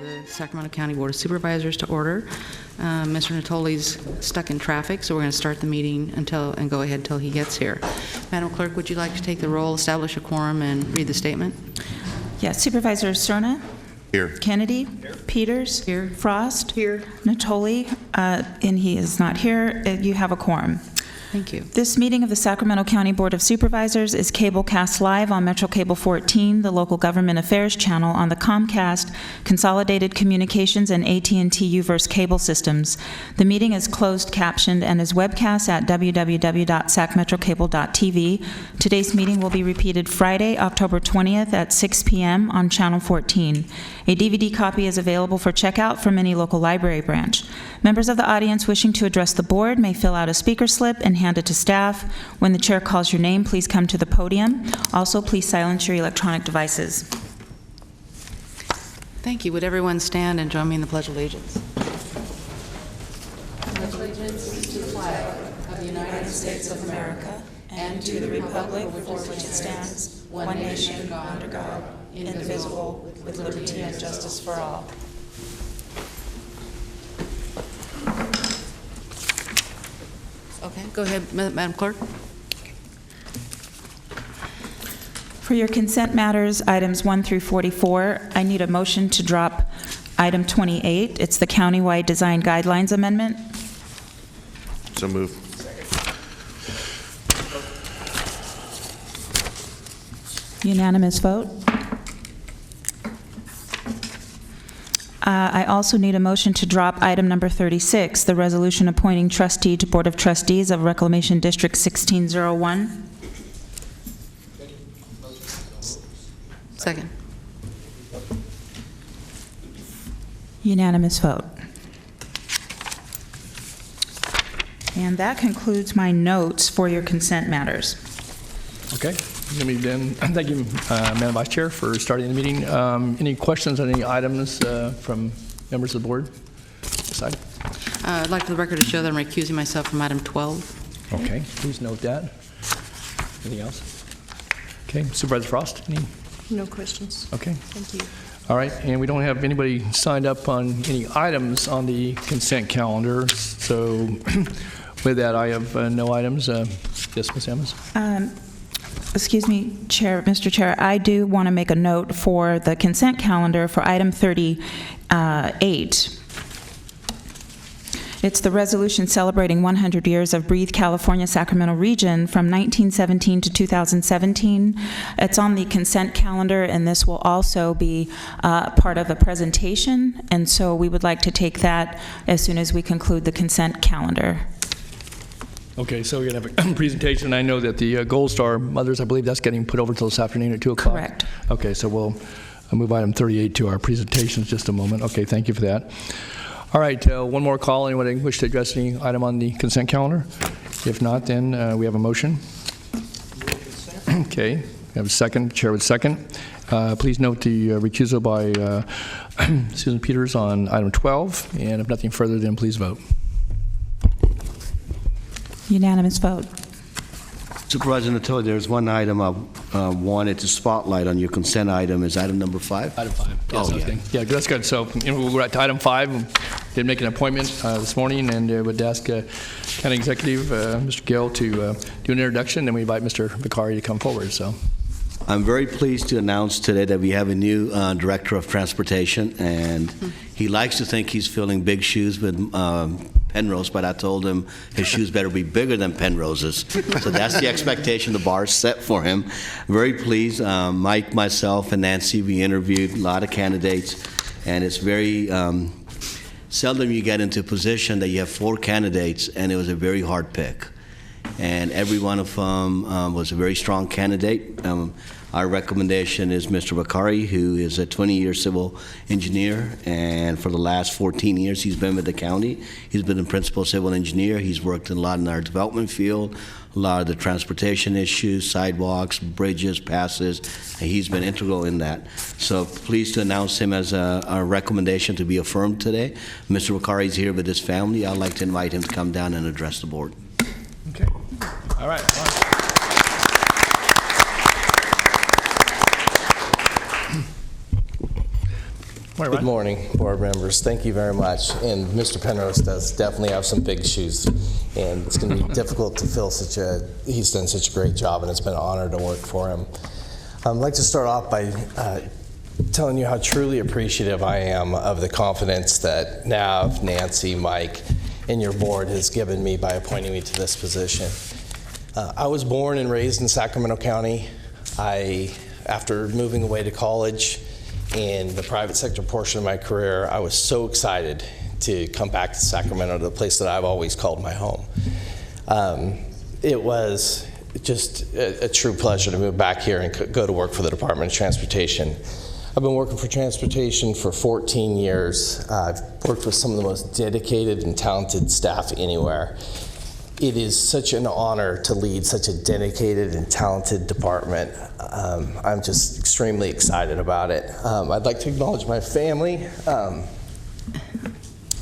the Sacramento County Board of Supervisors to order. Mr. Natoli's stuck in traffic, so we're going to start the meeting and go ahead until he gets here. Madam Clerk, would you like to take the roll, establish a quorum, and read the statement? Yes, Supervisor Cerna? Here. Kennedy? Here. Peters? Here. Frost? Here. Natoli? And he is not here. You have a quorum. Thank you. This meeting of the Sacramento County Board of Supervisors is cablecast live on Metro Cable 14, the local government affairs channel on the Comcast, Consolidated Communications, and AT&T Uverse cable systems. The meeting is closed captioned and is webcast at www.sacmetrocable.tv. Today's meeting will be repeated Friday, October 20th at 6 p.m. on Channel 14. A DVD copy is available for checkout from any local library branch. Members of the audience wishing to address the board may fill out a speaker slip and hand it to staff. When the chair calls your name, please come to the podium. Also, please silence your electronic devices. Thank you. Would everyone stand and join me in the Pledge of Allegiance? I pledge allegiance to the flag of the United States of America and to the republic for which it stands, one nation, under God, indivisible, with liberty and justice for all. Okay, go ahead, Madam Clerk. For your consent matters, items 1 through 44, I need a motion to drop item 28. It's the countywide design guidelines amendment. So move. Unanimous vote. I also need a motion to drop item number 36, the resolution appointing trustee to Board of Trustees of Reclamation District 1601. Second. Unanimous vote. And that concludes my notes for your consent matters. Okay. Let me then thank you, Madam Vice Chair, for starting the meeting. Any questions on any items from members of the board? Side? I'd like for the record to show that I'm recusing myself from item 12. Okay, please note that. Anything else? Okay, Supervisor Frost, any? No questions. Okay. Thank you. All right, and we don't have anybody signed up on any items on the consent calendar, so with that, I have no items. Yes, Ms. Emmons? Excuse me, Mr. Chair, I do want to make a note for the consent calendar for item 38. It's the resolution celebrating 100 years of Breathe California Sacramento region from 1917 to 2017. It's on the consent calendar, and this will also be part of a presentation, and so we would like to take that as soon as we conclude the consent calendar. Okay, so we're going to have a presentation. I know that the Gold Star Mothers, I believe that's getting put over till this afternoon at 2 o'clock. Correct. Okay, so we'll move item 38 to our presentation in just a moment. Okay, thank you for that. All right, one more call. Anyone wish to address any item on the consent calendar? If not, then we have a motion. Okay, we have a second. Chair with second. Please note the recusal by Susan Peters on item 12. And if nothing further, then please vote. Unanimous vote. Supervisor Natoli, there's one item I wanted to spotlight on your consent item. Is item number 5? Item 5. Yes, Oh, yeah. Yeah, that's good. So we'll go right to item 5. Did make an appointment this morning, and would ask County Executive Mr. Gill to do an introduction, and we invite Mr. Vicari to come forward. So, I'm very pleased to announce today that we have a new Director of Transportation, and he likes to think he's filling big shoes with Penrose, but I told him his shoes better be bigger than Penrose's. So that's the expectation, the bar set for him. Very pleased. Mike, myself, and Nancy, we interviewed a lot of candidates, and it's very seldom you get into a position that you have 4 candidates, and it was a very hard pick. And every one of them was a very strong candidate. Our recommendation is Mr. Vicari, who is a 20-year civil engineer, and for the last 14 years he's been with the county. He's been a principal civil engineer. He's worked a lot in our development field, a lot of the transportation issues, sidewalks, bridges, passes, and he's been integral in that. So pleased to announce him as our recommendation to be affirmed today. Mr. Vicari is here with his family. I'd like to invite him to come down and address the board. okay. All right. Good morning, board members. Thank you very much. And Mr. Penrose does definitely have some big shoes, and it's going to be difficult to fill he's done such a great job, and it's been an honor to work for him. I'd like to start off by telling you how truly appreciative I am of the confidence that Nav, Nancy, Mike, and your board has given me by appointing me to this position. I was born and raised in Sacramento County. After moving away to college in the private sector portion of my career, I was so excited to come back to Sacramento, the place that I've always called my home. It was just a true pleasure to move back here and go to work for the Department of Transportation. I've been working for transportation for 14 years. I've worked with some of the most dedicated and talented staff anywhere. It is such an honor to lead such a dedicated and talented department. I'm just extremely excited about it. I'd like to acknowledge my family,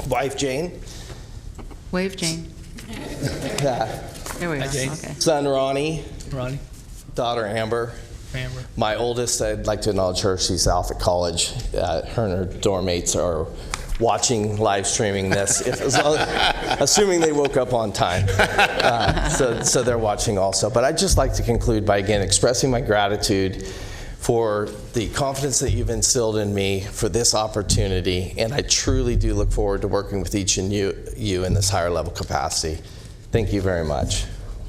wife Jane. Wave, Jane. There we are. Okay. Son Ronnie. Ronnie. Daughter Amber. My oldest, I'd like to acknowledge her. She's off at college. Her and her dorm mates are watching, live streaming this, assuming they woke up on time. So they're watching also. But I'd just like to conclude by, again, expressing my gratitude for the confidence that you've instilled in me for this opportunity. And I truly do look forward to working with each of you in this higher level capacity. Thank you very much.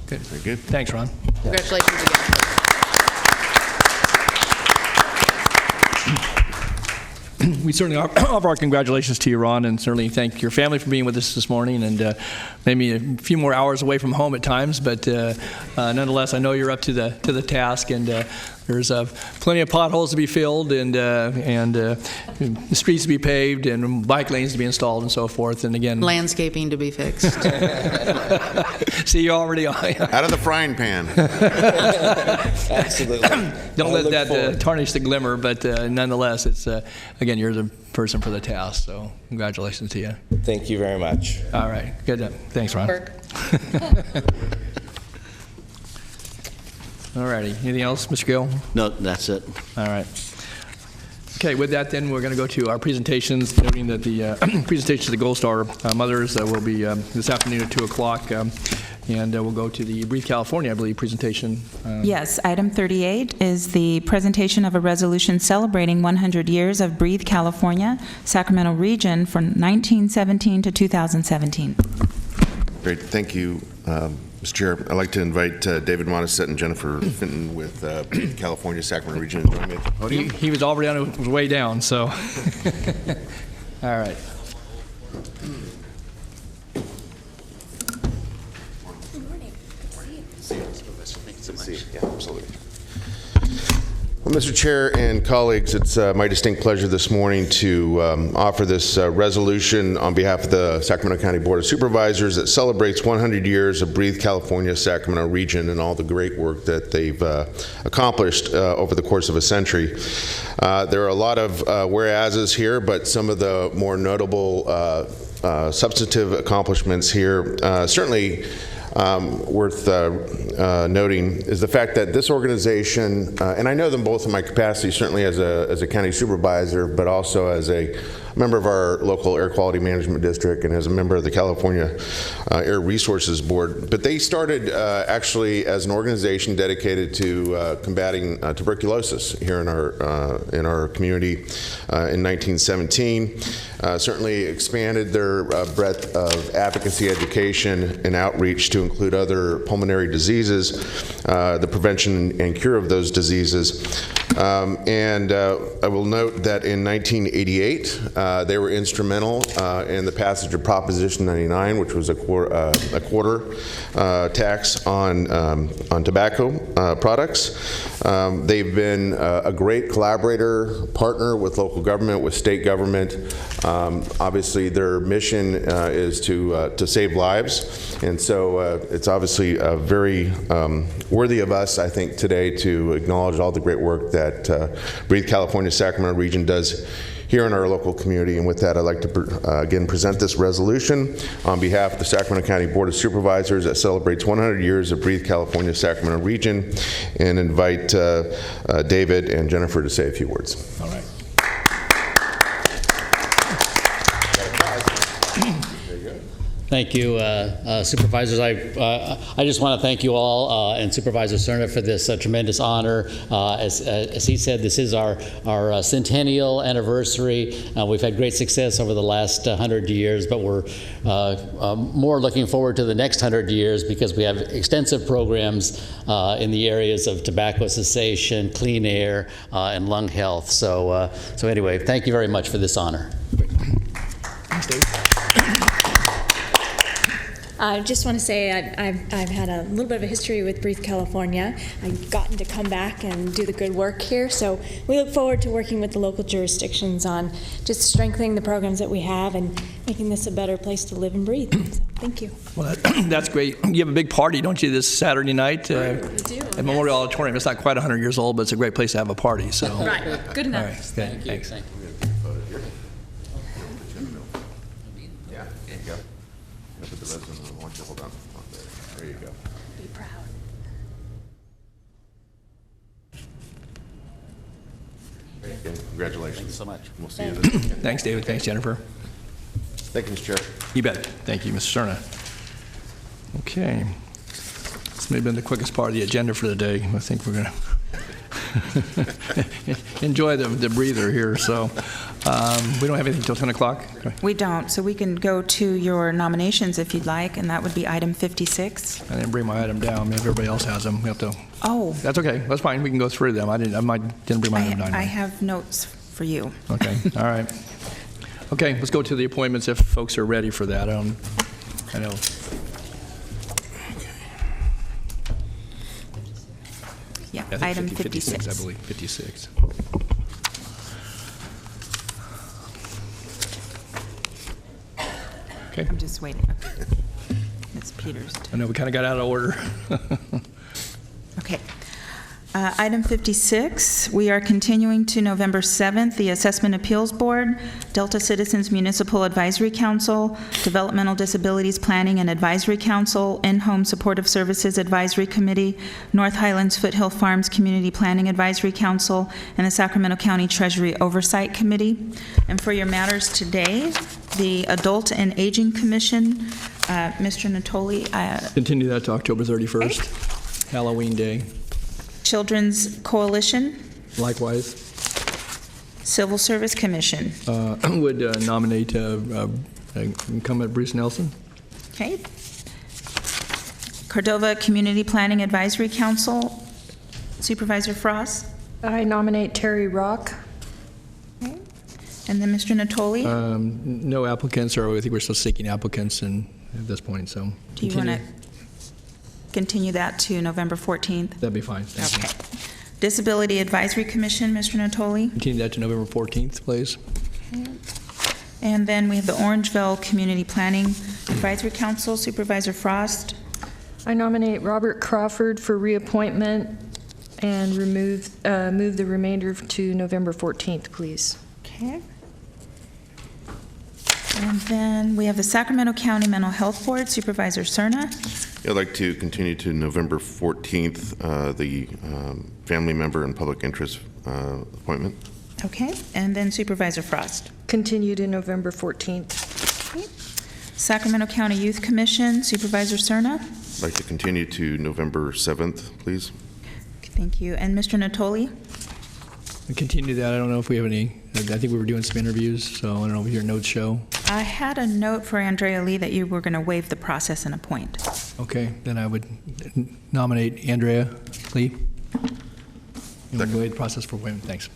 Good. Very good. Thanks, Ron. Congratulations again. We certainly offer our congratulations to you, Ron, and certainly thank your family for being with us this morning, and maybe a few more hours away from home at times, but nonetheless, I know you're up to the task, and there's plenty of potholes to be filled, and the streets to be paved, and bike lanes to be installed, and so forth. And again, Landscaping to be fixed. see, you already are. Out of the frying pan. Absolutely. Don't let that tarnish the glimmer, but nonetheless, it's again, you're the person for the task, so congratulations to you. Thank you very much. All right, good. Thanks, Ron. Work. All righty. Anything else, Mr. Gill? No, that's it. All right. Okay, with that, then, we're going to go to our presentations, noting that the presentation to the Gold Star mothers will be this afternoon at 2 o'clock, and we'll go to the Breathe California, I believe, presentation. Yes, item 38 is the presentation of a resolution celebrating 100 years of Breathe California, Sacramento region from 1917 to 2017. Great. Thank you, Mr. Chair. I'd like to invite David Modisette and Jennifer Fenton with California Sacramento Region to join me at the podium. He was already on his way down, so. All right. Good morning. Good to see you. Thank you so much. Yeah, absolutely. Well, Mr. Chair and colleagues, it's my distinct pleasure this morning to offer this resolution on behalf of the Sacramento County Board of Supervisors that celebrates 100 years of Breathe California Sacramento region and all the great work that they've accomplished over the course of a century. There are a lot of whereases here, but some of the more notable substantive accomplishments here certainly worth noting is the fact that this organization, and I know them both in my capacity, certainly as a county supervisor, but also as a member of our local air quality management district and as a member of the California Air Resources Board. But they started actually as an organization dedicated to combating tuberculosis here in our community in 1917. Certainly expanded their breadth of advocacy, education, and outreach to include other pulmonary diseases, the prevention and cure of those diseases. And I will note that in 1988, they were instrumental in the passage of Proposition 99, which was a quarter tax on tobacco products. They've been a great collaborator, partner with local government, with state government. Obviously, their mission is to save lives, and so it's obviously very worthy of us, I think, today to acknowledge all the great work that Breathe California Sacramento region does here in our local community. And with that, I'd like to again present this resolution on behalf of the Sacramento County Board of Supervisors that celebrates 100 years of Breathe California Sacramento region, and invite David and Jennifer to say a few words. All right. Thank you, Supervisors. I just want to thank you all and Supervisor Cerna for this tremendous honor. As he said, this is our centennial anniversary. We've had great success over the last 100 years, but we're more looking forward to the next 100 years because we have extensive programs in the areas of tobacco cessation, clean air, and lung health. So anyway, thank you very much for this honor. Thanks, Dave. I just want to say I've had a little bit of a history with Breathe California. I've gotten to come back and do the good work here, so we look forward to working with the local jurisdictions on just strengthening the programs that we have and making this a better place to live and breathe. So, thank you. Well, that's great. You have a big party, don't you, this Saturday night? We do. At Memorial Auditorium. It's not quite 100 years old, but it's a great place to have a party. So. Right. Good enough. All right. Thank you. Thanks. Thank you. Yeah, there you go. Put the resident, I want you to hold on. There you go. Be proud. Again, congratulations. Thank you so much. We'll see you this weekend. Thanks, David. Thanks, Jennifer. Thank you, Mr. Chair. You bet. Thank you, Mr. Cerna. Okay. This may have been the quickest part of the agenda for the day. I think we're going to enjoy the breather here. So we don't have anything till 10 o'clock? Okay. We don't, so we can go to your nominations if you'd like, and that would be item 56. I didn't bring my item down. If everybody else has them, we have to. Oh, That's okay. That's fine. We can go through them. I didn't bring my item down. I have notes for you. Okay. All right. Okay. Let's go to the appointments if folks are ready for that. I know. Yeah, I think item 56, 56. I believe. 56. Okay. I'm just waiting. Ms. Peters. I know we kind of got out of order. Okay. Item 56, we are continuing to November 7th, the Assessment Appeals Board, Delta Citizens Municipal Advisory Council, Developmental Disabilities Planning and Advisory Council, In-Home Supportive Services Advisory Committee, North Highlands Foothill Farms Community Planning Advisory Council, and the Sacramento County Treasury Oversight Committee. And for your matters today, the Adult and Aging Commission, Mr. Natoli, Continue that to October 31st, Halloween Day. Children's Coalition, Likewise, Civil Service Commission. would nominate incumbent Bruce Nelson. Okay. Cordova Community Planning Advisory Council, Supervisor Frost. I nominate Terry Rock. Okay. And then Mr. Natoli. No applicants, or I think we're still seeking applicants at this point, so. Do you want to continue that to November 14th? That'd be fine. Thank you. Okay. Disability Advisory Commission, Mr. Natoli. Continue that to November 14th, please. And then we have the Orangeville Community Planning Advisory Council, Supervisor Frost. I nominate Robert Crawford for reappointment and move the remainder to November 14th, please. Okay. And then we have the Sacramento County Mental Health Board, Supervisor Cerna. I'd like to continue to November 14th, the family member and public interest appointment. Okay. And then Supervisor Frost. Continue to November 14th. Okay. Sacramento County Youth Commission, Supervisor Cerna. I'd like to continue to November 7th, please. Thank you. And Mr. Natoli? We continue that. I don't know if we have any, I think we were doing some interviews, so I don't know if your notes show. I had a note for Andrea Lee that you were going to waive the process and appoint. Okay, then I would nominate Andrea Lee. You want to waive the process for appointment? Thanks.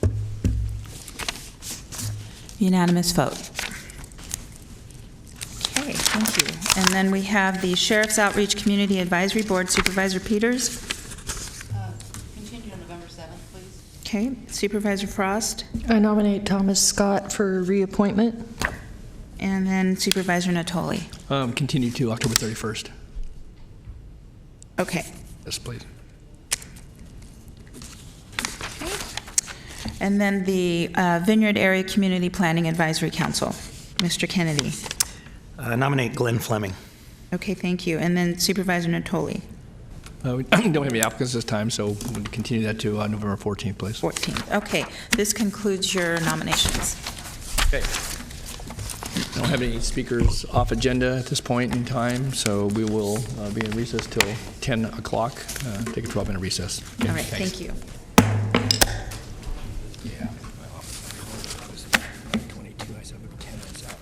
Unanimous vote. Okay, thank you. And then we have the Sheriff's Outreach Community Advisory Board, Supervisor Peters. Continue to November 7th, please. Okay, Supervisor Frost, I nominate Thomas Scott for reappointment. and then Supervisor Natoli. Continue to October 31st. Okay. Yes, please. And then the Vineyard Area Community Planning Advisory Council, Mr. Kennedy. Nominate Glenn Fleming. Okay, thank you. And then Supervisor Natoli, We don't have any applicants this time, so we'll continue that to November 14th, please. 14th. Okay, this concludes your nominations. Okay. I don't have any speakers off agenda at this point in time, so we will be in recess till 10 o'clock. Take a 12-minute recess. Okay, All right, thanks. thank you. Yeah. 22, I said 10 minutes out.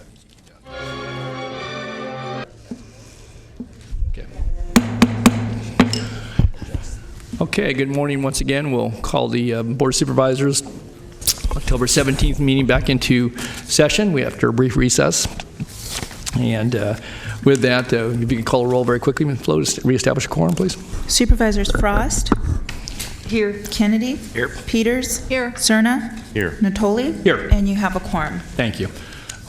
Okay. Okay, good morning once again. We'll call the Board of Supervisors October 17th meeting back into session. After a brief recess. And with that, if you can call a roll very quickly, and Flo, to reestablish a quorum, please. Supervisors Frost. Here. Kennedy. Here. Peters. Here. Cerna. Here. Natoli. Here. And you have a quorum. Thank you.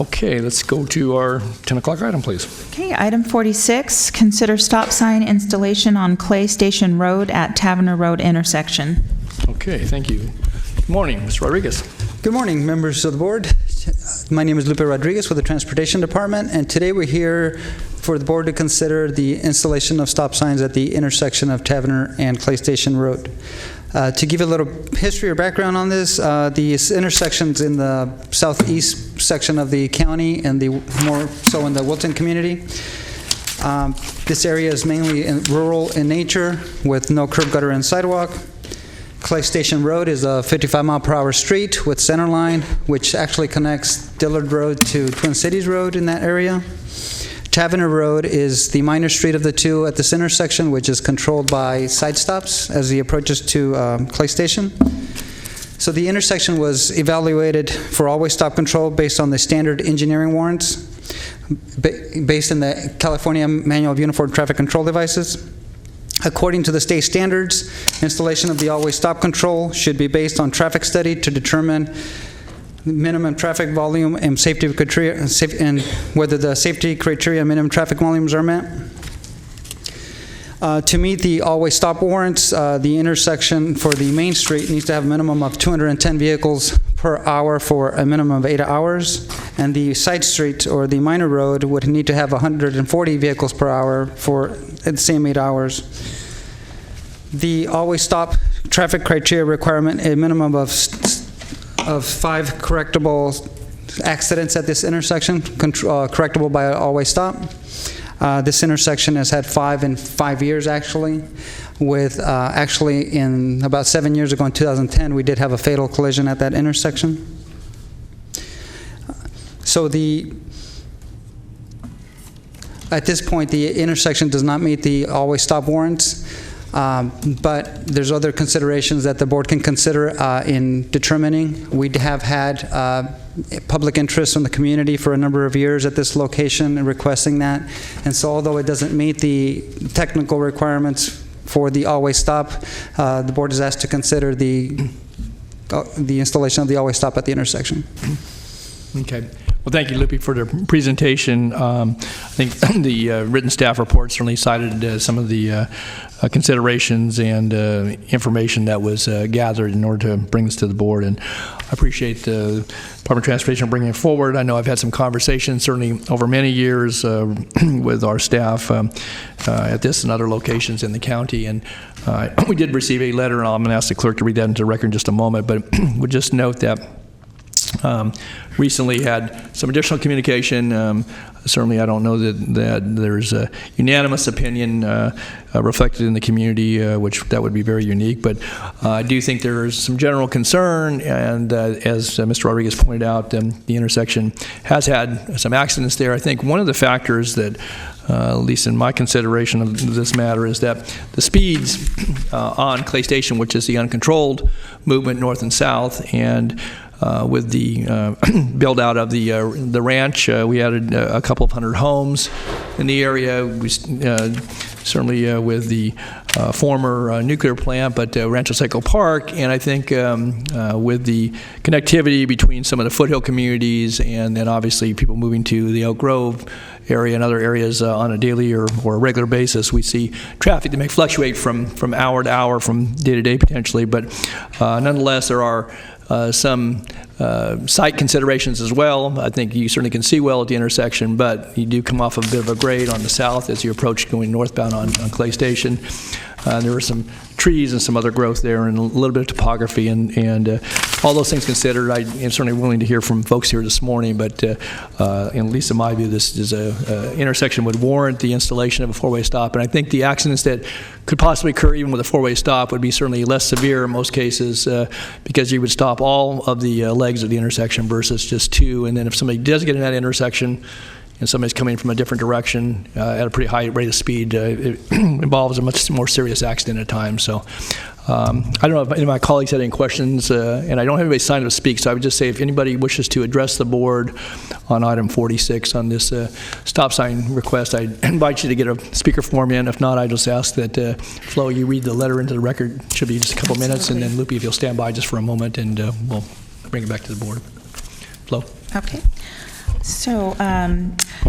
Okay, let's go to our 10 o'clock item, please. Okay, item 46, consider stop sign installation on Clay Station Road at Taverner Road intersection. Okay, thank you. Good morning, Mr. Rodriguez. Good morning, members of the board. My name is Lupe Rodriguez with the Transportation Department, and today we're here for the board to consider the installation of stop signs at the intersection of Taverner and Clay Station Road. To give you a little history or background on this, these intersections in the southeast section of the county and more so in the Wilton community. This area is mainly rural in nature with no curb, gutter, and sidewalk. Clay Station Road is a 55-mile-per-hour street with center line, which actually connects Dillard Road to Twin Cities Road in that area. Taverner Road is the minor street of the two at this intersection, which is controlled by side stops as he approaches to Clay Station. So the intersection was evaluated for always stop control based on the standard engineering warrants, based in the California Manual of Uniform Traffic Control Devices. According to the state standards, installation of the always stop control should be based on traffic study to determine minimum traffic volume and safety criteria, and whether the safety criteria and minimum traffic volumes are met. To meet the always stop warrants, the intersection for the main street needs to have a minimum of 210 vehicles per hour for a minimum of 8 hours, and the side street or the minor road would need to have 140 vehicles per hour for the same 8 hours. The always stop traffic criteria requirement a minimum of 5 correctable accidents at this intersection, correctable by always stop. This intersection has had 5 in 5 years, actually, with actually in about 7 years ago in 2010, we did have a fatal collision at that intersection. So at this point, the intersection does not meet the always stop warrants. But there's other considerations that the board can consider in determining. We have had public interest from the community for a number of years at this location and requesting that. And so although it doesn't meet the technical requirements for the always stop, the board is asked to consider the installation of the always stop at the intersection. Okay. Well, thank you, Lupe, for the presentation. I think the written staff report certainly cited some of the considerations and information that was gathered in order to bring this to the board, and I appreciate the Department of Transportation bringing it forward. I know I've had some conversations, certainly over many years, with our staff at this and other locations in the county, and we did receive a letter, and I'm going to ask the clerk to read that into the record in just a moment, but would just note that recently had some additional communication. Certainly, I don't know that there's a unanimous opinion reflected in the community, which that would be very unique. But I do think there is some general concern, and as Mr. Rodriguez pointed out, the intersection has had some accidents there. I think one of the factors that, at least in my consideration of this matter, is that the speeds on Clay Station, which is the uncontrolled movement north and south, and with the build out of the ranch, we added a couple of hundred homes in the area. We certainly with the former nuclear plant, but Rancho Seco Park, and I think with the connectivity between some of the foothill communities, and then obviously people moving to the Elk Grove area and other areas on a daily or a regular basis, we see traffic that may fluctuate from hour to hour, from day to day potentially, but nonetheless there are some site considerations as well. I think you certainly can see well at the intersection, but you do come off a bit of a grade on the south as you approach going northbound on Clay Station. There were some trees and some other growth there and a little bit of topography, and all those things considered, I am certainly willing to hear from folks here this morning, but at least in my view, this is a intersection would warrant the installation of a four-way stop, and I think the accidents that could possibly occur even with a four-way stop would be certainly less severe in most cases because you would stop all of the legs of the intersection versus just two, and then if somebody does get in that intersection and somebody's coming from a different direction at a pretty high rate of speed, it involves a much more serious accident at times. So I don't know if any of my colleagues had any questions, and I don't have anybody signed up to speak, so I would just say if anybody wishes to address the board on item 46 on this stop sign request, I invite you to get a speaker form in. If not, I just ask that, Flo, you read the letter into the record. It should be just a couple minutes, and then Loopy, if you'll stand by just for a moment, and we'll bring it back to the board. Flo? Okay. So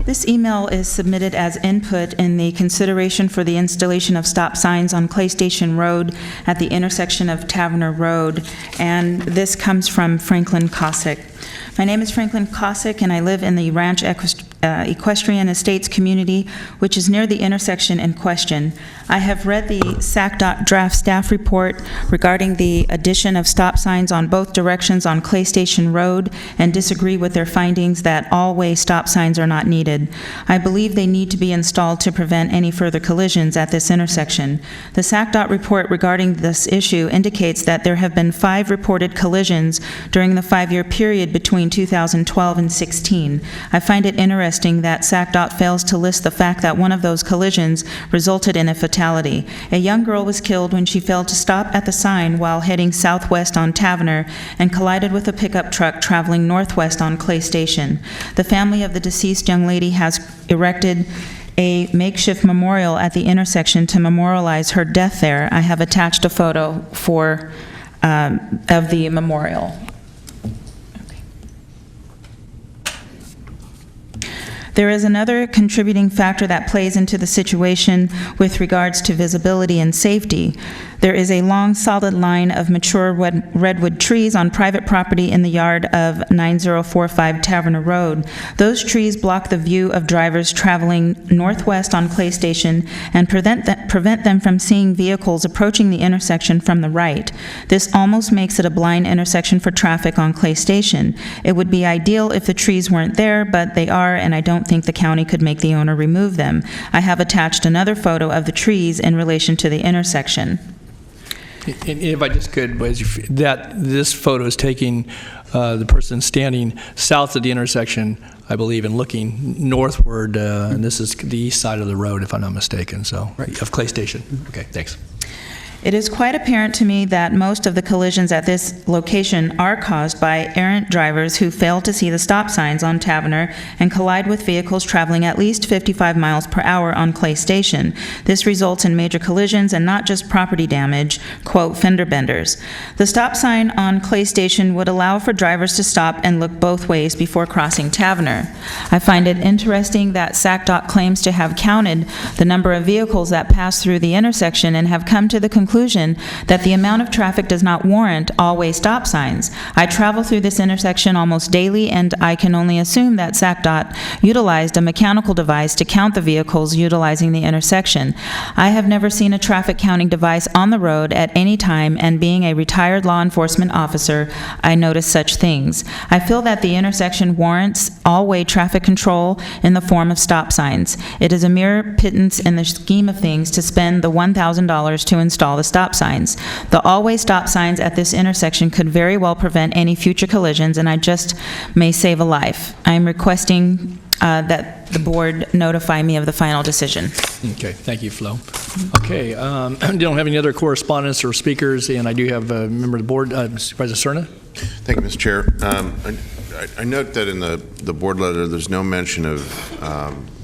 this email is submitted as input in the consideration for the installation of stop signs on Clay Station Road at the intersection of Taverner Road, and this comes from Franklin Cossack. My name is Franklin Cossack, and I live in the Ranch Equestrian Estates community, which is near the intersection in question. I have read the SACDOT draft staff report regarding the addition of stop signs on both directions on Clay Station Road and disagree with their findings that all-way stop signs are not needed. I believe they need to be installed to prevent any further collisions at this intersection. The SACDOT report regarding this issue indicates that there have been 5 reported collisions during the 5-year period between 2012 and 16. I find it interesting that SACDOT fails to list the fact that one of those collisions resulted in a fatality. A young girl was killed when she failed to stop at the sign while heading southwest on Taverner and collided with a pickup truck traveling northwest on Clay Station. The family of the deceased young lady has erected a makeshift memorial at the intersection to memorialize her death there. I have attached a photo of the memorial. There is another contributing factor that plays into the situation with regards to visibility and safety. There is a long, solid line of mature redwood trees on private property in the yard of 9045 Taverner Road. Those trees block the view of drivers traveling northwest on Clay Station and prevent them from seeing vehicles approaching the intersection from the right. This almost makes it a blind intersection for traffic on Clay Station. It would be ideal if the trees weren't there, but they are, and I don't think the county could make the owner remove them. I have attached another photo of the trees in relation to the intersection. And if I just could, this photo is taking the person standing south of the intersection, I believe, and looking northward, and this is the east side of the road, if I'm not mistaken, so, of Clay Station. Okay, thanks. It is quite apparent to me that most of the collisions at this location are caused by errant drivers who fail to see the stop signs on Taverner and collide with vehicles traveling at least 55 miles per hour on Clay Station. This results in major collisions and not just property damage, quote, fender benders. The stop sign on Clay Station would allow for drivers to stop and look both ways before crossing Taverner. I find it interesting that SACDOT claims to have counted the number of vehicles that pass through the intersection and have come to the conclusion that the amount of traffic does not warrant all-way stop signs. I travel through this intersection almost daily, and I can only assume that SACDOT utilized a mechanical device to count the vehicles utilizing the intersection. I have never seen a traffic counting device on the road at any time, and being a retired law enforcement officer, I notice such things. I feel that the intersection warrants all-way traffic control in the form of stop signs. It is a mere pittance in the scheme of things to spend the $1,000 to install the stop signs. The all-way stop signs at this intersection could very well prevent any future collisions, and I just may save a life. I am requesting that the board notify me of the final decision. Okay, thank you, Flo. Okay, don't have any other correspondence or speakers, and I do have a member of the board, Supervisor Cerna. Thank you, Mr. Chair. I note that in the board letter, there's no mention of,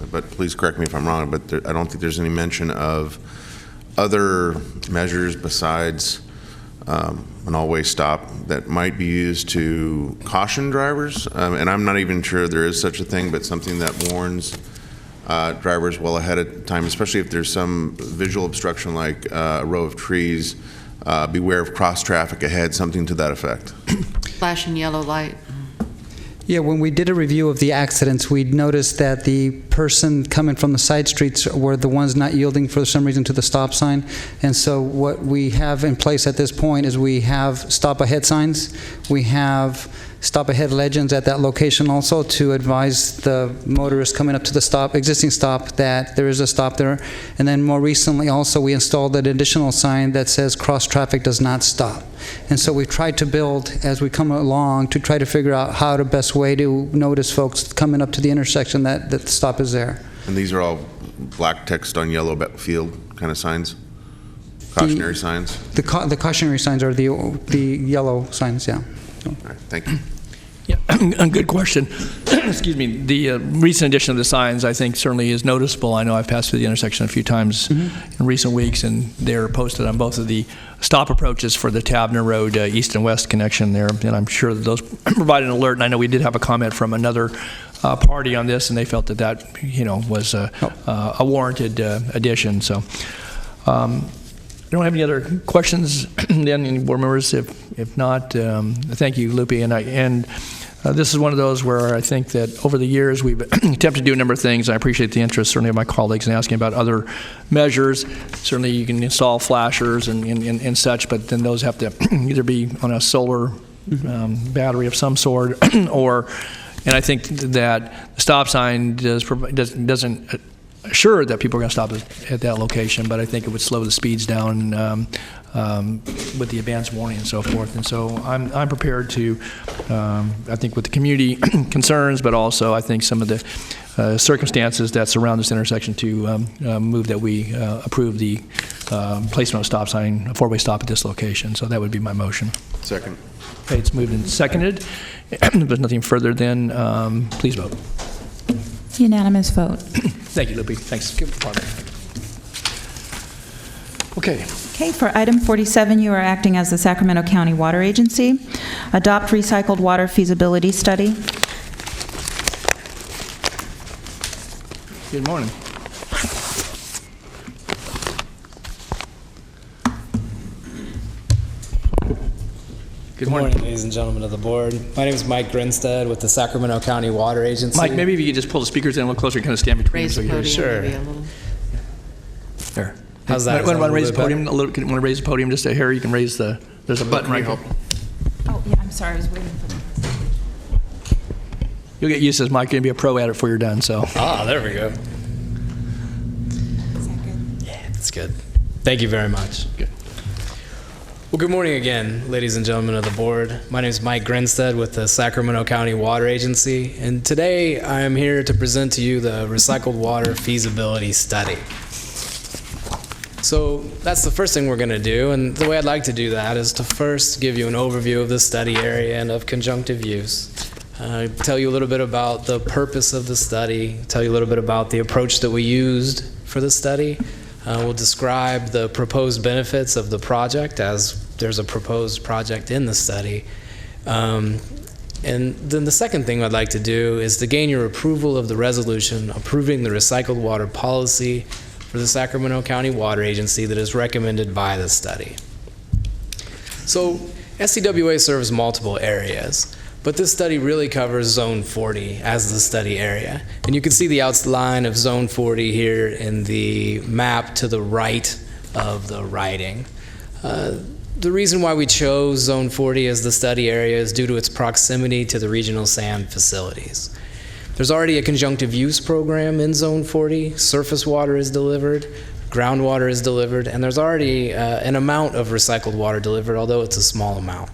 but please correct me if I'm wrong, but I don't think there's any mention of other measures besides an all-way stop that might be used to caution drivers, and I'm not even sure there is such a thing, but something that warns drivers well ahead of time, especially if there's some visual obstruction like a row of trees, beware of cross traffic ahead, something to that effect. Flashing yellow light. Yeah, when we did a review of the accidents, we noticed that the person coming from the side streets were the ones not yielding for some reason to the stop sign. And so what we have in place at this point is we have stop ahead signs. We have stop ahead legends at that location also to advise the motorists coming up to the existing stop that there is a stop there. And then more recently also we installed an additional sign that says cross traffic does not stop. And so we've tried to build as we come along to try to figure out how the best way to notice folks coming up to the intersection that the stop is there. And these are all black text on yellow field kind of signs? Cautionary signs? The cautionary signs are the yellow signs, yeah. All right, thank you. Yeah, a good question. Excuse me. The recent addition of the signs, I think, certainly is noticeable. I know I've passed through the intersection a few times in recent weeks, and they're posted on both of the stop approaches for the Tavener Road east and west connection there, and I'm sure that those provide an alert. And I know we did have a comment from another party on this, and they felt that was a warranted addition. So. I don't have any other questions, then, any board members? If not, thank you, Lupe. And this is one of those where I think that over the years we've attempted to do a number of things. I appreciate the interest, certainly, of my colleagues in asking about other measures. Certainly, you can install flashers and such, but then those have to either be on a solar battery of some sort, and I think that the stop sign doesn't assure that people are going to stop at that location, but I think it would slow the speeds down with the advance warning and so forth. And so I'm prepared to, I think, with the community concerns, but also I think some of the circumstances that surround this intersection to move that we approve the placement of stop sign, a four-way stop at this location. So that would be my motion. Second. Okay, it's moved and seconded. If there's nothing further, then please vote. Unanimous vote. Thank you, Libby. Thanks. Okay. Okay, for item 47, you are acting as the Sacramento County Water Agency. Adopt recycled water feasibility study. Good morning. Good morning, ladies and gentlemen of the board. My name is Mike Grinstead with the Sacramento County Water Agency. Mike, maybe if you could just pull the speakers in a little closer, kind of stand between Raise them. the podium Sure. maybe a little. There. How's that? Want to raise the podium a little? Want to raise the podium just a hair? You can raise the. There's a button right here. Oh, yeah, I'm sorry, I was waiting for them. You'll get used to this, Mike. You're going to be a pro at it before you're done. So. Ah, there we go. Is that good? Yeah, that's good. Thank you very much. Good. Well, good morning again, ladies and gentlemen of the board. My name is Mike Grinstead with the Sacramento County Water Agency, and today I am here to present to you the recycled water feasibility study. So that's the first thing we're going to do, and the way I'd like to do that is to first give you an overview of the study area and of conjunctive use. Tell you a little bit about the purpose of the study, tell you a little bit about the approach that we used for the study. We'll describe the proposed benefits of the project, as there's a proposed project in the study. And then the second thing I'd like to do is to gain your approval of the resolution approving the recycled water policy for the Sacramento County Water Agency that is recommended by the study. So SCWA serves multiple areas, but this study really covers Zone 40 as the study area. And you can see the outline of Zone 40 here in the map to the right of the writing. The reason why we chose Zone 40 as the study area is due to its proximity to the regional sand facilities. There's already a conjunctive use program in Zone 40. Surface water is delivered, groundwater is delivered, and there's already an amount of recycled water delivered, although it's a small amount.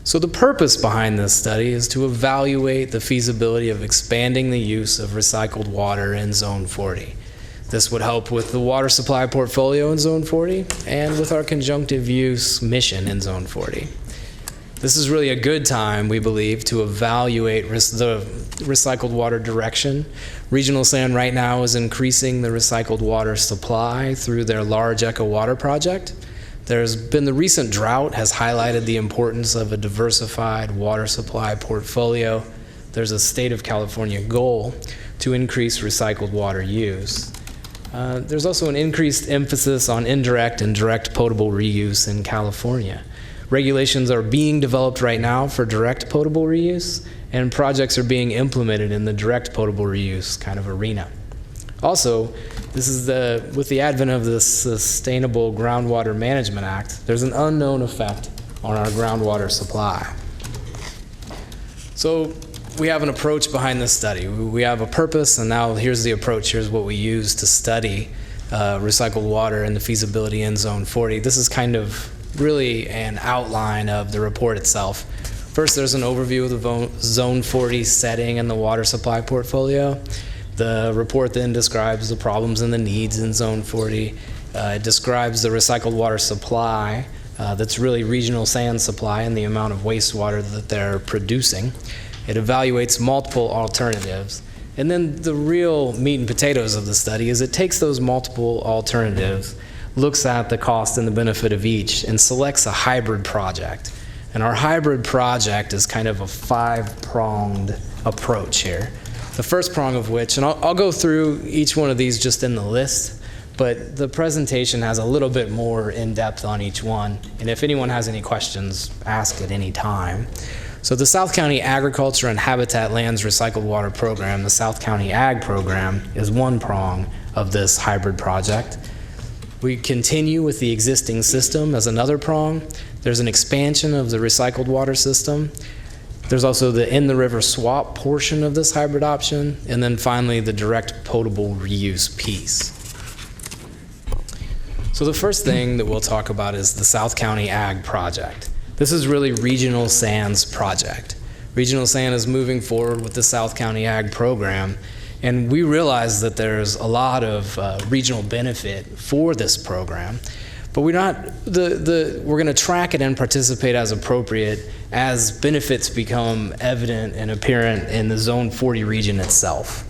So the purpose behind this study is to evaluate the feasibility of expanding the use of recycled water in Zone 40. This would help with the water supply portfolio in Zone 40 and with our conjunctive use mission in Zone 40. This is really a good time, we believe, to evaluate the recycled water direction. Regional Sand right now is increasing the recycled water supply through their large Echo Water project. There's been the recent drought has highlighted the importance of a diversified water supply portfolio. There's a state of California goal to increase recycled water use. There's also an increased emphasis on indirect and direct potable reuse in California. Regulations are being developed right now for direct potable reuse, and projects are being implemented in the direct potable reuse kind of arena. Also, this is with the advent of the Sustainable Groundwater Management Act, there's an unknown effect on our groundwater supply. So we have an approach behind this study. We have a purpose, and now here's the approach. Here's what we use to study recycled water and the feasibility in Zone 40. This is kind of really an outline of the report itself. First, there's an overview of the Zone 40 setting and the water supply portfolio. The report then describes the problems and the needs in Zone 40. It describes the recycled water supply, that's really regional sand supply and the amount of wastewater that they're producing. It evaluates multiple alternatives. And then the real meat and potatoes of the study is it takes those multiple alternatives, looks at the cost and the benefit of each, and selects a hybrid project. And our hybrid project is kind of a 5-pronged approach here. The first prong of which, and I'll go through each one of these just in the list, but the presentation has a little bit more in depth on each one. And if anyone has any questions, ask at any time. So the South County Agriculture and Habitat Lands Recycled Water Program, the South County Ag Program, is one prong of this hybrid project. We continue with the existing system as another prong. There's an expansion of the recycled water system. There's also the in-the-river swap portion of this hybrid option, and then finally the direct potable reuse piece. So the first thing that we'll talk about is the South County Ag Project. This is really Regional Sand's project. Regional Sand is moving forward with the South County Ag Program, and we realize that there's a lot of regional benefit for this program, but we're going to track it and participate as appropriate as benefits become evident and apparent in the Zone 40 region itself.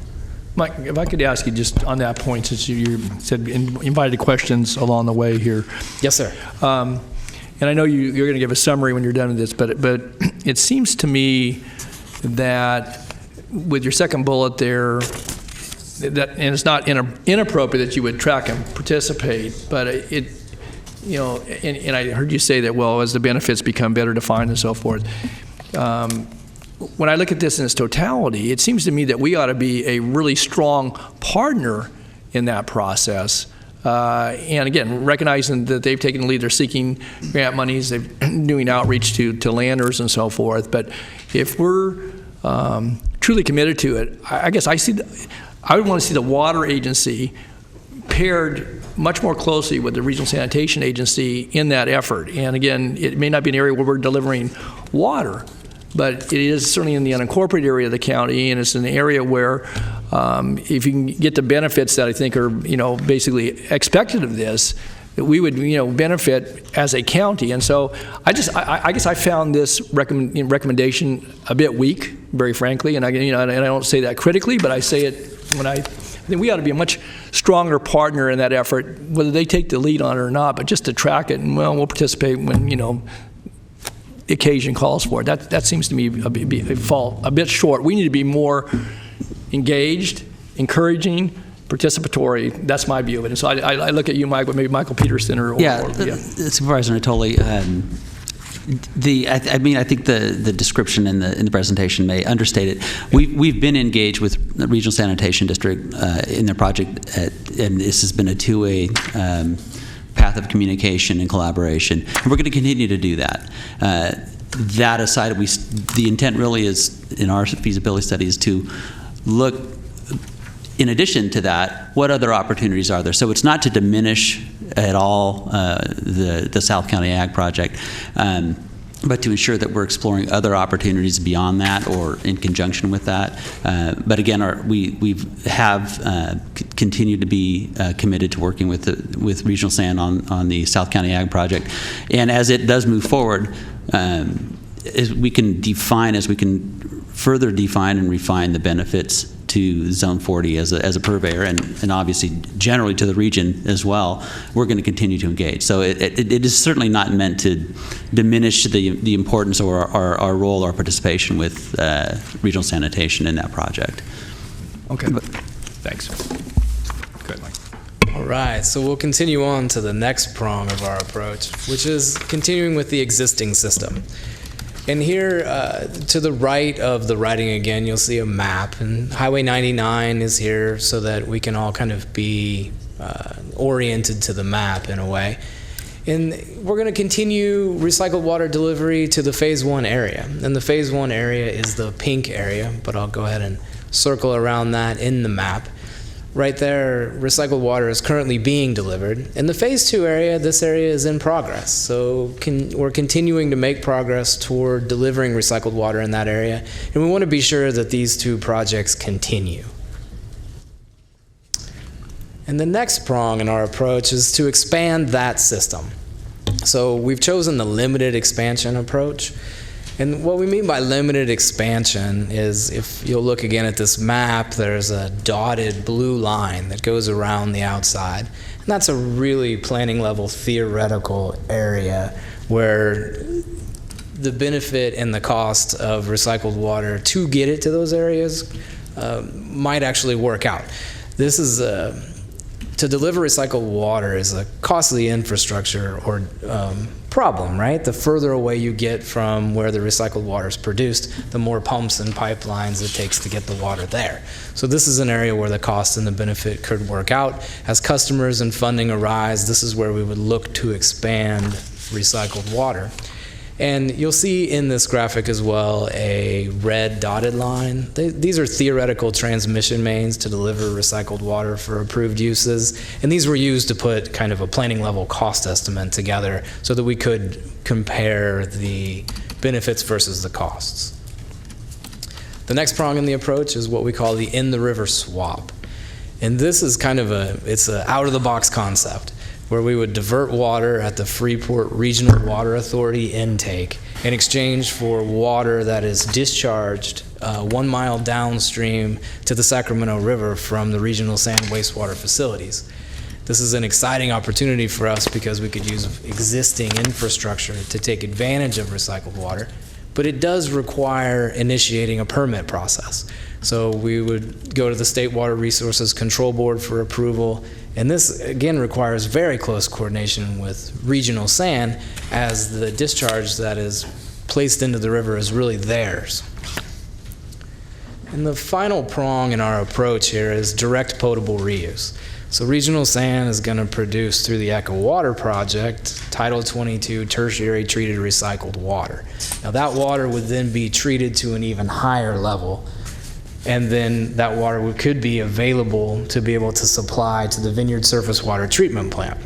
Mike, if I could ask you just on that point, since you said invited questions along the way here. Yes, sir. And I know you're going to give a summary when you're done with this, but it seems to me that with your second bullet there, and it's not inappropriate that you would track and participate, but and I heard you say that, well, as the benefits become better defined and so forth. When I look at this in its totality, it seems to me that we ought to be a really strong partner in that process. And again, recognizing that they've taken the lead, they're seeking grant monies, they're doing outreach to landers and so forth. But if we're truly committed to it, I guess I would want to see the water agency paired much more closely with the Regional Sanitation Agency in that effort. And again, it may not be an area where we're delivering water, but it is certainly in the unincorporated area of the county, and it's an area where if you can get the benefits that I think are, basically expected of this, that we would, benefit as a county. And so I guess I found this recommendation a bit weak, very frankly, and I don't say that critically, but I say it when I think we ought to be a much stronger partner in that effort, whether they take the lead on it or not, but just to track it, and we'll participate when, the occasion calls for it. That seems to me fall a bit short. We need to be more engaged, encouraging, participatory. That's my view of it. And so I look at you, Mike, but maybe Michael Peterson or Supervisor Natoli. I think the description in the presentation may understate it. We've been engaged with the Regional Sanitation District in their project, and this has been a two-way path of communication and collaboration, and we're going to continue to do that. That aside, the intent really is, in our feasibility study, is to look, in addition to that, what other opportunities are there? So it's not to diminish at all the South County Ag Project, but to ensure that we're exploring other opportunities beyond that or in conjunction with that. But again, we have continued to be committed to working with Regional Sand on the South County Ag Project. And as it does move forward, as we can further define and refine the benefits to Zone 40 as a purveyor, and obviously generally to the region as well, we're going to continue to engage. So it is certainly not meant to diminish the importance or our role or participation with regional sanitation in that project. Okay, thanks. Good, Mike. All All right, so we'll continue on to the next prong of our approach, which is continuing with the existing system. And here, to the right of the writing again, you'll see a map, and Highway 99 is here so that we can all kind of be oriented to the map in a way. And we're going to continue recycled water delivery to the Phase 1 area. And the Phase 1 area is the pink area, but I'll go ahead and circle around that in the map. Right there, recycled water is currently being delivered. In the Phase 2 area, this area is in progress. So we're continuing to make progress toward delivering recycled water in that area. And we want to be sure that these two projects continue. And the next prong in our approach is to expand that system. So we've chosen the limited expansion approach. And what we mean by limited expansion is, if you'll look again at this map, there's a dotted blue line that goes around the outside. And that's a really planning level theoretical area where the benefit and the cost of recycled water to get it to those areas might actually work out. This is to deliver recycled water is a costly infrastructure or problem, right? The further away you get from where the recycled water is produced, the more pumps and pipelines it takes to get the water there. So this is an area where the cost and the benefit could work out. As customers and funding arise, this is where we would look to expand recycled water. And you'll see in this graphic as well a red dotted line. These are theoretical transmission mains to deliver recycled water for approved uses. And these were used to put kind of a planning level cost estimate together so that we could compare the benefits versus the costs. The next prong in the approach is what we call the in-the-river swap. And this is kind of it's an out-of-the-box concept, where we would divert water at the Freeport Regional Water Authority intake in exchange for water that is discharged 1 mile downstream to the Sacramento River from the regional sand wastewater facilities. This is an exciting opportunity for us because we could use existing infrastructure to take advantage of recycled water, but it does require initiating a permit process. So we would go to the State Water Resources Control Board for approval. And this, again, requires very close coordination with regional SAN, as the discharge that is placed into the river is really theirs. And the final prong in our approach here is direct potable reuse. So regional SAN is going to produce, through the Echo Water Project, Title 22 tertiary treated recycled water. Now that water would then be treated to an even higher level, and then that water could be available to be able to supply to the Vineyard Surface Water Treatment Plant.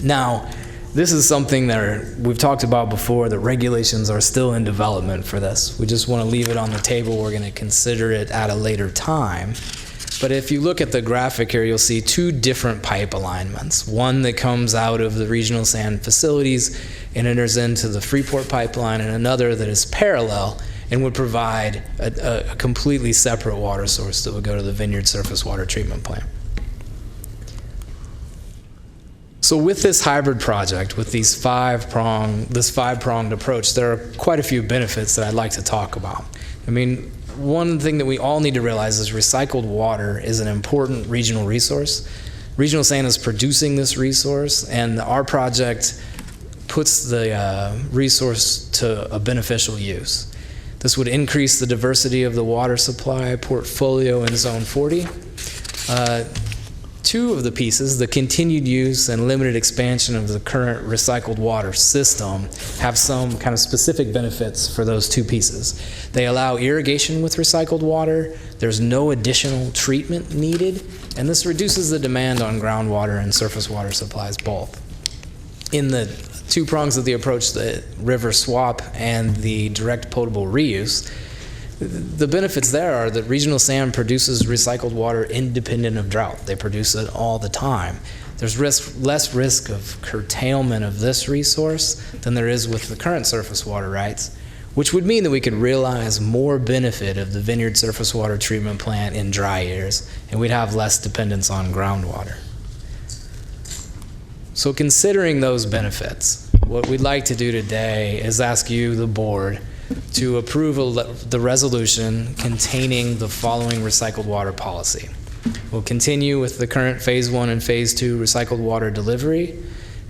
Now, this is something that we've talked about before. The regulations are still in development for this. We just want to leave it on the table. We're going to consider it at a later time. But if you look at the graphic here, you'll see two different pipe alignments. One that comes out of the regional sand facilities and enters into the Freeport pipeline, and another that is parallel and would provide a completely separate water source that would go to the Vineyard Surface Water Treatment Plant. So with this hybrid project, with this five-pronged approach, there are quite a few benefits that I'd like to talk about. I mean, one thing that we all need to realize is recycled water is an important regional resource. Regional SAN is producing this resource, and our project puts the resource to a beneficial use. This would increase the diversity of the water supply portfolio in Zone 40. Two of the pieces, the continued use and limited expansion of the current recycled water system, have some kind of specific benefits for those two pieces. They allow irrigation with recycled water, there's no additional treatment needed, and this reduces the demand on groundwater and surface water supplies both. In the two prongs of the approach, the river swap and the direct potable reuse, the benefits there are that regional SAN produces recycled water independent of drought. They produce it all the time. There's less risk of curtailment of this resource than there is with the current surface water rights, which would mean that we could realize more benefit of the Vineyard Surface Water Treatment Plant in dry years, and we'd have less dependence on groundwater. So considering those benefits, what we'd like to do today is ask you, the board, to approve the resolution containing the following recycled water policy. We'll continue with the current Phase 1 and Phase 2 recycled water delivery,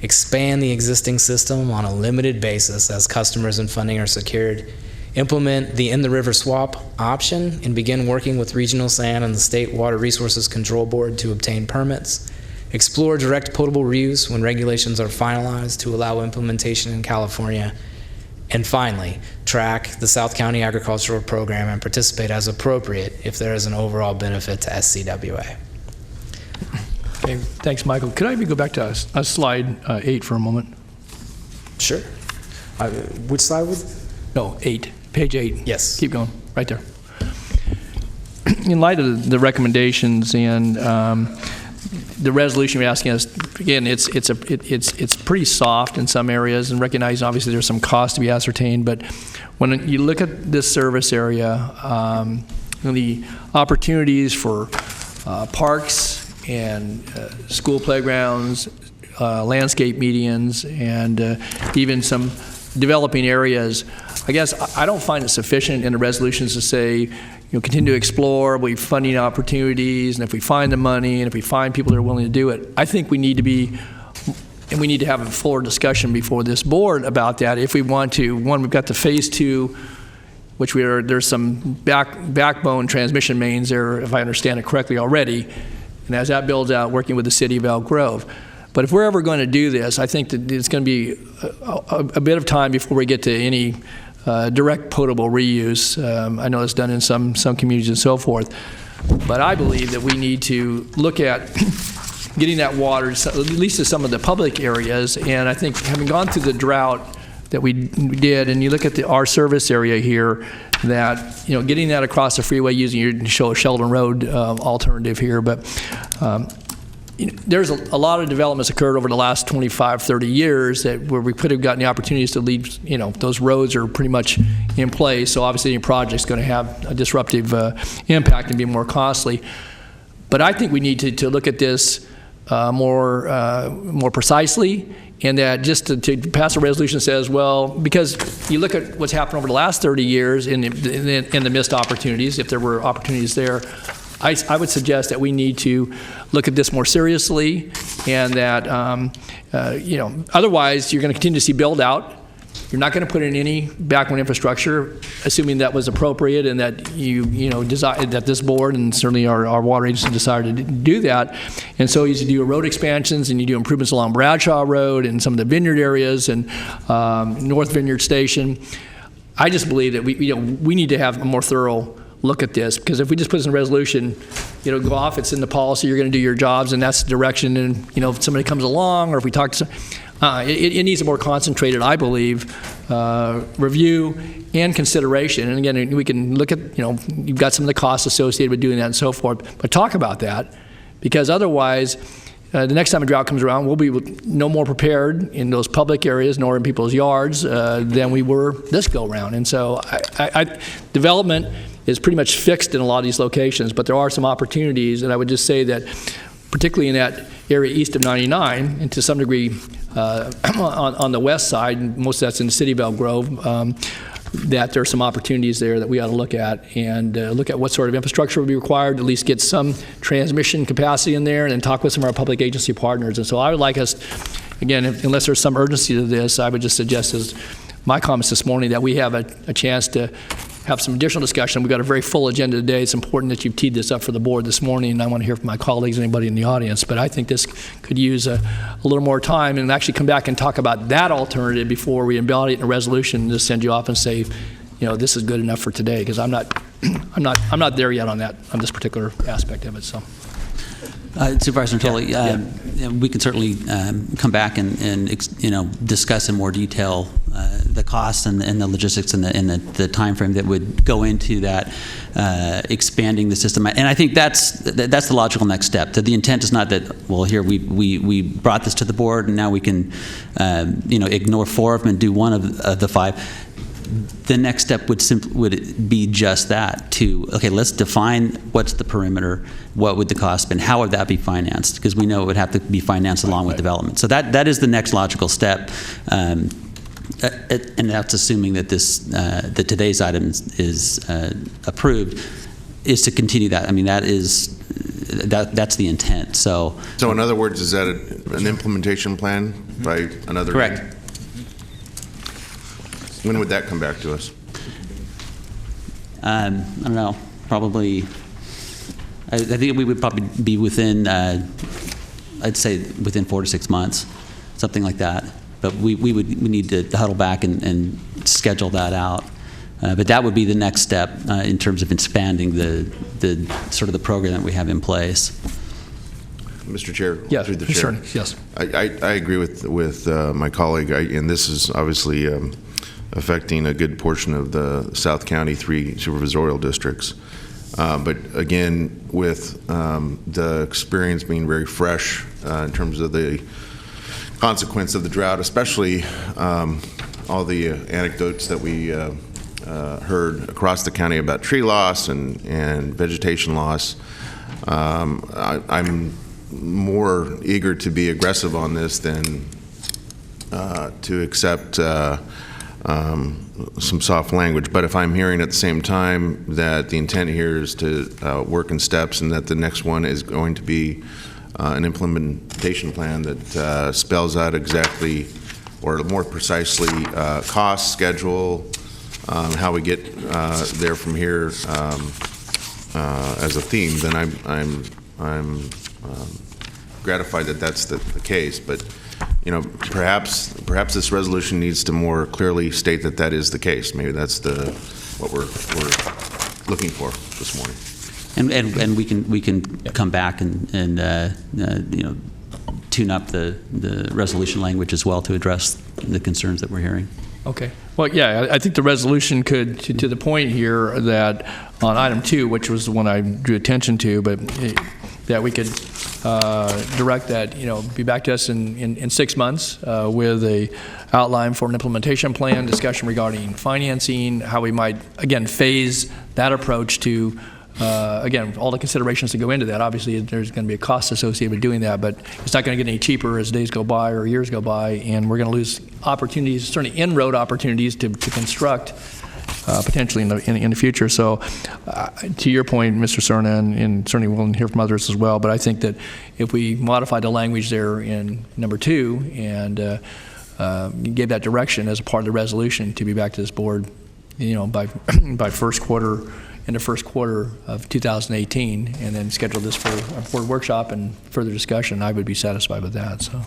expand the existing system on a limited basis as customers and funding are secured, implement the in-the-river swap option, and begin working with Regional San and the State Water Resources Control Board to obtain permits, explore direct potable reuse when regulations are finalized to allow implementation in California, and finally, track the South County Agricultural Program and participate as appropriate if there is an overall benefit to SCWA. Okay, thanks, Michael. Could I maybe go back to slide 8 for a moment? Sure. Which slide would? No, 8. Page 8. Yes. Keep going. Right there. In light of the recommendations and the resolution you're asking us, again, it's pretty soft in some areas, and recognize obviously there's some cost to be ascertained. But when you look at this service area, the opportunities for parks and school playgrounds, landscape medians, and even some developing areas, I guess I don't find it sufficient in the resolutions to say, continue to explore, we have funding opportunities, and if we find the money, and if we find people that are willing to do it. I think we need to have a fuller discussion before this board about that if we want to. One, we've got the Phase 2, which there's some backbone transmission mains there, if I understand it correctly already, and as that builds out, working with the city of Elk Grove. But if we're ever going to do this, I think that it's going to be a bit of time before we get to any direct potable reuse. I know it's done in some communities and so forth. But I believe that we need to look at getting that water, at least to some of the public areas. And I think having gone through the drought that we did, and you look at our service area here, that getting that across the freeway using your Sheldon Road alternative here. But there's a lot of developments occurred over the last 25, 30 years where we could have gotten the opportunities to lead, those roads are pretty much in place. So obviously any project's going to have a disruptive impact and be more costly. But I think we need to look at this more precisely, and that just to pass a resolution that says, well, because you look at what's happened over the last 30 years in the missed opportunities, if there were opportunities there, I would suggest that we need to look at this more seriously, and that otherwise you're going to continue to see build out. You're not going to put in any backbone infrastructure, assuming that was appropriate and that that this board and certainly our water agency decided to do that. And so you do road expansions and you do improvements along Bradshaw Road and some of the vineyard areas and North Vineyard Station. I just believe that we need to have a more thorough look at this, because if we just put this in a resolution, go off, it's in the policy, you're going to do your jobs, and that's the direction, and if somebody comes along, or if we talk to it needs a more concentrated, I believe, review and consideration. And again, we can look at, you've got some of the costs associated with doing that and so forth, but talk about that, because otherwise, the next time a drought comes around, we'll be no more prepared in those public areas nor in people's yards than we were this go-round. And so development is pretty much fixed in a lot of these locations, but there are some opportunities, and I would just say that particularly in that area east of 99, and to some degree on the west side, and most of that's in the city of Elk Grove, that there are some opportunities there that we ought to look at, and look at what sort of infrastructure would be required, at least get some transmission capacity in there, and then talk with some of our public agency partners. And so I would like us, again, unless there's some urgency to this, I would just suggest, as my comments this morning, that we have a chance to have some additional discussion. We've got a very full agenda today. It's important that you've teed this up for the board this morning, and I want to hear from my colleagues, anybody in the audience. But I think this could use a little more time, and actually come back and talk about that alternative before we embody it in a resolution and just send you off and say, this is good enough for today, because I'm not there yet on this particular aspect of it. So. Supervisor Natoli, we can certainly come back and discuss in more detail the costs and the logistics and the time frame that would go into that expanding the system. And I think that's the logical next step. The intent is not that, well, here we brought this to the board and now we can ignore 4 of them and do one of the 5. The next step would be just that, okay, let's define what's the perimeter, what would the cost be, and how would that be financed, because we know it would have to be financed along with development. So that is the next logical step, and that's assuming that that today's item is approved, is to continue that. I mean, that is that's the intent. So in other words, is that an implementation plan by another? Correct. name? When would that come back to us? I don't know, probably, I think we would probably be within, I'd say within 4 to 6 months, something like that. But we need to huddle back and schedule that out. But that would be the next step in terms of expanding the sort of the program that we have in place. Mr. Chair? Yes, Through the chair. sure, yes. I agree with my colleague, and this is obviously affecting a good portion of the South County 3 supervisorial districts. But again, with the experience being very fresh in terms of the consequence of the drought, especially all the anecdotes that we heard across the county about tree loss and vegetation loss, I'm more eager to be aggressive on this than to accept some soft language. But if I'm hearing at the same time that the intent here is to work in steps and that the next one is going to be an implementation plan that spells out exactly, or more precisely, cost, schedule, how we get there from here as a theme, then I'm gratified that that's the case. But perhaps this resolution needs to more clearly state that that is the case. Maybe that's what we're looking for this morning. And we can come back and tune up the resolution language as well to address the concerns that we're hearing. Okay. Well, yeah, I think the resolution could, to the point here that on item 2, which was the one I drew attention to, but that we could direct that, be back to us in 6 months with a outline for an implementation plan, discussion regarding financing, how we might, again, phase that approach to, again, all the considerations that go into that. Obviously, there's going to be a cost associated with doing that, but it's not going to get any cheaper as days go by or years go by, and we're going to lose opportunities, certainly inroad opportunities to construct potentially in the future. So to your point, Mr. Cerna, and certainly we'll hear from others as well, but I think that if we modify the language there in number 2 and gave that direction as a part of the resolution to be back to this board, by first quarter, in the first quarter of 2018, and then schedule this for a board workshop and further discussion, I would be satisfied with that. So,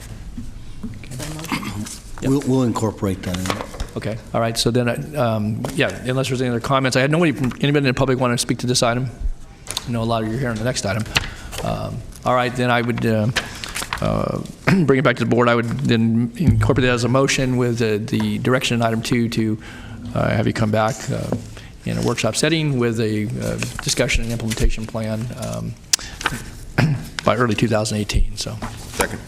We'll incorporate that in. Okay. All right. So then, yeah. Unless there's any other comments, I had anybody in the public want to speak to this item. I know a lot of you are here on the next item. All right. Then I would bring it back to the board. I would then incorporate that as a motion with the direction in item 2 to have you come back in a workshop setting with a discussion and implementation plan by early 2018. So. Second.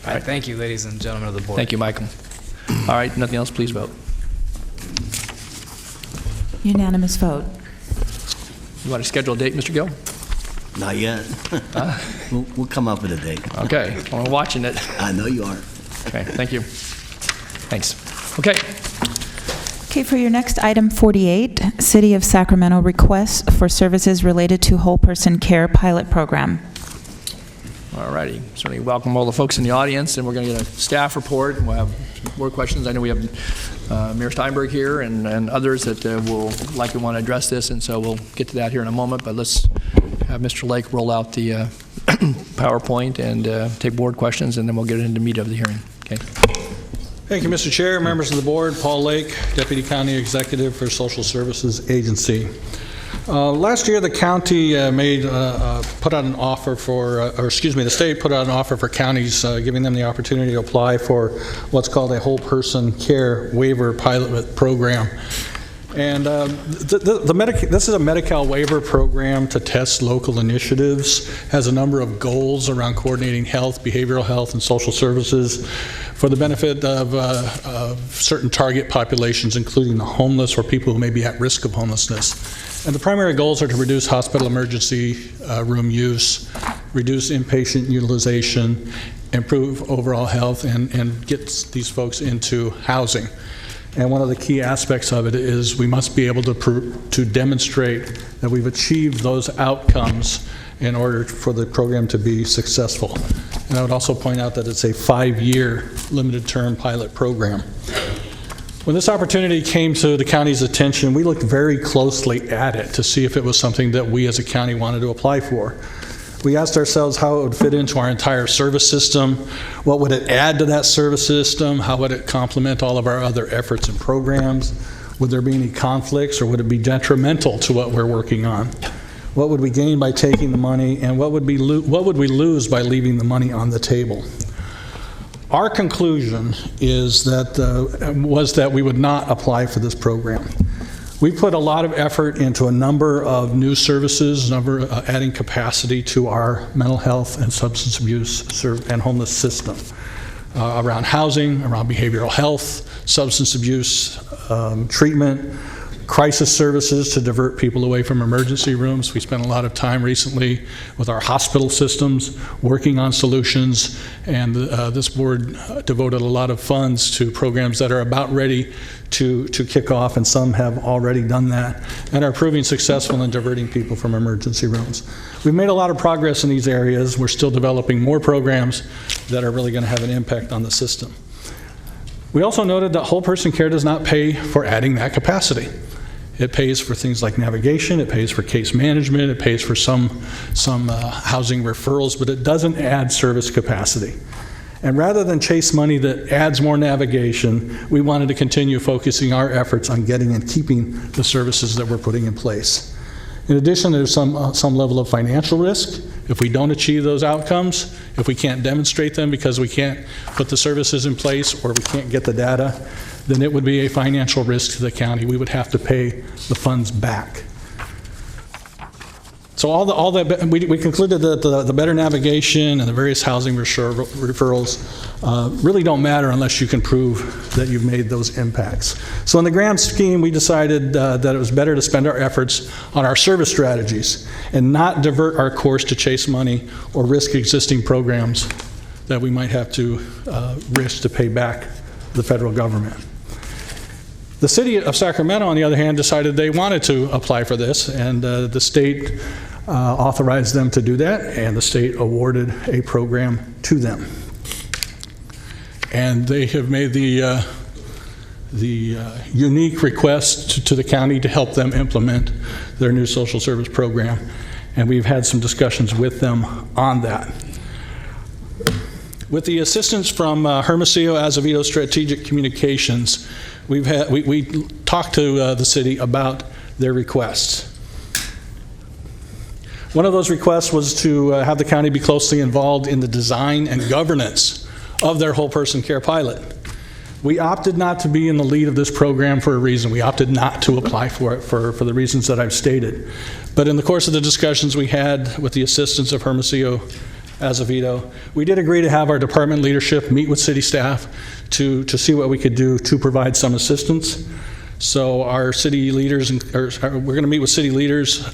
All right, thank you, ladies and gentlemen of the board. Thank you, Michael. All right, nothing else, please vote. Unanimous vote. You want to schedule a date, Mr. Gill? Not yet. We'll come up with a date. Okay, well, I'm watching it. I know you are. Okay, thank you. Thanks. Okay. Okay, for your next item 48, City of Sacramento requests for services related to whole person care pilot program. All righty. Certainly welcome all the folks in the audience, and we're going to get a staff report. We'll have more questions. I know we have Mayor Steinberg here and others that will likely want to address this, and so we'll get to that here in a moment. But let's have Mr. Lake roll out the PowerPoint and take board questions, and then we'll get into the meat of the hearing. Okay. Thank you, Mr. Chair, members of the board. Paul Lake, Deputy County Executive for Social Services Agency. Last year, the county put out an offer for, the state put out an offer for counties, giving them the opportunity to apply for what's called a whole person care waiver pilot program. And this is a Medi-Cal waiver program to test local initiatives, has a number of goals around coordinating health, behavioral health, and social services for the benefit of certain target populations, including the homeless or people who may be at risk of homelessness. And the primary goals are to reduce hospital emergency room use, reduce inpatient utilization, improve overall health, and get these folks into housing. And one of the key aspects of it is we must be able to demonstrate that we've achieved those outcomes in order for the program to be successful. And I would also point out that it's a 5-year limited-term pilot program. When this opportunity came to the county's attention, we looked very closely at it to see if it was something that we as a county wanted to apply for. We asked ourselves how it would fit into our entire service system, what would it add to that service system, how would it complement all of our other efforts and programs, would there be any conflicts, or would it be detrimental to what we're working on? What would we gain by taking the money, and what would we lose by leaving the money on the table? Our conclusion is that we would not apply for this program. We put a lot of effort into a number of new services, adding capacity to our mental health and substance abuse and homeless system, around housing, around behavioral health, substance abuse treatment, crisis services to divert people away from emergency rooms. We spent a lot of time recently with our hospital systems working on solutions, and this board devoted a lot of funds to programs that are about ready to kick off, and some have already done that and are proving successful in diverting people from emergency rooms. We've made a lot of progress in these areas. We're still developing more programs that are really going to have an impact on the system. We also noted that whole person care does not pay for adding that capacity. It pays for things like navigation, it pays for case management, it pays for some housing referrals, but it doesn't add service capacity. And rather than chase money that adds more navigation, we wanted to continue focusing our efforts on getting and keeping the services that we're putting in place. In addition, there's some level of financial risk. If we don't achieve those outcomes, if we can't demonstrate them because we can't put the services in place or we can't get the data, then it would be a financial risk to the county. We would have to pay the funds back. So we concluded that the better navigation and the various housing referrals really don't matter unless you can prove that you've made those impacts. So in the grand scheme, we decided that it was better to spend our efforts on our service strategies and not divert our course to chase money or risk existing programs that we might have to risk to pay back the federal government. The city of Sacramento, on the other hand, decided they wanted to apply for this, and the state authorized them to do that, and the state awarded a program to them. And they have made the unique request to the county to help them implement their new social service program, and we've had some discussions with them on that. With the assistance from Hermosillo Azevedo Strategic Communications, we talked to the city about their requests. One of those requests was to have the county be closely involved in the design and governance of their whole person care pilot. We opted not to be in the lead of this program for a reason. We opted not to apply for it for the reasons that I've stated. But in the course of the discussions we had with the assistance of Hermosillo Azevedo, we did agree to have our department leadership meet with city staff to see what we could do to provide some assistance. So our city leaders, we're going to meet with city leaders,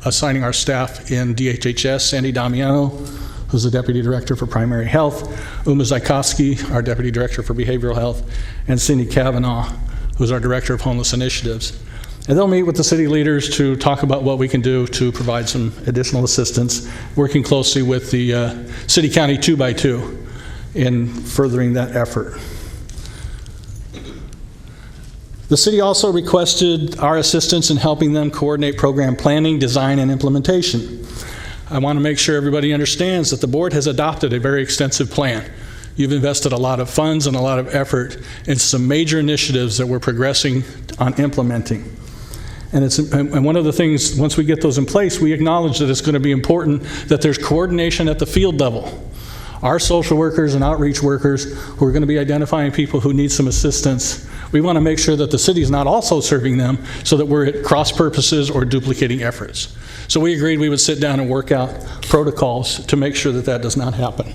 assigning our staff in DHHS, Sandy Damiano, who's the Deputy Director for Primary Health, Uma Zajkowski, our Deputy Director for Behavioral Health, and Cindy Kavanaugh, who's our Director of Homeless Initiatives. And they'll meet with the city leaders to talk about what we can do to provide some additional assistance, working closely with the city-county 2x2 in furthering that effort. The city also requested our assistance in helping them coordinate program planning, design, and implementation. I want to make sure everybody understands that the board has adopted a very extensive plan. You've invested a lot of funds and a lot of effort in some major initiatives that we're progressing on implementing. And one of the things, once we get those in place, we acknowledge that it's going to be important that there's coordination at the field level. Our social workers and outreach workers who are going to be identifying people who need some assistance, we want to make sure that the city is not also serving them so that we're at cross purposes or duplicating efforts. So we agreed we would sit down and work out protocols to make sure that that does not happen.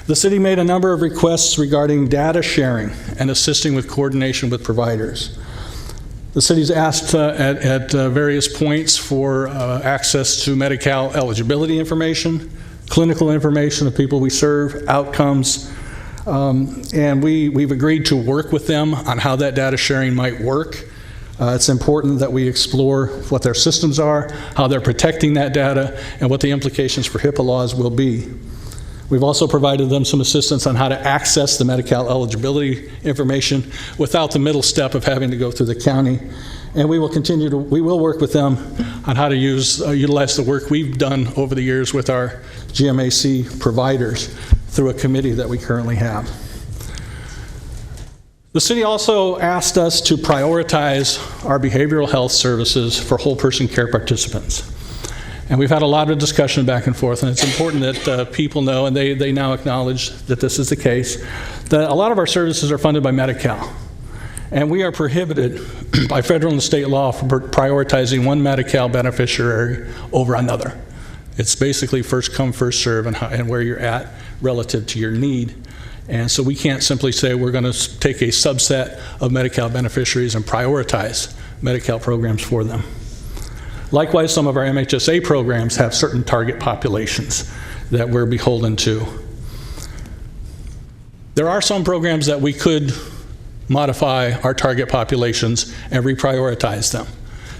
The city made a number of requests regarding data sharing and assisting with coordination with providers. The city's asked at various points for access to Medi-Cal eligibility information, clinical information of people we serve, outcomes, And we've agreed to work with them on how that data sharing might work. It's important that we explore what their systems are, how they're protecting that data, and what the implications for HIPAA laws will be. We've also provided them some assistance on how to access the Medi-Cal eligibility information without the middle step of having to go through the county. And we will work with them on how to utilize the work we've done over the years with our GMAC providers through a committee that we currently have. The city also asked us to prioritize our behavioral health services for whole person care participants. And we've had a lot of discussion back and forth, and it's important that people know, and they now acknowledge that this is the case, that a lot of our services are funded by Medi-Cal. And we are prohibited by federal and state law from prioritizing one Medi-Cal beneficiary over another. It's basically first come, first serve, and where you're at relative to your need. And so we can't simply say we're going to take a subset of Medi-Cal beneficiaries and prioritize Medi-Cal programs for them. Likewise, some of our MHSA programs have certain target populations that we're beholden to. There are some programs that we could modify our target populations and reprioritize them.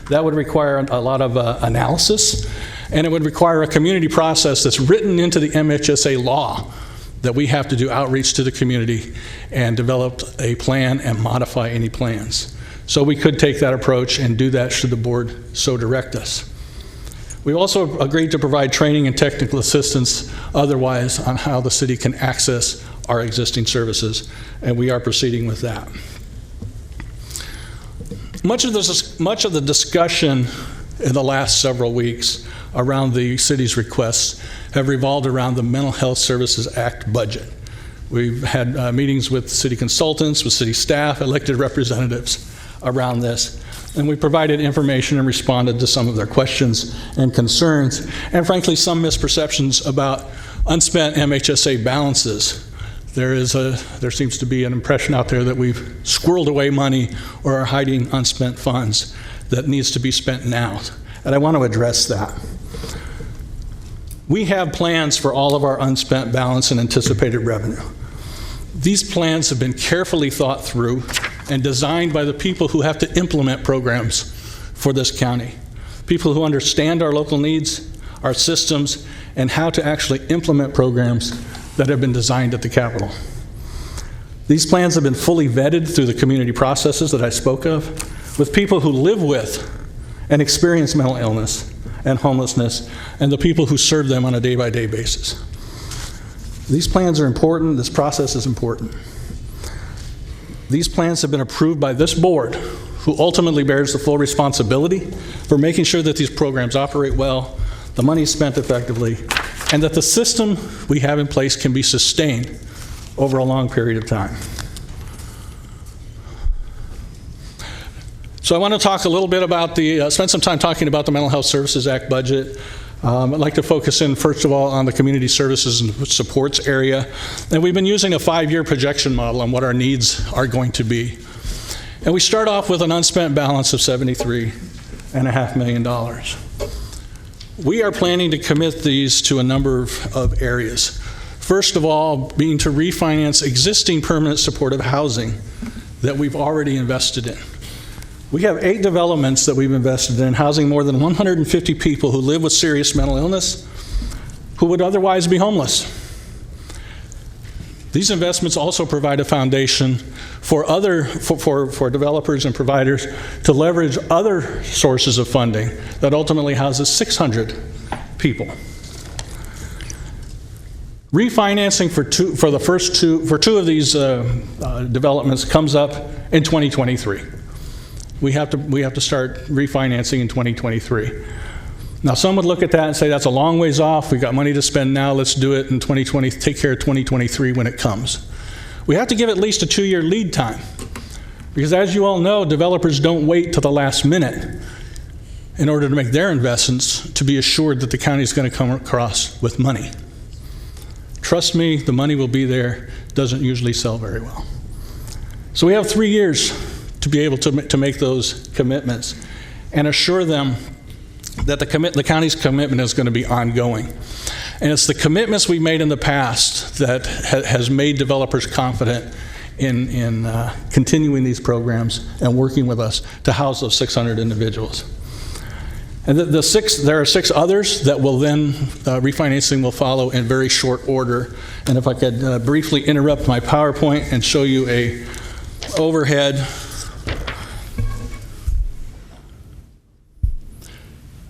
That would require a lot of analysis, and it would require a community process that's written into the MHSA law that we have to do outreach to the community and develop a plan and modify any plans. So we could take that approach and do that should the board so direct us. We've also agreed to provide training and technical assistance otherwise on how the city can access our existing services, and we are proceeding with that. Much of the discussion in the last several weeks around the city's requests have revolved around the Mental Health Services Act budget. We've had meetings with city consultants, with city staff, elected representatives around this, and we provided information and responded to some of their questions and concerns, and frankly some misperceptions about unspent MHSA balances. There seems to be an impression out there that we've squirreled away money or are hiding unspent funds that needs to be spent now, and I want to address that. We have plans for all of our unspent balance and anticipated revenue. These plans have been carefully thought through and designed by the people who have to implement programs for this county. People who understand our local needs, our systems, and how to actually implement programs that have been designed at the Capitol. These plans have been fully vetted through the community processes that I spoke of, with people who live with and experience mental illness and homelessness, and the people who serve them on a day-by-day basis. These plans are important. This process is important. These plans have been approved by this board, who ultimately bears the full responsibility for making sure that these programs operate well, the money is spent effectively, and that the system we have in place can be sustained over a long period of time. So I want to talk a little bit about spend some time talking about the Mental Health Services Act budget. I'd like to focus in, first of all, on the community services and supports area. And we've been using a 5-year projection model on what our needs are going to be. And we start off with an unspent balance of $73.5 million. We are planning to commit these to a number of areas. First of all, being to refinance existing permanent supportive housing that we've already invested in. We have 8 developments that we've invested in, housing more than 150 people who live with serious mental illness, who would otherwise be homeless. These investments also provide a foundation for developers and providers to leverage other sources of funding that ultimately houses 600 people. Refinancing for two of these developments comes up in 2023. We have to start refinancing in 2023. Now, some would look at that and say that's a long ways off. We've got money to spend now. Let's do it in 2020. Take care of 2023 when it comes. We have to give at least a 2-year lead time, because as you all know, developers don't wait till the last minute in order to make their investments to be assured that the county is going to come across with money. Trust me, the money will be there. Doesn't usually sell very well. So we have 3 years to be able to make those commitments and assure them that the county's commitment is going to be ongoing. And it's the commitments we've made in the past that has made developers confident in continuing these programs and working with us to house those 600 individuals. And there are 6 others that will then, refinancing will follow in very short order. And if I could briefly interrupt my PowerPoint and show you a overhead.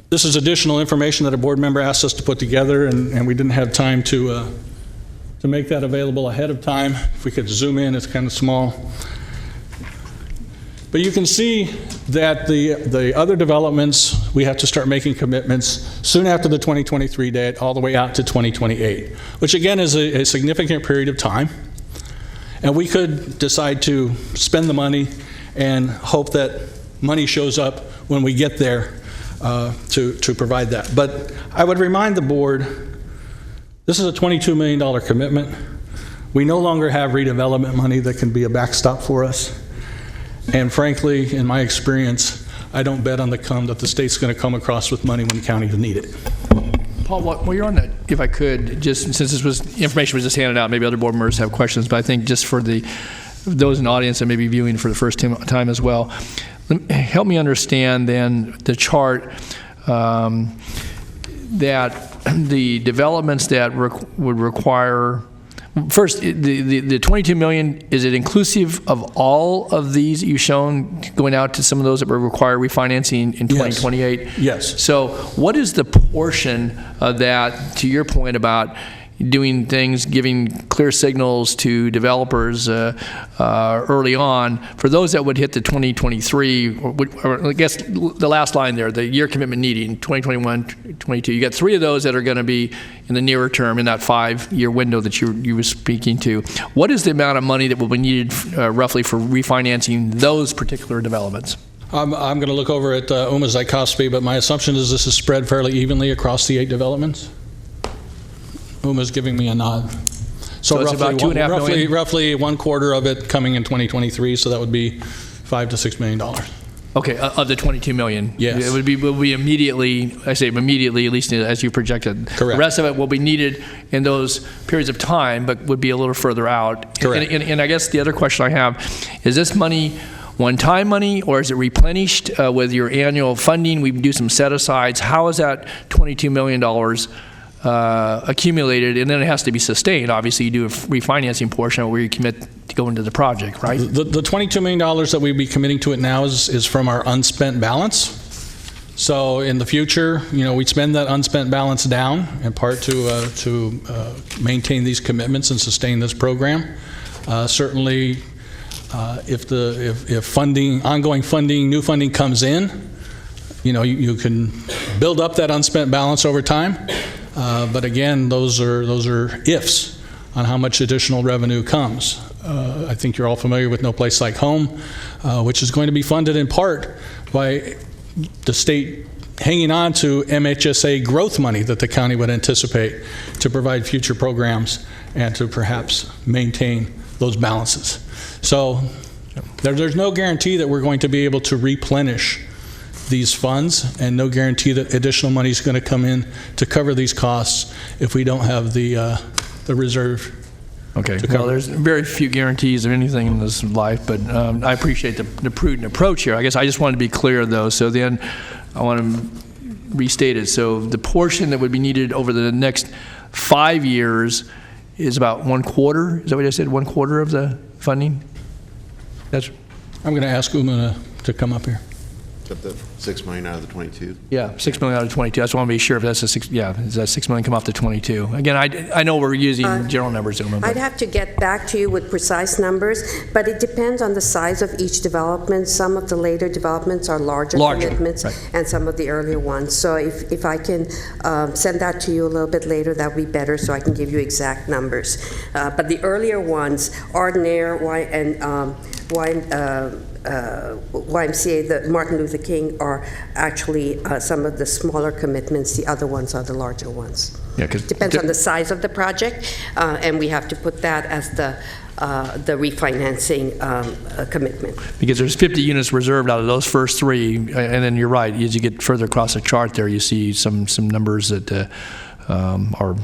This is additional information that a board member asked us to put together, and we didn't have time to make that available ahead of time. If we could zoom in, it's kind of small. But you can see that the other developments, we have to start making commitments soon after the 2023 date, all the way out to 2028, which again is a significant period of time. And we could decide to spend the money and hope that money shows up when we get there to provide that. But I would remind the board, this is a $22 million commitment. We no longer have redevelopment money that can be a backstop for us. And frankly, in my experience, I don't bet on that the state's going to come across with money when the counties need it. Paul, while you're on that, if I could, just since information was just handed out, maybe other board members have questions, but I think just for those in the audience that may be viewing for the first time as well, help me understand then the chart that the developments that would require. First, the 22 million, is it inclusive of all of these you've shown going out to some of those that will require refinancing in 2028? Yes. So what is the portion of that, to your point about doing things, giving clear signals to developers early on, for those that would hit the 2023, or I guess the last line there, the year commitment needing, 2021, 22, you got 3 of those that are going to be in the nearer term, in that 5-year window that you were speaking to. What is the amount of money that will be needed roughly for refinancing those particular developments? I'm going to look over at Uma Zajkowski, but my assumption is this is spread fairly evenly across the 8 developments. Uma's giving me a nod. So it's about $2.5 million? Roughly 1/4 of it coming in 2023, so that would be $5 to $6 million. Okay, of the 22 million. Yes. It will be immediately, I say immediately, at least as you projected. Correct. The rest of it will be needed in those periods of time, but would be a little further out. Correct. And I guess the other question I have, is this money one-time money, or is it replenished with your annual funding? We do some set-asides. How is that $22 million accumulated, and then it has to be sustained? Obviously, you do a refinancing portion where you commit to go into the project, right? The $22 million that we'd be committing to it now is from our unspent balance. So in the future, we'd spend that unspent balance down in part to maintain these commitments and sustain this program. Certainly, if funding, ongoing funding, new funding comes in, you can build up that unspent balance over time. But again, those are ifs on how much additional revenue comes. I think you're all familiar with No Place Like Home, which is going to be funded in part by the state hanging on to MHSA growth money that the county would anticipate to provide future programs and to perhaps maintain those balances. So there's no guarantee that we're going to be able to replenish these funds, and no guarantee that additional money is going to come in to cover these costs if we don't have the reserve. Okay. Well, there's very few guarantees of anything in this life, but I appreciate the prudent approach here. I guess I just wanted to be clear, though. So then I want to restate it. So the portion that would be needed over the next 5 years is about 1/4. Is that what I said? 1/4 of the funding? That's. I'm going to ask Uma to come up here. Is that the $6 million out of the 22? Yeah, $6 million out of 22. I just want to be sure if that's a $6. Yeah, does that $6 million come off the 22? Again, I know we're using general numbers. I'd have to get back to you with precise numbers, but it depends on the size of each development. Some of the later developments are larger commitments, right, and some of the earlier ones. So if I can send that to you a little bit later, that would be better, so I can give you exact numbers. But the earlier ones, Ardenair and YMCA, the Martin Luther King, are actually some of the smaller commitments. The other ones are the larger ones. Yeah, because depends on the size of the project, and we have to put that as the refinancing commitment. Because there's 50 units reserved out of those first 3, and then you're right, as you get further across the chart there, you see some numbers that are,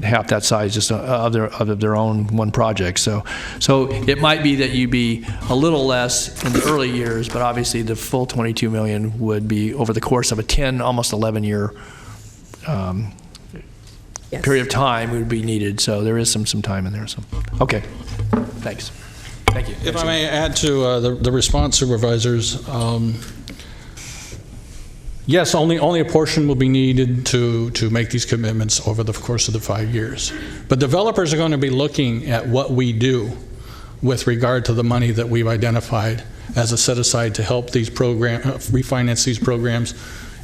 half that size just of their own one project. So it might be that you'd be a little less in the early years, but obviously the full $22 million would be over the course of a 10, almost 11-year period of time would be needed. So there is some time in there. So, okay, thanks. Thank you. If I may add to the response supervisors, yes, only a portion will be needed to make these commitments over the course of the 5 years. But developers are going to be looking at what we do with regard to the money that we've identified as a set aside to help these refinance these programs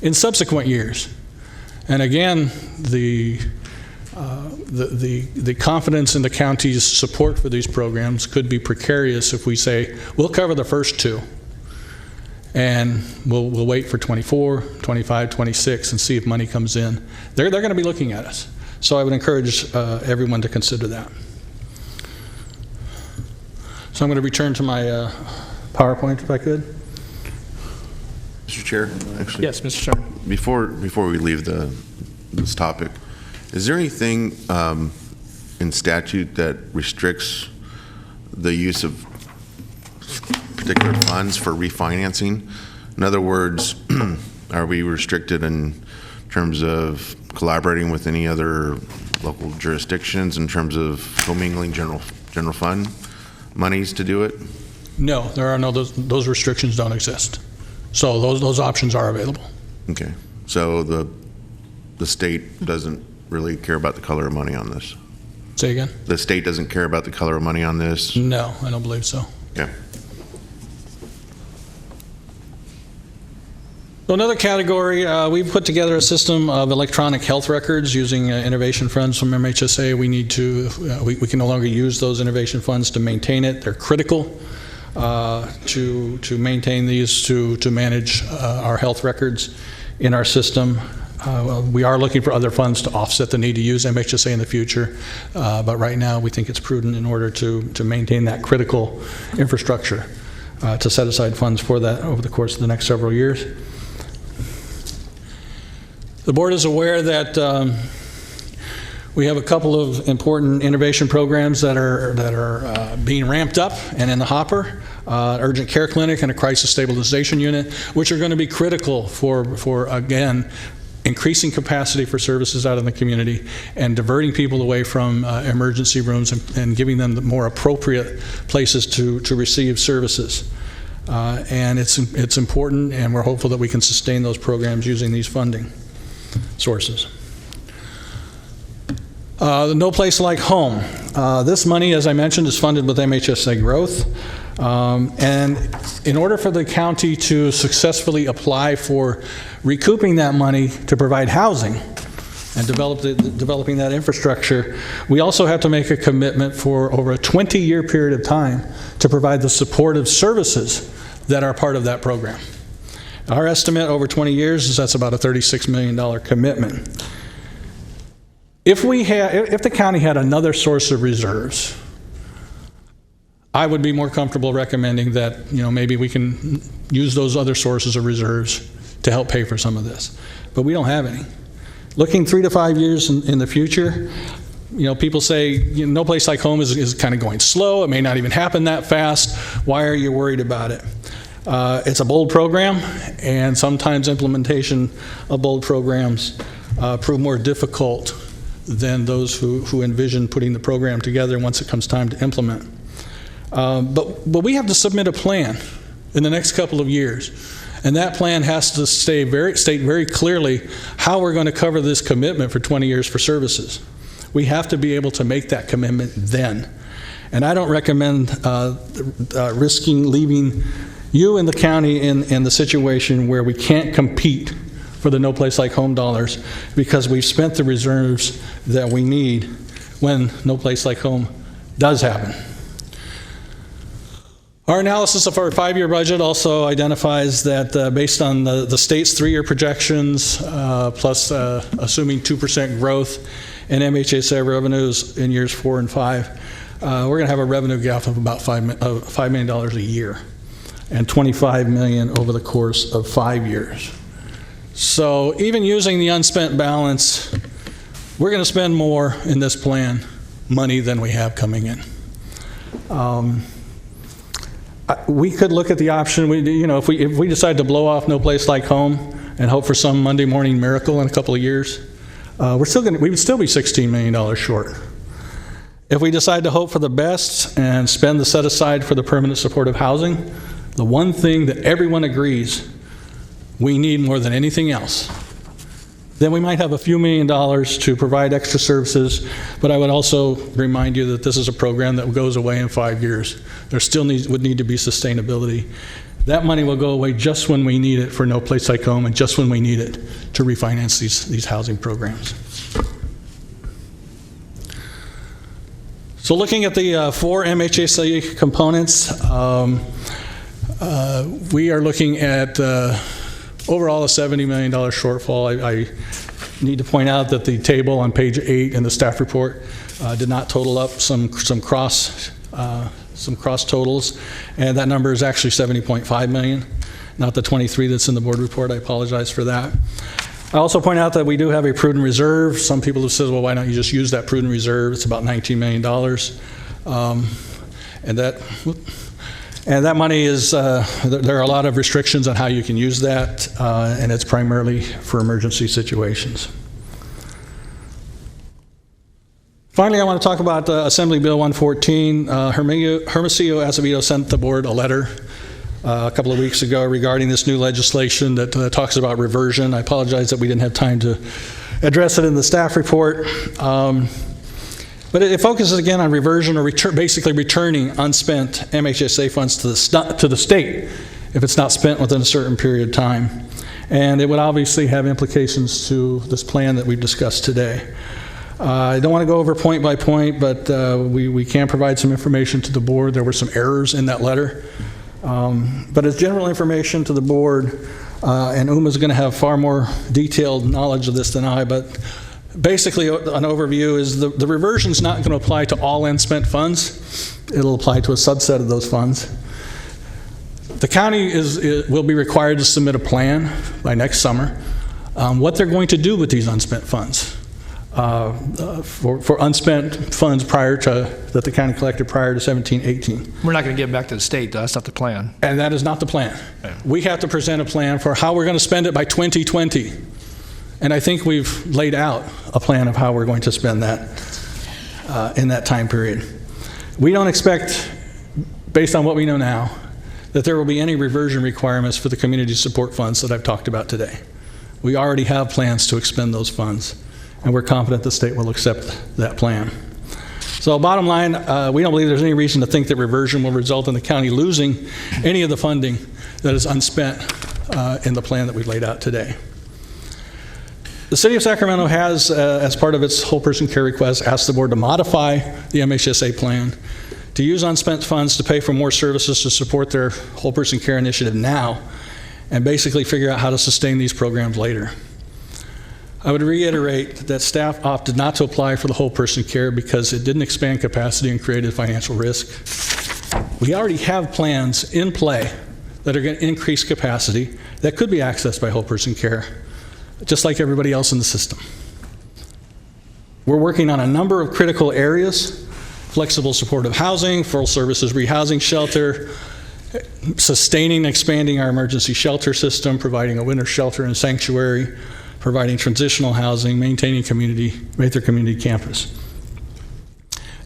in subsequent years. And again, the confidence in the county's support for these programs could be precarious if we say, we'll cover the first two, and we'll wait for 24, 25, 26 and see if money comes in. They're going to be looking at us. So I would encourage everyone to consider that. So I'm going to return to my PowerPoint if I could. Mr. Chair, actually. Yes, Mr. Chairman. Before we leave this topic, is there anything in statute that restricts the use of particular funds for refinancing? In other words, are we restricted in terms of collaborating with any other local jurisdictions in terms of commingling general fund monies to do it? No, there are no, those restrictions don't exist. So those options are available. Okay, so the state doesn't really care about the color of money on this? Say again? The state doesn't care about the color of money on this? No, I don't believe so. Okay. So another category, we've put together a system of electronic health records using innovation funds from MHSA. We need to, we can no longer use those innovation funds to maintain it. They're critical to maintain these, to manage our health records in our system. We are looking for other funds to offset the need to use MHSA in the future, but right now we think it's prudent in order to maintain that critical infrastructure to set aside funds for that over the course of the next several years. The board is aware that we have a couple of important innovation programs that are being ramped up and in the hopper. Urgent care clinic and a crisis stabilization unit, which are going to be critical for again, increasing capacity for services out in the community and diverting people away from emergency rooms and giving them the more appropriate places to receive services. And it's important, and we're hopeful that we can sustain those programs using these funding sources. No Place Like Home. This money, as I mentioned, is funded with MHSA growth. And in order for the county to successfully apply for recouping that money to provide housing and developing that infrastructure, we also have to make a commitment for over a 20-year period of time to provide the supportive services that are part of that program. Our estimate over 20 years is that's about a $36 million commitment. If the county had another source of reserves, I would be more comfortable recommending that maybe we can use those other sources of reserves to help pay for some of this. But we don't have any. Looking 3 to 5 years in the future, people say No Place Like Home is kind of going slow. It may not even happen that fast. Why are you worried about it? It's a bold program, and sometimes implementation of bold programs prove more difficult than those who envision putting the program together once it comes time to implement. But we have to submit a plan in the next couple of years, and that plan has to state very clearly how we're going to cover this commitment for 20 years for services. We have to be able to make that commitment then. And I don't recommend risking leaving you and the county in the situation where we can't compete for the No Place Like Home dollars because we've spent the reserves that we need when No Place Like Home does happen. Our analysis of our 5-year budget also identifies that based on the state's 3-year projections, plus assuming 2% growth in MHSA revenues in years 4 and 5, we're going to have a revenue gap of about $5 million a year and $25 million over the course of 5 years. So even using the unspent balance, we're going to spend more in this plan money than we have coming in. We could look at the option, if we decide to blow off No Place Like Home and hope for some Monday morning miracle in a couple of years, we would still be $16 million short. If we decide to hope for the best and spend the set aside for the permanent supportive housing, the one thing that everyone agrees we need more than anything else, then we might have a few $1,000,000 to provide extra services, but I would also remind you that this is a program that goes away in 5 years. There still would need to be sustainability. That money will go away just when we need it for No Place Like Home and just when we need it to refinance these housing programs. So looking at the 4 MHSA components, we are looking at overall a $70 million shortfall. I need to point out that the table on page 8 in the staff report did not total up some cross totals, and that number is actually $70.5 million, not the 23 that's in the board report. I apologize for that. I also point out that we do have a prudent reserve. Some people have said, well, why don't you just use that prudent reserve? It's about $19 million. And that money is, there are a lot of restrictions on how you can use that, and it's primarily for emergency situations. Finally, I want to talk about Assembly Bill 114. Hermosillo Acevedo sent the board a letter a couple of weeks ago regarding this new legislation that talks about reversion. I apologize that we didn't have time to address it in the staff report. But it focuses again on reversion, or basically returning unspent MHSA funds to the state if it's not spent within a certain period of time. And it would obviously have implications to this plan that we've discussed today. I don't want to go over point by point, but we can provide some information to the board. There were some errors in that letter. But as general information to the board, and Uma's going to have far more detailed knowledge of this than I, but basically an overview is the reversion is not going to apply to all unspent funds. It'll apply to a subset of those funds. The county will be required to submit a plan by next summer what they're going to do with these unspent funds. For unspent funds that the county collected prior to 17-18. We're not going to give them back to the state, though. That's not the plan. And that is not the plan. Okay. We have to present a plan for how we're going to spend it by 2020. And I think we've laid out a plan of how we're going to spend that in that time period. We don't expect, based on what we know now, that there will be any reversion requirements for the community support funds that I've talked about today. We already have plans to expend those funds, and we're confident the state will accept that plan. So bottom line, we don't believe there's any reason to think that reversion will result in the county losing any of the funding that is unspent in the plan that we've laid out today. The City of Sacramento has, as part of its whole person care request, asked the board to modify the MHSA plan to use unspent funds to pay for more services to support their whole person care initiative now, and basically figure out how to sustain these programs later. I would reiterate that staff opted not to apply for the whole person care because it didn't expand capacity and created financial risk. We already have plans in play that are going to increase capacity that could be accessed by whole person care, just like everybody else in the system. We're working on a number of critical areas: flexible supportive housing, full services rehousing shelter, sustaining and expanding our emergency shelter system, providing a winter shelter and sanctuary, providing transitional housing, maintaining Mather Community Campus.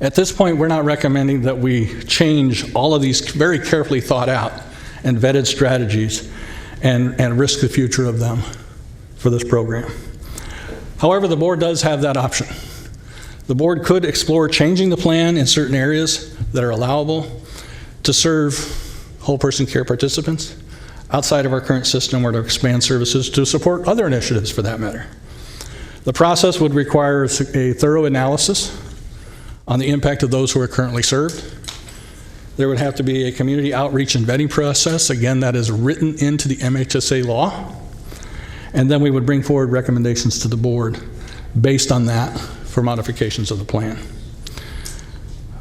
At this point, we're not recommending that we change all of these very carefully thought out and vetted strategies and risk the future of them for this program. However, the board does have that option. The board could explore changing the plan in certain areas that are allowable to serve whole person care participants outside of our current system, or to expand services to support other initiatives for that matter. The process would require a thorough analysis on the impact of those who are currently served. There would have to be a community outreach and vetting process. Again, that is written into the MHSA law. And then we would bring forward recommendations to the board based on that for modifications of the plan.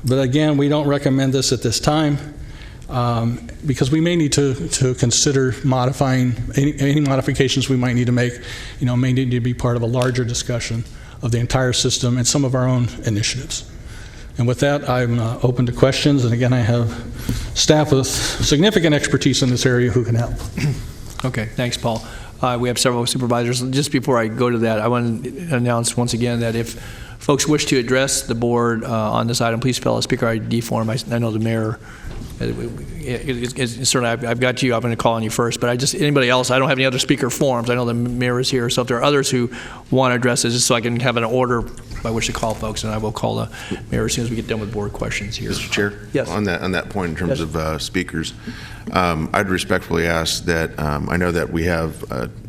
But again, we don't recommend this at this time because we may need to consider modifying any modifications we might need to make, may need to be part of a larger discussion of the entire system and some of our own initiatives. And with that, I'm open to questions. And again, I have staff with significant expertise in this area who can help. Okay, thanks, Paul. We have several supervisors. Just before I go to that, I want to announce once again that if folks wish to address the board on this item, please fill out a speaker ID form. I know the mayor, certainly I've got you. I'm going to call on you first, but anybody else, I don't have any other speaker forms. I know the mayor is here, so if there are others who want to address this, just so I can have an order by which to call folks, and I will call the mayor as soon as we get done with board questions here. Mr. Chair? Yes. On that point in terms of speakers, I'd respectfully ask that, I know that we have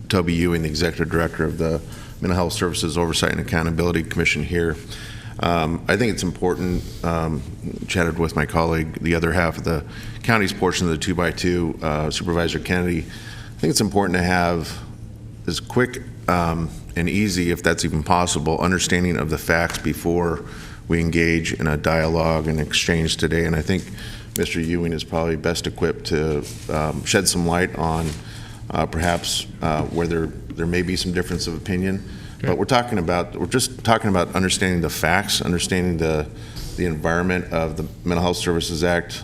Toby Ewing, the Executive Director of the Mental Health Services Oversight and Accountability Commission here. I think it's important, chatted with my colleague, the other half of the county's portion of the 2x2, Supervisor Kennedy. I think it's important to have as quick and easy, if that's even possible, understanding of the facts before we engage in a dialogue and exchange today. And I think Mr. Ewing is probably best equipped to shed some light on perhaps where there may be some difference of opinion. Okay. But we're just talking about understanding the facts, understanding the environment of the Mental Health Services Act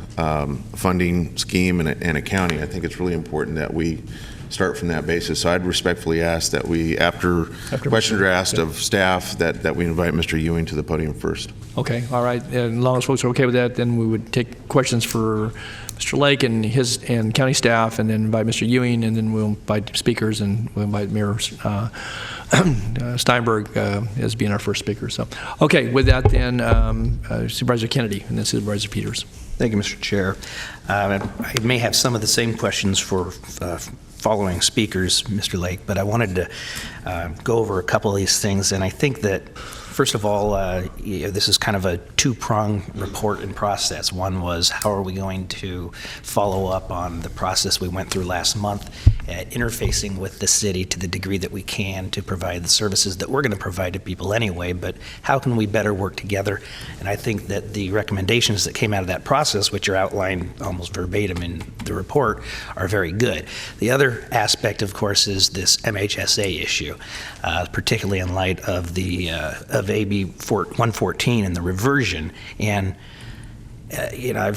funding scheme and accounting. I think it's really important that we start from that basis. So I'd respectfully ask that we, after questions are asked of staff, that we invite Mr. Ewing to the podium first. Okay, all right. And as long as folks are okay with that, then we would take questions for Mr. Lake and county staff, and then invite Mr. Ewing, and then we'll invite speakers, and we'll invite Mayor Steinberg as being our first speaker. So, okay, with that then, Supervisor Kennedy, and then Supervisor Peters. Thank you, Mr. Chair. I may have some of the same questions for following speakers, Mr. Lake, but I wanted to go over a couple of these things, and I think that first of all, this is kind of a two-pronged report and process. One was, how are we going to follow up on the process we went through last month at interfacing with the city to the degree that we can to provide the services that we're going to provide to people anyway, but how can we better work together? And I think that the recommendations that came out of that process, which are outlined almost verbatim in the report, are very good. The other aspect, of course, is this MHSA issue, particularly in light of the of AB 114 and the reversion. And I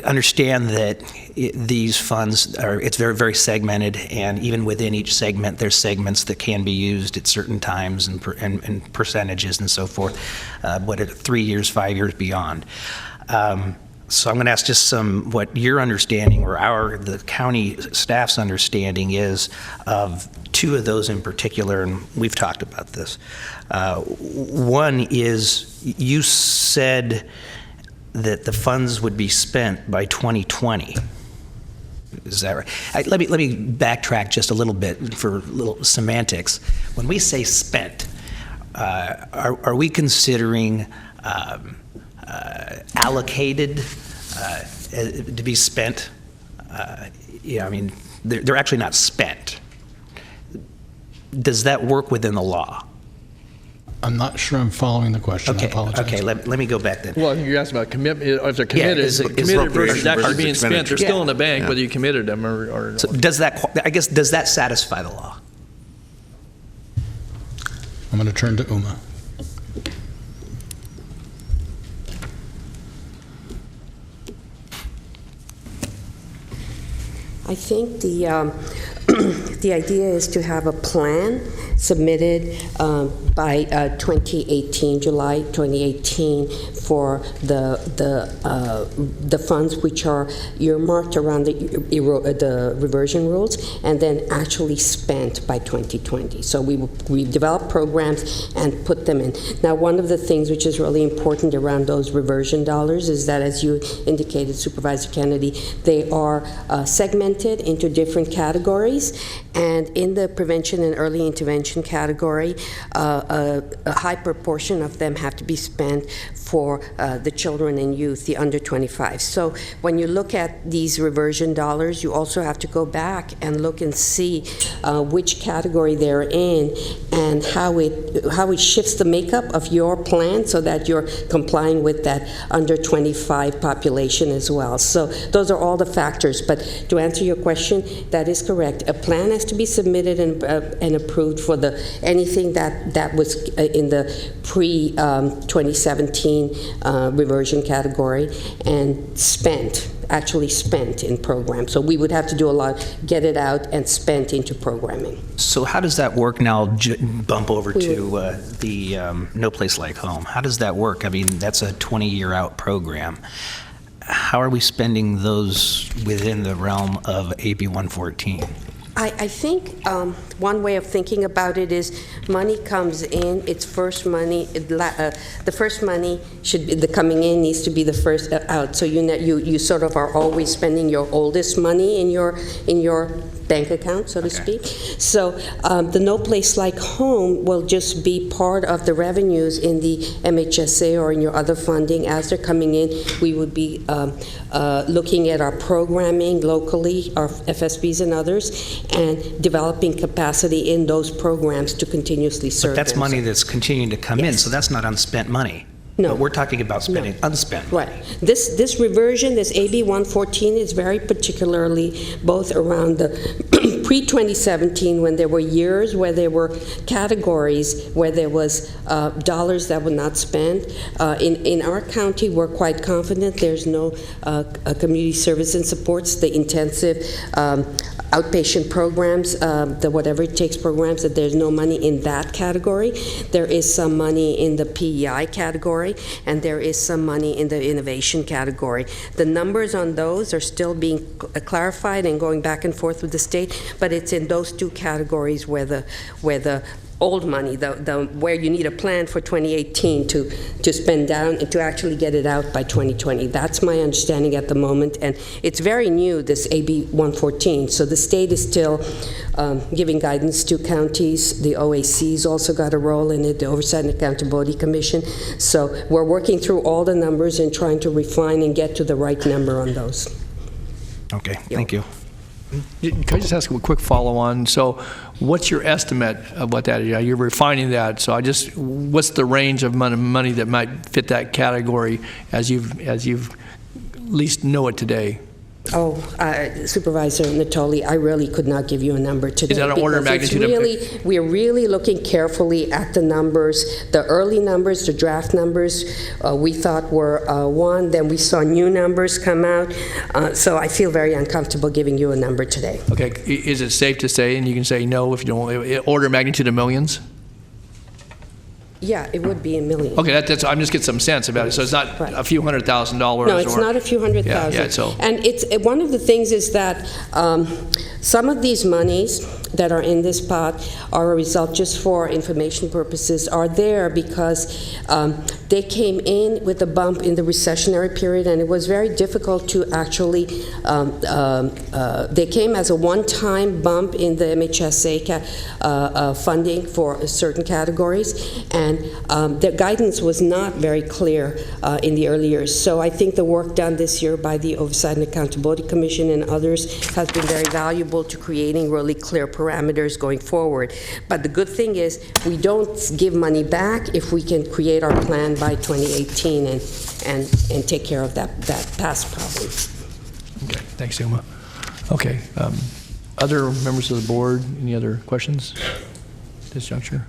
understand that these funds it's very, very segmented, and even within each segment, there's segments that can be used at certain times and percentages and so forth, but at 3 years, 5 years beyond. So I'm going to ask just what your understanding or the county staff's understanding is of two of those in particular, and we've talked about this. One is, you said that the funds would be spent by 2020. Is that right? Let me backtrack just a little bit for a little semantics. When we say spent, are we considering allocated to be spent? I mean, they're actually not spent. Does that work within the law? I'm not sure I'm following the question. Okay, I apologize. okay, let me go back then. Well, I think you're asking about commitment. If they're committed, committed versus actually being spent. They're still in the bank, whether you committed them or so does that satisfy the law? I'm going to turn to Uma. I think the idea is to have a plan submitted by 2018, July 2018, for the funds which are earmarked around the reversion rules, and then actually spent by 2020. So we develop programs and put them in. Now, one of the things which is really important around those reversion dollars is that, as you indicated, Supervisor Kennedy, they are segmented into different categories, and in the prevention and early intervention category, a high proportion of them have to be spent for the children and youth, the under 25. So when you look at these reversion dollars, you also have to go back and look and see which category they're in and how it shifts the makeup of your plan so that you're complying with that under 25 population as well. So those are all the factors. But to answer your question, that is correct. A plan has to be submitted and approved for anything that was in the pre-2017 reversion category and actually spent in program. So we would have to do a lot, get it out and spent into programming. So how does that work now, bump over to the No Place Like Home? How does that work? I mean, that's a 20-year out program. How are we spending those within the realm of AB 114? I think one way of thinking about it is money comes in, it's first money, the first money should be, the coming in needs to be the first out. So you sort of are always spending your oldest money in your bank account, so to speak. So the No Place Like Home will just be part of the revenues in the MHSA or in your other funding. As they're coming in, we would be looking at our programming locally, our FSBs and others, and developing capacity in those programs to continuously serve. But that's money that's continuing to come in, so that's not unspent money. No. But we're talking about spending unspent money. Right. This reversion, this AB 114, is very particularly both around the pre-2017, when there were years where there were categories where there was dollars that were not spent. In our county, we're quite confident there's no community service and supports, the intensive outpatient programs, the whatever it takes programs, that there's no money in that category. There is some money in the PEI category, and there is some money in the innovation category. The numbers on those are still being clarified and going back and forth with the state, but it's in those two categories where the old money, where you need a plan for 2018 to spend down and to actually get it out by 2020. That's my understanding at the moment, and it's very new, this AB 114. So the state is still giving guidance to counties. The OAC's also got a role in it, the Oversight and Accountability Commission. So we're working through all the numbers and trying to refine and get to the right number on those. Okay, thank you. Can I just ask a quick follow-on? So what's your estimate of what that is? You're refining that, so what's the range of money that might fit that category as you've at least know it today? Oh, Supervisor Natoli, I really could not give you a number today. Is that an order of magnitude? We're really looking carefully at the numbers. The early numbers, the draft numbers, we thought were one. Then we saw new numbers come out. So I feel very uncomfortable giving you a number today. Okay, is it safe to say, and you can say no if you don't, order of magnitude of millions? Yeah, it would be $1 million. Okay, that's. I'm just getting some sense about it. So it's not a few $100,000. No, it's not a few $100,000. Yeah, so. And it's one of the things is that some of these monies that are in this pot are a result, just for information purposes, are there because they came in with a bump in the recessionary period, and it was very difficult to actually. They came as a one-time bump in the MHSA funding for certain categories, and the guidance was not very clear in the early years. So I think the work done this year by the Oversight and Accountability Commission and others has been very valuable to creating really clear parameters going forward. But the good thing is we don't give money back if we can create our plan by 2018 and take care of that past problem. Okay, thanks, Uma. Okay, other members of the board, any other questions at this juncture?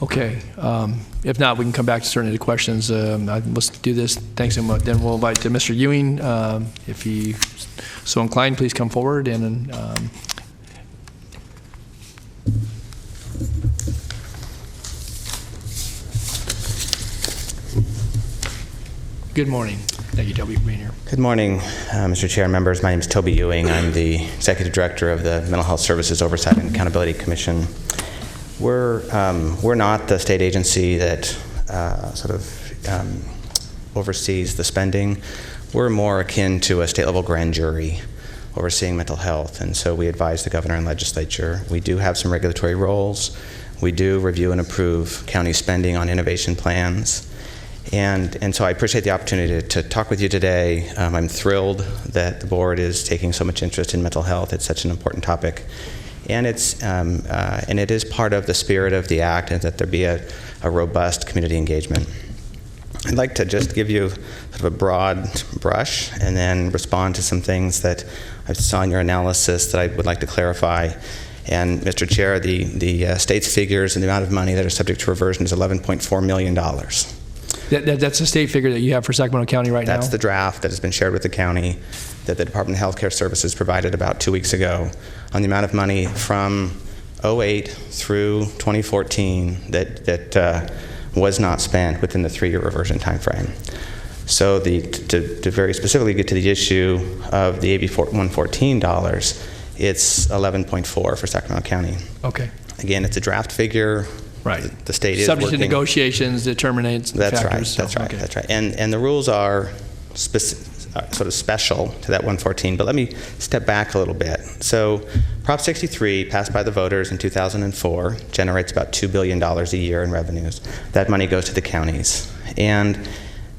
Okay, if not, we can come back to certainly the questions. Let's do this. Thanks, Uma. Then we'll invite Mr. Ewing, if he so inclined, please come forward and. Good morning. Thank you, Toby, for being here. Good morning, Mr. Chair and members. My name is Toby Ewing. I'm the Executive Director of the Mental Health Services Oversight and Accountability Commission. We're not the state agency that oversees the spending. We're more akin to a state-level grand jury overseeing mental health, and so we advise the governor and legislature. We do have some regulatory roles. We do review and approve county spending on innovation plans. And so I appreciate the opportunity to talk with you today. I'm thrilled that the board is taking so much interest in mental health. It's such an important topic. And it is part of the spirit of the act, and that there be a robust community engagement. I'd like to just give you sort of a broad brush and then respond to some things that I saw in your analysis that I would like to clarify. And Mr. Chair, the state's figures and the amount of money that are subject to reversion is $11.4 million. That's the state figure that you have for Sacramento County right now? That's the draft that has been shared with the county that the Department of Health Care Services provided about 2 weeks ago on the amount of money from 2008 through 2014 that was not spent within the 3-year reversion time frame. So to very specifically get to the issue of the AB 114 dollars, it's 11.4 for Sacramento County. Okay. Again, it's a draft figure. Right. The state is subject working. to negotiations, determinates the factors. That's right. And the rules are sort of special to that 114, but let me step back a little bit. So Prop 63, passed by the voters in 2004, generates about $2 billion a year in revenues. That money goes to the counties. And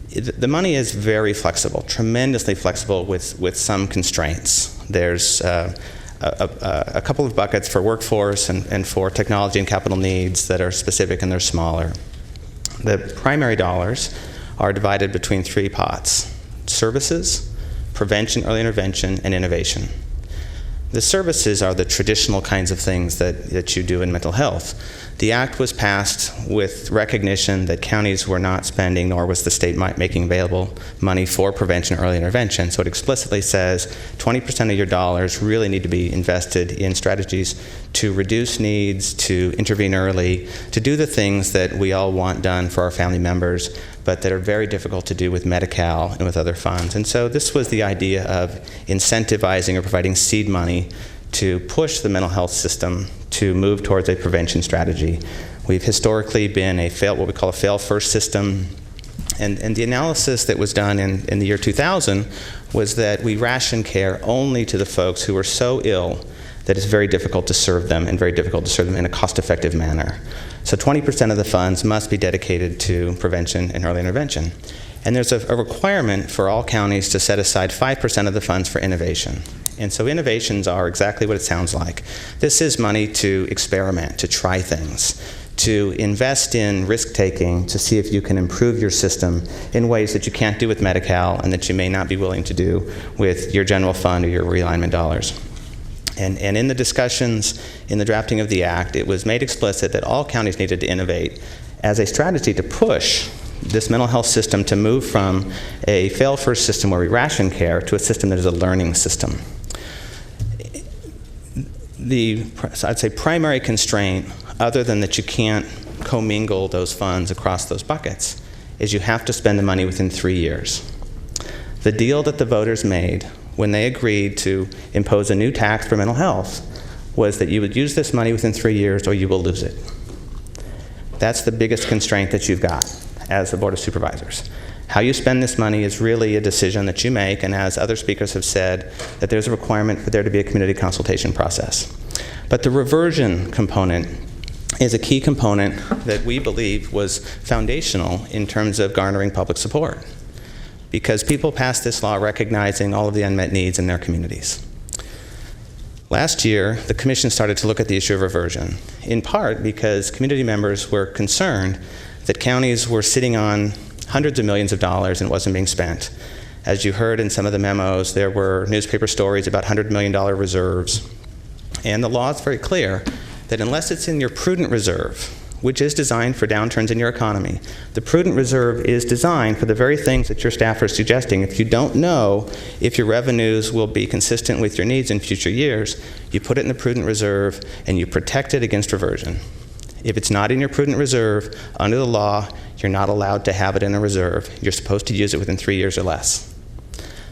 the money is very flexible, tremendously flexible with some constraints. There's a couple of buckets for workforce and for technology and capital needs that are specific and they're smaller. The primary dollars are divided between 3 pots: services, prevention, early intervention, and innovation. The services are the traditional kinds of things that you do in mental health. The act was passed with recognition that counties were not spending, nor was the state making available money for prevention or early intervention. So it explicitly says 20% of your dollars really need to be invested in strategies to reduce needs, to intervene early, to do the things that we all want done for our family members, but that are very difficult to do with Medi-Cal and with other funds. And so this was the idea of incentivizing or providing seed money to push the mental health system to move towards a prevention strategy. We've historically been what we call a fail-first system. And the analysis that was done in the year 2000 was that we ration care only to the folks who are so ill that it's very difficult to serve them and very difficult to serve them in a cost-effective manner. So 20% of the funds must be dedicated to prevention and early intervention. And there's a requirement for all counties to set aside 5% of the funds for innovation. And so innovations are exactly what it sounds like. This is money to experiment, to try things, to invest in risk-taking, to see if you can improve your system in ways that you can't do with Medi-Cal and that you may not be willing to do with your general fund or your realignment dollars. And in the discussions in the drafting of the act, it was made explicit that all counties needed to innovate as a strategy to push this mental health system to move from a fail-first system where we ration care to a system that is a learning system. I'd say primary constraint, other than that you can't commingle those funds across those buckets, is you have to spend the money within 3 years. The deal that the voters made when they agreed to impose a new tax for mental health was that you would use this money within 3 years or you will lose it. That's the biggest constraint that you've got as the Board of Supervisors. How you spend this money is really a decision that you make, and as other speakers have said, that there's a requirement for there to be a community consultation process. But the reversion component is a key component that we believe was foundational in terms of garnering public support, because people passed this law recognizing all of the unmet needs in their communities. Last year, the Commission started to look at the issue of reversion, in part because community members were concerned that counties were sitting on hundreds of millions of dollars and it wasn't being spent. As you heard in some of the memos, there were newspaper stories about $100 million reserves. And the law is very clear that unless it's in your prudent reserve, which is designed for downturns in your economy, the prudent reserve is designed for the very things that your staff are suggesting. If you don't know if your revenues will be consistent with your needs in future years, you put it in the prudent reserve and you protect it against reversion. If it's not in your prudent reserve, under the law, you're not allowed to have it in a reserve. You're supposed to use it within 3 years or less.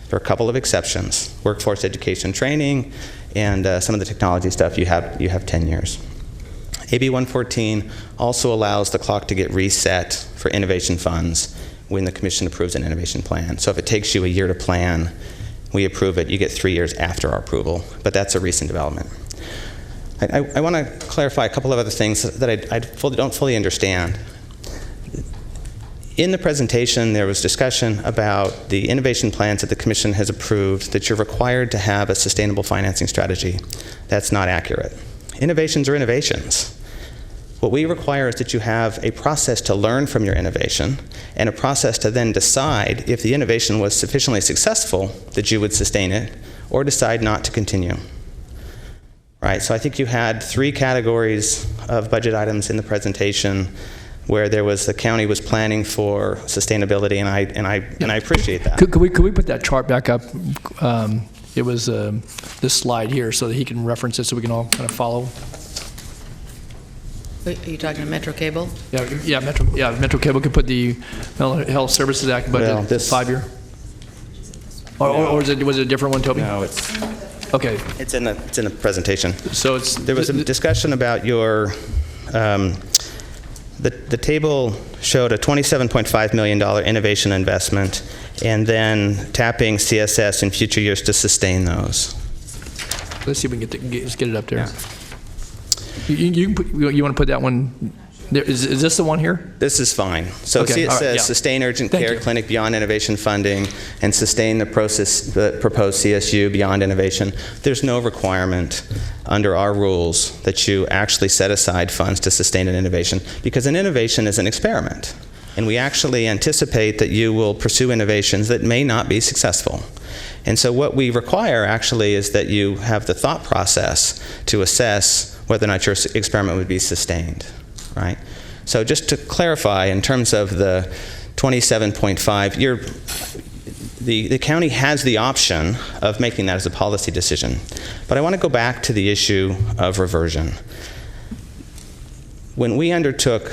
There are a couple of exceptions: workforce education training, and some of the technology stuff you have 10 years. AB 114 also allows the clock to get reset for innovation funds when the Commission approves an innovation plan. So if it takes you a year to plan, we approve it, you get 3 years after our approval, but that's a recent development. I want to clarify a couple of other things that I don't fully understand. In the presentation, there was discussion about the innovation plans that the Commission has approved, that you're required to have a sustainable financing strategy. That's not accurate. Innovations are innovations. What we require is that you have a process to learn from your innovation and a process to then decide if the innovation was sufficiently successful that you would sustain it, or decide not to continue. Right, so I think you had 3 categories of budget items in the presentation where there was the county was planning for sustainability, and I appreciate that. Could we put that chart back up? It was this slide here, so that he can reference it, so we can all kind of follow. Are you talking to Metro Cable? Yeah, Metro Cable could put the Mental Health Services Act budget, Well, this 5-year. Or was it a different one, Toby? No, it's okay. It's in the presentation. So there was a discussion about your the table showed a $27.5 million innovation investment, and then tapping CSS in future years to sustain those. Let's see if we can get it up there. Yeah. You want to put that one? There, is this the one here? This is fine. So okay. see, it says yeah. sustain urgent care clinic beyond innovation funding and sustain the proposed CSU beyond innovation. There's no requirement under our rules that you actually set aside funds to sustain an innovation, because an innovation is an experiment. And we actually anticipate that you will pursue innovations that may not be successful. And so what we require actually is that you have the thought process to assess whether or not your experiment would be sustained. Right? So just to clarify, in terms of the 27.5, the county has the option of making that as a policy decision. But I want to go back to the issue of reversion. When we took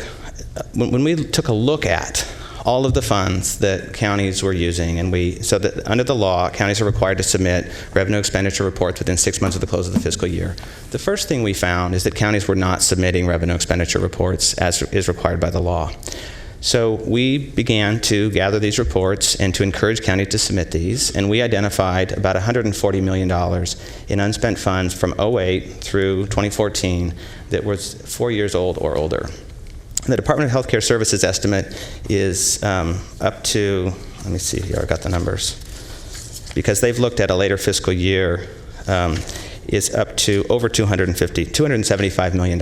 a look at all of the funds that counties were using, and so that under the law, counties are required to submit revenue expenditure reports within 6 months of the close of the fiscal year. The first thing we found is that counties were not submitting revenue expenditure reports as is required by the law. So we began to gather these reports and to encourage counties to submit these, and we identified about $140 million in unspent funds from 2008 through 2014 that was 4 years old or older. The Department of Health Care Services estimate is up to, let me see here, I got the numbers, because they've looked at a later fiscal year, is up to over $275 million.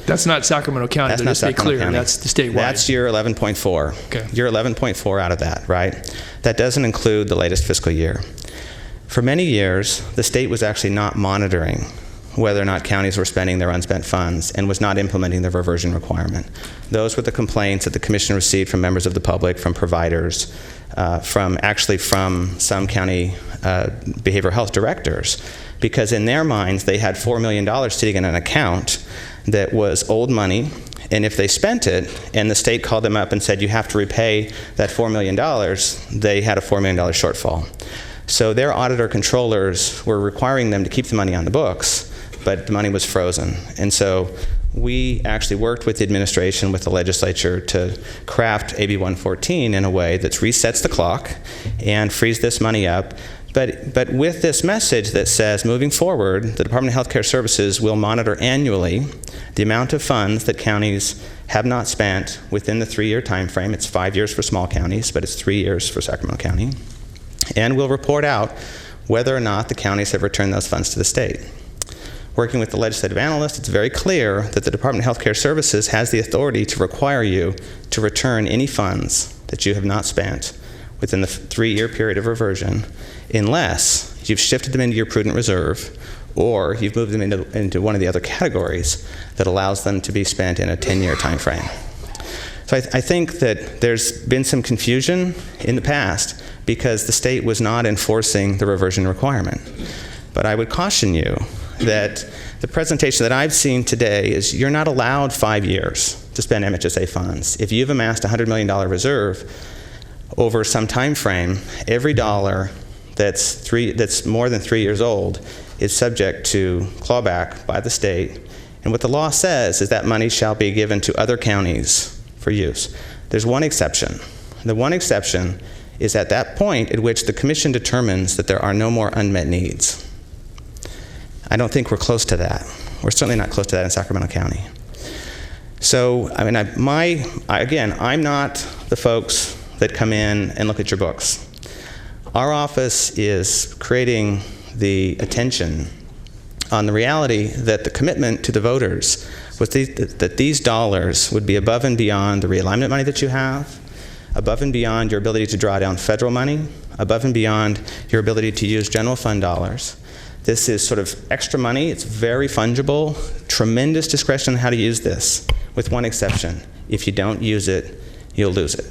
That's not Sacramento County, that's but not just to be clear, County. that's the statewide. That's year 11.4. Okay. Year 11.4 out of that, right? That doesn't include the latest fiscal year. For many years, the state was actually not monitoring whether or not counties were spending their unspent funds and was not implementing the reversion requirement. Those were the complaints that the commission received from members of the public, from providers, from some county behavioral health directors, because in their minds they had $4 million sitting in an account that was old money, and if they spent it and the state called them up and said you have to repay that $4 million, they had a $4 million shortfall. So their auditor controllers were requiring them to keep the money on the books, but the money was frozen. And so we actually worked with the administration, with the legislature, to craft AB 114 in a way that resets the clock and frees this money up. But with this message that says, moving forward, the Department of Health Care Services will monitor annually the amount of funds that counties have not spent within the 3-year time frame. It's 5 years for small counties, but it's 3 years for Sacramento County. And we'll report out whether or not the counties have returned those funds to the state. Working with the legislative analyst, it's very clear that the Department of Health Care Services has the authority to require you to return any funds that you have not spent within the 3-year period of reversion, unless you've shifted them into your prudent reserve or you've moved them into one of the other categories that allows them to be spent in a 10-year time frame. So I think that there's been some confusion in the past because the state was not enforcing the reversion requirement. But I would caution you that the presentation that I've seen today is you're not allowed 5 years to spend MHSA funds. If you've amassed a $100 million reserve over some time frame, every dollar that's more than 3 years old is subject to clawback by the state. And what the law says is that money shall be given to other counties for use. There's one exception. The one exception is at that point at which the commission determines that there are no more unmet needs. I don't think we're close to that. We're certainly not close to that in Sacramento County. So, I mean, I'm not the folks that come in and look at your books. Our office is creating the attention on the reality that the commitment to the voters was that these dollars would be above and beyond the realignment money that you have, above and beyond your ability to draw down federal money, above and beyond your ability to use general fund dollars. This is sort of extra money. It's very fungible, tremendous discretion on how to use this, with one exception. If you don't use it, you'll lose it.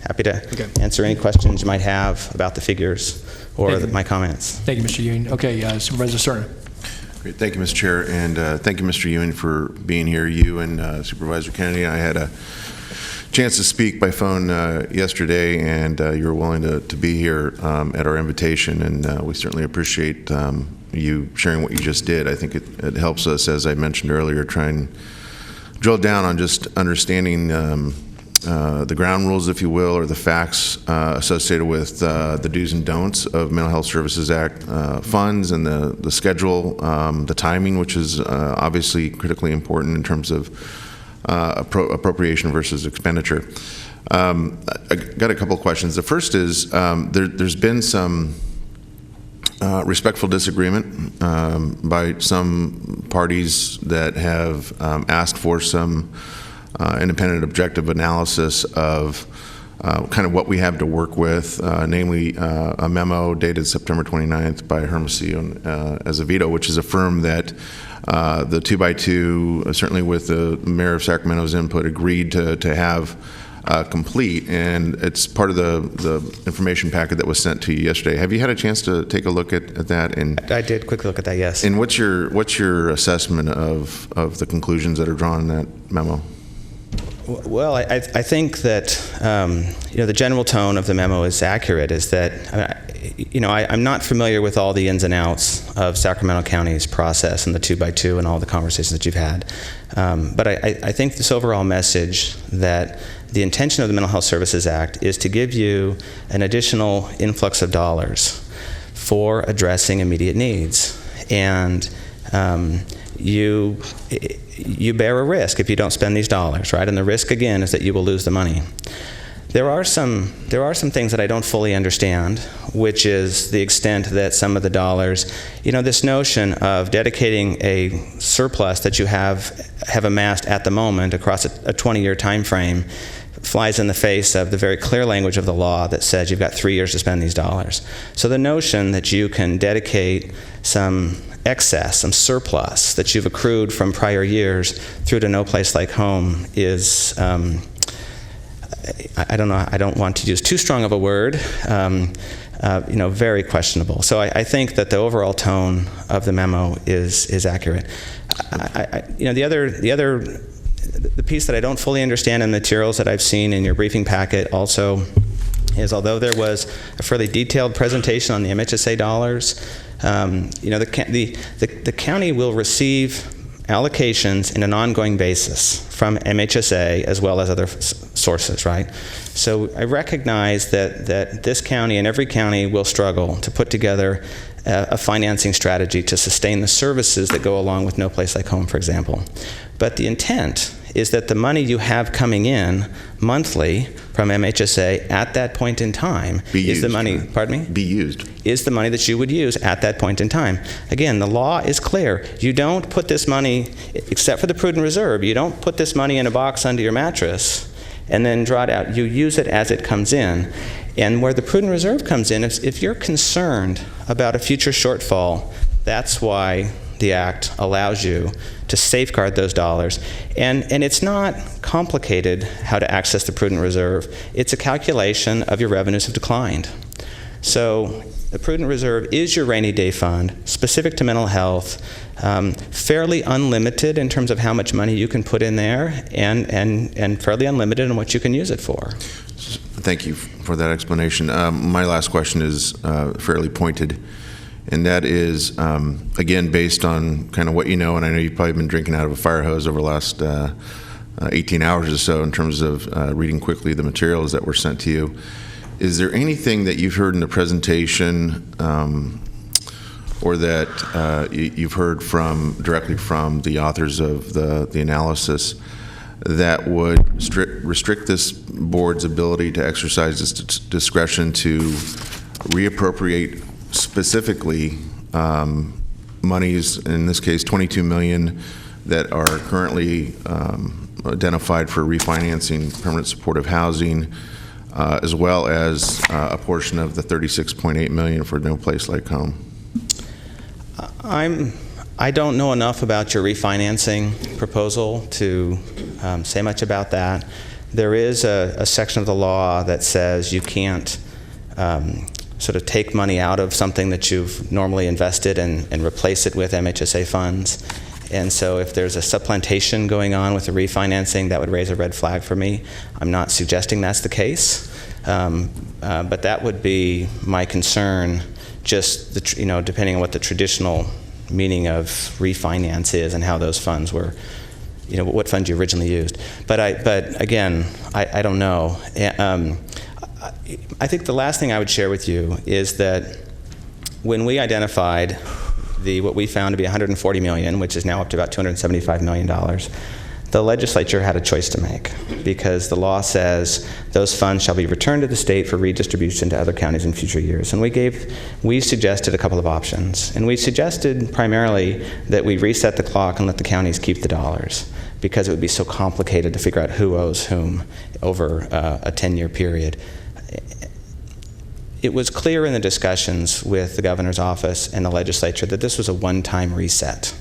Happy to answer any questions you might have about the figures or my comments. Thank you, Mr. Ewing. Okay, Supervisor Cerna. Great. Thank you, Mr. Chair, and thank you, Mr. Ewing, for being here. You and Supervisor Kennedy. I had a chance to speak by phone yesterday, and you were willing to be here at our invitation, and we certainly appreciate you sharing what you just did. I think it helps us, as I mentioned earlier, try and drill down on just understanding the ground rules, if you will, or the facts associated with the do's and don'ts of Mental Health Services Act funds and the schedule, the timing, which is obviously critically important in terms of appropriation versus expenditure. I got a couple of questions. The first is there's been some respectful disagreement by some parties that have asked for some independent objective analysis of kind of what we have to work with, namely a memo dated September 29th by Hermosillo Azevedo, which is a firm that the 2x2, certainly with the Mayor of Sacramento's input, agreed to have complete, and it's part of the information packet that was sent to you yesterday. Have you had a chance to take a look at that? And I did quickly look at that, yes. And what's your assessment of the conclusions that are drawn in that memo? Well, I think that the general tone of the memo is accurate. Is that I'm not familiar with all the ins and outs of Sacramento County's process and the 2x2 and all the conversations that you've had, but I think this overall message that the intention of the Mental Health Services Act is to give you an additional influx of dollars for addressing immediate needs, and you bear a risk if you don't spend these dollars, right? And the risk, again, is that you will lose the money. There are some things that I don't fully understand, which is the extent that some of the dollars, this notion of dedicating a surplus that you have amassed at the moment across a 20-year time frame flies in the face of the very clear language of the law that says you've got 3 years to spend these dollars. So the notion that you can dedicate some excess, some surplus that you've accrued from prior years through to No Place Like Home is, I don't know, I don't want to use too strong of a word, very questionable. So I think that the overall tone of the memo is accurate. The piece that I don't fully understand in the materials that I've seen in your briefing packet also is, although there was a fairly detailed presentation on the MHSA dollars, the county will receive allocations in an ongoing basis from MHSA as well as other sources, right? So I recognize that this county and every county will struggle to put together a financing strategy to sustain the services that go along with No Place Like Home, for example. But the intent is that the money you have coming in monthly from MHSA at that point in time is the money, pardon me? Be used. Is the money that you would use at that point in time. Again, the law is clear. You don't put this money, except for the prudent reserve, you don't put this money in a box under your mattress and then draw it out. You use it as it comes in. And where the prudent reserve comes in, if you're concerned about a future shortfall, that's why the Act allows you to safeguard those dollars. And it's not complicated how to access the prudent reserve. It's a calculation of your revenues have declined. So the prudent reserve is your rainy day fund, specific to mental health, fairly unlimited in terms of how much money you can put in there, and fairly unlimited in what you can use it for. Thank you for that explanation. My last question is fairly pointed, and that is, again, based on kind of what you know, and I know you've probably been drinking out of a fire hose over the last 18 hours or so in terms of reading quickly the materials that were sent to you. Is there anything that you've heard in the presentation or that you've heard directly from the authors of the analysis that would restrict this board's ability to exercise its discretion to reappropriate specifically monies, in this case $22 million, that are currently identified for refinancing permanent supportive housing, as well as a portion of the $36.8 million for No Place Like Home? I don't know enough about your refinancing proposal to say much about that. There is a section of the law that says you can't sort of take money out of something that you've normally invested and replace it with MHSA funds. And so if there's a supplantation going on with the refinancing, that would raise a red flag for me. I'm not suggesting that's the case, but that would be my concern, just depending on what the traditional meaning of refinance is and how those funds were, what funds you originally used. But again, I don't know. I think the last thing I would share with you is that when we identified what we found to be $140 million, which is now up to about $275 million, the legislature had a choice to make, because the law says those funds shall be returned to the state for redistribution to other counties in future years. And we suggested a couple of options. And we suggested primarily that we reset the clock and let the counties keep the dollars, because it would be so complicated to figure out who owes whom over a 10-year period. It was clear in the discussions with the governor's office and the legislature that this was a one-time reset.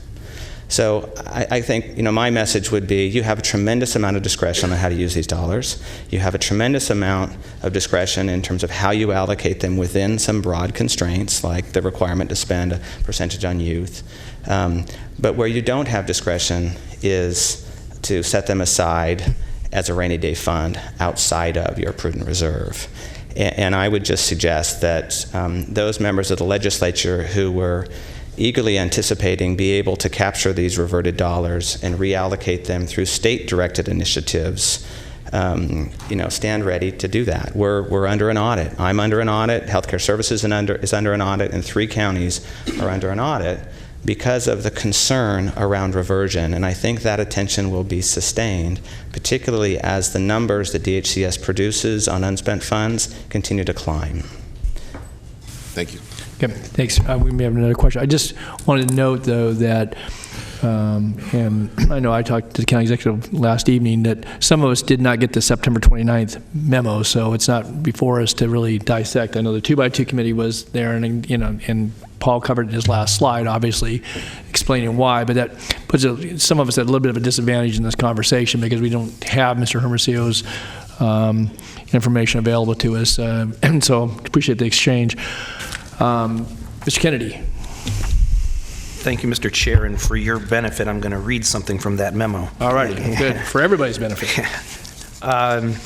So I think, my message would be, you have a tremendous amount of discretion on how to use these dollars. You have a tremendous amount of discretion in terms of how you allocate them within some broad constraints, like the requirement to spend a percentage on youth. But where you don't have discretion is to set them aside as a rainy day fund outside of your prudent reserve. And I would just suggest that those members of the legislature who were eagerly anticipating be able to capture these reverted dollars and reallocate them through state-directed initiatives, stand ready to do that. We're under an audit. I'm under an audit. Healthcare Services is under an audit, and 3 counties are under an audit because of the concern around reversion. And I think that attention will be sustained, particularly as the numbers that DHCS produces on unspent funds continue to climb. Thank you. Okay, thanks. We may have another question. I just wanted to note, though, that, and I know I talked to the county executive last evening, that some of us did not get the September 29th memo, so it's not before us to really dissect. I know the 2x2 committee was there, and Paul covered in his last slide, obviously, explaining why, but that puts some of us at a little bit of a disadvantage in this conversation because we don't have Mr. Hermosillo's information available to us, and so appreciate the exchange. Mr. Kennedy. Thank you, Mr. Chair, and for your benefit, I'm going to read something from that memo. All right, good. For everybody's benefit.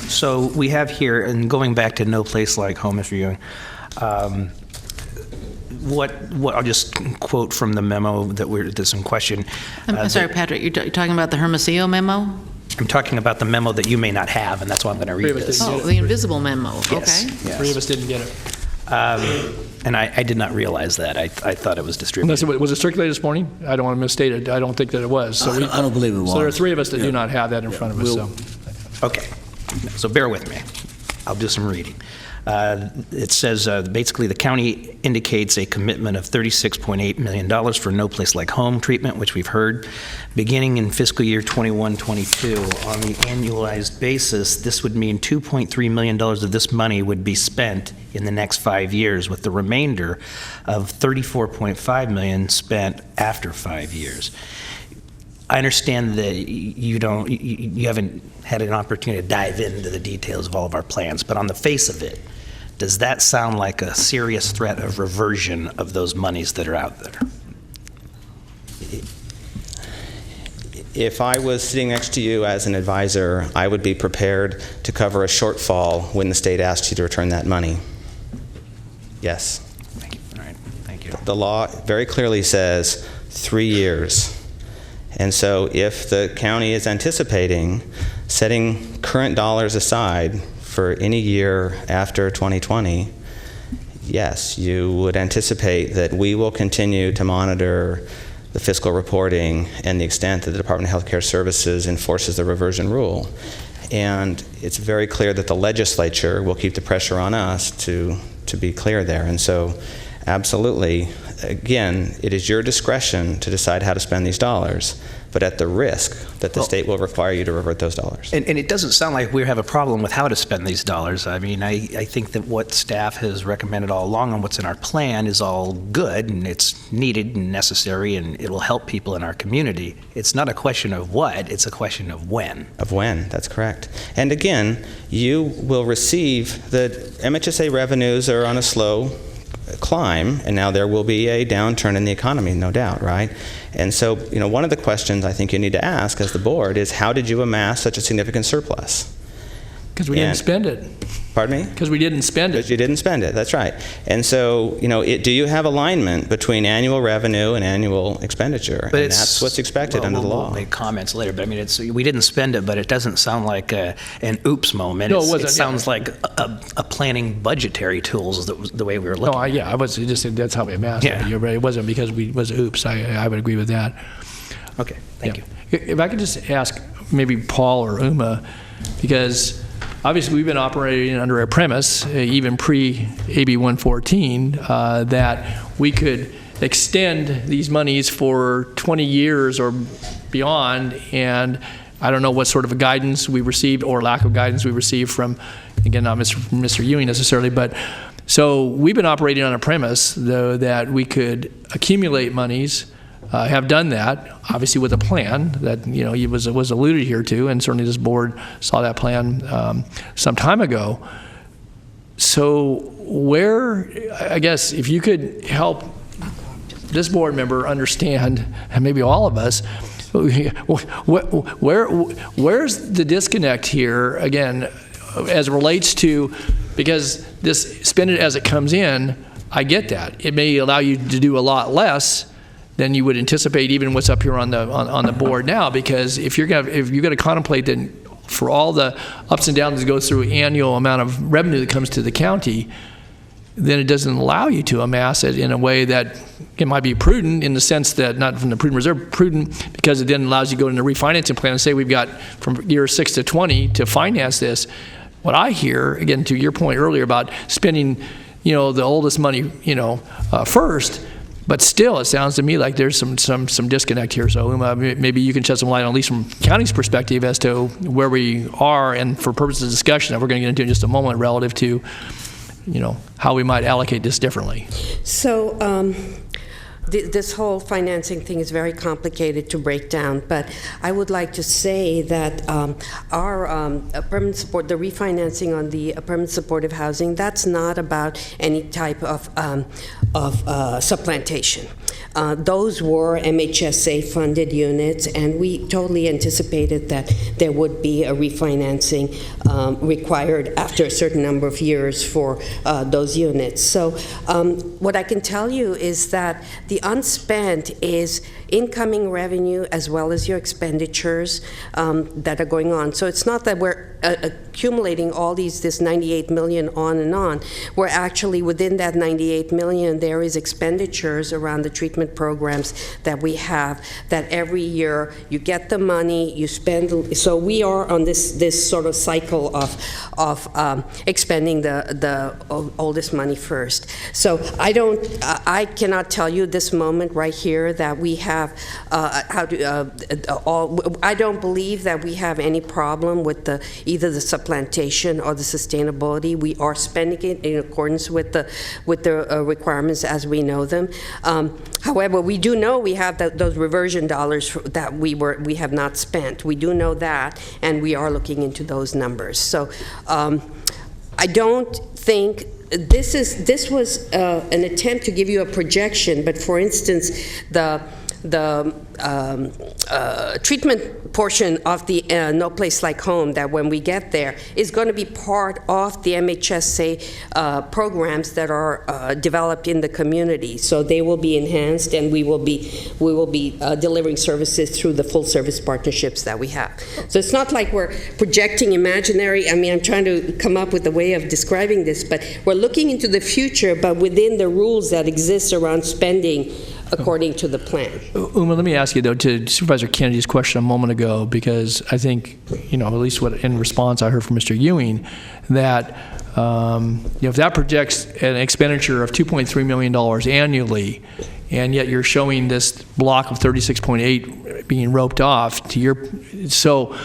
So we have here, and going back to No Place Like Home, Mr. Ewing, what I'll just quote from the memo that's in question. I'm sorry, Patrick, you're talking about the Hermosillo memo? I'm talking about the memo that you may not have, and that's why I'm going to read this. Oh, the invisible memo. Yes, Okay. yes. 3 of us didn't get it. And I did not realize that. I thought it was distributed. Was it circulated this morning? I don't want to misstate it. I don't think that it was. So I don't believe it was. So there are 3 of us that do not have that in front of us. Okay, so bear with me. I'll do some reading. It says, basically, the county indicates a commitment of $36.8 million for No Place Like Home treatment, which we've heard. Beginning in fiscal year 21-22, on the annualized basis, this would mean $2.3 million of this money would be spent in the next 5 years, with the remainder of $34.5 million spent after 5 years. I understand that you haven't had an opportunity to dive into the details of all of our plans, but on the face of it, does that sound like a serious threat of reversion of those monies that are out there? If I was sitting next to you as an advisor, I would be prepared to cover a shortfall when the state asks you to return that money. Yes. Thank you. All right. Thank you. The law very clearly says 3 years. And so if the county is anticipating setting current dollars aside for any year after 2020, yes, you would anticipate that we will continue to monitor the fiscal reporting and the extent that the Department of Healthcare Services enforces the reversion rule. And it's very clear that the legislature will keep the pressure on us to be clear there. And so absolutely, again, it is your discretion to decide how to spend these dollars. but at the risk that the state will require you to revert those dollars. And it doesn't sound like we have a problem with how to spend these dollars. I mean, I think that what staff has recommended all along and what's in our plan is all good, and it's needed and necessary, and it'll help people in our community. It's not a question of what, it's a question of when. Of when, that's correct. And again, you will receive, the MHSA revenues are on a slow climb, and now there will be a downturn in the economy, no doubt, right? And so, one of the questions I think you need to ask as the board is, how did you amass such a significant surplus? Because we didn't spend it. Pardon me? Because we didn't spend it. Because you didn't spend it, that's right. And so, do you have alignment between annual revenue and annual expenditure? But and that's what's expected under the law. We'll make comments later, but I mean, we didn't spend it, but it doesn't sound like an oops moment. No, it wasn't. It sounds like a planning budgetary tools that was the way we were looking. No, I was just that's how we amassed it. You're right. It wasn't because it was oops. I would agree with that. Okay, thank you. If I could just ask maybe Paul or Uma, because obviously we've been operating under a premise, even pre-AB 114, that we could extend these monies for 20 years or beyond, and I don't know what sort of a guidance we received or lack of guidance we received from, again, not Mr. Ewing necessarily, but so we've been operating on a premise, though, that we could accumulate monies, have done that, obviously with a plan that was alluded here to, and certainly this board saw that plan some time ago. So I guess if you could help this board member understand, and maybe all of us, where's the disconnect here, again, as it relates to, because this spend it as it comes in, I get that. It may allow you to do a lot less than you would anticipate, even what's up here on the board now, because if you're going to contemplate that for all the ups and downs that go through annual amount of revenue that comes to the county, then it doesn't allow you to amass it in a way that it might be prudent, in the sense that, not from the prudent reserve, prudent because it then allows you to go into the refinancing plan and say we've got from year 6 to 20 to finance this. What I hear, again, to your point earlier about spending, the oldest money, first, but still, it sounds to me like there's some disconnect here. So, Uma, maybe you can shed some light on, at least from county's perspective, as to where we are, and for purposes of discussion that we're going to get into in just a moment, relative to, how we might allocate this differently. So, this whole financing thing is very complicated to break down, but I would like to say that our permanent support, the refinancing on the permanent supportive housing, that's not about any type of supplantation. Those were MHSA-funded units, and we totally anticipated that there would be a refinancing required after a certain number of years for those units. So what I can tell you is that the unspent is incoming revenue as well as your expenditures that are going on. So it's not that we're accumulating all this 98 million on and on. We're actually within that 98 million, there is expenditures around the treatment programs that we have, that every year you get the money, you spend. So we are on this sort of cycle of expending the oldest money first. So I cannot tell you this moment right here that we have I don't believe that we have any problem with either the supplantation or the sustainability. We are spending it in accordance with the requirements as we know them. However, we do know we have those reversion dollars that we have not spent. We do know that, and we are looking into those numbers. So I don't think this was an attempt to give you a projection, but for instance, the treatment portion of the No Place Like Home, that when we get there, is going to be part of the MHSA programs that are developed in the community. So they will be enhanced, and we will be delivering services through the full service partnerships that we have. So it's not like we're projecting imaginary. I mean, I'm trying to come up with a way of describing this, but we're looking into the future, but within the rules that exist around spending according to the plan. Uma, let me ask you, though, to Supervisor Kennedy's question a moment ago, because I think, at least what in response I heard from Mr. Ewing, that if that projects an expenditure of $2.3 million annually, and yet you're showing this block of 36.8 being roped off to your, so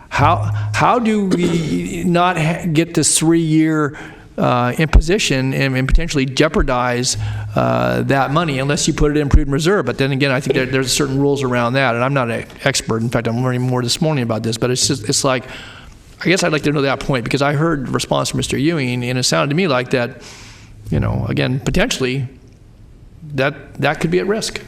how do we not get this 3-year imposition and potentially jeopardize that money unless you put it in prudent reserve? But then again, I think there's certain rules around that, and I'm not an expert. In fact, I'm learning more this morning about this, but it's like, I guess I'd like to know that point, because I heard the response from Mr. Ewing, and it sounded to me like that, again, potentially, that could be at risk.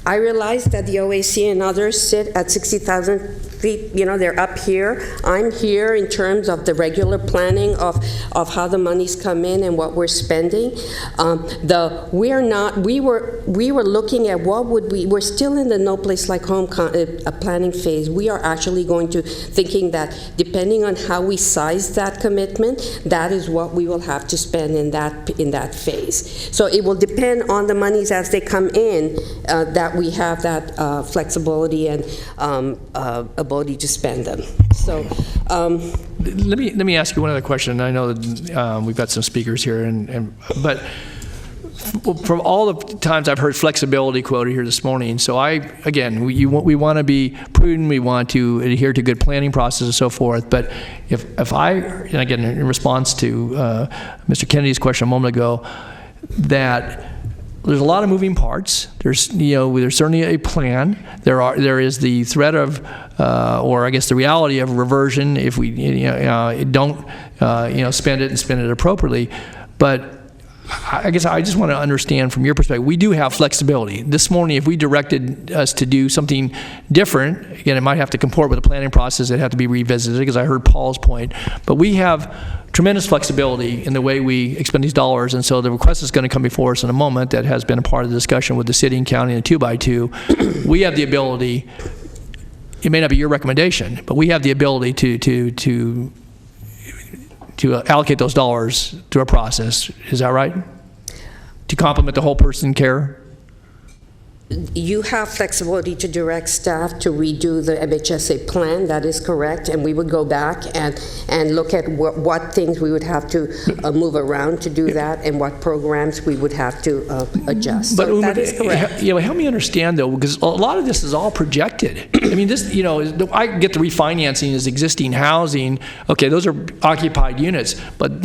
I realize that the OAC and others sit at 60,000 feet, they're up here. I'm here in terms of the regular planning of how the monies come in and what we're spending. We were looking at we're still in the No Place Like Home planning phase. We are actually going to thinking that depending on how we size that commitment, that is what we will have to spend in that phase. So it will depend on the monies as they come in, that we have that flexibility and ability to spend them. So let me ask you one other question. I know that we've got some speakers here, but from all the times I've heard flexibility quoted here this morning, so we want to be prudent, we want to adhere to good planning process and so forth, but if I, and again in response to Mr. Kennedy's question a moment ago, that there's a lot of moving parts. There's certainly a plan. There is the threat of, or I guess the reality of reversion if we don't spend it and spend it appropriately. But I guess I just want to understand from your perspective, we do have flexibility. This morning, if we directed us to do something different, again, it might have to comport with the planning process. It'd have to be revisited, because I heard Paul's point. But we have tremendous flexibility in the way we expend these dollars, and so the request is going to come before us in a moment that has been a part of the discussion with the city and county and 2x2. We have the ability, it may not be your recommendation, but we have the ability to allocate those dollars through a process. Is that right? To complement the whole person care? You have flexibility to direct staff to redo the MHSA plan. That is correct, and we would go back and look at what things we would have to move around to do that, and what programs we would have to adjust. But so that is correct. Help me understand though, because a lot of this is all projected. I mean, this, I get the refinancing as existing housing. Okay, those are occupied units, but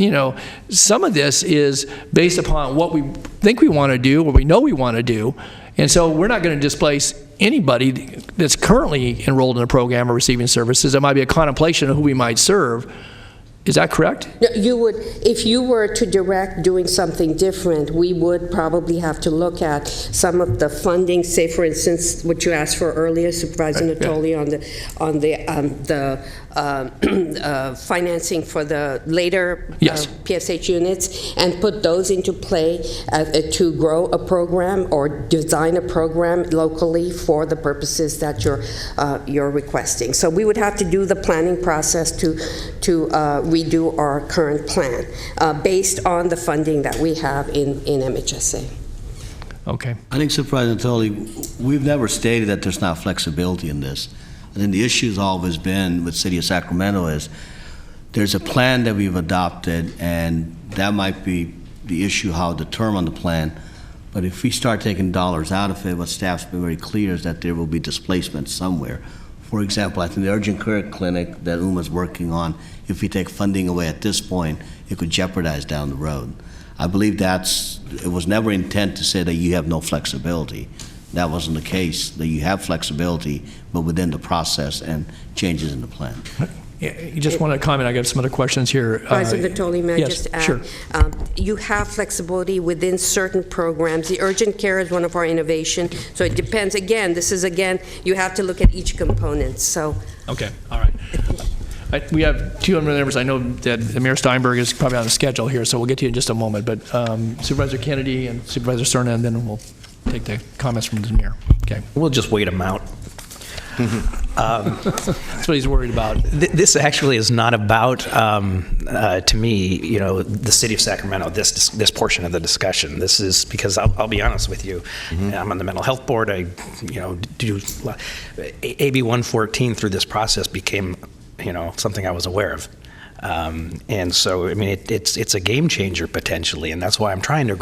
some of this is based upon what we think we want to do, what we know we want to do. And so we're not going to displace anybody that's currently enrolled in a program or receiving services. It might be a contemplation of who we might serve. Is that correct? No, you would, if you were to direct doing something different, we would probably have to look at some of the funding. Say, for instance, what you asked for earlier, Supervisor Natoli, on the financing for the later PSH units, and put those into play to grow a program or design a program locally for the purposes that you're requesting. So we would have to do the planning process to redo our current plan based on the funding that we have in MHSA. Okay. I think, Supervisor Natoli, we've never stated that there's not flexibility in this. And then the issue's always been with City of Sacramento is there's a plan that we've adopted, and that might be the issue, how to determine the plan. But if we start taking dollars out of it, what staff's been very clear is that there will be displacement somewhere. For example, I think the urgent care clinic that UMA's working on, if we take funding away at this point, it could jeopardize down the road. I believe it was never intent to say that you have no flexibility. That wasn't the case, that you have flexibility, but within the process and changes in the plan. You just want to comment? I got some other questions here. Supervisor Natoli, may I yes, just add? Sure. You have flexibility within certain programs. The urgent care is one of our innovations, so it depends. Again, you have to look at each component. So. Okay. All right. We have two other members. I know that Mayor Steinberg is probably on the schedule here, so we'll get to you in just a moment. But Supervisor Kennedy and Supervisor Cerna, and then we'll take the comments from the mayor. Okay. We'll just wait them out. That's what he's worried about. This actually is not about, to me, the city of Sacramento, this portion of the discussion. This is because I'll be honest with you. I'm on the mental health board. I, do AB 114 through this process became, something I was aware of. And so, I mean, it's a game changer potentially, and that's why I'm trying to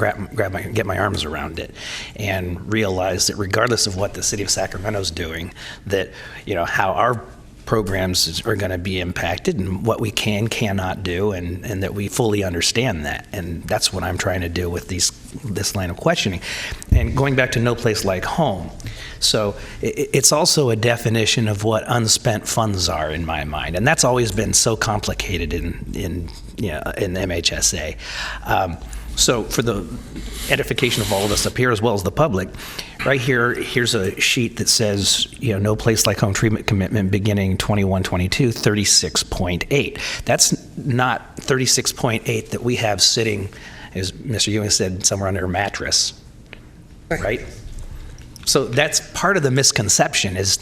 get my arms around it and realize that regardless of what the city of Sacramento is doing, that, how our programs are going to be impacted and what we cannot do, and that we fully understand that. And that's what I'm trying to do with this line of questioning. And going back to No Place Like Home, so it's also a definition of what unspent funds are in my mind, and that's always been so complicated in MHSA. So for the edification of all of us up here as well as the public, right here's a sheet that says, No Place Like Home treatment commitment beginning 21-22, 36.8. That's not 36.8 that we have sitting, as Mr. Ewing said, somewhere under a mattress, right? So that's part of the misconception is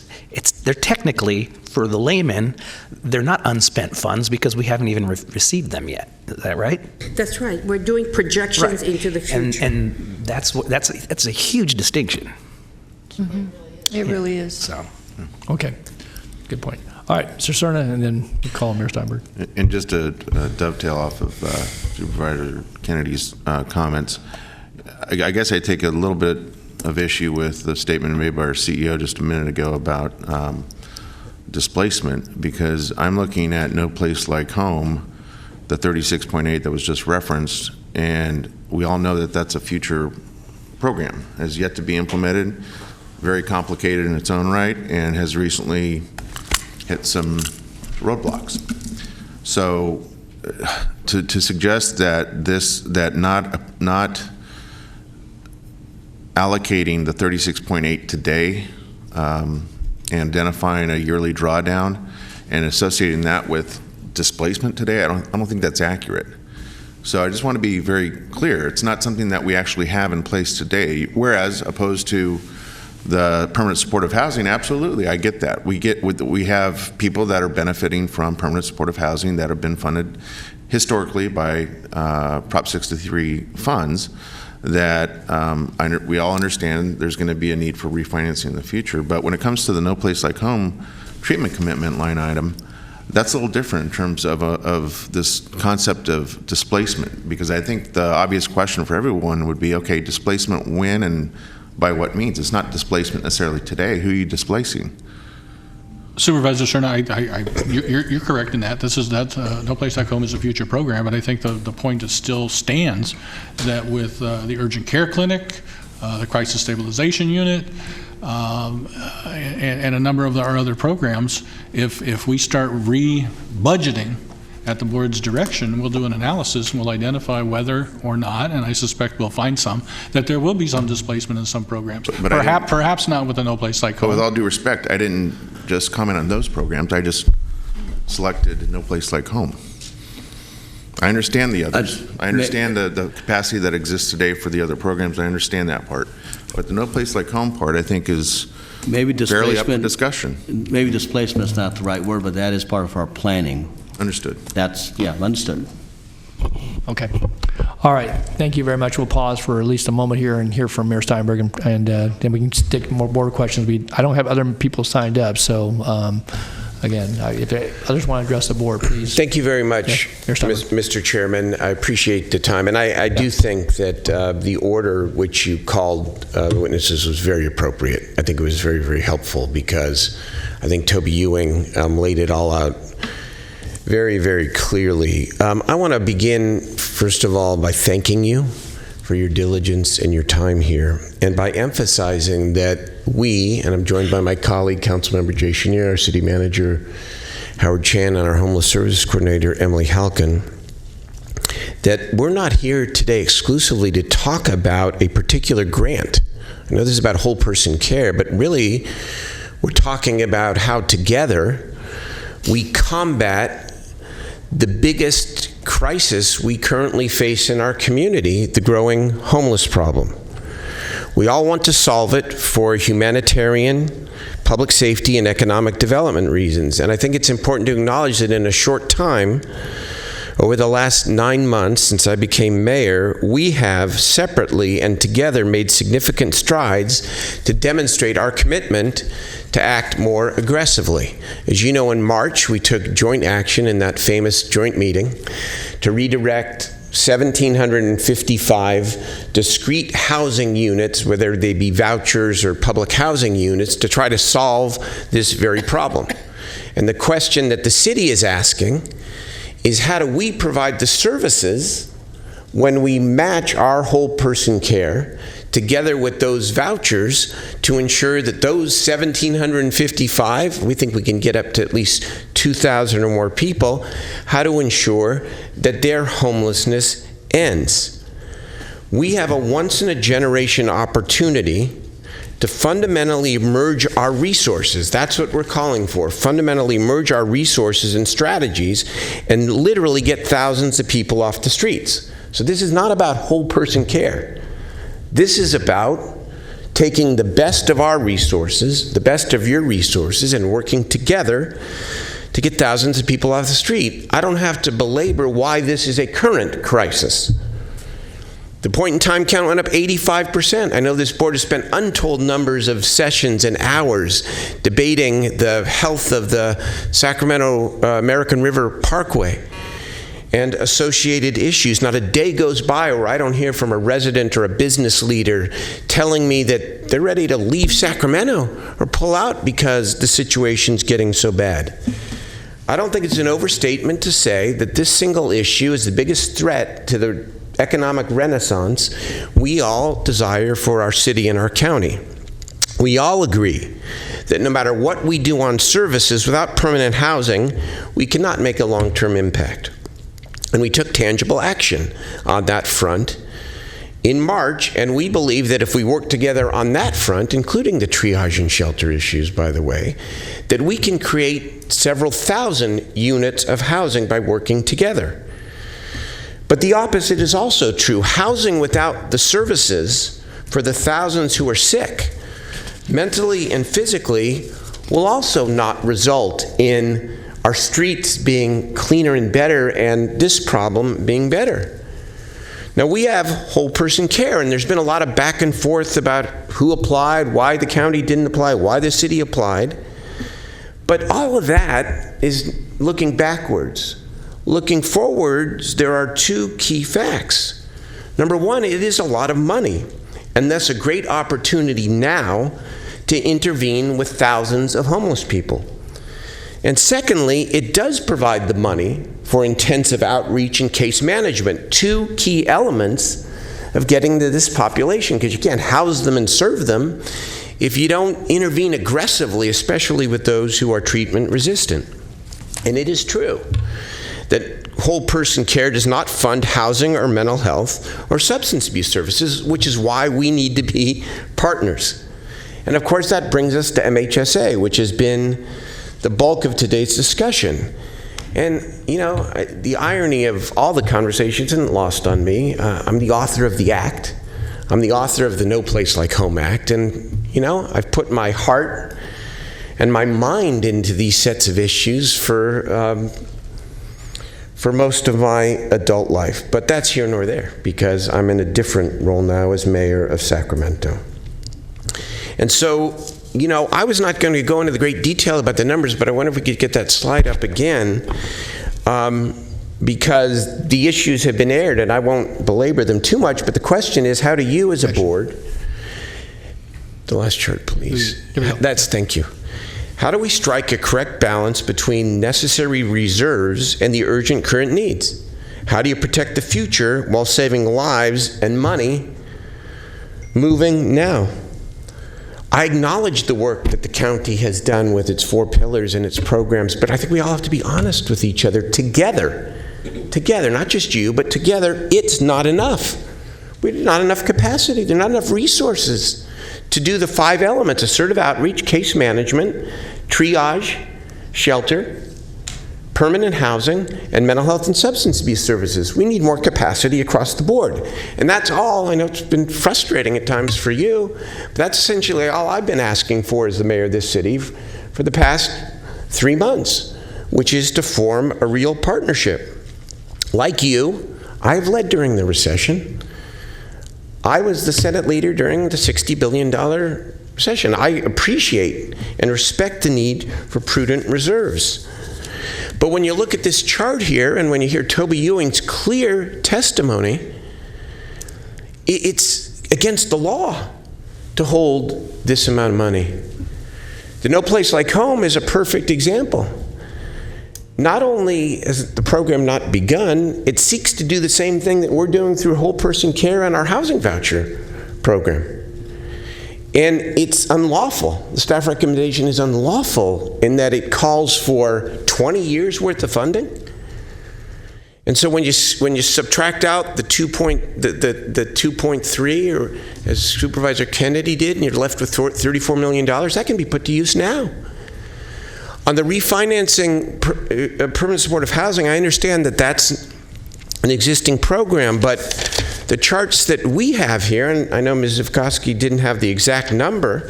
they're technically, for the layman, they're not unspent funds because we haven't even received them yet. Is that right? That's right. We're doing projections into the future. And that's a huge distinction. Mm-hmm. It really is. So, Okay, good point. All right, Mr. Cerna, and then we call Mayor Steinberg. And just to dovetail off of Supervisor Kennedy's comments, I guess I take a little bit of issue with the statement made by our CEO just a minute ago about displacement, because I'm looking at No Place Like Home, the 36.8 that was just referenced, and we all know that that's a future program, has yet to be implemented, very complicated in its own right, and has recently hit some roadblocks. So to suggest that not allocating the 36.8 today and identifying a yearly drawdown and associating that with displacement today, I don't think that's accurate. So I just want to be very clear. It's not something that we actually have in place today, whereas opposed to the permanent supportive housing, absolutely, I get that. We have people that are benefiting from permanent supportive housing that have been funded historically by Prop 63 funds that we all understand there's going to be a need for refinancing in the future. But when it comes to the No Place Like Home treatment commitment line item, that's a little different in terms of this concept of displacement, because I think the obvious question for everyone would be, okay, displacement when and by what means? It's not displacement necessarily today. Who are you displacing? Supervisor Cerna, you're correct in that. No Place Like Home is a future program, but I think the point that still stands that with the urgent care clinic, the crisis stabilization unit, and a number of our other programs, if we start re-budgeting at the board's direction, we'll do an analysis and we'll identify whether or not, and I suspect we'll find that there will be some displacement in some programs. But perhaps not with the No Place Like Home. But with all due respect, I didn't just comment on those programs. I just selected No Place Like Home. I understand the others. I understand the capacity that exists today for the other programs. I understand that part. But the No Place Like Home part, I think, is fairly up for discussion. Maybe displacement is not the right word, but that is part of our planning. Understood. Understood. Okay. All right. Thank you very much. We'll pause for at least a moment here and hear from Mayor Steinberg, and then we can take more board questions. I don't have other people signed up, so again, if others want to address the board, please. Thank you very much, Mr. Chairman. I appreciate the time, and I do think that the order which you called the witnesses was very appropriate. I think it was very, very helpful, because I think Toby Ewing laid it all out very, very clearly. I want to begin, first of all, by thanking you for your diligence and your time here, and by emphasizing that we, and I'm joined by my colleague, Councilmember Jay Chenier, our City Manager, Howard Chan, and our Homeless Services Coordinator, Emily Halkin, that we're not here today exclusively to talk about a particular grant. I know this is about whole person care, but really we're talking about how together we combat the biggest crisis we currently face in our community, the growing homeless problem. We all want to solve it for humanitarian, public safety, and economic development reasons. And I think it's important to acknowledge that in a short time, over the last 9 months since I became mayor, we have separately and together made significant strides to demonstrate our commitment to act more aggressively. As you know, in March, we took joint action in that famous joint meeting to redirect 1,755 discrete housing units, whether they be vouchers or public housing units, to try to solve this very problem. And the question that the city is asking is, how do we provide the services when we match our whole person care together with those vouchers to ensure that those 1,755, we think we can get up to at least 2,000 or more people, how to ensure that their homelessness ends. We have a once-in-a-generation opportunity to fundamentally merge our resources. That's what we're calling for. Fundamentally merge our resources and strategies and literally get thousands of people off the streets. So this is not about whole person care. This is about taking the best of our resources, the best of your resources, and working together to get thousands of people off the street. I don't have to belabor why this is a current crisis. The point-in-time count went up 85%. I know this board has spent untold numbers of sessions and hours debating the health of the Sacramento American River Parkway and associated issues. Not a day goes by where I don't hear from a resident or a business leader telling me that they're ready to leave Sacramento or pull out because the situation's getting so bad. I don't think it's an overstatement to say that this single issue is the biggest threat to the economic renaissance we all desire for our city and our county. We all agree that no matter what we do on services, without permanent housing, we cannot make a long-term impact. And we took tangible action on that front in March, and we believe that if we work together on that front, including the triage and shelter issues, by the way, that we can create several thousand units of housing by working together. But the opposite is also true. Housing without the services for the thousands who are sick, mentally and physically, will also not result in our streets being cleaner and better and this problem being better. Now, we have whole person care, and there's been a lot of back and forth about who applied, why the county didn't apply, why the city applied. But all of that is looking backwards. Looking forwards, there are two key facts. Number one, it is a lot of money, and that's a great opportunity now to intervene with thousands of homeless people. And secondly, it does provide the money for intensive outreach and case management, two key elements of getting to this population, because you can't house them and serve them if you don't intervene aggressively, especially with those who are treatment resistant. And it is true that whole person care does not fund housing or mental health or substance abuse services, which is why we need to be partners. And of course, that brings us to MHSA, which has been the bulk of today's discussion. And, you know, the irony of all the conversations isn't lost on me. I'm the author of the Act. I'm the author of the No Place Like Home Act. And, you know, I've put my heart and my mind into these sets of issues for most of my adult life. But that's here nor there, because I'm in a different role now as mayor of Sacramento. And so, you know, I was not going to go into the great detail about the numbers, but I wonder if we could get that slide up again, because the issues have been aired, and I won't belabor them too much, but the question is, how do you as a board, the last chart, please. Thank you. How do we strike a correct balance between necessary reserves and the urgent current needs? How do you protect the future while saving lives and money moving now? I acknowledge the work that the county has done with its 4 pillars and its programs, but I think we all have to be honest with each other together. Together, not just you, but together, it's not enough. There's not enough capacity. There are not enough resources to do the 5 elements: assertive outreach, case management, triage, shelter, permanent housing, and mental health and substance abuse services. We need more capacity across the board. And that's all. I know it's been frustrating at times for you, but that's essentially all I've been asking for as the mayor of this city for the past 3 months, which is to form a real partnership. Like you, I've led during the recession. I was the Senate leader during the $60 billion recession. I appreciate and respect the need for prudent reserves. But when you look at this chart here, and when you hear Toby Ewing's clear testimony, it's against the law to hold this amount of money. The No Place Like Home is a perfect example. Not only has the program not begun, it seeks to do the same thing that we're doing through whole person care and our housing voucher program. And it's unlawful. The staff recommendation is unlawful in that it calls for 20 years worth of funding. And so when you subtract out the 2.3, or as Supervisor Kennedy did, and you're left with $34 million, that can be put to use now. On the refinancing permanent supportive housing, I understand that that's an existing program, but the charts that we have here, and I know Ms. Zivkowski didn't have the exact number,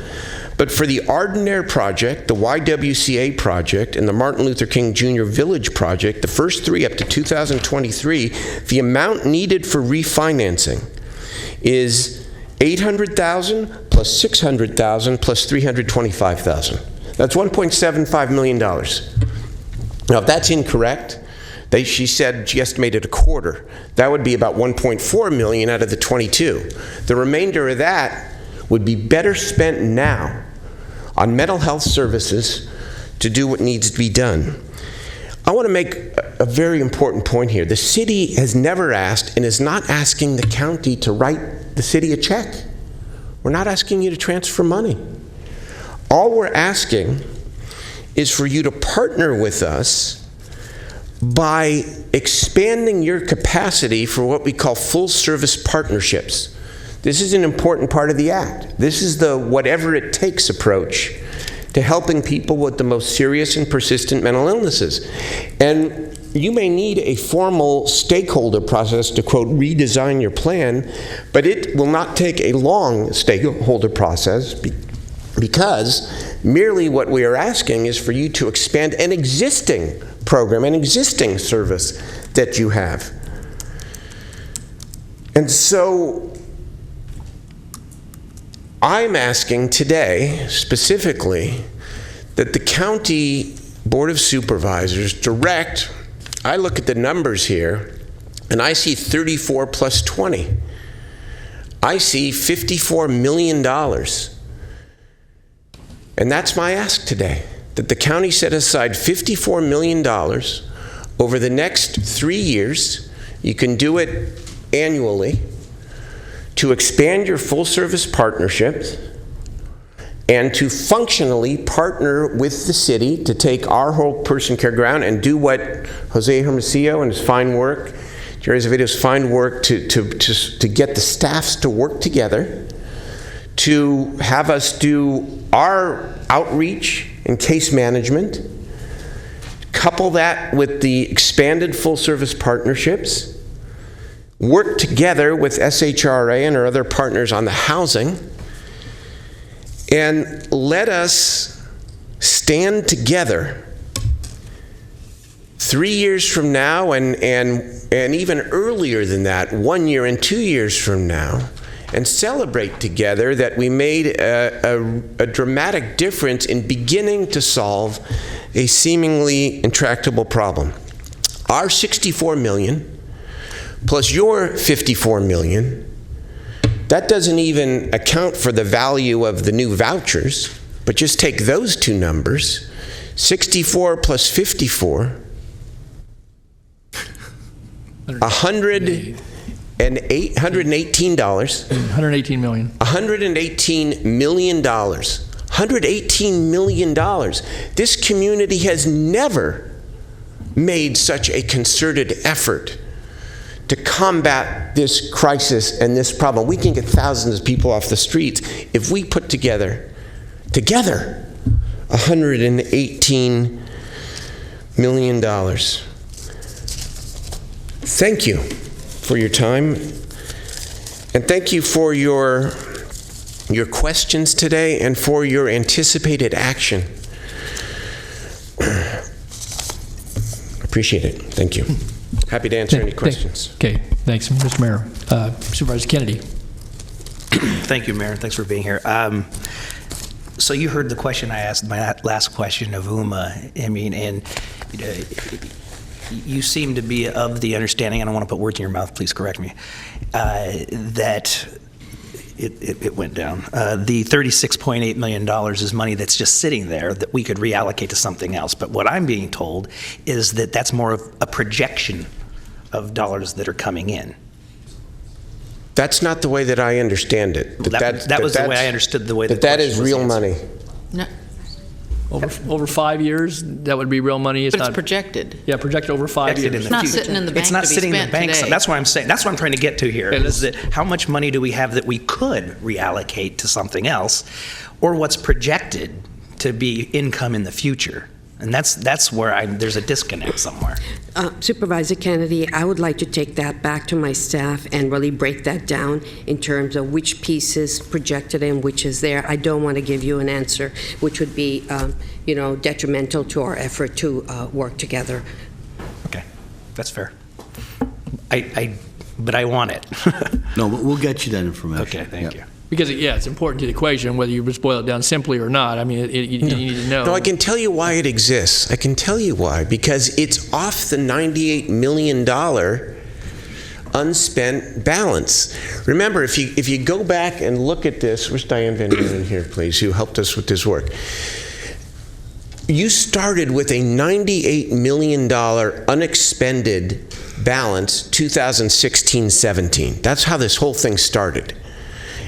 but for the Ardenair project, the YWCA project, and the Martin Luther King Jr. Village project, the first three up to 2023, the amount needed for refinancing is $800,000 plus $600,000 plus $325,000. That's $1.75 million. Now, if that's incorrect, she said she estimated a quarter. That would be about $1.4 million out of the 22. The remainder of that would be better spent now on mental health services to do what needs to be done. I want to make a very important point here. The city has never asked and is not asking the county to write the city a check. We're not asking you to transfer money. All we're asking is for you to partner with us by expanding your capacity for what we call full service partnerships. This is an important part of the act. This is the whatever it takes approach to helping people with the most serious and persistent mental illnesses. And you may need a formal stakeholder process to, quote, redesign your plan, but it will not take a long stakeholder process because merely what we are asking is for you to expand an existing program, an existing service that you have. And so I'm asking today, specifically, that the County Board of Supervisors direct, I look at the numbers here, and I see 34 plus 20. I see $54 million. And that's my ask today, that the county set aside $54 million over the next 3 years. You can do it annually, to expand your full-service partnerships and to functionally partner with the city to take our whole person care ground and do what Jose Hermosillo and his fine work, Jerry Azevedo's fine work to get the staffs to work together, to have us do our outreach and case management, couple that with the expanded full-service partnerships, work together with SHRA and our other partners on the housing, and let us stand together 3 years from now and even earlier than that, 1 year and 2 years from now, and celebrate together that we made a dramatic difference in beginning to solve a seemingly intractable problem. Our $64 million plus your $54 million, that doesn't even account for the value of the new vouchers, but just take those two numbers, 64 plus 54, $118 million. $118 million. $118 million. This community has never made such a concerted effort to combat this crisis and this problem. We can get thousands of people off the streets if we put together $118 million. Thank you for your time, and thank you for your questions today and for your anticipated action. Appreciate it. Thank you. Happy to answer any questions. Okay, thanks, Mr. Mayor. Supervisor Kennedy. Thank you, Mayor. Thanks for being here. So you heard the question I asked, my last question of Uma. I mean, and you seem to be of the understanding, I don't want to put words in your mouth, please correct me, that it went down. The $36.8 million is money that's just sitting there that we could reallocate to something else. But what I'm being told is that that's more of a projection of dollars that are coming in. That's not the way that I understand it. That was the way I understood the way that is real money. No, Over 5 years, that would be real money. but it's projected. Yeah, projected over 5 years. It's not sitting in the bank It's not to be sitting in the spent bank. today. That's what I'm saying. That's what I'm trying to get to here. Is that how much money do we have that we could reallocate to something else, or what's projected to be income in the future? And that's where there's a disconnect somewhere. Supervisor Kennedy, I would like to take that back to my staff and really break that down in terms of which pieces projected and which is there. I don't want to give you an answer which would be, detrimental to our effort to work together. Okay, that's fair. But I want it. No, but we'll get you that information. Okay, thank you. Because, it's important to the equation, whether you just boil it down simply or not. I mean, you need to know. No, I can tell you why it exists. I can tell you why. Because it's off the $98 million unspent balance. Remember, if you go back and look at this, where's Diane Van Newman here, please, who helped us with this work? You started with a $98 million unexpended balance 2016-17. That's how this whole thing started.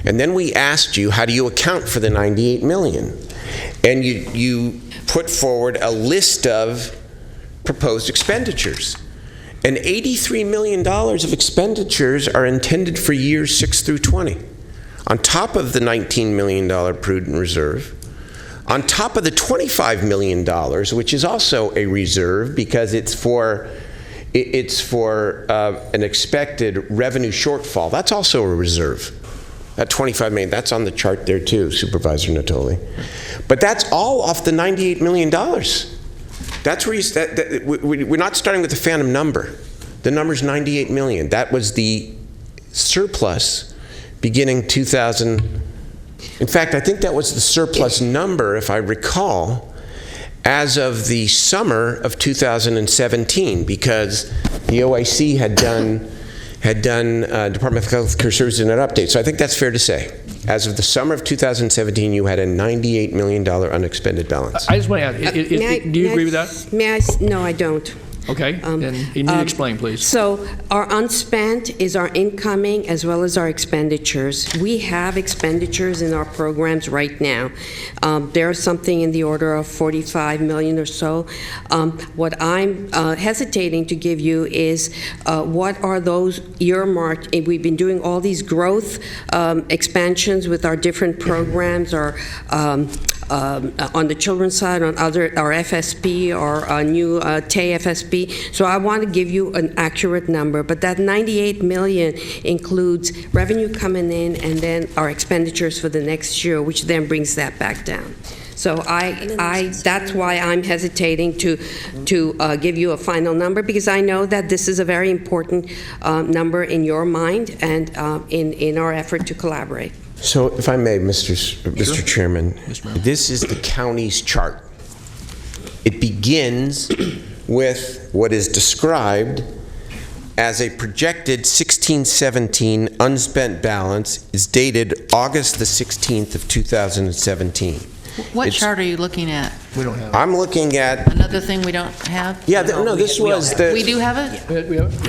And then we asked you, how do you account for the $98 million? And you put forward a list of proposed expenditures. And $83 million of expenditures are intended for years 6 through 20, on top of the $19 million prudent reserve, on top of the $25 million, which is also a reserve because it's for an expected revenue shortfall. That's also a reserve. That $25 million, that's on the chart there too, Supervisor Natoli. But that's all off the $98 million. That's where we're not starting with the phantom number. The number's $98 million. That was the surplus beginning 2000. In fact, I think that was the surplus number, if I recall, as of the summer of 2017, because the OIC had done Department of Health Care Services in an update. So I think that's fair to say. As of the summer of 2017, you had a $98 million unexpended balance. I just want to ask, do you agree with that? No, I don't. Okay, then you need to explain, please. So our unspent is our incoming as well as our expenditures. We have expenditures in our programs right now. There's something in the order of $45 million or so. What I'm hesitating to give you is what are those earmarked? We've been doing all these growth expansions with our different programs, or on the children's side, on our FSP, or our new TAY FSP. So I want to give you an accurate number, but that $98 million includes revenue coming in and then our expenditures for the next year, which then brings that back down. So that's why I'm hesitating to give you a final number, because I know that this is a very important number in your mind and in our effort to collaborate. So if I may, Mr. Chairman, this is the county's chart. It begins with what is described as a projected 16-17 unspent balance. Is dated August the 16th of 2017. What chart are you looking at? We don't have it. I'm looking at Another thing we don't have? Yeah, no, this was the. We do have it? We have it?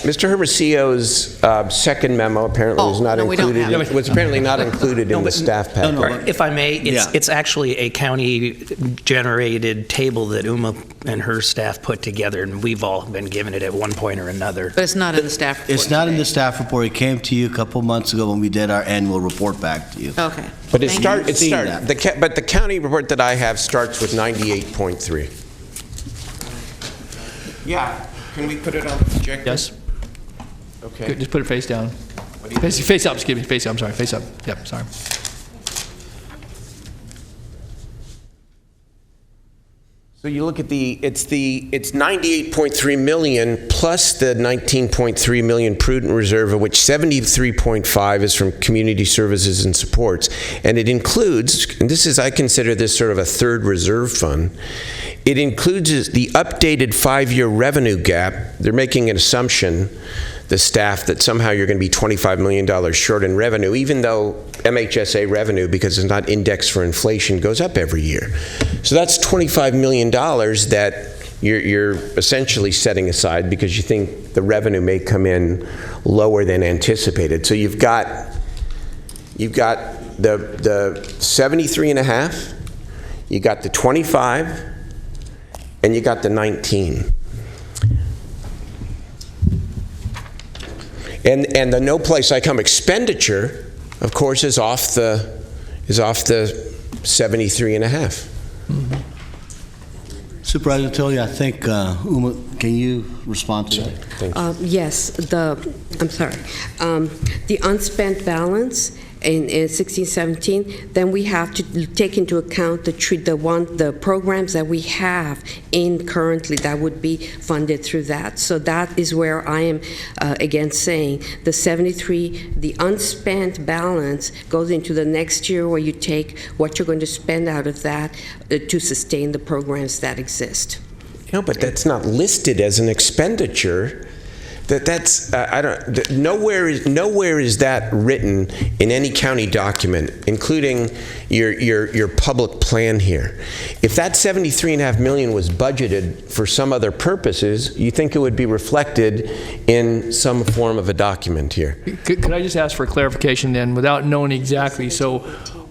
Mr. Hermosillo's second memo apparently was not included. It was apparently not included in the staff packet. If I may, it's actually a county-generated table that Uma and her staff put together, and we've all been given it at one point or another. But it's not in the staff report. It's not in the staff report. It came to you a couple months ago when we did our annual report back to you. Okay. But but the county report that I have starts with 98.3. Yeah. Can we put it on the projector? Yes. Okay. Good, just put it face down. Face up, excuse me, face up, I'm sorry, face up. Yep, sorry. So you look at it's 98.3 million plus the 19.3 million prudent reserve, of which 73.5 is from community services and supports. And it includes, and I consider this sort of a third reserve fund, it includes the updated 5-year revenue gap. They're making an assumption, the staff, that somehow you're going to be $25 million short in revenue, even though MHSA revenue, because it's not indexed for inflation, goes up every year. So that's $25 million that you're essentially setting aside because you think the revenue may come in lower than anticipated. So you've got the 73.5, you got the 25, and you got the 19. And the no place like home expenditure, of course, is off the 73.5. Supervisor Tully, I think, Uma, can you respond to that? Thank you. Yes, I'm sorry. The unspent balance in 16-17, then we have to take into account the programs that we have in currently that would be funded through that. So that is where I am again saying the 73, the unspent balance goes into the next year where you take what you're going to spend out of that to sustain the programs that exist. No, but that's not listed as an expenditure. Nowhere is that written in any county document, including your public plan here. If that $73.5 million was budgeted for some other purposes, you think it would be reflected in some form of a document here. Could I just ask for clarification then, without knowing exactly? So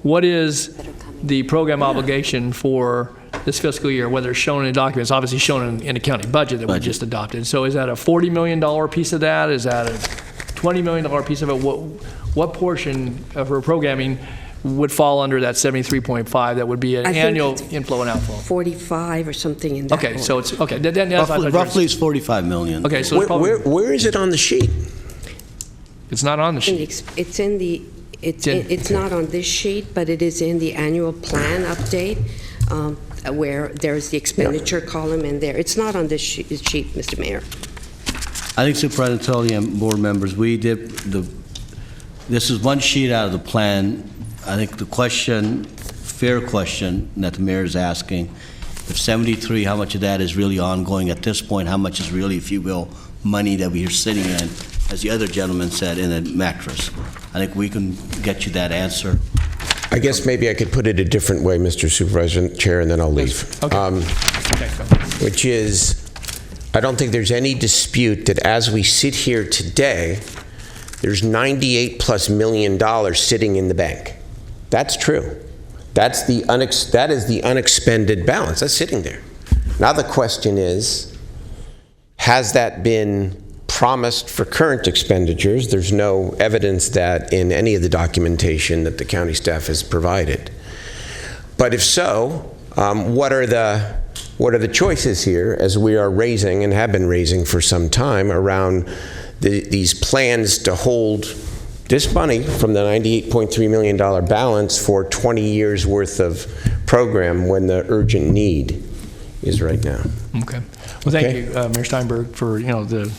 what is the program obligation for this fiscal year, whether it's shown in a document? It's obviously shown in a county budget that we just adopted. So is that a $40 million piece of that? Is that a $20 million piece of it? What portion of her programming would fall under that 73.5 that would be an annual inflow and outflow? 45 or something in that. Okay, so it's, okay. Roughly it's $45 million. Okay, so where is it on the sheet? It's not on the sheet. It's in the, it's not on this sheet, but it is in the annual plan update. Where there's the expenditure column in there. It's not on this sheet, Mr. Mayor. I think Supervisor Tully and board members, this is one sheet out of the plan. I think the fair question that the mayor is asking, if 73, how much of that is really ongoing at this point? How much is really, if you will, money that we are sitting in, as the other gentleman said, in a mattress? I think we can get you that answer. I guess maybe I could put it a different way, Mr. Supervisor Chair, and then I'll leave. Okay. Which is, I don't think there's any dispute that as we sit here today, there's $98+ million sitting in the bank. That's true. That is the unexpended balance. That's sitting there. Now the question is, has that been promised for current expenditures? There's no evidence that in any of the documentation that the county staff has provided. But if so, what are the choices here as we are raising and have been raising for some time around these plans to hold this money from the $98.3 million balance for 20 years worth of program when the urgent need is right now? Okay. Well, thank you, Mayor Steinberg, for the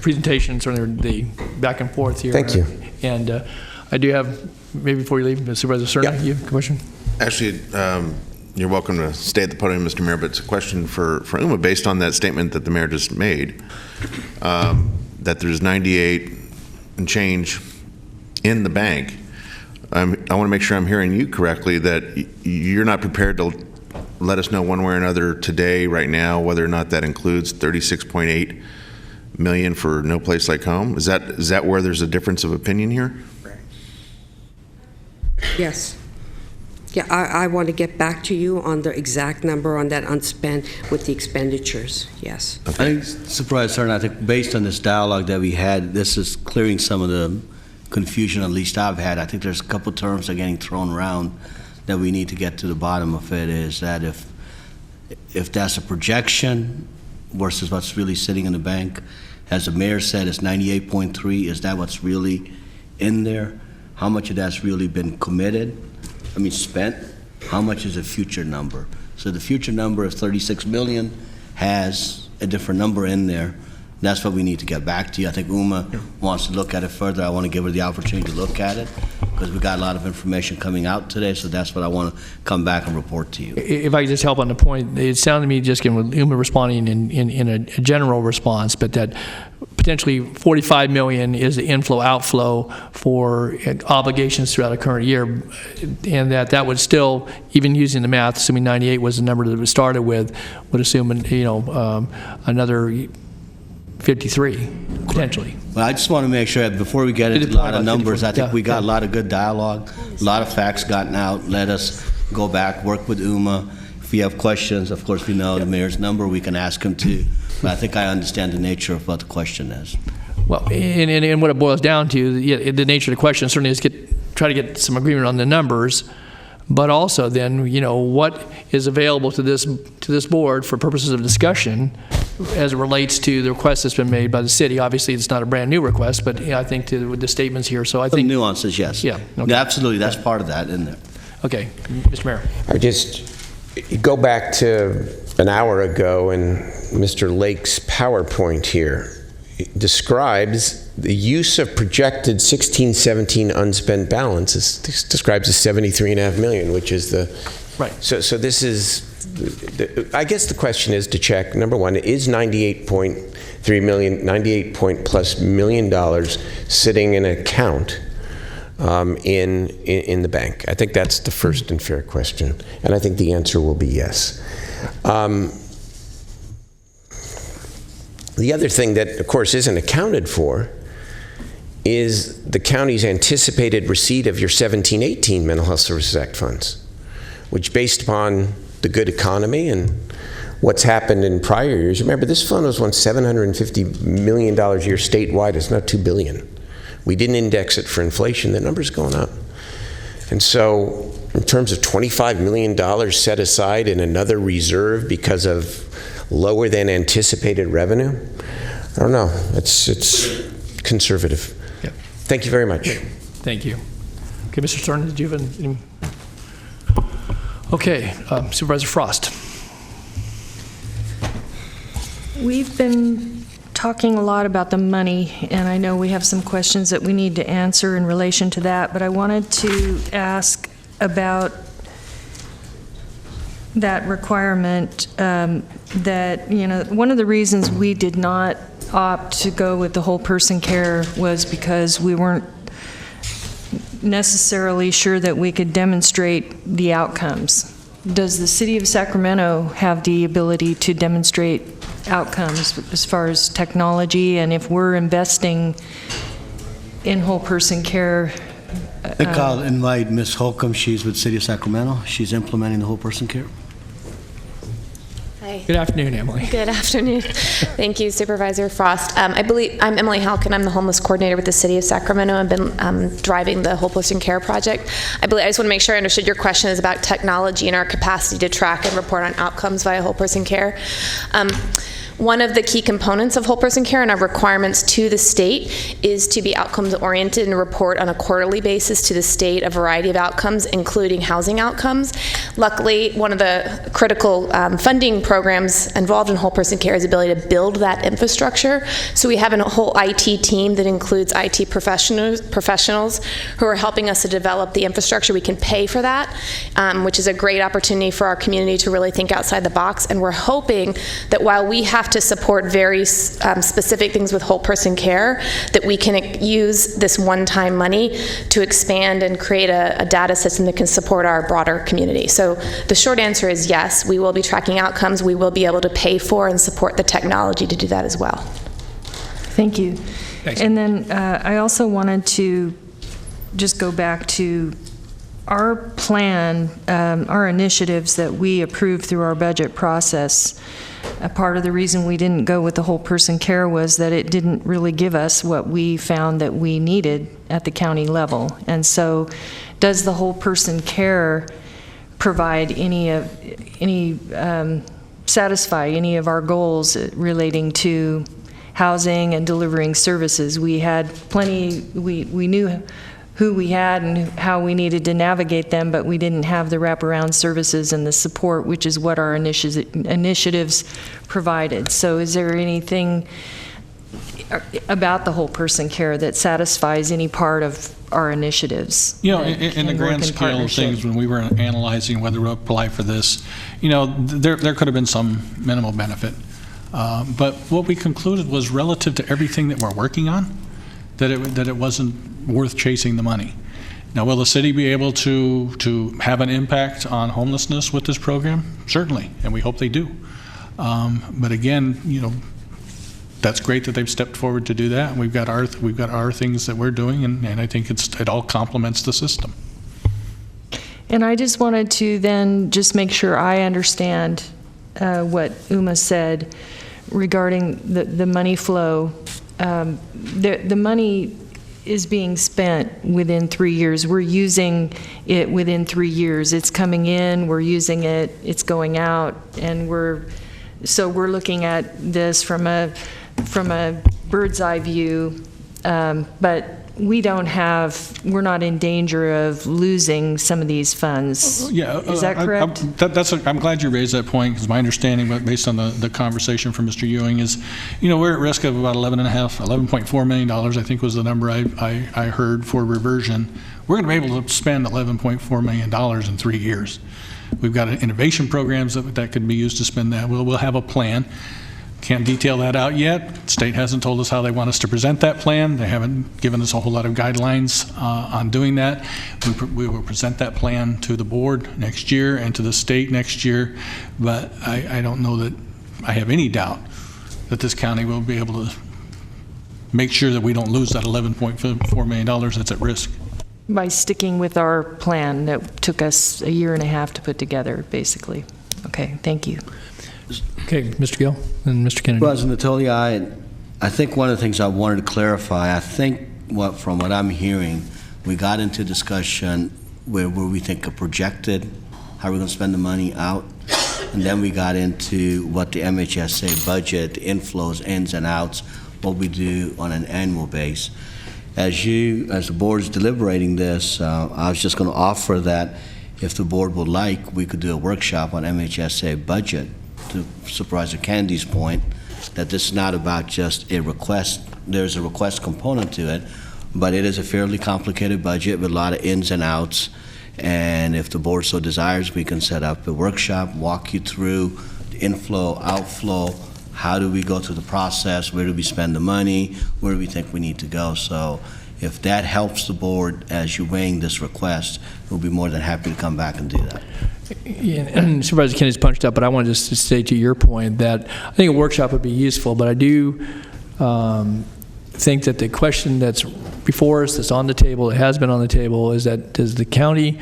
presentation, certainly the back and forth here. Thank you. And I do have, maybe before you leave, Supervisor Cerna, you have a question? Actually, you're welcome to stay at the podium, Mr. Mayor, but it's a question for Uma, based on that statement that the mayor just made, that there's 98 and change in the bank. I want to make sure I'm hearing you correctly, that you're not prepared to let us know one way or another today, right now, whether or not that includes 36.8 million for No Place Like Home? Is that where there's a difference of opinion here? Yes. Yeah, I want to get back to you on the exact number on that unspent with the expenditures. Yes. Okay. I think, Supervisor Cerna, I think based on this dialogue that we had, this is clearing some of the confusion, at least I've had. I think there's a couple terms that are getting thrown around that we need to get to the bottom of it, is that if that's a projection versus what's really sitting in the bank, as the mayor said, it's 98.3, is that what's really in there? How much of that's really been committed? Spent? How much is a future number? So the future number of 36 million has a different number in there. That's what we need to get back to you. I think Uma wants to look at it further. I want to give her the opportunity to look at it because we got a lot of information coming out today, so that's what I want to come back and report to you. If I could just help on the point, it sounded to me, just again with Uma responding in a general response, but that potentially 45 million is the inflow-outflow for obligations throughout a current year, and that would still, even using the math, assuming 98 was the number that we started with, would assume another 53, potentially. Well, I just want to make sure that before we get into a lot of numbers, I think we got a lot of good dialogue, a lot of facts gotten out. Let us go back, work with Uma. If we have questions, of course, we know the mayor's number. We can ask him too. But I think I understand the nature of what the question is. Well, and what it boils down to, the nature of the question certainly is try to get some agreement on the numbers, but also then, what is available to this board for purposes of discussion as it relates to the request that's been made by the city. Obviously, it's not a brand new request, but I think with the statements here, so I think... The nuances, yes. Yeah. Okay. Yeah, absolutely, that's part of that in there. Okay. Mr. Mayor. I just go back to an hour ago, and Mr. Lake's PowerPoint here describes the use of projected 16-17 unspent balance. This describes as 73.5 million, which is the... Right. So this is... I guess the question is to check, number one, is 98.3 million, 98 plus million dollars sitting in an account in the bank? I think that's the first and fair question, and I think the answer will be yes. The other thing that, of course, isn't accounted for is the county's anticipated receipt of your 17-18 Mental Health Services Act funds, which, based upon the good economy and what's happened in prior years, remember this fund was once $750 million a year statewide. It's not $2 billion. We didn't index it for inflation. The number's going up. And so in terms of $25 million set aside in another reserve because of lower than anticipated revenue, I don't know. It's conservative. Yep. Thank you very much. Okay. Thank you. Okay, Mr. Stern, did you have any? Okay, Supervisor Frost. We've been talking a lot about the money, and I know we have some questions that we need to answer in relation to that, but I wanted to ask about that requirement that, one of the reasons we did not opt to go with the whole person care was because we weren't necessarily sure that we could demonstrate the outcomes. Does the city of Sacramento have the ability to demonstrate outcomes as far as technology, and if we're investing in whole person care? I think I'll invite Ms. Holcomb. She's with City of Sacramento. She's implementing the whole person care. Hi. Good afternoon, Emily. Good afternoon. Thank you, Supervisor Frost. I believe I'm Emily Halkin. I'm the homeless coordinator with the City of Sacramento. I've been driving the Whole Person Care project. I just want to make sure I understood your question is about technology and our capacity to track and report on outcomes via Whole Person Care. One of the key components of whole person care and our requirements to the state is to be outcomes oriented and report on a quarterly basis to the state a variety of outcomes, including housing outcomes. Luckily, one of the critical funding programs involved in whole person care is the ability to build that infrastructure. So we have a whole IT team that includes IT professionals who are helping us to develop the infrastructure. We can pay for that, which is a great opportunity for our community to really think outside the box. And we're hoping that while we have to support very specific things with whole person care, that we can use this one-time money to expand and create a data system that can support our broader community. So the short answer is yes, we will be tracking outcomes. We will be able to pay for and support the technology to do that as well. Thank you. Thanks. And then I also wanted to just go back to our plan, our initiatives that we approved through our budget process. A part of the reason we didn't go with the whole person care was that it didn't really give us what we found that we needed at the county level. And so does the whole person care provide satisfy any of our goals relating to housing and delivering services? We had plenty, we knew who we had and how we needed to navigate them, but we didn't have the wraparound services and the support, which is what our initiatives provided. So is there anything about the whole person care that satisfies any part of our initiatives? You know, in the grand scale of things, when we were analyzing whether to apply for this, you know, there could have been some minimal benefit. But what we concluded was relative to everything that we're working on, that it wasn't worth chasing the money. Now, will the city be able to have an impact on homelessness with this program? Certainly, and we hope they do. But again, you know, that's great that they've stepped forward to do that. And we've got our things that we're doing, and I think it all complements the system. And I just wanted to then just make sure I understand what Uma said regarding the money flow. The money is being spent within 3 years. We're using it within 3 years. It's coming in, we're using it, it's going out, and we're looking at this from a bird's eye view, but we're not in danger of losing some of these funds. Yeah, is that correct? I'm glad you raised that point, because my understanding, based on the conversation from Mr. Ewing, is, you know, we're at risk of about $11.4 million, I think was the number I heard for reversion. We're going to be able to spend $11.4 million in 3 years. We've got innovation programs that could be used to spend that. We'll have a plan. Can't detail that out yet. State hasn't told us how they want us to present that plan. They haven't given us a whole lot of guidelines on doing that. We will present that plan to the board next year and to the state next year, but I don't know that I have any doubt that this county will be able to make sure that we don't lose that $11.4 million that's at risk. By sticking with our plan that took us 1.5 years to put together, basically. Okay, thank you. Okay, Mr. Gill and Mr. Kennedy. President Natoli, I think one of the things I wanted to clarify, I think from what I'm hearing, we got into discussion where we think a projected, how we're going to spend the money out, and then we got into what the MHSA budget, inflows, ins and outs, what we do on an annual base. As the board is deliberating this, I was just going to offer that if the board would like, we could do a workshop on MHSA budget. To Supervisor Kennedy's point, that this is not about just a request. There's a request component to it, but it is a fairly complicated budget with a lot of ins and outs. And if the board so desires, we can set up a workshop, walk you through the inflow, outflow, how do we go through the process, where do we spend the money, where do we think we need to go. So if that helps the board as you're weighing this request, we'll be more than happy to come back and do that. Yeah, and Supervisor Kennedy's punched up, but I want to just say to your point that I think a workshop would be useful, but I do think that the question that's before us, that's on the table, that has been on the table, is that does the county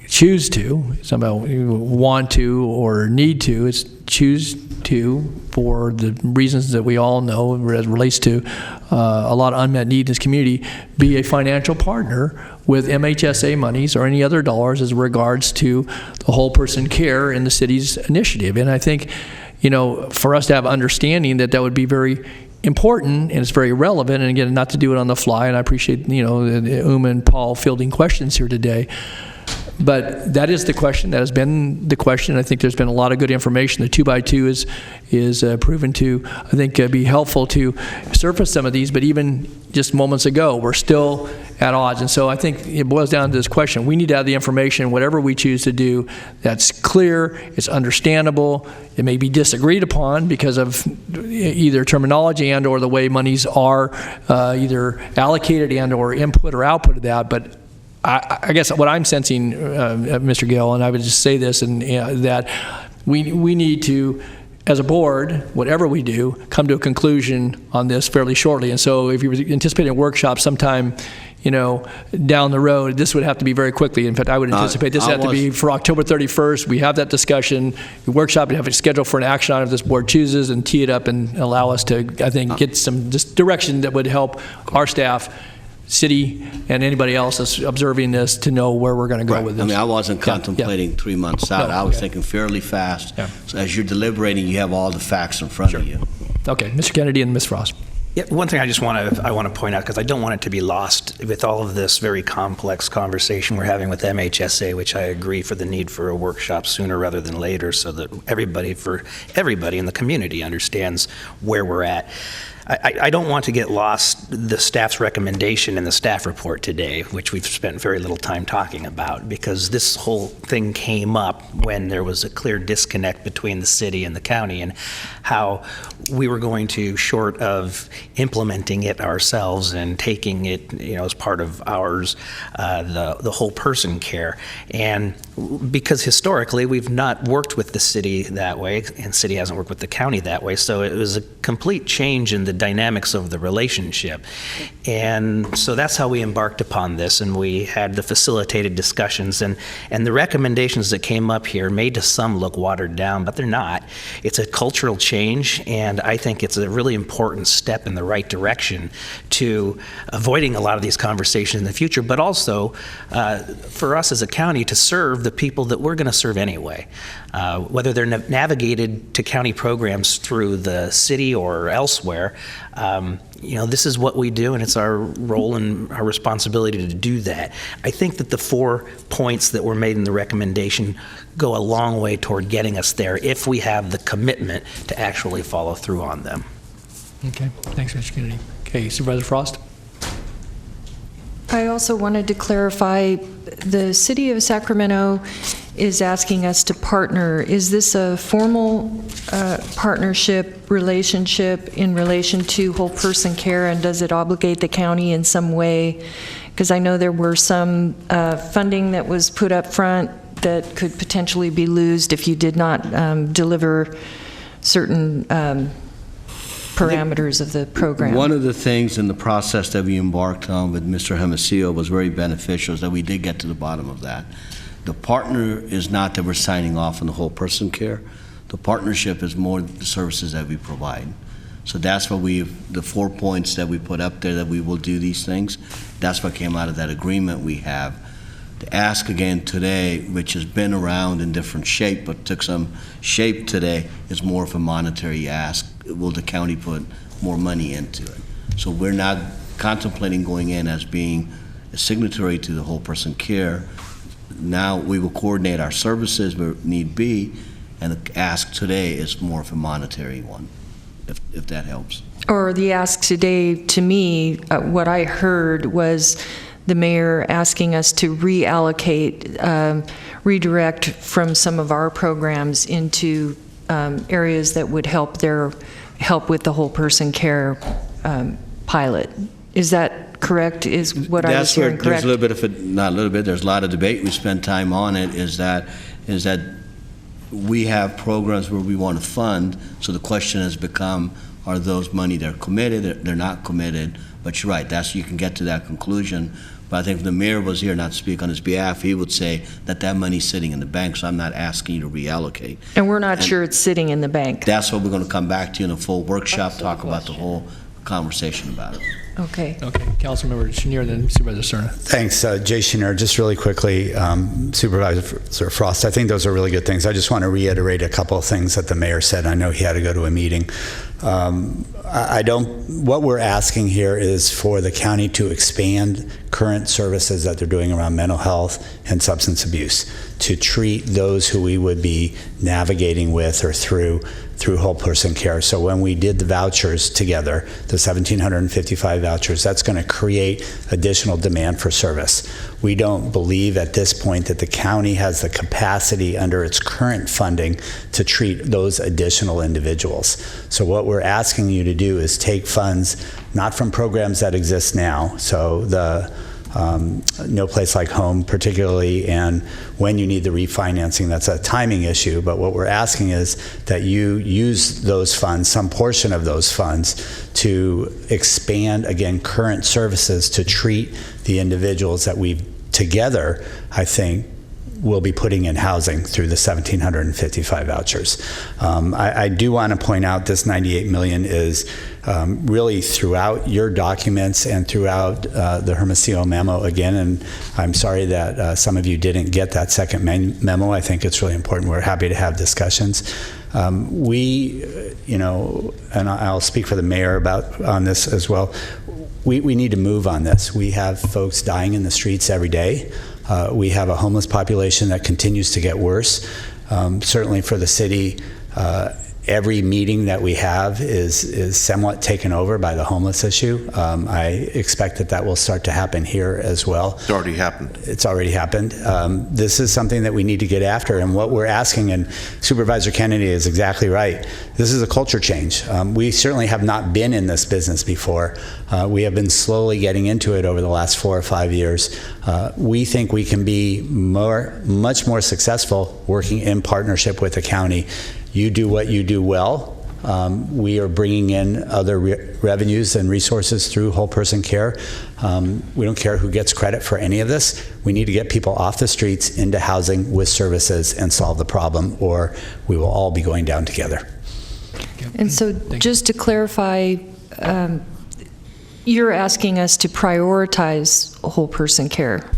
choose to, somehow want to or need to, it's choose to, for the reasons that we all know as it relates to a lot of unmet need in this community, be a financial partner with MHSA monies or any other dollars as regards to the whole person care in the city's initiative. And I think, you know, for us to have understanding that that would be very important and it's very relevant, and again, not to do it on the fly, and I appreciate, you know, Uma and Paul fielding questions here today. But that is the question. That has been the question. I think there's been a lot of good information. The 2x2 is proven to, I think, be helpful to surface some of these. But even just moments ago, we're still at odds. And so I think it boils down to this question. We need to have the information, whatever we choose to do, that's clear, it's understandable. It may be disagreed upon because of either terminology and or the way monies are either allocated and or input or output of that. But I guess what I'm sensing, Mr. Gill, and I would just say this, and that we need to, as a board, whatever we do, come to a conclusion on this fairly shortly. And so if you're anticipating a workshop sometime, you know, down the road, this would have to be very quickly. In fact, I would anticipate this have to be for October 31st. We have that discussion, the workshop, and have it scheduled for an action item if this board chooses, and tee it up and allow us to, I think, get some just direction that would help our staff, city, and anybody else that's observing this to know where we're going to go with this. I mean, I wasn't contemplating 3 months out. I was thinking fairly fast. So as you're deliberating, you have all the facts in front of you. Okay, Mr. Kennedy and Ms. Frost. Yeah, one thing I want to point out, because I don't want it to be lost with all of this very complex conversation we're having with MHSA, which I agree for the need for a workshop sooner rather than later, so that everybody in the community understands where we're at. I don't want to get lost the staff's recommendation in the staff report today, which we've spent very little time talking about, because this whole thing came up when there was a clear disconnect between the city and the county, and how we were going to, short of implementing it ourselves and taking it, as part of ours, the whole person care. And because historically we've not worked with the city that way, and city hasn't worked with the county that way, so it was a complete change in the dynamics of the relationship. And so that's how we embarked upon this, and we had the facilitated discussions, and the recommendations that came up here made to some look watered down, but they're not. It's a cultural change, and I think it's a really important step in the right direction to avoiding a lot of these conversations in the future, but also for us as a county to serve the people that we're going to serve anyway. Whether they're navigated to county programs through the city or elsewhere, this is what we do, and it's our role and our responsibility to do that. I think that the 4 points that were made in the recommendation go a long way toward getting us there if we have the commitment to actually follow through on them. Okay, thanks, Mr. Kennedy. Okay, Supervisor Frost? I also wanted to clarify, the City of Sacramento is asking us to partner. Is this a formal partnership relationship in relation to whole person care, and does it obligate the county in some way? Because I know there were some funding that was put up front that could potentially be lost if you did not deliver certain parameters of the program. One of the things in the process that we embarked on with Mr. Hermosillo was very beneficial, is that we did get to the bottom of that. The partner is not that we're signing off on the whole person care. The partnership is more the services that we provide. So that's what the 4 points that we put up there, that we will do these things. That's what came out of that agreement we have. The ask again today, which has been around in different shape, but took some shape today, is more of a monetary ask. Will the county put more money into it? So we're not contemplating going in as being a signatory to the whole person care. Now we will coordinate our services where need be, and the ask today is more of a monetary one, if that helps. Or the ask today, to me, what I heard was the mayor asking us to reallocate, redirect from some of our programs into areas that would help with the whole person care pilot. Is that correct? Is what I was hearing correct? There's a little bit of it, not a little bit, there's a lot of debate. We spend time on it, is that we have programs where we want to fund, so the question has become, are those money they're committed, they're not committed? But you're right, you can get to that conclusion. But I think if the mayor was here, not to speak on his behalf, he would say that money's sitting in the bank, so I'm not asking you to reallocate. And we're not sure it's sitting in the bank. That's what we're going to come back to in a full workshop, talk about the whole conversation about it. Okay. Okay, Councilmember Chenier, then Supervisor Cerna. Thanks, Jay Chenier. Just really quickly, Supervisor Frost, I think those are really good things. I just want to reiterate a couple of things that the mayor said. I know he had to go to a meeting. What we're asking here is for the county to expand current services that they're doing around mental health and substance abuse, to treat those who we would be navigating with or through whole person care. So when we did the vouchers together, the 1,755 vouchers, that's going to create additional demand for service. We don't believe at this point that the county has the capacity under its current funding to treat those additional individuals. So what we're asking you to do is take funds not from programs that exist now, so the No Place Like Home particularly, and when you need the refinancing, that's a timing issue, but what we're asking is that you use those funds, some portion of those funds, to expand, again, current services to treat the individuals that we've together, I think, will be putting in housing through the 1,755 vouchers. I do want to point out this $98 million is really throughout your documents and throughout the Hermosillo memo again, and I'm sorry that some of you didn't get that second memo. I think it's really important. We're happy to have discussions. And I'll speak for the mayor on this as well. We need to move on this. We have folks dying in the streets every day. We have a homeless population that continues to get worse. Certainly for the city, every meeting that we have is somewhat taken over by the homeless issue. I expect that will start to happen here as well. It's already happened. It's already happened. This is something that we need to get after, and what we're asking, and Supervisor Kennedy is exactly right, this is a culture change. We certainly have not been in this business before. We have been slowly getting into it over the last 4 or 5 years. We think we can be much more successful working in partnership with the county. You do what you do well. We are bringing in other revenues and resources through whole person care. We don't care who gets credit for any of this. We need to get people off the streets into housing with services and solve the problem, or we will all be going down together. And so just to clarify, you're asking us to prioritize whole person care?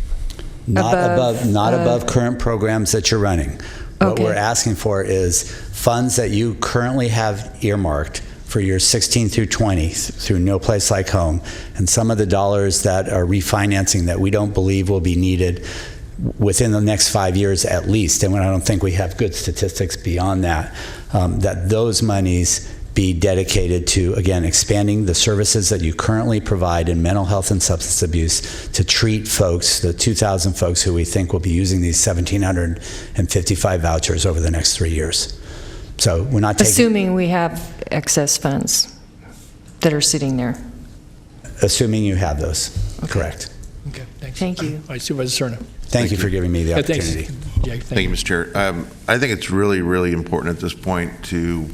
Not above current programs that you're running. What Okay. we're asking for is funds that you currently have earmarked for your 16 through 20 through No Place Like Home, and some of the dollars that are refinancing that we don't believe will be needed within the next 5 years at least, and I don't think we have good statistics beyond that, that those monies be dedicated to, again, expanding the services that you currently provide in mental health and substance abuse to treat folks, the 2,000 folks who we think will be using these 1,755 vouchers over the next 3 years. So we're not taking... Assuming we have excess funds that are sitting there. Assuming you have those, correct. Okay, thanks. Thank you. All right, Supervisor Cerna. Thank you for giving me the Thanks. opportunity. Jake, Thank you, Mr. Chair. I think it's really, really important at this point to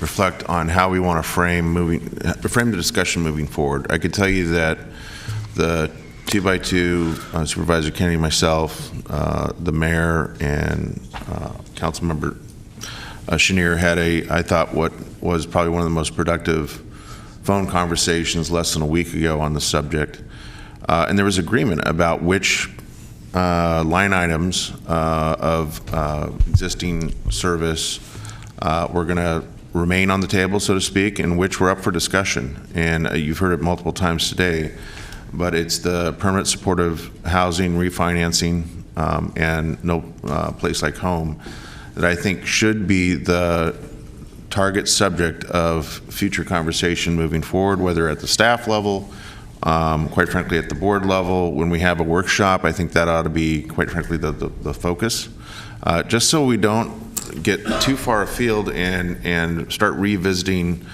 reflect on how we want to frame the discussion moving forward. I could tell you that the 2x2, Supervisor Kennedy, myself, the mayor, and Councilmember Chenier had I thought what was probably one of the most productive phone conversations less than a week ago on the subject. And there was agreement about which line items of existing service were going to remain on the table, so to speak, and which were up for discussion. And you've heard it multiple times today, but it's the permanent supportive housing refinancing and No Place Like Home that I think should be the target subject of future conversation moving forward, whether at the staff level, quite frankly at the board level. When we have a workshop, I think that ought to be, quite frankly, the focus, just so we don't get too far afield and start revisiting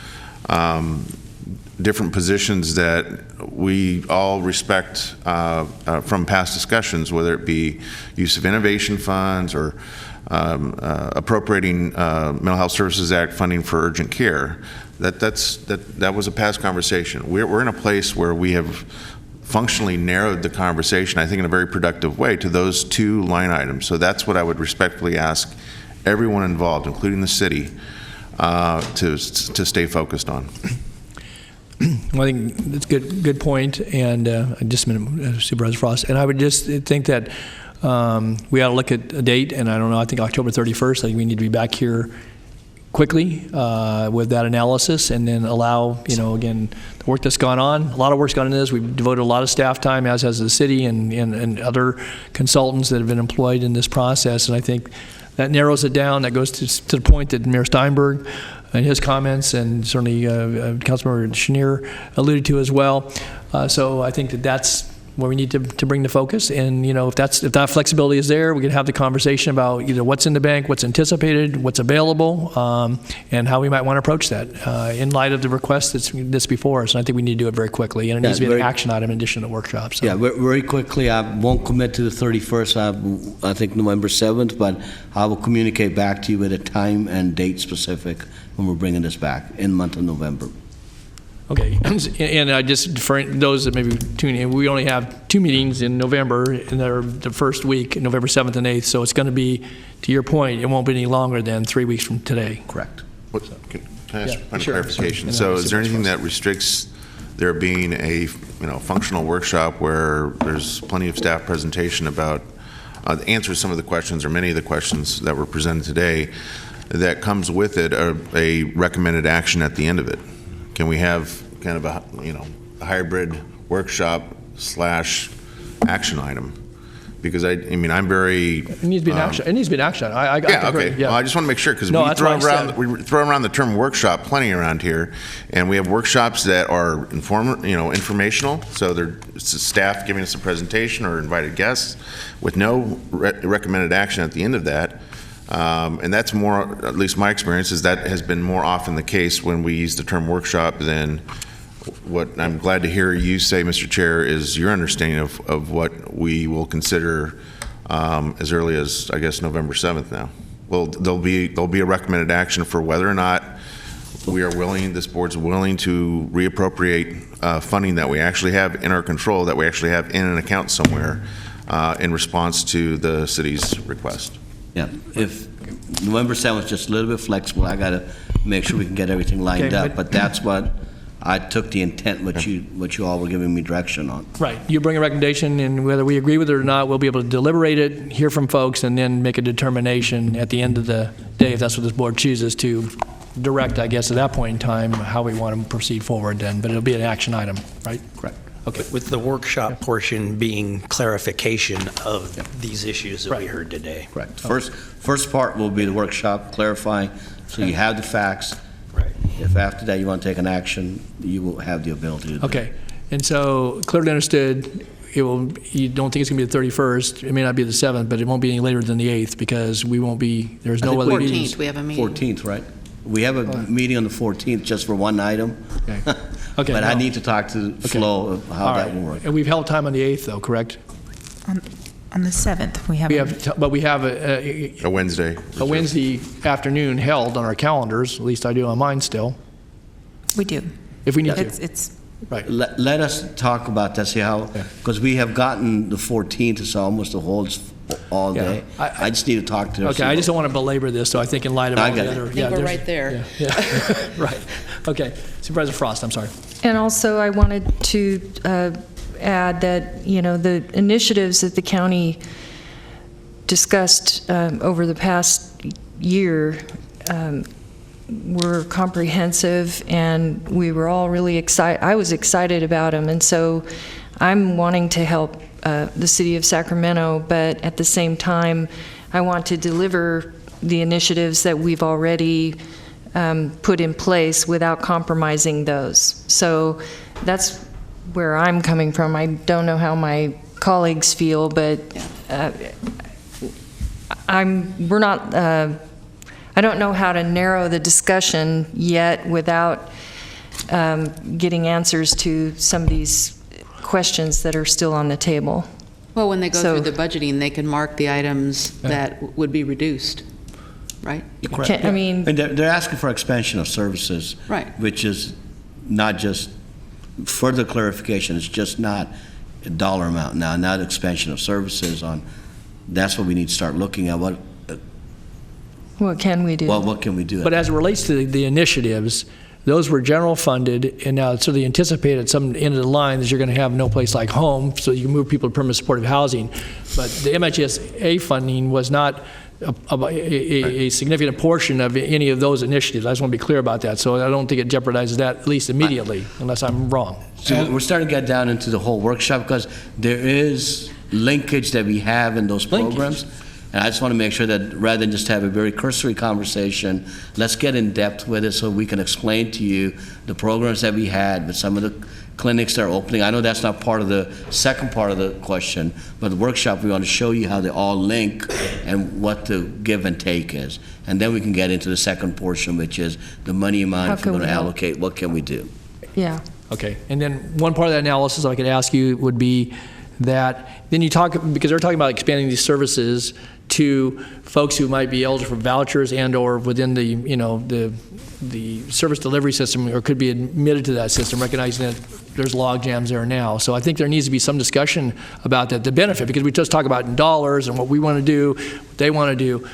different positions that we all respect from past discussions, whether it be use of innovation funds or appropriating Mental Health Services Act funding for urgent care. That was a past conversation. We're in a place where we have functionally narrowed the conversation, I think in a very productive way, to those 2 line items. So that's what I would respectfully ask everyone involved, including the city, to stay focused on. Well, I think that's a good point, and just a minute, Supervisor Frost. And I would just think that we ought to look at a date, and I don't know, I think October 31st, I think we need to be back here quickly with that analysis, and then allow, again, the work that's gone on. A lot of work's gone into this. We've devoted a lot of staff time, as has the city and other consultants that have been employed in this process, and I think that narrows it down. That goes to the point that Mayor Steinberg and his comments, and certainly Councilmember Chenier alluded to as well. So I think that's where we need to bring the focus. And if that flexibility is there, we can have the conversation about either what's in the bank, what's anticipated, what's available, and how we might want to approach that in light of the request that's before us. And I think we need to do it very quickly, and it needs to be an action item in addition to workshops. So. Yeah, very quickly. I won't commit to the 31st. I think November 7th, but I will communicate back to you with a time and date specific when we're bringing this back in the month of November. Okay, and just for those that may be tuning in, we only have 2 meetings in November, and they're the first week, November 7th and 8th, so it's going to be, to your point, it won't be any longer than 3 weeks from today. Correct. Can I ask a point of clarification? So is there anything that restricts there being a functional workshop where there's plenty of staff presentation about answers some of the questions or many of the questions that were presented today, that comes with it a recommended action at the end of it. Can we have kind of a hybrid workshop / action item? Because I'm very. It needs to be an action. It needs to be an action. Okay. Yeah. Well, I just want to make sure, because No, we that's what I said. throw around the term workshop plenty around here, and we have workshops that are informational. So it's staff giving us a presentation or invited guests with no recommended action at the end of that. And that's more, at least my experience, is that has been more often the case when we use the term workshop than what I'm glad to hear you say, Mr. Chair, is your understanding of what we will consider as early as, I guess, November 7th now. Well, there'll be a recommended action for whether or not this board's willing to reappropriate funding that we actually have in our control, that we actually have in an account somewhere in response to the city's request. Yeah, if November 7th is just a little bit flexible, I got to make sure we can get everything lined up, but that's what I took the intent, what you all were giving me direction on. Right. You bring a recommendation, and whether we agree with it or not, we'll be able to deliberate it, hear from folks, and then make a determination at the end of the day, if that's what this board chooses to direct, I guess, at that point in time, how we want to proceed forward then. But it'll be an action item, right? Correct. Okay. With the workshop portion being clarification of these issues that we heard today. Correct. First part will be the workshop clarifying, so you have the facts. Right. If after that you want to take an action, you will have the ability to do Okay. And so clearly understood, you don't think it's going to be the 31st. It may not be the 7th, but it won't be any later than the 8th, because there's no other meetings. 14th, we have a meeting. 14th, right? We have a meeting on the 14th just for one item. Okay. Okay, but I no. need to talk to Flo of how All that right. will work. And we've held time on the 8th, though, correct? On the 7th, we have. But we have a Wednesday. A Wednesday afternoon held on our calendars. At least I do on mine still. We do. If we need to. It's right. Let us talk about that, see how, because we have gotten the 14th, it's almost a whole all day. I just need to talk to her. Okay, I just don't want to belabor this, so I think in light of all the other. I think we're right there. Yeah. Right. Okay. Supervisor Frost, I'm sorry. And also, I wanted to add that, the initiatives that the county discussed over the past year were comprehensive, and we were all really excited. I was excited about them, and so I'm wanting to help the city of Sacramento, but at the same time, I want to deliver the initiatives that we've already put in place without compromising those. So that's where I'm coming from. I don't know how my colleagues feel, but I don't know how to narrow the discussion yet without getting answers to some of these questions that are still on the table. Well, when they go through the budgeting, they can mark the items that would be reduced, right? Correct. And they're asking for expansion of services, right? Which is not just further clarification. It's just not a dollar amount now, not expansion of services. That's what we need to start looking at. What can we do? Well, what can we do? But as it relates to the initiatives, those were general funded, and now so they anticipate at some end of the line that you're going to have no place like home, so you can move people to permanent supportive housing. But the MHSA funding was not a significant portion of any of those initiatives. I just want to be clear about that. So I don't think it jeopardizes that, at least immediately, unless I'm wrong. So we're starting to get down into the whole workshop, because there is linkage that we have in those programs. And I just want to make sure that rather than just have a very cursory conversation, let's get in depth with it so we can explain to you the programs that we had with some of the clinics that are opening. I know that's not part of the second part of the question, but the workshop, we want to show you how they all link and what the give and take is. And then we can get into the second portion, which is the money amount, if we're going to allocate, what can we do? Yeah. Okay. And then one part of that analysis I could ask you would be that then you talk, because they're talking about expanding these services to folks who might be eligible for vouchers and or within the, the service delivery system, or could be admitted to that system, recognizing that there's log jams there now. So I think there needs to be some discussion about that, the benefit, because we just talk about in dollars and what we want to do, what they want to do.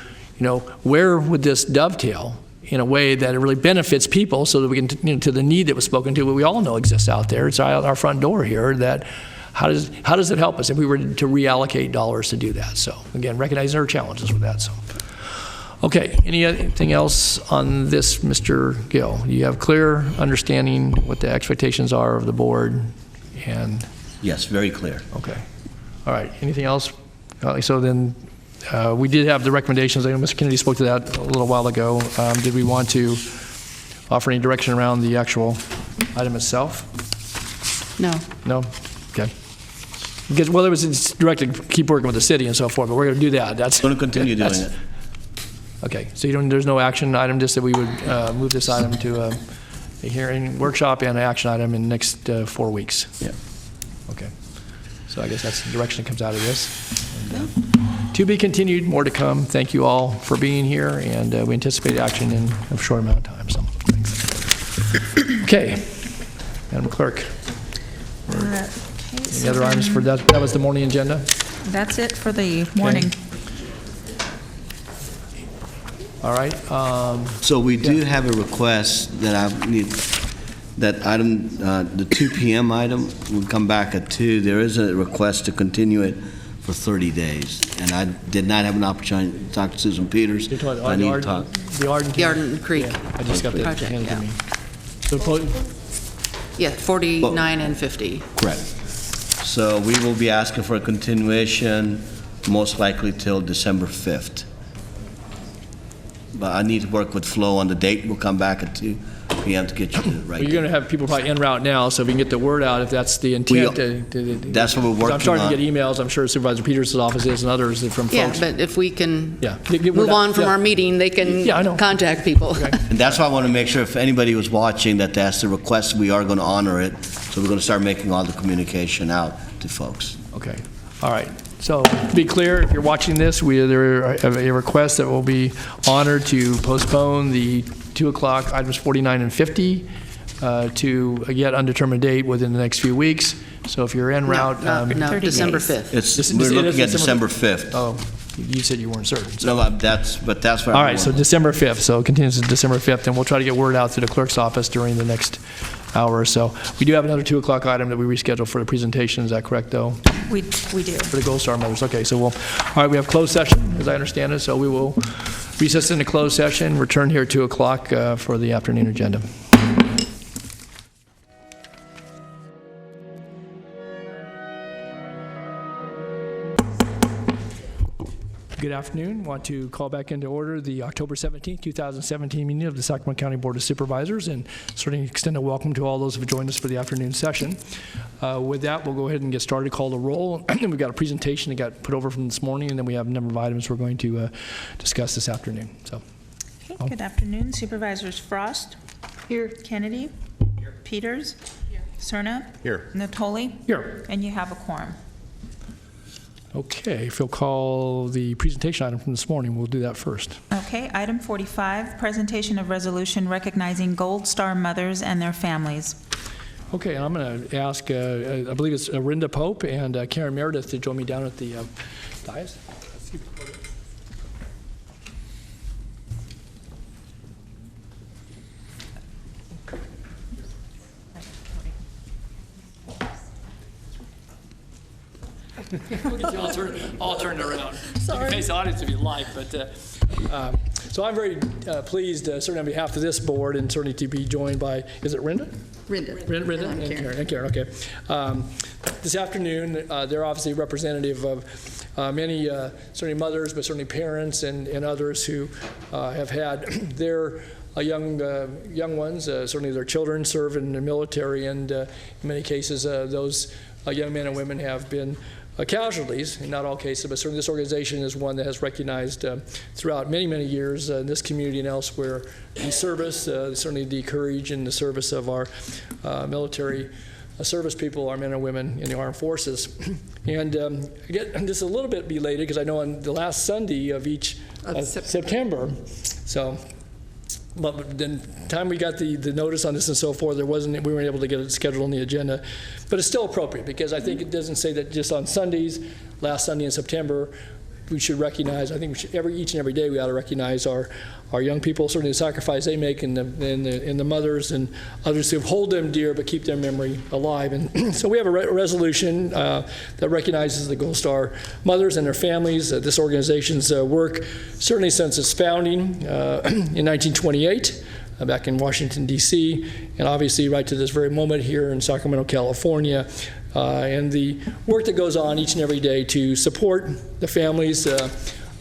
Where would this dovetail in a way that it really benefits people, so that we can, to the need that was spoken to, what we all know exists out there. It's our front door here, that how does it help us if we were to reallocate dollars to do that? So again, recognizing our challenges with that. So, okay, anything else on this, Mr. Gill? Do you have clear understanding what the expectations are of the board? And yes, very clear. Okay. All right. Anything else? So then, we did have the recommendations. I know Mr. Kennedy spoke to that a little while ago. Did we want to offer any direction around the actual item itself? No. No? Okay. Because, well, it was directed to keep working with the city and so forth, but we're going to do that. That's going to continue doing it. Okay. So there's no action item, just that we would move this item to a hearing workshop and an action item in the next 4 weeks. Yeah. Okay. So I guess that's the direction that comes out of this. And, to be continued, more to come. Thank you all for being here, and we anticipate action in a short amount of time. So, thanks. Okay, Madam Clerk. Any other items for that? That was the morning agenda. That's it for the morning. Okay. All right. So we do have a request that I need. That item, the 2 p.m. item, will come back at 2. There is a request to continue it for 30 days. And I did not have an opportunity to talk to Susan Peters. You're talking I need to talk. The Arden Creek I just got the project, handed yeah. to me. So, Yeah, 49 and 50. Correct. So we will be asking for a continuation, most likely till December 5th. But I need to work with Flo on the date. We'll come back at 2 p.m. to get you the right. well, you're going to have people probably en route now, so if we can get the word out, if that's the intent. That's what we're working on. I'm starting to get emails. I'm sure Supervisor Peters' office is, and others from folks. Yeah, but if we can get move on from our meeting, they can contact people. And that's why I want to make sure if anybody was watching that that's the request, we are going to honor it. So we're going to start making all the communication out to folks. Okay. All right. So to be clear, if you're watching this, there have a request that will be honored to postpone the 2 o'clock items 49 and 50 to a yet undetermined date within the next few weeks. So if you're en route, no, December 5th. We're looking at December 5th. Oh, you said you weren't certain. So. No, that's what all right. So December 5th. So it continues to December 5th, and we'll try to get word out to the clerk's office during the next hour or so. We do have another 2 o'clock item that we rescheduled for the presentation. Is that correct, though? We do. For the Gold Star Mothers. Okay, so all right, we have closed session, as I understand it, so we will recess into closed session, return here at 2 o'clock for the afternoon agenda. Good afternoon. Want to call back into order the October 17, 2017 meeting of the Sacramento County Board of Supervisors, and certainly extend a welcome to all those who have joined us for the afternoon session. With that, we'll go ahead and get started, call the roll. We've got a presentation that got put over from this morning, and then we have a number of items we're going to discuss this afternoon. So, okay, good afternoon. Supervisors Frost. Here. Kennedy. Here. Peters. Here. Cerna. Here. Natoli. Here. And you have a quorum. Okay, if you'll call the presentation item from this morning, we'll do that first. Okay, item 45, presentation of resolution recognizing Gold Star mothers and their families. Okay, I'm going to ask, I believe it's Rinda Pope and Karen Meredith to join me down at the dais. We'll get you all turned around. Sorry. You can face the audience if you like, but so I'm very pleased, certainly on behalf of this board, and certainly to be joined by, is it Rinda? Rinda and Karen, okay. This afternoon, they're obviously representative of many, certainly mothers, but certainly parents and others who have had their young ones, certainly their children serve in the military, and in many cases, those young men and women have been casualties, in not all cases, but certainly this organization is one that has recognized throughout many, many years in this community and elsewhere the service, certainly the courage and the service of our military service people, our men and women in the armed forces. And again, just a little bit belated, because I know on the last Sunday of each September, so. But then time we got the notice on this and so forth, we weren't able to get it scheduled on the agenda. But it's still appropriate, because I think it doesn't say that just on Sundays, last Sunday in September, we should recognize, I think we should, each and every day we ought to recognize our young people, certainly the sacrifice they make, and the mothers and others who hold them dear but keep their memory alive. And so we have a resolution that recognizes the Gold Star mothers and their families. This organization's work, certainly since its founding in 1928, back in Washington, D.C., and obviously right to this very moment here in Sacramento, California, and the work that goes on each and every day to support the families,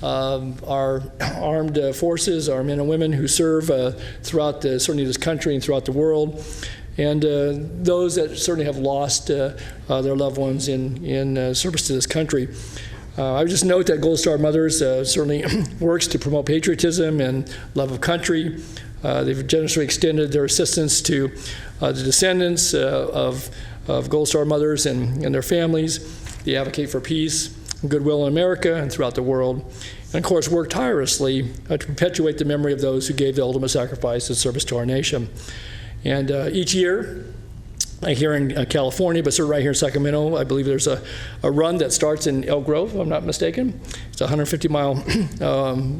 our armed forces, our men and women who serve throughout certainly this country and throughout the world, and those that certainly have lost their loved ones in service to this country. I would just note that Gold Star Mothers certainly works to promote patriotism and love of country. They've generously extended their assistance to the descendants of Gold Star mothers and their families. They advocate for peace and goodwill in America and throughout the world. And of course, work tirelessly to perpetuate the memory of those who gave the ultimate sacrifice in service to our nation. And each year, here in California, but certainly right here in Sacramento, I believe there's a run that starts in Elk Grove, if I'm not mistaken. It's a 150-mile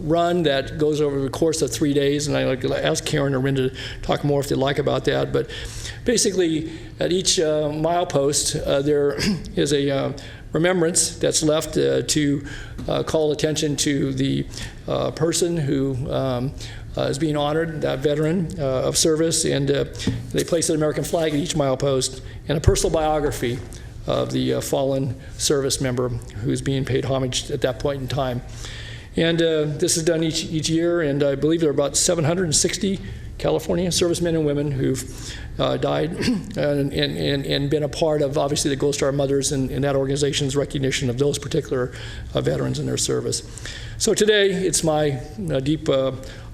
run that goes over the course of 3 days, and I'd like to ask Karen or Rinda to talk more if they'd like about that. But basically, at each milepost, there is a remembrance that's left to call attention to the person who is being honored, that veteran of service, and they place an American flag at each milepost and a personal biography of the fallen service member who's being paid homage at that point in time. And this is done each year, and I believe there are about 760 California servicemen and women who've died and been a part of, obviously, the Gold Star Mothers and that organization's recognition of those particular veterans and their service. So today, it's my deep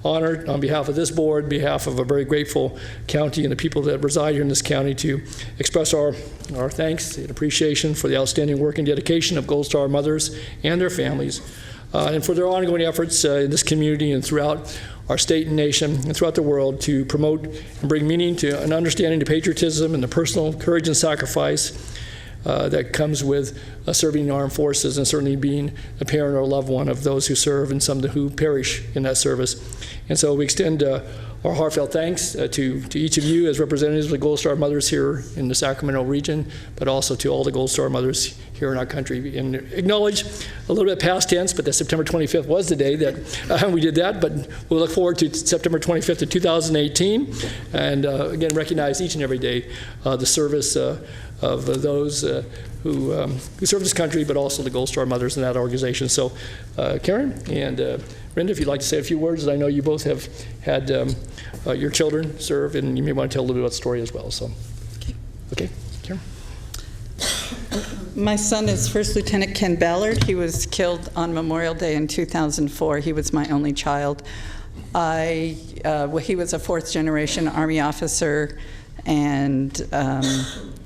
honor on behalf of this board, on behalf of a very grateful county and the people that reside here in this county, to express our thanks and appreciation for the outstanding work and dedication of Gold Star Mothers and their families, and for their ongoing efforts in this community and throughout our state and nation and throughout the world to promote and bring meaning to an understanding to patriotism and the personal courage and sacrifice that comes with serving in the armed forces, and certainly being a parent or a loved one of those who serve and some who perish in that service. And so we extend our heartfelt thanks to each of you as representatives of the Gold Star Mothers here in the Sacramento region, but also to all the Gold Star Mothers here in our country, and acknowledge a little bit past tense, but that September 25th was the day that we did that, but we'll look forward to September 25th of 2018, and again recognize each and every day the service of those who serve this country, but also the Gold Star Mothers in that organization. So Karen and Rinda, if you'd like to say a few words, I know you both have had your children serve, and you may want to tell a little bit about the story as well. So, okay, Karen. My son is First Lieutenant Ken Ballard. He was killed on Memorial Day in 2004. He was my only child. He was a fourth-generation Army officer and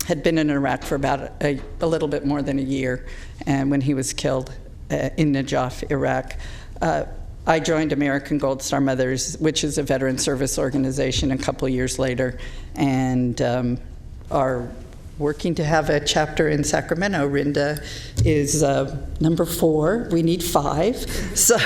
had been in Iraq for about a little bit more than a year, and when he was killed in Najaf, Iraq. I joined American Gold Star Mothers, which is a veteran service organization, a couple of years later, and are working to have a chapter in Sacramento. Rinda is number 4. We need 5. So,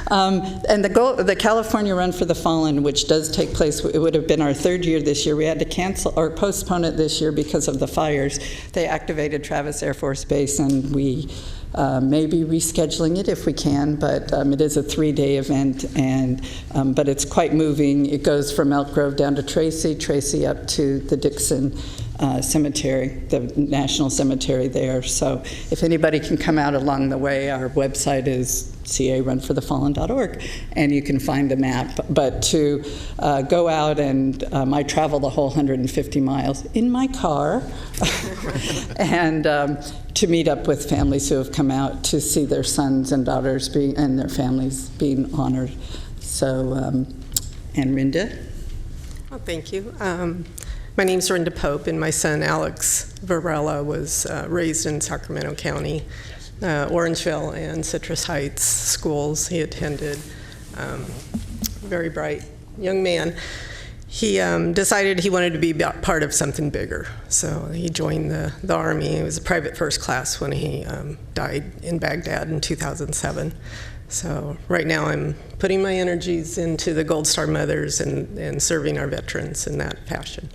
and the California Run for the Fallen, which does take place, it would have been our 3rd year this year. We had to cancel or postpone it this year because of the fires. They activated Travis Air Force Base, and we may be rescheduling it if we can, but it is a 3-day event, and but it's quite moving. It goes from Elk Grove down to Tracy up to the Dixon Cemetery, the National Cemetery there. So if anybody can come out along the way, our website is carunforthefallen.org, and you can find the map. But to go out and I travel the whole 150 miles in my car and to meet up with families who have come out to see their sons and daughters and their families being honored. So, and Rinda? Oh, thank you. My name's Rinda Pope, and my son Alex Varela was raised in Sacramento County, Orangeville and Citrus Heights schools he attended. Very bright young man. he decided he wanted to be part of something bigger. So he joined the Army. He was a private first class when he died in Baghdad in 2007. So right now I'm putting my energies into the Gold Star Mothers and serving our veterans in that fashion.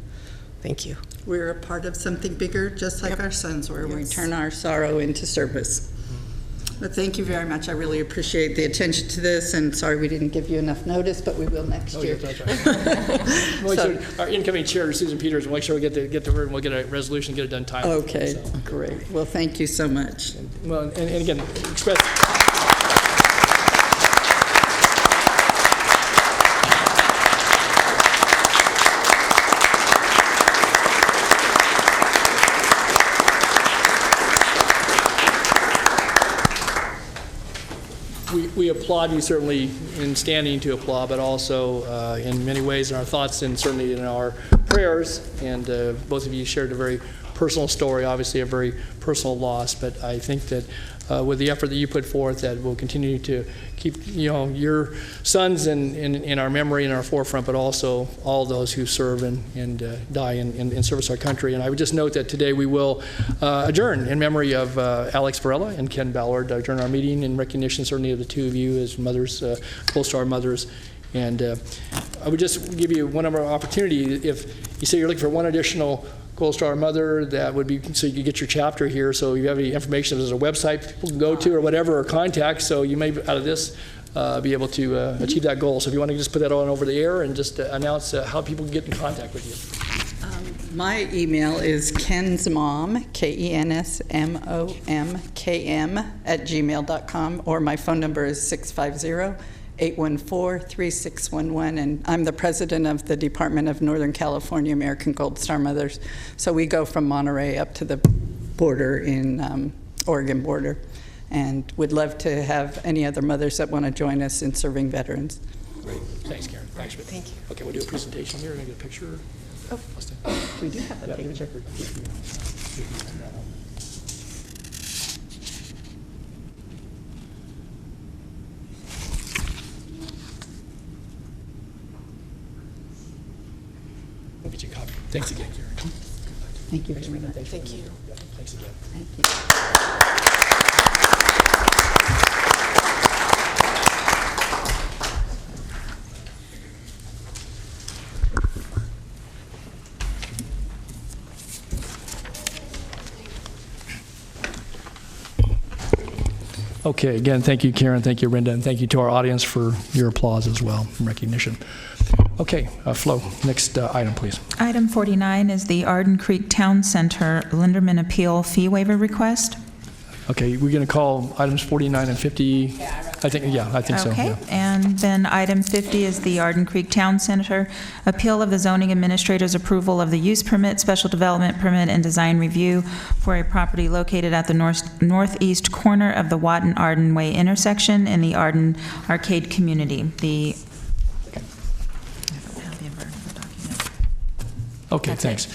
Thank you. We're a part of something bigger, just like our sons were. Yes. We turn our sorrow into service. But thank you very much. I really appreciate the attention to this, and sorry we didn't give you enough notice, but we will next year. Yeah, that's right. So, our incoming chair, Susan Peters, will make sure we get to her and we'll get a resolution, get it done timely. Okay, so. Great. Well, thank you so much. Well, and again, express. We applaud you certainly in standing to applaud, but also in many ways in our thoughts and certainly in our prayers. And both of you shared a very personal story, obviously a very personal loss. But I think that with the effort that you put forth, that we'll continue to keep your sons in our memory, in our forefront, but also all those who serve and die in service to our country. And I would just note that today we will adjourn in memory of Alex Varela and Ken Ballard. Adjourn our meeting in recognition certainly of the two of you as mothers, Gold Star mothers. And I would just give you one more opportunity. If you say you're looking for one additional Gold Star mother, that would be so you could get your chapter here. So if you have any information, there's a website people can go to or whatever, or contact. So you may, out of this, be able to achieve that goal. So if you want to just put that on over the air and just announce how people can get in contact with you. My email is kensmom, KENSMOMKM @gmail.com, or my phone number is 650-814-3611, and I'm the president of the Department of Northern California American Gold Star Mothers. So we go from Monterey up to the border in Oregon border, and would love to have any other mothers that want to join us in serving veterans. Great. Thanks, Karen. Thanks. Thank you. Okay, we'll do a presentation here. We're going to get a picture. Oh, we do have a picture. We'll get you a copy. Thanks again, Karen. Thank you very much. Thank you. Thanks again. Thank you. Okay, again, thank you, Karen, thank you, Renda, and thank you to our audience for your applause as well and recognition. Okay, Flo, next item, please. Item 49 is the Arden Creek Town Center Linderman Appeal Fee Waiver Request. Okay, we're going to call items 49 and 50. I think so. Okay, yeah. and then item 50 is the Arden Creek Town Center Appeal of the Zoning Administrator's approval of the use permit, special development permit, and design review for a property located at the northeast corner of the Watton-Arden Way intersection in the Arden Arcade community. Okay, thanks.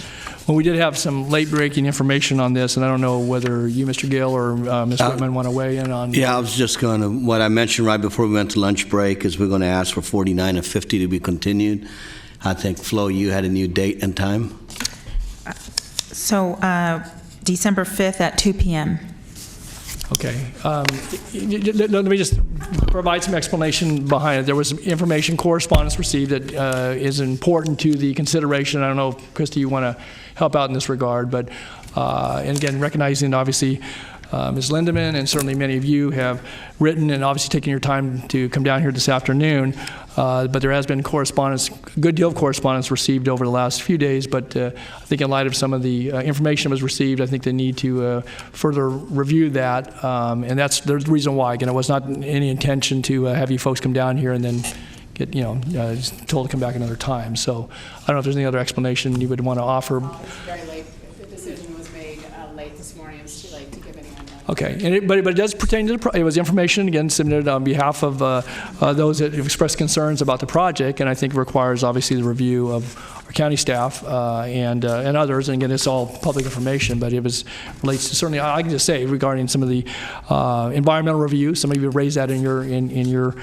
Well, we did have some late-breaking information on this, and I don't know whether you, Mr. Gale, or Ms. Whitman want to weigh in on. Yeah, I was just going to, what I mentioned right before we went to lunch break is we're going to ask for 49 and 50 to be continued. I think, Flo, you had a new date and time? So, December 5th at 2 p.m. Okay. Let me just provide some explanation behind it. There was some information correspondence received that is important to the consideration. I don't know, Christy, you want to help out in this regard, but and again, recognizing obviously Ms. Lindeman and certainly many of you have written and obviously taken your time to come down here this afternoon, but there has been correspondence, a good deal of correspondence received over the last few days, but I think in light of some of the information that was received, I think they need to further review that, and that's the reason why. Again, it was not any intention to have you folks come down here and then get, told to come back another time. So I don't know if there's any other explanation you would want to offer. It's very late. The decision was made late this morning. It was too late to give anyone notice. Okay, and but it does pertain to it was information, again, submitted on behalf of those that have expressed concerns about the project, and I think it requires, obviously, the review of our county staff and others, and again, it's all public information, but it relates to, certainly, I can just say, regarding some of the environmental review, some of you raised that in your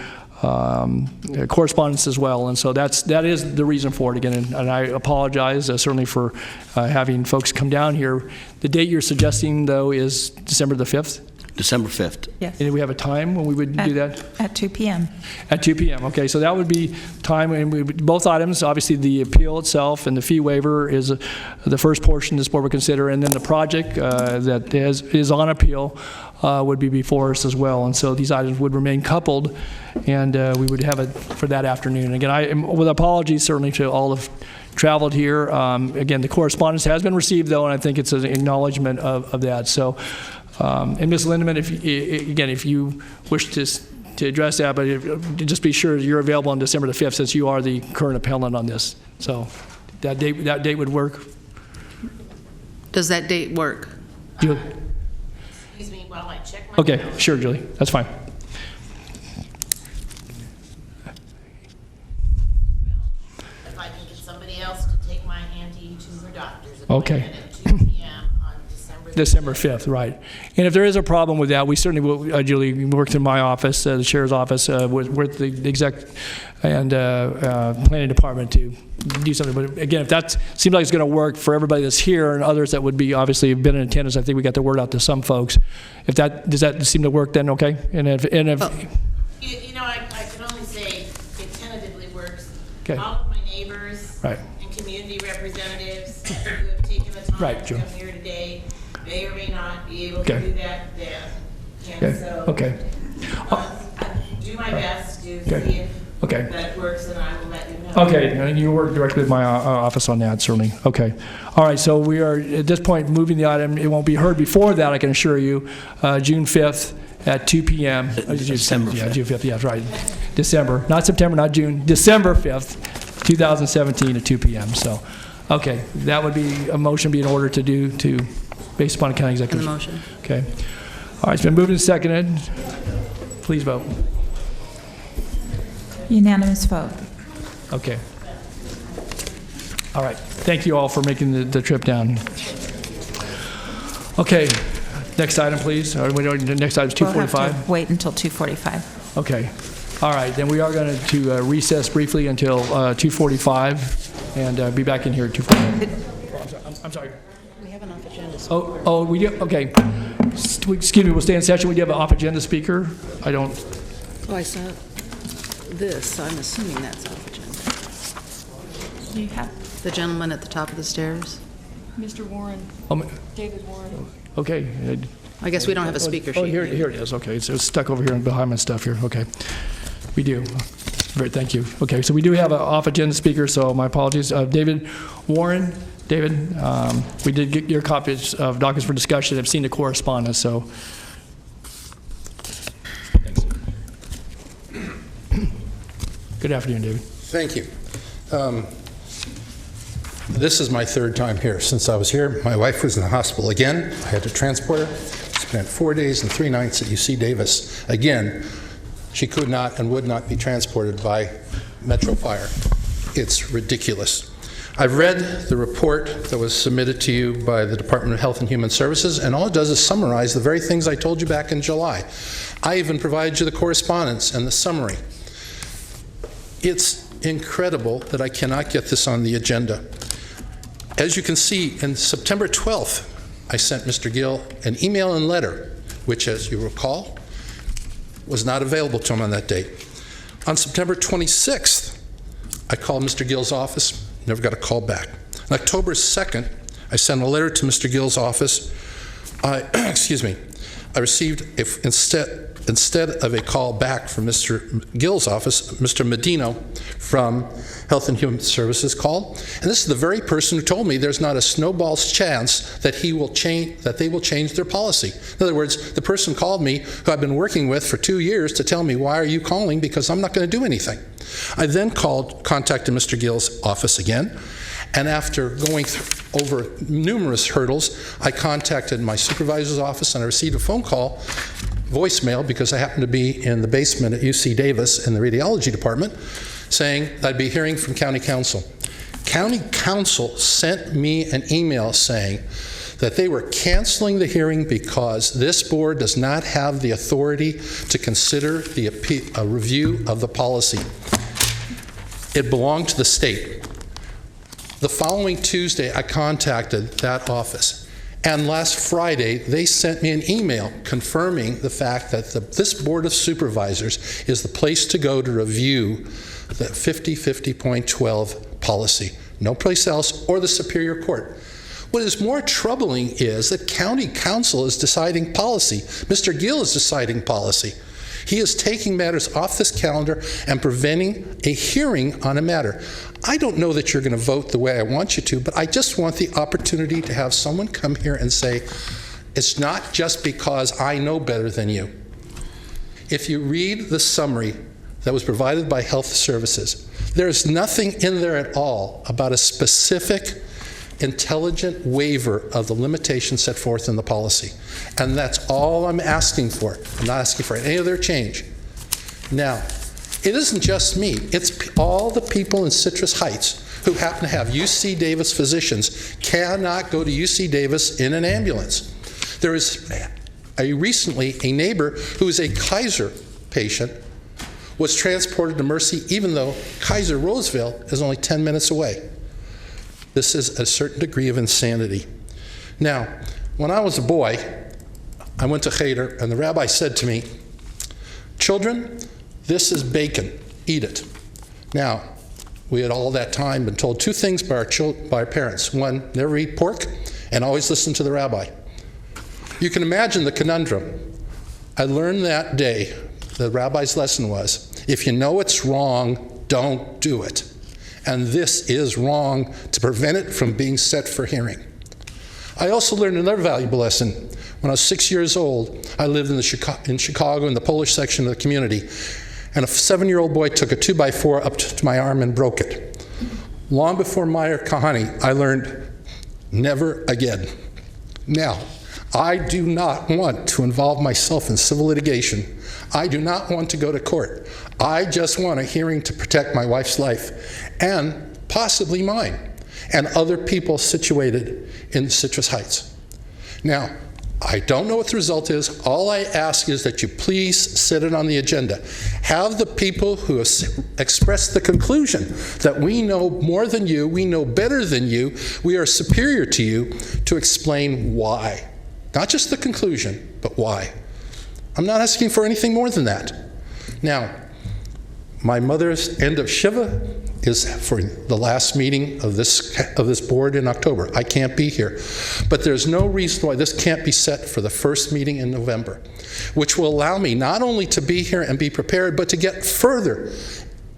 correspondence as well. And so that is the reason for it again. And I apologize certainly for having folks come down here. The date you're suggesting, though, is December the 5th? December 5th. Yes. And do we have a time when we would do that? At 2 p.m. At 2 p.m. Okay, so that would be time, and both items, obviously the appeal itself and the fee waiver is the first portion this board would consider, and then the project that is on appeal would be before us as well. And so these items would remain coupled, and we would have it for that afternoon. Again, with apologies certainly to all of traveled here. Again, the correspondence has been received, though, and I think it's an acknowledgement of that. So. And Ms. Lindeman, if you wish to address that, but just be sure you're available on December the 5th since you are the current appellant on this. So that date would work. Does that date work? Julie? Excuse me while I check my Okay, calendar. sure, Julie. That's fine. If I can get somebody else to take my auntie to her doctor's Okay. appointment at 2 p.m. on December 5th, right. And if there is a problem with that, we certainly will, Julie, worked in my office, the chair's office, with the exec and planning department to do something. But again, if that seems like it's going to work for everybody that's here and others that would be obviously have been in attendance, I think we got the word out to some folks. If that, does that seem to work then, okay? And if You know, I can only say it tentatively works. Okay. All of my neighbors Right. and community representatives who have taken the time Right, to Joe. come here today may or may not be able Okay. to do that then. And Okay. so Okay. I do my best to Okay. see if Okay. that works, and I will let you know. Okay, and you work directly with my office on that, certainly. Okay. All right, so we are, at this point, moving the item. It won't be heard before that, I can assure you. June 5th at 2 p.m. December 5th. Yeah, June 5th, yeah, that's right. December, not September, not June, December 5th, 2017 at 2 p.m. So, okay, that would be a motion be in order to do, based upon county executive. In the motion. Okay. All right, it's been moved and seconded. Please vote. Unanimous vote. Okay. All right. Thank you all for making the trip down. Okay. Next item, please. The next item is 2:45. We'll have to wait until 2:45. Okay. All right. Then we are going to recess briefly until 2:45 and be back in here at 2:45. I'm sorry. We have an off-agenda. Oh, we do? Okay. Excuse me. We'll stay in session. We do have an off-agenda speaker. I don't. Oh, I saw this, so I'm assuming that's off agenda. You have The gentleman at the top of the stairs? Mr. Warren, David Warren. Okay. I guess we don't have a speaker sheet. Oh, here it is. Okay, so it's stuck over here behind my stuff here. Okay, we do. Great, thank you. Okay, so we do have an off-agenda speaker, so my apologies. David Warren. David, we did get your copies of documents for discussion. I've seen the correspondence, so. Thanks. Good afternoon, David. Thank you. This is my third time here. Since I was here, my wife was in the hospital again. I had to transport her. Spent 4 days and 3 nights at UC Davis. Again, she could not and would not be transported by Metro Fire. It's ridiculous. I've read the report that was submitted to you by the Department of Health and Human Services, and all it does is summarize the very things I told you back in July. I even provided you the correspondence and the summary. It's incredible that I cannot get this on the agenda. As you can see, on September 12th, I sent Mr. Gill an email and letter, which, as you recall, was not available to him on that date. On September 26th, I called Mr. Gill's office, never got a call back. On October 2nd, I sent a letter to Mr. Gill's office. I received, instead of a call back from Mr. Gill's office, Mr. Medino from Health and Human Services called. And this is the very person who told me there's not a snowball's chance that they will change their policy. In other words, the person called me, who I've been working with for 2 years, to tell me, why are you calling? Because I'm not going to do anything. I then contacted Mr. Gill's office again. And after going over numerous hurdles, I contacted my supervisor's office, and I received a phone call, voicemail, because I happened to be in the basement at UC Davis in the radiology department, saying that I'd be hearing from county council. County council sent me an email saying that they were canceling the hearing because this board does not have the authority to consider a review of the policy. It belonged to the state. The following Tuesday, I contacted that office, and last Friday, they sent me an email confirming the fact that this Board of Supervisors is the place to go to review the 50/50.12 policy. No place else, or the Superior Court. What is more troubling is that County Council is deciding policy. Mr. Gill is deciding policy. He is taking matters off this calendar and preventing a hearing on a matter. I don't know that you're going to vote the way I want you to, but I just want the opportunity to have someone come here and say, it's not just because I know better than you. If you read the summary that was provided by Health Services, there's nothing in there at all about a specific intelligent waiver of the limitations set forth in the policy. And that's all I'm asking for. I'm not asking for any other change. Now, it isn't just me. It's all the people in Citrus Heights who happen to have UC Davis physicians cannot go to UC Davis in an ambulance. There is recently a neighbor who is a Kaiser patient was transported to Mercy even though Kaiser Roseville is only 10 minutes away. This is a certain degree of insanity. Now, when I was a boy, I went to Cheder, and the rabbi said to me, children, this is bacon, eat it. Now, we had all that time been told two things by our parents. One, never eat pork, and always listen to the rabbi. You can imagine the conundrum. I learned that day, the rabbi's lesson was, if you know it's wrong, don't do it. And this is wrong to prevent it from being set for hearing. I also learned another valuable lesson. When I was 6 years old, I lived in Chicago in the Polish section of the community, and a 7-year-old boy took a 2x4 up to my arm and broke it. Long before Meyer Kahani, I learned never again. Now, I do not want to involve myself in civil litigation. I do not want to go to court. I just want a hearing to protect my wife's life, and possibly mine, and other people situated in Citrus Heights. Now, I don't know what the result is. All I ask is that you please set it on the agenda. Have the people who have expressed the conclusion that we know more than you, we know better than you, we are superior to you, to explain why. Not just the conclusion, but why. I'm not asking for anything more than that. Now, my mother's end of Shiva is for the last meeting of this board in October. I can't be here. But there's no reason why this can't be set for the first meeting in November, which will allow me not only to be here and be prepared, but to get further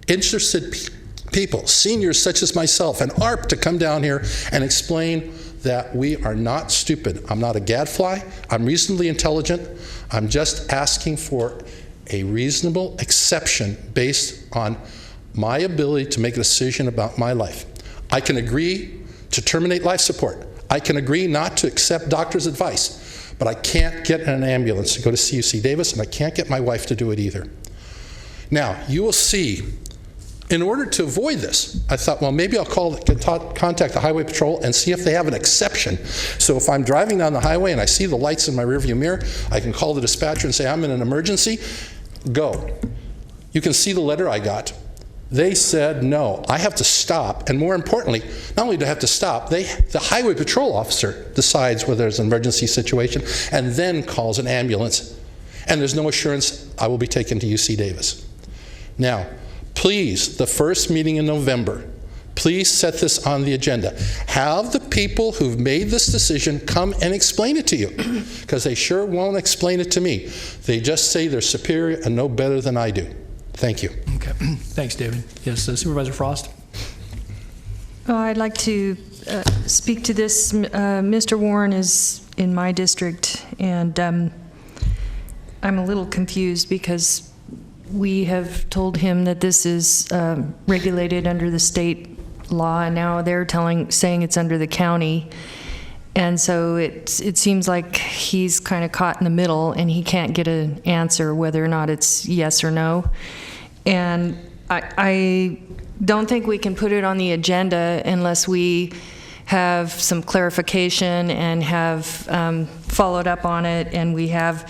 interested people, seniors such as myself, and ARP to come down here and explain that we are not stupid. I'm not a gadfly. I'm reasonably intelligent. I'm just asking for a reasonable exception based on my ability to make a decision about my life. I can agree to terminate life support. I can agree not to accept doctor's advice, but I can't get in an ambulance to go to UC Davis, and I can't get my wife to do it either. Now, you will see, in order to avoid this, I thought, well, maybe I'll contact the Highway Patrol and see if they have an exception. So if I'm driving down the highway and I see the lights in my rearview mirror, I can call the dispatcher and say, I'm in an emergency, go. You can see the letter I got. They said no. I have to stop, and more importantly, not only do I have to stop, the Highway Patrol officer decides whether there's an emergency situation and then calls an ambulance. And there's no assurance I will be taken to UC Davis. Now, please, the first meeting in November, please set this on the agenda. Have the people who've made this decision come and explain it to you, because they sure won't explain it to me. They just say they're superior and know better than I do. Thank you. Okay. Thanks, David. Yes, Supervisor Frost. I'd like to speak to this. Mr. Warren is in my district, and I'm a little confused because we have told him that this is regulated under the state law, and now they're saying it's under the county. And so it seems like he's kind of caught in the middle, and he can't get an answer whether or not it's yes or no. And I don't think we can put it on the agenda unless we have some clarification and have followed up on it, and we have,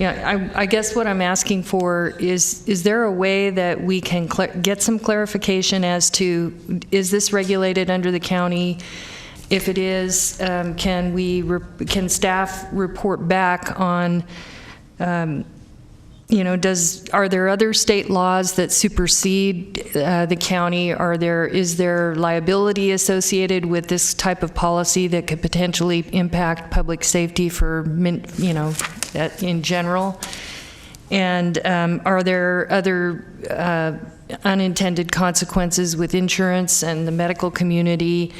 I guess what I'm asking for is there a way that we can get some clarification as to, is this regulated under the county? If it is, can staff report back on, are there other state laws that supersede the county? Is there liability associated with this type of policy that could potentially impact public safety for, in general? And are there other unintended consequences with insurance and the medical community?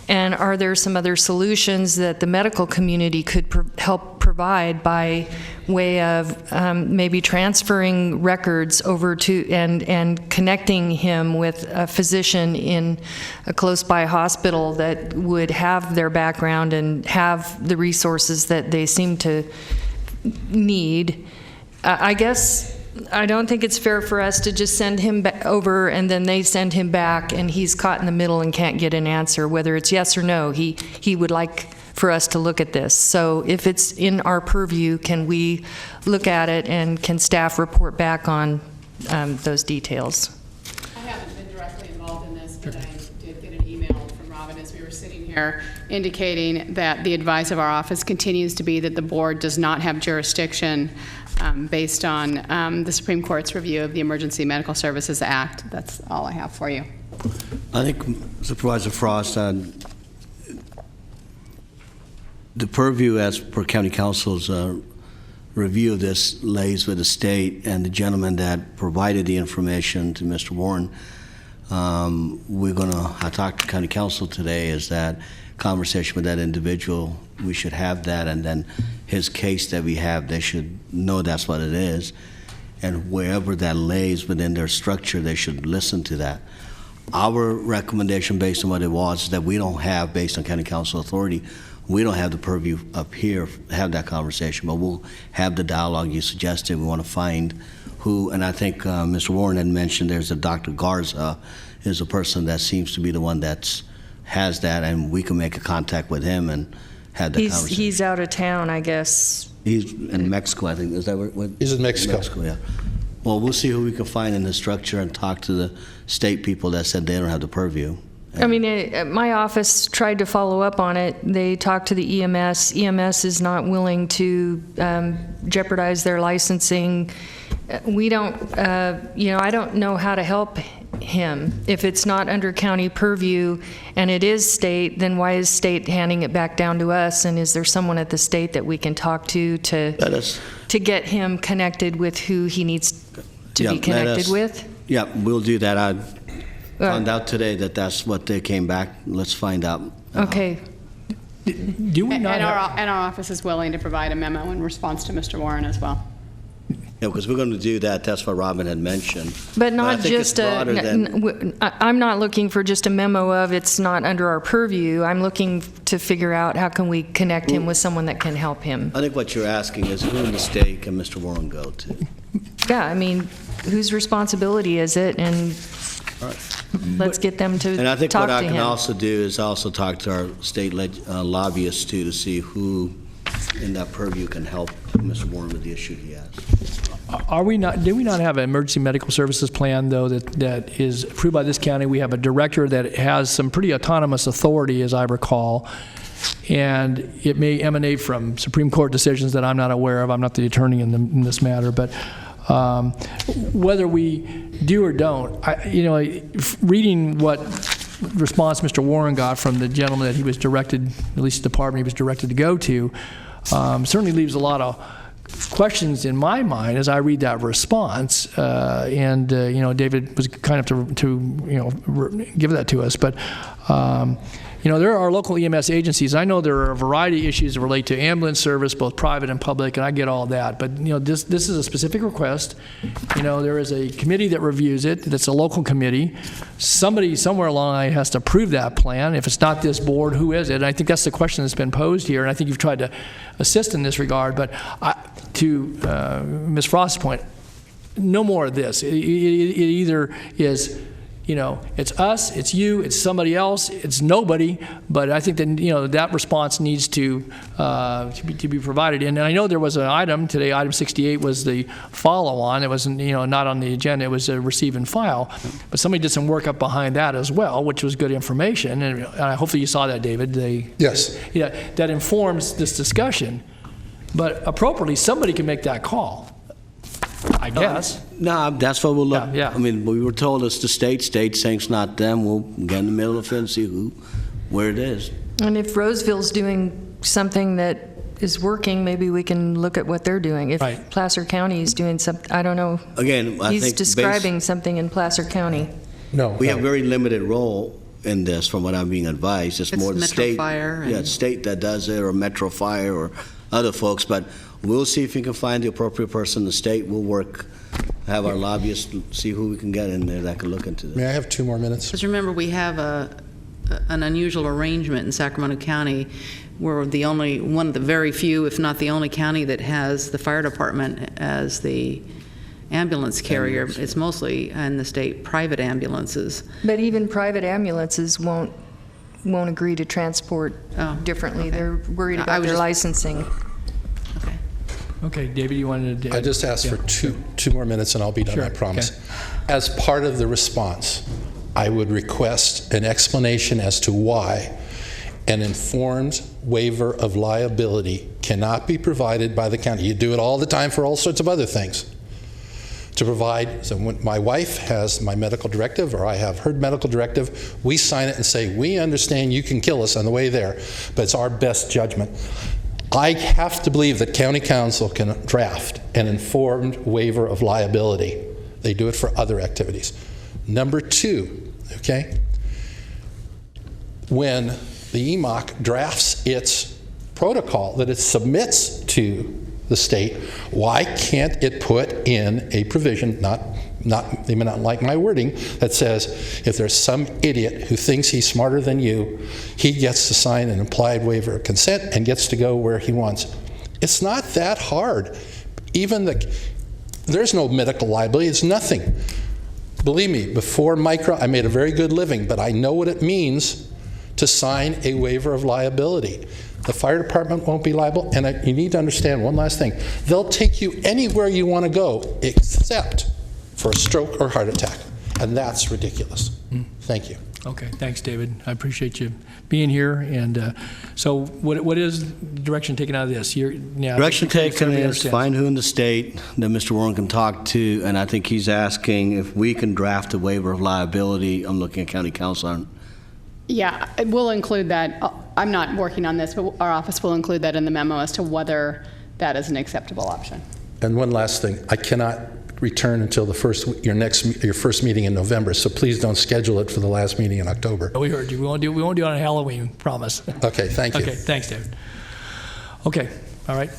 And are there some other solutions that the medical community could help provide by way of maybe transferring records over to and connecting him with a physician in a close by hospital that would have their background and have the resources that they seem to need? I guess I don't think it's fair for us to just send him over and then they send him back and he's caught in the middle and can't get an answer, whether it's yes or no. He would like for us to look at this. So if it's in our purview, can we look at it, and can staff report back on those details? I haven't been directly involved in this, but I did get an email from Robin as we were sitting here indicating that the advice of our office continues to be that the board does not have jurisdiction based on the Supreme Court's review of the Emergency Medical Services Act. That's all I have for you. I think, Supervisor Frost, the purview as per County Council's review of this lays with the state and the gentleman that provided the information to Mr. Warren. We're going to talk to County Council today. Is that conversation with that individual? We should have that, and then his case that we have, they should know that's what it is, and wherever that lays within their structure, they should listen to that. Our recommendation based on what it was is that we don't have, based on County Council authority, we don't have the purview up here to have that conversation, but we'll have the dialogue you suggested. We want to find who, and I think Mr. Warren had mentioned there's a Dr. Garza is a person that seems to be the one that's has that, and we can make a contact with him and have that conversation. He's out of town, I guess. He's in Mexico, I think. Is that what? He's in Mexico. Yeah. Well, we'll see who we can find in the structure and talk to the state people that said they don't have the purview. I mean, my office tried to follow up on it. They talked to the EMS. EMS is not willing to jeopardize their licensing. We don't, I don't know how to help him. If it's not under county purview and it is state, then why is state handing it back down to us? And is there someone at the state that we can talk to get him connected with who he needs to be connected with? Yeah, we'll do that. I found out today that that's what they came back. Let's find out. Okay. Do we not? And our office is willing to provide a memo in response to Mr. Warren as well. Yeah, because we're going to do that. That's what Robin had mentioned. But not I think just I'm not looking for just a memo of it's not under our purview. I'm looking to figure out how can we connect him with someone that can help him. I think what you're asking is who in the state can Mr. Warren go to? Yeah, I mean, whose responsibility is it? And let's get them to talk to him. And I think what I can also do is also talk to our state lobbyists too to see who in that purview can help Mr. Warren with the issue he has. Do we not have an emergency medical services plan, though, that is approved by this county? We have a director that has some pretty autonomous authority, as I recall, and it may emanate from Supreme Court decisions that I'm not aware of. I'm not the attorney in this matter, but whether we do or don't, reading what response Mr. Warren got from the gentleman that he was directed, at least the department he was directed to go to, certainly leaves a lot of questions in my mind as I read that response. David was kind enough to give that to us, but there are local EMS agencies. I know there are a variety of issues that relate to ambulance service, both private and public, and I get all that. But this is a specific request. There is a committee that reviews it. That's a local committee. Somebody somewhere along the line has to approve that plan. If it's not this board, who is it? And I think that's the question that's been posed here. And I think you've tried to assist in this regard. But to Ms. Frost's point, no more of this. It either is it's us, it's you, it's somebody else, it's nobody, but I think that, that response needs to be provided. And I know there was an item today, item 68 was the follow-on. It wasn't, not on the agenda, it was a receive and file. But somebody did some work up behind that as well, which was good information. And hopefully you saw that, David. Yes. Yeah, that informs this discussion. But appropriately, somebody can make that call, I guess. No, that's what we'll look. Yeah. I mean, we were told it's the state saying it's not them. We'll get in the middle of it and see where it is. And if Roseville's doing something that is working, maybe we can look at what they're doing. If Placer County is doing something, I don't know. Again, I He's think describing something in Placer County. We have very limited role in this, from what I'm being advised. It's more the Metro state. Fire Yeah, state that does it, or Metro Fire, or other folks. But we'll see if we can find the appropriate person in the state. We'll work, have our lobbyists see who we can get in there that can look into this. May I have 2 more minutes? Because remember, we have an unusual arrangement in Sacramento County. We're one of the very few, if not the only county that has the fire department as the ambulance carrier. It's mostly in the state private ambulances. But even private ambulances won't agree to transport differently. They're worried about their licensing. Okay, David, you wanted to... I just asked for two more minutes and I'll be done, Sure. I promise. Okay. As part of the response, I would request an explanation as to why an informed waiver of liability cannot be provided by the county. You do it all the time for all sorts of other things. To provide, so when my wife has my medical directive, or I have her medical directive, we sign it and say, we understand you can kill us on the way there, but it's our best judgment. I have to believe that county council can draft an informed waiver of liability. They do it for other activities. Number 2, okay, when the EMOC drafts its protocol that it submits to the state, why can't it put in a provision, they may not like my wording, that says if there's some idiot who thinks he's smarter than you, he gets to sign an implied waiver of consent and gets to go where he wants. It's not that hard. There's no medical liability, it's nothing. Believe me, before Micro, I made a very good living, but I know what it means to sign a waiver of liability. The fire department won't be liable, and you need to understand one last thing. They'll take you anywhere you want to go except for a stroke or heart attack, and that's ridiculous. Thank you. Okay, thanks, David. I appreciate you being here. And so what is direction taken out of this? Direction taken is find who in the state that Mr. Warren can talk to, and I think he's asking if we can draft a waiver of liability. I'm looking at county council on. Yeah, we'll include that. I'm not working on this, but our office will include that in the memo as to whether that is an acceptable option. And one last thing, I cannot return until your first meeting in November, so please don't schedule it for the last meeting in October. We heard you. We won't do it on Halloween, promise. Okay, thank you. Okay, thanks, David. Okay, all right.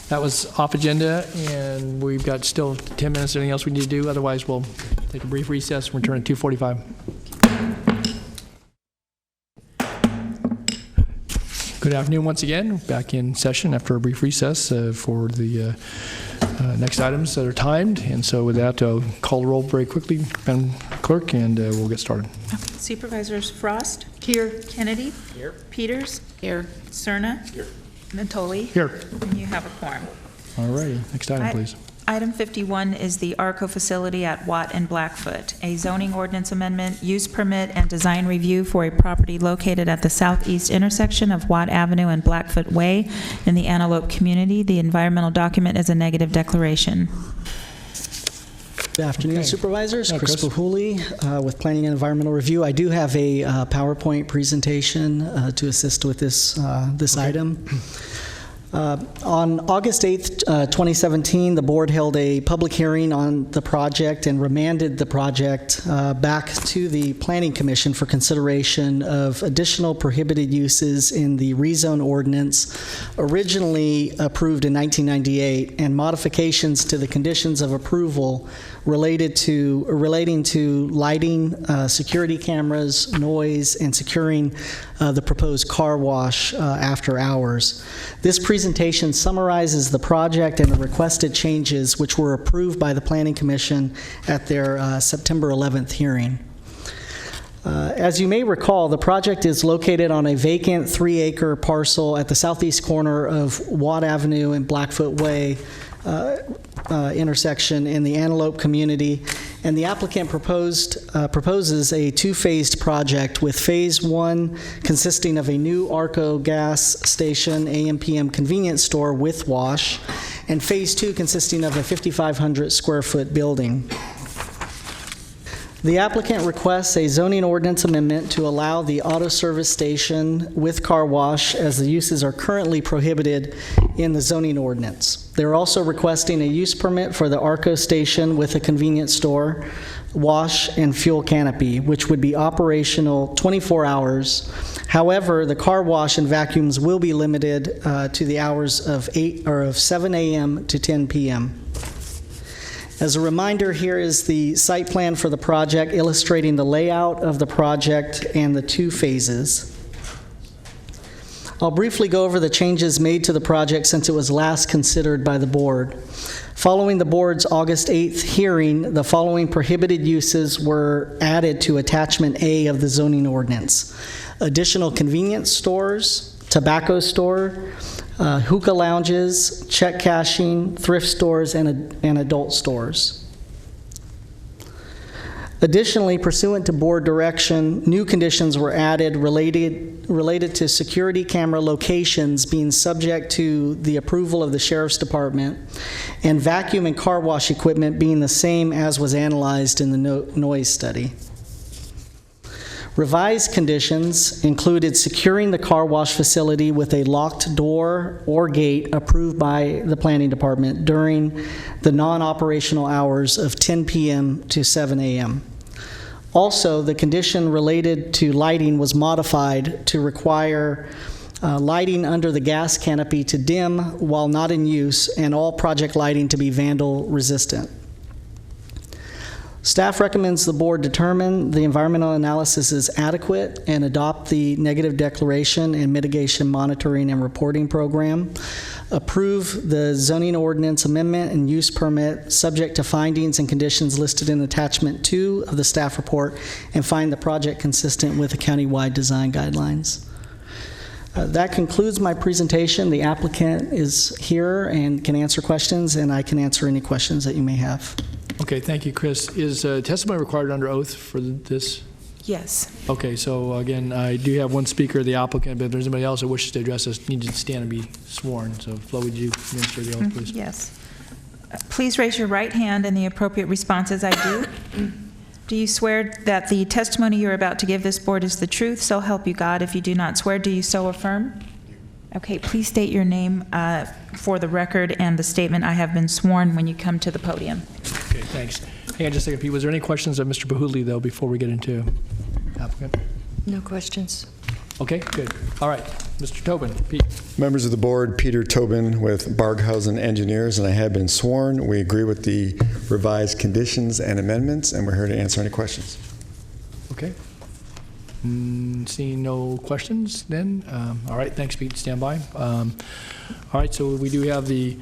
That was off agenda, and we've got still 10 minutes. Anything else we need to do? Otherwise, we'll take a brief recess and return at 2:45. Good afternoon once again. Back in session after a brief recess for the next items that are timed. And so with that, I'll call the roll very quickly, Madam Clerk, and we'll get started. Supervisors Frost? Here. Kennedy? Here. Peters? Here. Cerna? Here. Natoli? Here. And you have a quorum. All righty. Next item, please. Item 51 is the ARCO facility at Watt and Blackfoot, a zoning ordinance amendment, use permit, and design review for a property located at the southeast intersection of Watt Avenue and Blackfoot Way in the Antelope community. The environmental document is a negative declaration. Good afternoon, Supervisors. Chris Pahuli with Planning and Environmental Review. I do have a PowerPoint presentation to assist with this item. On August 8th, 2017, the board held a public hearing on the project and remanded the project back to the Planning Commission for consideration of additional prohibited uses in the rezone ordinance originally approved in 1998 and modifications to the conditions of approval relating to lighting, security cameras, noise, and securing the proposed car wash after hours. This presentation summarizes the project and the requested changes which were approved by the Planning Commission at their September 11th hearing. As you may recall, the project is located on a vacant 3-acre parcel at the southeast corner of Watt Avenue and Blackfoot Way intersection in the Antelope community, and the applicant proposes a two-phased project, with phase 1 consisting of a new Arco gas station AM/PM convenience store with wash, and phase 2 consisting of a 5,500 square foot building. The applicant requests a zoning ordinance amendment to allow the auto service station with car wash, as the uses are currently prohibited in the zoning ordinance. They're also requesting a use permit for the Arco station with a convenience store, wash, and fuel canopy, which would be operational 24 hours. However, the car wash and vacuums will be limited to the hours of 7 a.m. to 10 p.m. As a reminder, here is the site plan for the project, illustrating the layout of the project and the two phases. I'll briefly go over the changes made to the project since it was last considered by the board. Following the board's August 8th hearing, the following prohibited uses were added to Attachment A of the zoning ordinance: additional convenience stores, tobacco store, hookah lounges, check cashing, thrift stores, and adult stores. Additionally, pursuant to board direction, new conditions were added related to security camera locations being subject to the approval of the Sheriff's Department, and vacuum and car wash equipment being the same as was analyzed in the noise study. Revised conditions included securing the car wash facility with a locked door or gate approved by the Planning Department during the non-operational hours of 10 p.m. to 7 a.m. Also, the condition related to lighting was modified to require lighting under the gas canopy to dim while not in use, and all project lighting to be vandal resistant. Staff recommends the board determine the environmental analysis is adequate and adopt the negative declaration and mitigation monitoring and reporting program. Approve the zoning ordinance amendment and use permit subject to findings and conditions listed in Attachment 2 of the staff report, and find the project consistent with the countywide design guidelines. That concludes my presentation. The applicant is here and can answer questions, and I can answer any questions that you may have. Okay, thank you, Chris. Is testimony required under oath for this? Yes. Okay, so again, I do have one speaker, the applicant, but if there's anybody else that wishes to address us, need to stand and be sworn. So, Flo, would you administer the oath, please? Yes. Please raise your right hand and the appropriate response as I do. Do you swear that the testimony you're about to give this board is the truth, so help you God? If you do not swear, do you so affirm? Okay, please state your name for the record and the statement "I have been sworn" when you come to the podium. Okay, thanks. Hang on just a second, Pete. Was there any questions of Mr. Bahuli, though, before we get into applicant? No questions. Okay, good. All right, Mr. Tobin, Pete. Members of the board, Peter Tobin with Barghausen Engineers, and I have been sworn. We agree with the revised conditions and amendments, and we're here to answer any questions. Okay. Seeing no questions, then. All right, thanks, Pete. Stand by. All right, so we do have the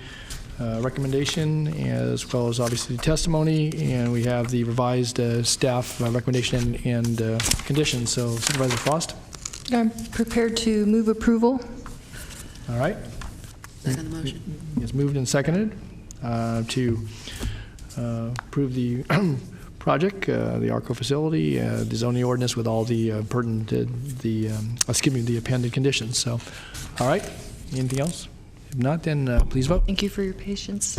recommendation, as well as obviously the testimony, and we have the revised staff recommendation and conditions. So, Supervisor Frost. I'm prepared to move approval. All right. Second the motion. It's moved and seconded to approve the project, the ARCO facility, the zoning ordinance with all the pertinent, the appended conditions. So, all right. Anything else? If not, then please vote. Thank you for your patience.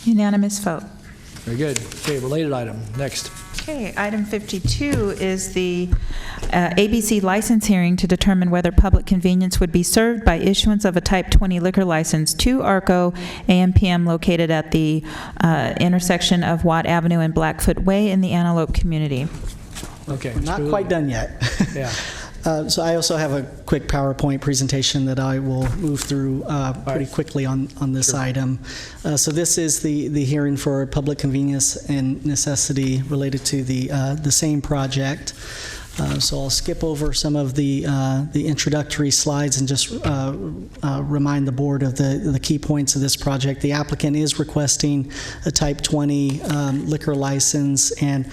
Unanimous vote. Very good. Okay, related item. Next. Okay, item 52 is the ABC license hearing to determine whether public convenience would be served by issuance of a Type 20 liquor license to ARCO AM/PM located at the intersection of Watt Avenue and Blackfoot Way in the Antelope community. Okay. We're not quite done yet. Yeah. So I also have a quick PowerPoint presentation that I will move through pretty quickly on this item. So this is the hearing for public convenience and necessity related to the same project. So I'll skip over some of the introductory slides and just remind the board of the key points of this project. The applicant is requesting a Type 20 liquor license, and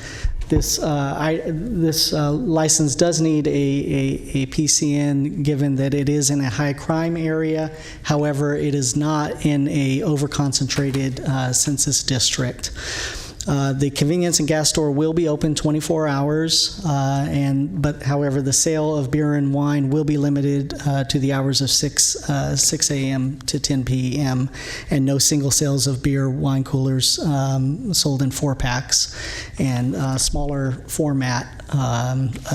this license does need a PCN, given that it is in a high crime area. However, it is not in a overconcentrated census district. The convenience and gas store will be open 24 hours, but however, the sale of beer and wine will be limited to the hours of 6 a.m. to 10 p.m., and no single sales of beer, wine coolers sold in 4-packs, and smaller format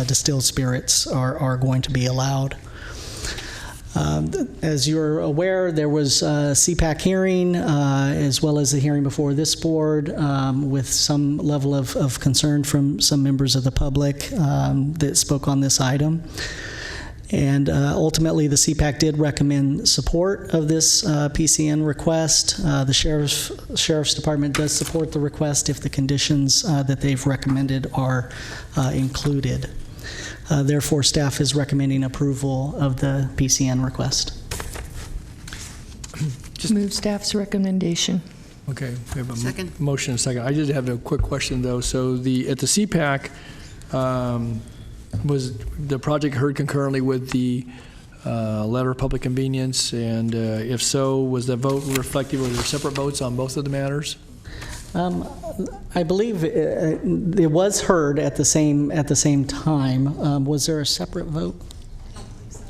distilled spirits are going to be allowed. As you're aware, there was a CPAC hearing as well as a hearing before this board with some level of concern from some members of the public that spoke on this item. And ultimately, the CPAC did recommend support of this PCN request. The Sheriff's Department does support the request if the conditions that they've recommended are included. Therefore, staff is recommending approval of the PCN request. Move staff's recommendation. Okay, we have a Second. motion and a second. I just have a quick question, though. So at the CPAC, was the project heard concurrently with the letter of public convenience? And if so, was the vote reflective? Were there separate votes on both of the matters? I believe it was heard at the same time. Was there a separate vote?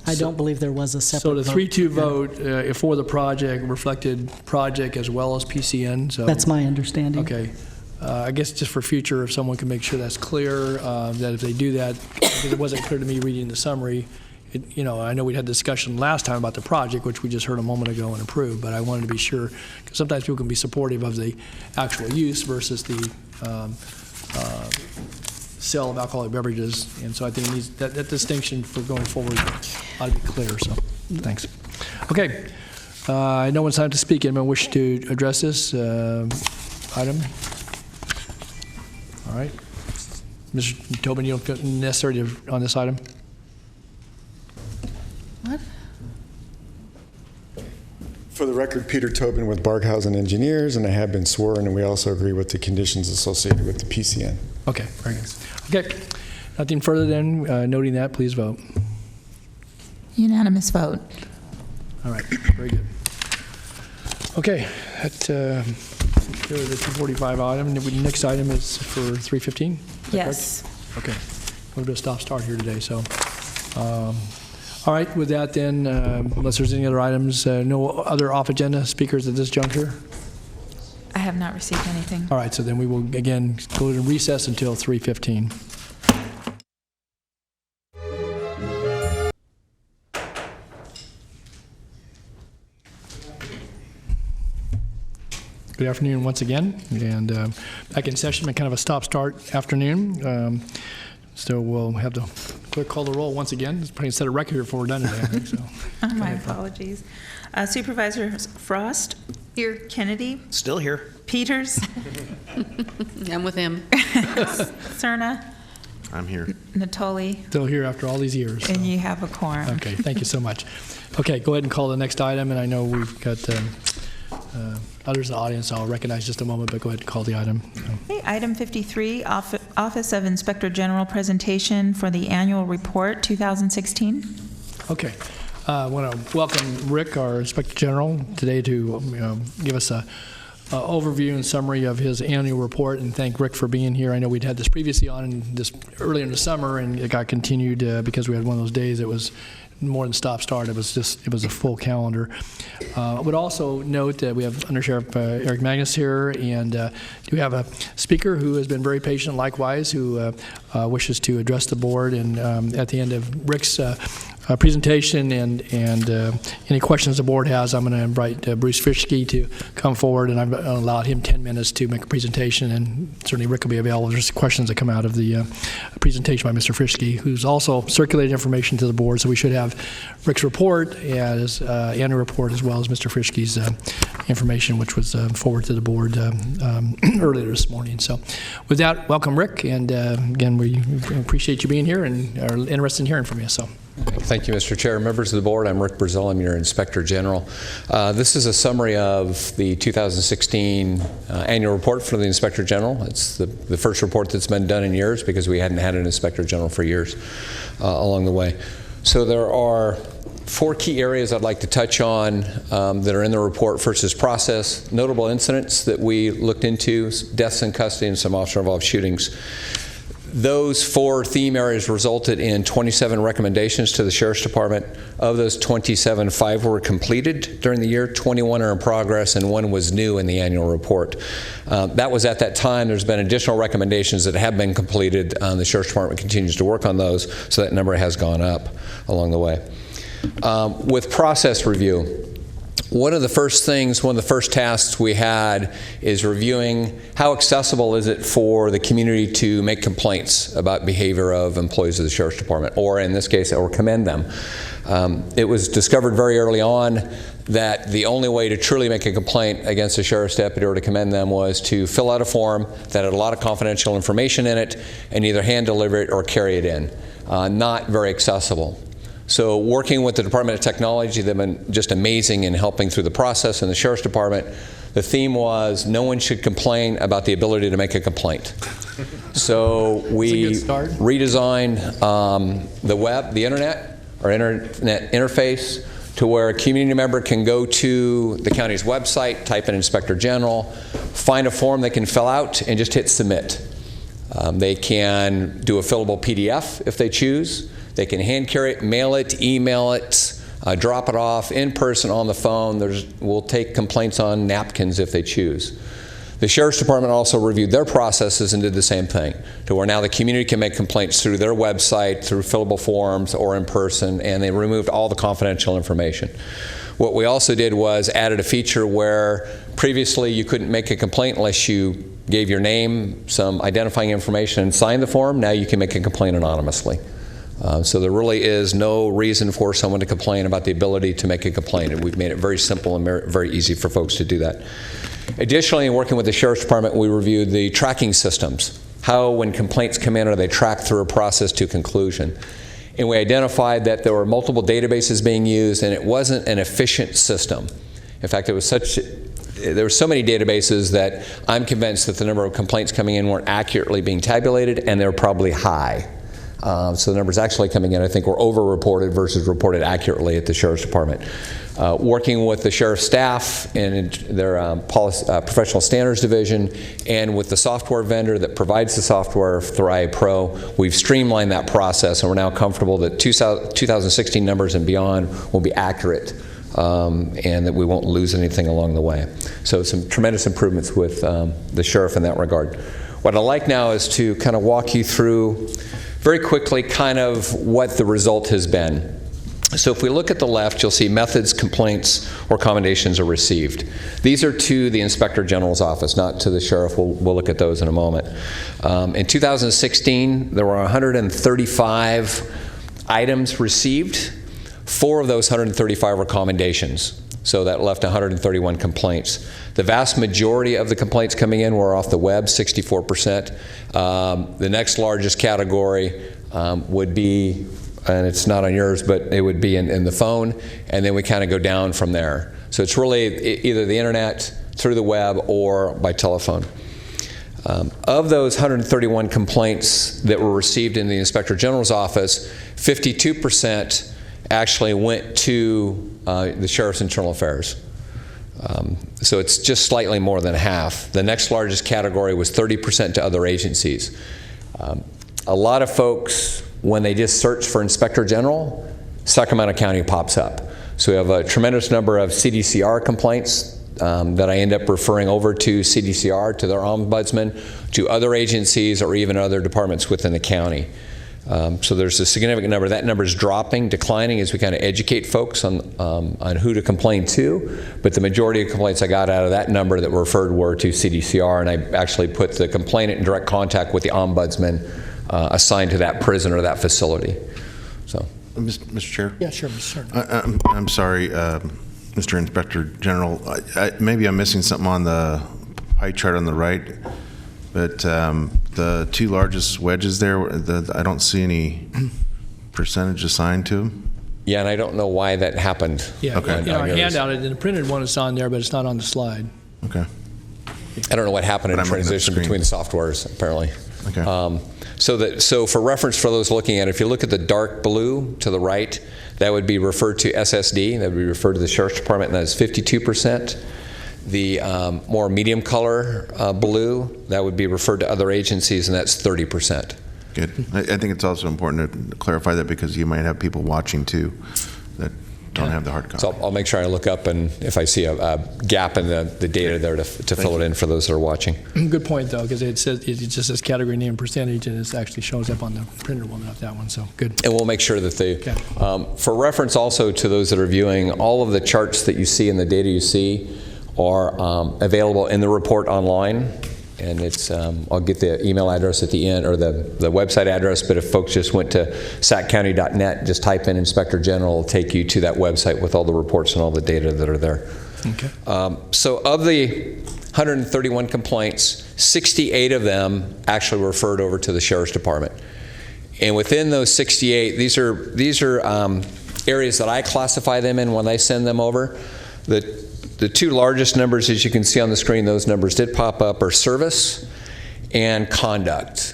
I don't believe there was a separate vote. So the 3-2 vote for the project reflected project as well as PCN? So that's my understanding. Okay. I guess just for future, if someone can make sure that's clear, that if they do that, because it wasn't clear to me reading the summary, I know we had discussion last time about the project, which we just heard a moment ago and approved, but I wanted to be sure, because sometimes people can be supportive of the actual use versus the sale of alcoholic beverages, and so I think it needs, that distinction for going forward ought to be clear, so thanks. Okay, no one's time to speak. Anyone wish to address this item? All right. Mr. Tobin, you don't feel necessary on this item? What? For the record, Peter Tobin with Barghausen Engineers, and I have been sworn, and we also agree with the conditions associated with the PCN. Okay, very good. Okay, nothing further then. Noting that, please vote. Unanimous vote. All right, very good. Okay, that the 245 item. The next item is for 315? Yes. Correct? Okay, we'll do a stop-start here today, so. All right, with that then, unless there's any other items, no other off-agenda speakers at this juncture? I have not received anything. All right, so then we will, again, go to recess until 3:15. Good afternoon once again, and back in session, kind of a stop-start afternoon. So we'll have the clerk call the roll once again. It's probably set a record here before we're done today, I think. So. My apologies. Supervisors Frost. Here. Kennedy. Still here. Peters. I'm with him. Cerna. I'm here. Natoli. Still here after all these years. So. And you have a quorum. Okay, thank you so much. Okay, go ahead and call the next item, and I know we've got others in the audience I'll recognize just a moment, but go ahead and call the item. Okay, item 53, Office of Inspector General presentation for the annual report 2016. Okay. I want to welcome Rick, our Inspector General, today to give us a overview and summary of his annual report, and thank Rick for being here. I know we'd had this previously on this earlier in the summer, and it got continued because we had one of those days that was more than stop-start. It was a full calendar. I would also note that we have Under Sheriff Eric Magnus here, and we have a speaker who has been very patient, likewise, who wishes to address the board. And at the end of Rick's presentation and any questions the board has, I'm going to invite Bruce Fischke to come forward, and I've allowed him 10 minutes to make a presentation, and certainly Rick will be available. There's questions that come out of the presentation by Mr. Fischke, who's also circulated information to the board, so we should have Rick's report as annual report, as well as Mr. Fischke's information, which was forwarded to the board earlier this morning. So with that, welcome, Rick, and again, we appreciate you being here and are interested in hearing from you. So. Thank you, Mr. Chair. Members of the board, I'm Rick Brazil. I'm your Inspector General. This is a summary of the 2016 annual report for the Inspector General. It's the first report that's been done in years because we hadn't had an Inspector General for years along the way. So there are 4 key areas I'd like to touch on that are in the report. First is process, notable incidents that we looked into, deaths in custody, and some officer-involved shootings. Those 4 theme areas resulted in 27 recommendations to the Sheriff's Department. Of those 27, 5 were completed during the year, 21 are in progress, and 1 was new in the annual report. That was at that time. There's been additional recommendations that have been completed. The Sheriff's Department continues to work on those, so that number has gone up along the way. With process review, one of the first tasks we had is reviewing how accessible is it for the community to make complaints about behavior of employees of the Sheriff's Department, or in this case, or commend them. It was discovered very early on that the only way to truly make a complaint against a sheriff's deputy or to commend them was to fill out a form that had a lot of confidential information in it and either hand deliver it or carry it in. Not very accessible. So working with the Department of Technology, they've been just amazing in helping through the process in the Sheriff's Department. The theme was no one should complain about the ability to make a complaint. So we redesigned the internet interface to where a community member can go to the county's website, type in Inspector General, find a form they can fill out, and just hit submit. They can do a fillable PDF if they choose. They can hand carry it, mail it, email it, drop it off in person, on the phone. We'll take complaints on napkins if they choose. The Sheriff's Department also reviewed their processes and did the same thing, to where now the community can make complaints through their website, through fillable forms, or in person, and they removed all the confidential information. What we also did was added a feature where previously you couldn't make a complaint unless you gave your name, some identifying information, and signed the form. Now you can make a complaint anonymously. So there really is no reason for someone to complain about the ability to make a complaint, and we've made it very simple and very easy for folks to do that. Additionally, in working with the Sheriff's Department, we reviewed the tracking systems. How, when complaints come in, are they tracked through a process to conclusion? And we identified that there were multiple databases being used, and it wasn't an efficient system. In fact, there were so many databases that I'm convinced that the number of complaints coming in weren't accurately being tabulated, and they were probably high. So the numbers actually coming in, I think, were over-reported versus reported accurately at the Sheriff's Department. Working with the Sheriff's staff and their Professional Standards Division and with the software vendor that provides the software, Thrive Pro, we've streamlined that process, and we're now comfortable that 2016 numbers and beyond will be accurate and that we won't lose anything along the way. So some tremendous improvements with the Sheriff in that regard. What I'd like now is to kind of walk you through very quickly kind of what the result has been. So if we look at the left, you'll see methods, complaints, or commendations are received. These are to the Inspector General's office, not to the Sheriff. We'll look at those in a moment. In 2016, there were 135 items received. 4 of those 135 were commendations. So that left 131 complaints. The vast majority of the complaints coming in were off the web, 64%. The next largest category would be, and it's not on yours, but it would be in the phone, and then we kind of go down from there. So it's really either the internet, through the web, or by telephone. Of those 131 complaints that were received in the Inspector General's office, 52% actually went to the Sheriff's Internal Affairs. So it's just slightly more than half. The next largest category was 30% to other agencies. A lot of folks, when they just search for Inspector General, Sacramento County pops up. So we have a tremendous number of CDCR complaints that I end up referring over to CDCR, to their ombudsman, to other agencies, or even other departments within the county. So there's a significant number. That number is dropping, declining as we kind of educate folks on who to complain to. But the majority of complaints I got out of that number that were referred were to CDCR, and I actually put the complainant in direct contact with the ombudsman assigned to that prison or that facility. So, Mr. Chair? Yeah, sure, Mr. I'm sorry, Mr. Inspector General. Maybe I'm missing something on the pie chart on the right, but the two largest wedges there, I don't see any percentage assigned to them. Yeah, and I don't know why that happened. Yeah, Okay. in our handout, in the printed one, it's on there, but it's not on the slide. Okay. I don't know what happened in But I'm looking at the transition screen. between the softwares, apparently. Okay. So for reference for those looking at it, if you look at the dark blue to the right, that would be referred to SSD, that would be referred to the Sheriff's Department, and that is 52%. The more medium color blue, that would be referred to other agencies, and that's 30%. Good. I think it's also important to clarify that because you might have people watching too that don't have the hard copy. So I'll make sure I look up, and if I see a gap in the data there to fill it in for those that are watching. Good point, though, because it just says category name percentage, and it actually shows up on the printed one, not that one, so good. And we'll make sure that for reference also to those that are viewing, all of the charts that you see and the data you see are available in the report online. And it's, I'll get the email address at the end, or the website address, but if folks just went to saccounty.net, just type in Inspector General, it'll take you to that website with all the reports and all the data that are there. Okay. So of the 131 complaints, 68 of them actually referred over to the Sheriff's Department. And within those 68, these are areas that I classify them in when I send them over. The two largest numbers, as you can see on the screen, those numbers did pop up, are service and conduct.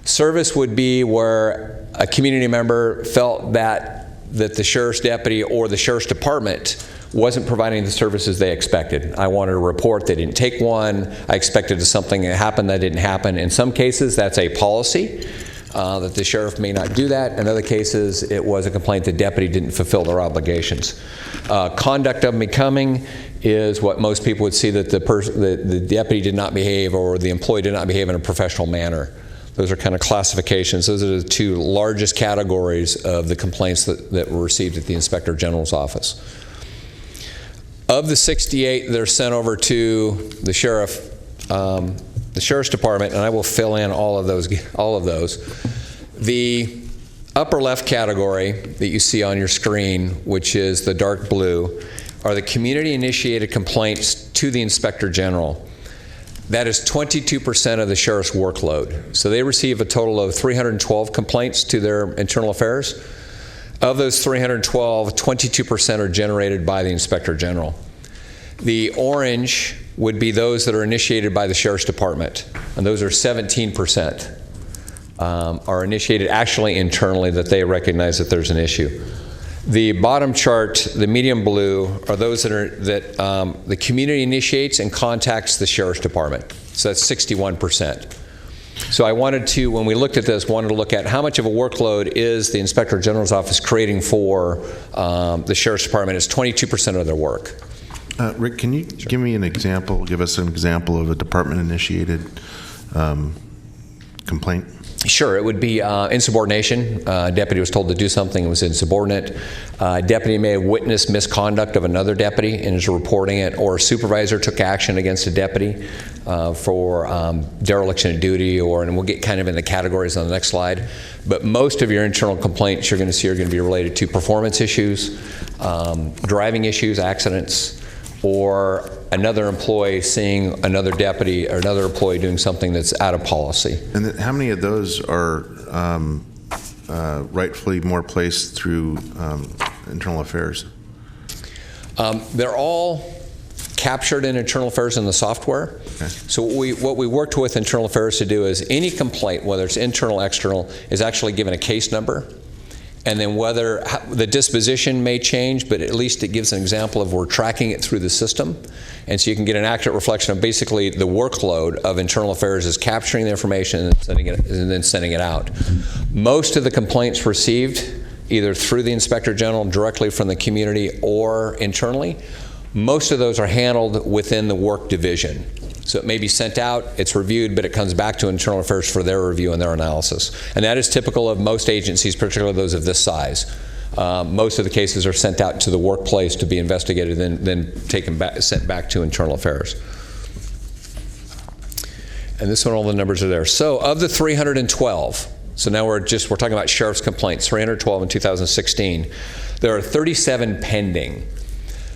Service would be where a community member felt that the sheriff's deputy or the sheriff's department wasn't providing the services they expected. I wanted a report, they didn't take one. I expected something to happen that didn't happen. In some cases, that's a policy. That the sheriff may not do that. In other cases, it was a complaint the deputy didn't fulfill their obligations. Conduct unbecoming is what most people would see that the deputy did not behave or the employee did not behave in a professional manner. Those are kind of classifications. Those are the two largest categories of the complaints that were received at the Inspector General's office. Of the 68 that are sent over to the Sheriff's Department, and I will fill in all of those. The upper left category that you see on your screen, which is the dark blue, are the community-initiated complaints to the Inspector General. That is 22% of the sheriff's workload. So they receive a total of 312 complaints to their internal affairs. Of those 312, 22% are generated by the Inspector General. The orange would be those that are initiated by the Sheriff's Department, and those are 17% are initiated actually internally, that they recognize that there's an issue. The bottom chart, the medium blue, are those that the community initiates and contacts the Sheriff's Department. So that's 61%. So I wanted to, when we looked at this, wanted to look at how much of a workload is the Inspector General's office creating for the Sheriff's Department. It's 22% of their work. Rick, can you give us an example of a department-initiated complaint? Sure, it would be insubordination. Deputy was told to do something, it was insubordinate. Deputy may have witnessed misconduct of another deputy and is reporting it, or a supervisor took action against a deputy for dereliction of duty, and we'll get kind of in the categories on the next slide. But most of your internal complaints you're going to see are going to be related to performance issues, driving issues, accidents, or another employee seeing another deputy or another employee doing something that's out of policy. And how many of those are rightfully more placed through internal affairs? They're all captured in internal affairs in the software. Okay. So what we worked with internal affairs to do is any complaint, whether it's internal, external, is actually given a case number. And then whether the disposition may change, but at least it gives an example of we're tracking it through the system. And so you can get an accurate reflection of basically the workload of internal affairs is capturing the information and then sending it out. Most of the complaints received, either through the Inspector General, directly from the community, or internally, most of those are handled within the work division. So it may be sent out, it's reviewed, but it comes back to Internal Affairs for their review and their analysis. And that is typical of most agencies, particularly those of this size. Most of the cases are sent out to the workplace to be investigated and then taken back, sent back to Internal Affairs. And this one, all the numbers are there. So of the 312, so now we're talking about sheriff's complaints, 312 in 2016. There are 37 pending.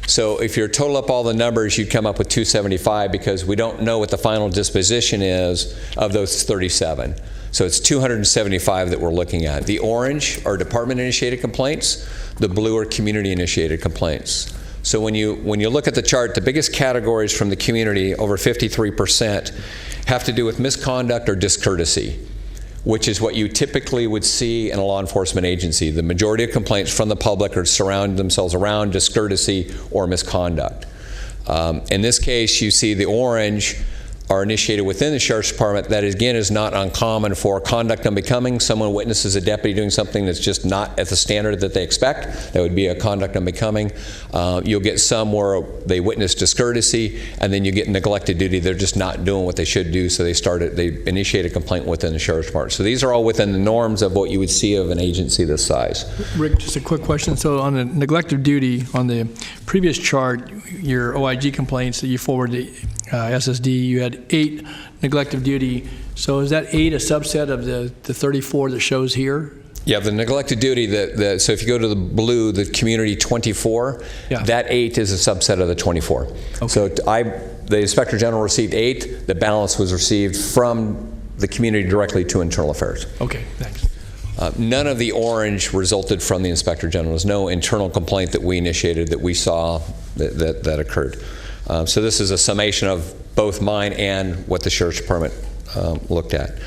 So if you total up all the numbers, you'd come up with 275 because we don't know what the final disposition is of those 37. So it's 275 that we're looking at. The orange are department-initiated complaints. The blue are community-initiated complaints. So when you look at the chart, the biggest categories from the community, over 53%, have to do with misconduct or discourtesy, which is what you typically would see in a law enforcement agency. The majority of complaints from the public are surround themselves around discourtesy or misconduct. In this case, you see the orange are initiated within the Sheriff's Department. That, again, is not uncommon for conduct unbecoming. Someone witnesses a deputy doing something that's just not at the standard that they expect. That would be a conduct unbecoming. You'll get some where they witness discourtesy, and then you get neglected duty. They're just not doing what they should do, so they initiate a complaint within the Sheriff's Department. So these are all within the norms of what you would see of an agency this size. Rick, just a quick question. So on the neglected duty, on the previous chart, your OIG complaints that you forwarded to SSD, you had 8 neglected duty. So is that 8 a subset of the 34 that shows here? Yeah, the neglected duty, so if you go to the blue, the community 24, that 8 is a subset of the 24. Okay. So the Inspector General received 8, the balance was received from the community directly to Internal Affairs. Okay, thanks. None of the orange resulted from the Inspector General. There's no internal complaint that we initiated that we saw that occurred. So this is a summation of both mine and what the Sheriff's Department looked at.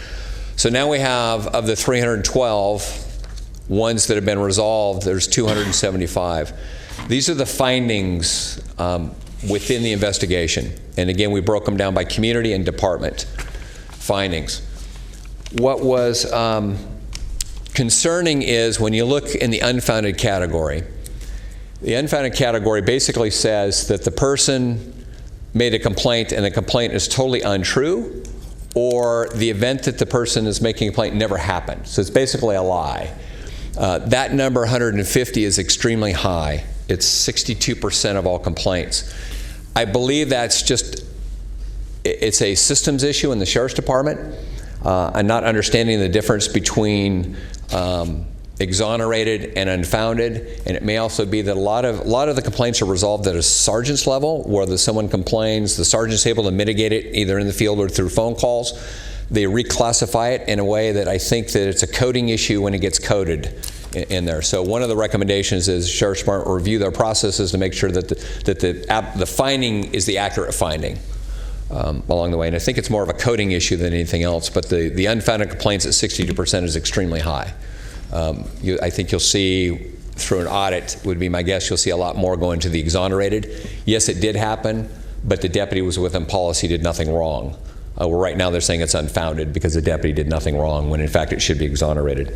So now we have, of the 312 ones that have been resolved, there's 275. These are the findings within the investigation. And again, we broke them down by community and department findings. What was concerning is when you look in the unfounded category, the unfounded category basically says that the person made a complaint and the complaint is totally untrue, or the event that the person is making a complaint never happened. So it's basically a lie. That number, 150, is extremely high. It's 62% of all complaints. I believe that's it's a systems issue in the Sheriff's Department, and not understanding the difference between exonerated and unfounded, and it may also be that a lot of the complaints are resolved at a sergeant's level, where someone complains, the sergeant's able to mitigate it either in the field or through phone calls. They reclassify it in a way that I think that it's a coding issue when it gets coded in there. So one of the recommendations is Sheriff's Department review their processes to make sure that the finding is the accurate finding along the way. And I think it's more of a coding issue than anything else, but the unfounded complaints at 62% is extremely high. I think you'll see through an audit, would be my guess, you'll see a lot more going to the exonerated. Yes, it did happen, but the deputy was within policy, did nothing wrong. Well, right now they're saying it's unfounded because the deputy did nothing wrong, when in fact it should be exonerated.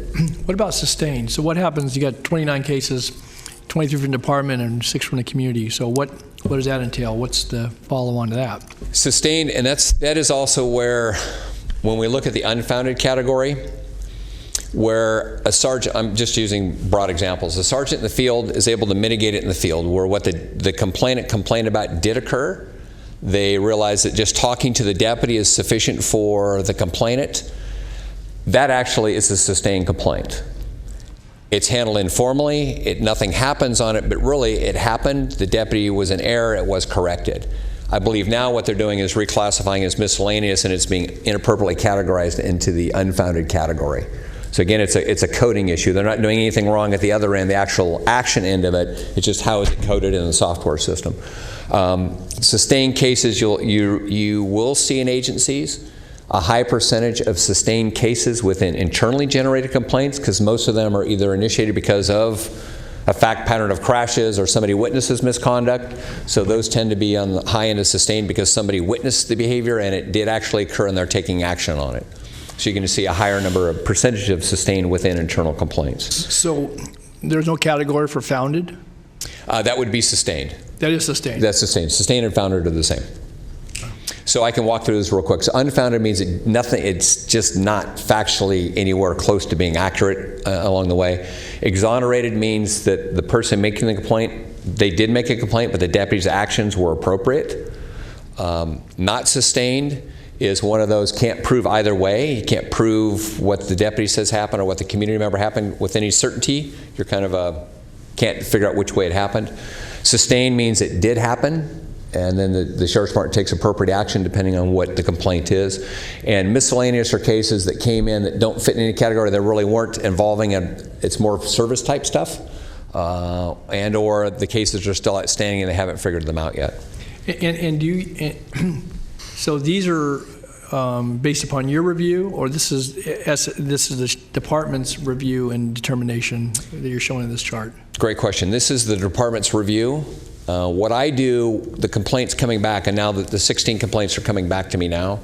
What about sustained? So what happens, you got 29 cases, 23 from the department and 6 from the community. So what does that entail? What's the follow-on to that? Sustained, and that is also where, when we look at the unfounded category, where a sergeant, I'm just using broad examples, a sergeant in the field is able to mitigate it in the field, where what the complainant complained about did occur. They realize that just talking to the deputy is sufficient for the complainant. That actually is a sustained complaint. It's handled informally, nothing happens on it, but really it happened, the deputy was in error, it was corrected. I believe now what they're doing is reclassifying as miscellaneous, and it's being inappropriately categorized into the unfounded category. So again, it's a coding issue. They're not doing anything wrong at the other end, the actual action end of it. It's just how is it coded in the software system. Sustained cases, you will see in agencies a high percentage of sustained cases within internally generated complaints, because most of them are either initiated because of a fact pattern of crashes or somebody witnesses misconduct. So those tend to be on the high end of sustained because somebody witnessed the behavior and it did actually occur and they're taking action on it. So you're going to see a higher number of percentage of sustained within internal complaints. So there's no category for founded? That would be sustained. That is sustained? That's sustained. Sustained and founded are the same. So I can walk through this real quick. So unfounded means it's just not factually anywhere close to being accurate along the way. Exonerated means that the person making the complaint, they did make a complaint, but the deputy's actions were appropriate. Not sustained is one of those can't prove either way. You can't prove what the deputy says happened or what the community member happened with any certainty. You're kind of can't figure out which way it happened. Sustained means it did happen, and then the Sheriff's Department takes appropriate action depending on what the complaint is. And miscellaneous are cases that came in that don't fit in any category, that really weren't involving it's more service type stuff, and or the cases are still outstanding and they haven't figured them out yet. So these are based upon your review, or this is the department's review and determination that you're showing in this chart? Great question. This is the department's review. What I do, the complaints coming back, and now that the 16 complaints are coming back to me now,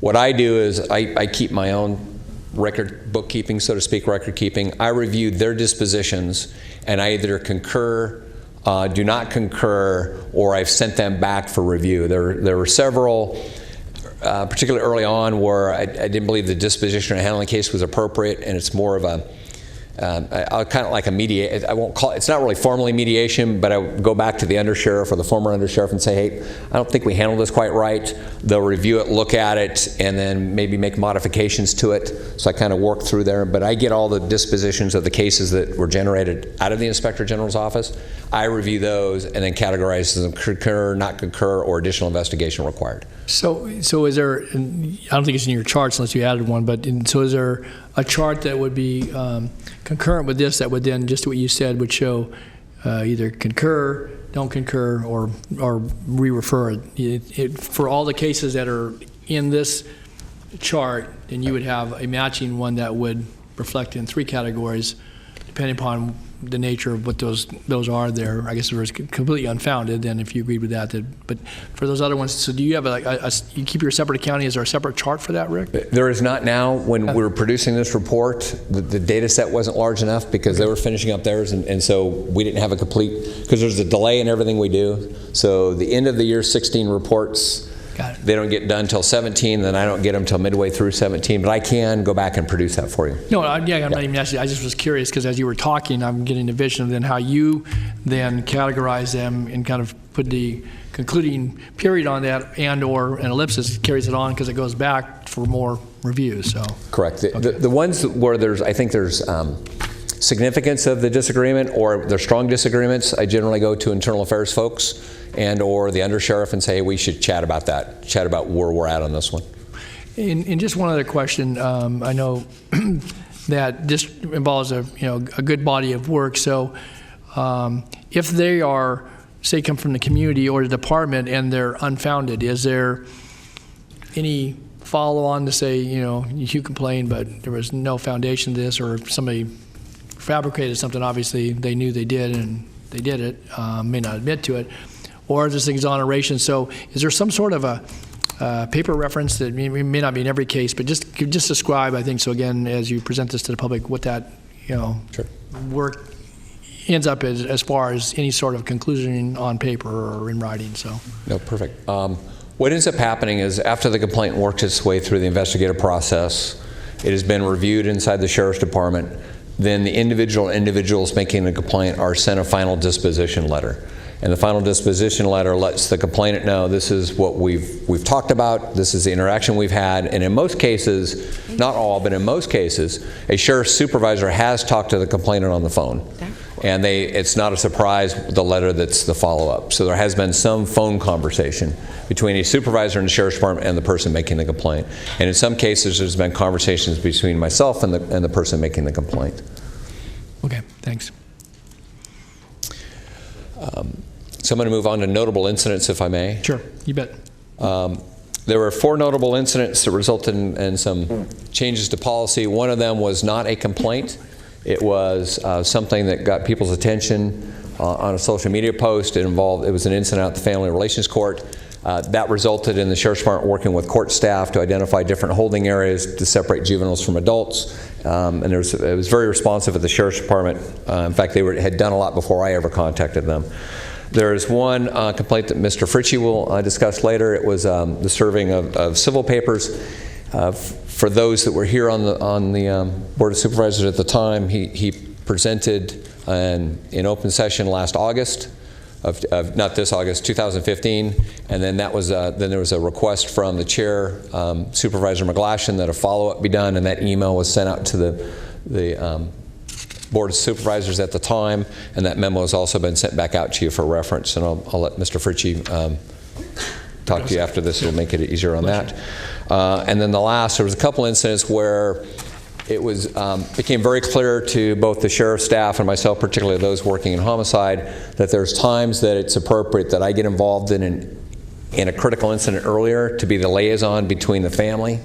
what I do is I keep my own record bookkeeping, so to speak, record keeping. I review their dispositions, and I either concur, do not concur, or I've sent them back for review. There were several, particularly early on, where I didn't believe the disposition or handling case was appropriate, and it's more of a kind of like a mediation. I won't call it, it's not really formally mediation, but I would go back to the undersheriff or the former undersheriff and say, hey, I don't think we handled this quite right. They'll review it, look at it, and then maybe make modifications to it. So I kind of work through there, but I get all the dispositions of the cases that were generated out of the Inspector General's office. I review those and then categorize them concur, not concur, or additional investigation required. So is there, I don't think it's in your charts unless you added one, but so is there a chart that would be concurrent with this that would then, just what you said, would show either concur, don't concur, or re-refer it? For all the cases that are in this chart, then you would have a matching one that would reflect in 3 categories, depending upon the nature of what those are there. I guess if it was completely unfounded, then if you agreed with that, but for those other ones, so do you have you keep your separate accounting? Is there a separate chart for that, Rick? There is not now. When we were producing this report, the data set wasn't large enough because they were finishing up theirs, and so we didn't have a complete, because there's a delay in everything we do. So the end of the year 16 reports, they don't get done until 17, then I don't get them until midway through 17, but I can go back and produce that for you. No, I'm not even asking. I just was curious because as you were talking, I'm getting a vision of then how you then categorize them and kind of put the concluding period on that, and or an ellipsis carries it on because it goes back for more reviews. So correct. The ones where I think there's significance of the disagreement or there's strong disagreements, I generally go to internal affairs folks and or the undersheriff and say, hey, we should chat about that, chat about where we're at on this one. And just one other question. I know that this involves a good body of work. So if they are, say, come from the community or the department and they're unfounded, is there any follow-on to say, you complained, but there was no foundation to this, or if somebody fabricated something, obviously they knew they did and they did it, may not admit to it, or is this exoneration? So is there some sort of a paper reference that may not be in every case, but just describe, I think, so again, as you present this to the public, what that work ends up as far as any sort of conclusion on paper or in writing. So no, perfect. What ends up happening is after the complaint works its way through the investigative process, it has been reviewed inside the Sheriff's Department, then the individuals making the complaint are sent a final disposition letter. And the final disposition letter lets the complainant know this is what we've talked about, this is the interaction we've had, and in most cases, not all, but in most cases, a sheriff's supervisor has talked to the complainant on the phone. And it's not a surprise, the letter that's the follow-up. So there has been some phone conversation between a supervisor in the Sheriff's Department and the person making the complaint. And in some cases, there's been conversations between myself and the person making the complaint. Okay, thanks. So I'm going to move on to notable incidents, if I may. Sure, you bet. There were 4 notable incidents that resulted in some changes to policy. One of them was not a complaint. It was something that got people's attention on a social media post. It was an incident at the Family Relations Court. That resulted in the Sheriff's Department working with court staff to identify different holding areas to separate juveniles from adults. And it was very responsive at the Sheriff's Department. In fact, they had done a lot before I ever contacted them. There is one complaint that Mr. Fritchie will discuss later. It was the serving of civil papers. For those that were here on the Board of Supervisors at the time, he presented in open session last August, not this August, 2015, and then that was then there was a request from the chair, Supervisor McGlashan, that a follow-up be done, and that email was sent out to the Board of Supervisors at the time, and that memo has also been sent back out to you for reference, and I'll let Mr. Fritchie talk to you after this. It'll make it easier on that. And then the last, there was a couple incidents where it was became very clear to both the sheriff's staff and myself, particularly those working in homicide, that there's times that it's appropriate that I get involved in a critical incident earlier to be the liaison between the family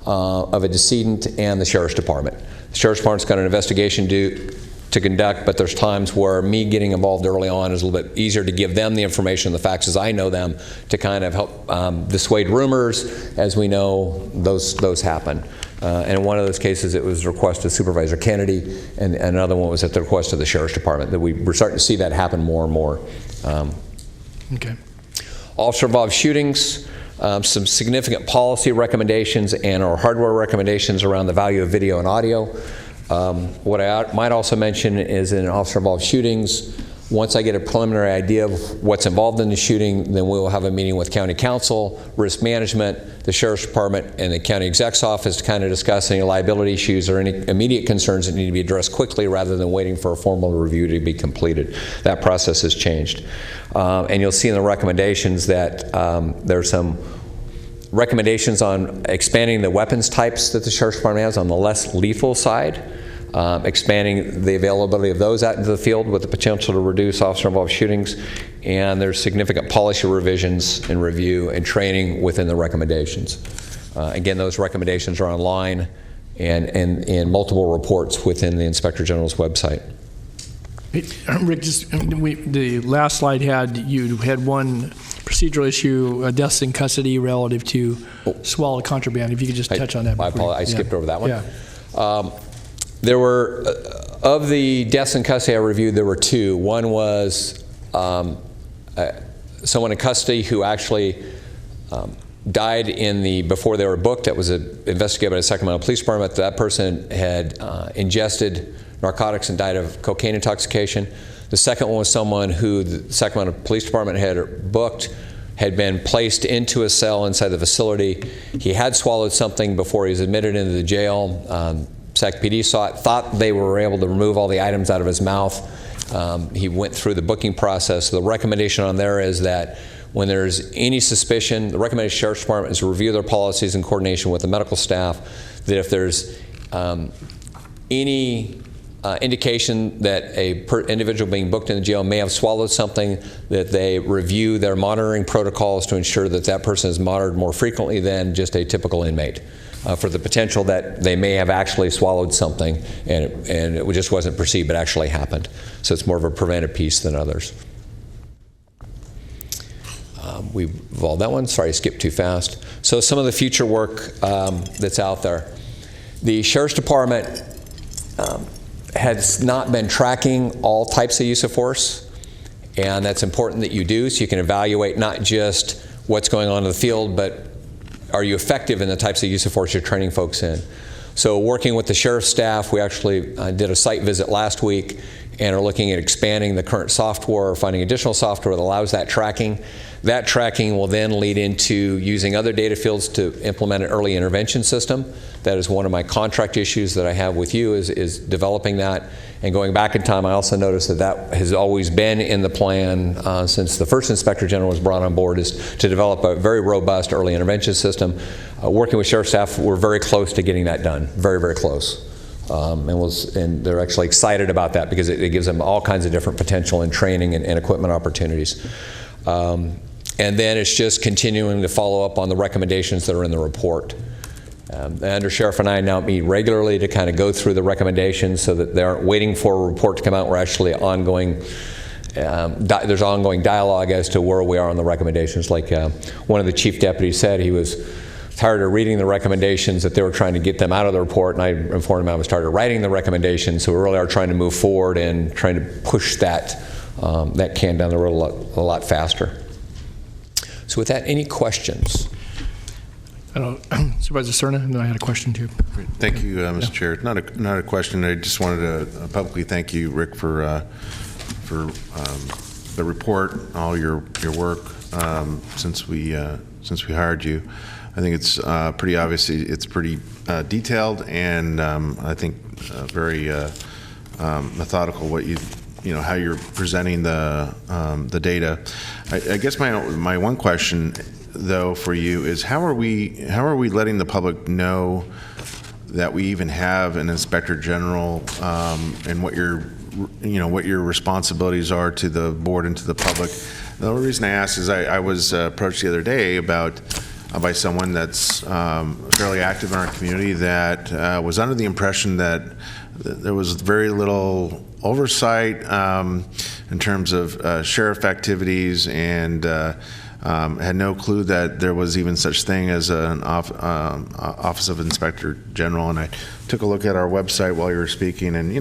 of a decedent and the sheriff's department. The sheriff's department's got an investigation due to conduct, but there's times where me getting involved early on is a little bit easier to give them the information, the facts as I know them, to kind of help dissuade rumors. As we know, those happen. And in one of those cases, it was a request of Supervisor Kennedy, and another one was at the request of the Sheriff's Department. That we're starting to see that happen more and more. Okay. Officer-involved shootings, some significant policy recommendations and or hardware recommendations around the value of video and audio. What I might also mention is in officer-involved shootings, once I get a preliminary idea of what's involved in the shooting, then we will have a meeting with County Council, Risk Management, the Sheriff's Department, and the County Exec's Office to kind of discuss any liability issues or any immediate concerns that need to be addressed quickly rather than waiting for a formal review to be completed. That process has changed. And you'll see in the recommendations that there are some recommendations on expanding the weapons types that the Sheriff's Department has on the less lethal side. Expanding the availability of those out into the field with the potential to reduce officer-involved shootings, and there's significant policy revisions and review and training within the recommendations. Again, those recommendations are online and in multiple reports within the Inspector General's website. Rick, the last slide you had one procedural issue, deaths in custody relative to swallowed contraband. If you could just touch on that. I apologize. I skipped over that one. Yeah. There were, of the deaths in custody I reviewed, there were two. One was someone in custody who actually died before they were booked. That was investigated by the Sacramento Police Department. That person had ingested narcotics and died of cocaine intoxication. The second one was someone who the Sacramento Police Department had booked, had been placed into a cell inside the facility. He had swallowed something before he was admitted into the jail. Sac PD thought they were able to remove all the items out of his mouth. He went through the booking process. The recommendation on there is that when there's any suspicion, the recommended Sheriff's Department is to review their policies in coordination with the medical staff, that if there's any indication that a individual being booked in the jail may have swallowed something, that they review their monitoring protocols to ensure that that person is monitored more frequently than just a typical inmate. For the potential that they may have actually swallowed something and it just wasn't perceived but actually happened. So it's more of a preventive piece than others. We've evolved that one. Sorry, I skipped too fast. So some of the future work that's out there. The Sheriff's Department has not been tracking all types of use of force, and that's important that you do so you can evaluate not just what's going on in the field, but are you effective in the types of use of force you're training folks in? So working with the sheriff's staff, we actually did a site visit last week and are looking at expanding the current software, finding additional software that allows that tracking. That tracking will then lead into using other data fields to implement an early intervention system. That is one of my contract issues that I have with you is developing that. And going back in time, I also noticed that has always been in the plan since the first Inspector General was brought on board, is to develop a very robust early intervention system. Working with sheriff staff, we're very close to getting that done, very, very close. And they're actually excited about that because it gives them all kinds of different potential in training and equipment opportunities. And then it's just continuing to follow up on the recommendations that are in the report. The Undersheriff and I now meet regularly to kind of go through the recommendations so that they aren't waiting for a report to come out. We're actually ongoing, there's ongoing dialogue as to where we are on the recommendations. Like one of the chief deputies said, he was tired of reading the recommendations, that they were trying to get them out of the report, and I informed him I was tired of writing the recommendations, so we really are trying to move forward and trying to push that that can down the road a lot faster. So with that, any questions? I don't, Supervisor Cerna, and then I had a question too. Thank you, Mr. Chair. Not a question. I just wanted to publicly thank you, Rick, for the report, all your work since we hired you. I think it's pretty obvious. It's pretty detailed, and I think very methodical. How you're presenting the data. I guess my one question, though, for you is how are we letting the public know that we even have an Inspector General, and what your responsibilities are to the board and to the public? The only reason I ask is I was approached the other day by someone that's fairly active in our community that was under the impression that there was very little oversight in terms of sheriff activities, and had no clue that there was even such thing as an Office of Inspector General. And I took a look at our website while you were speaking, and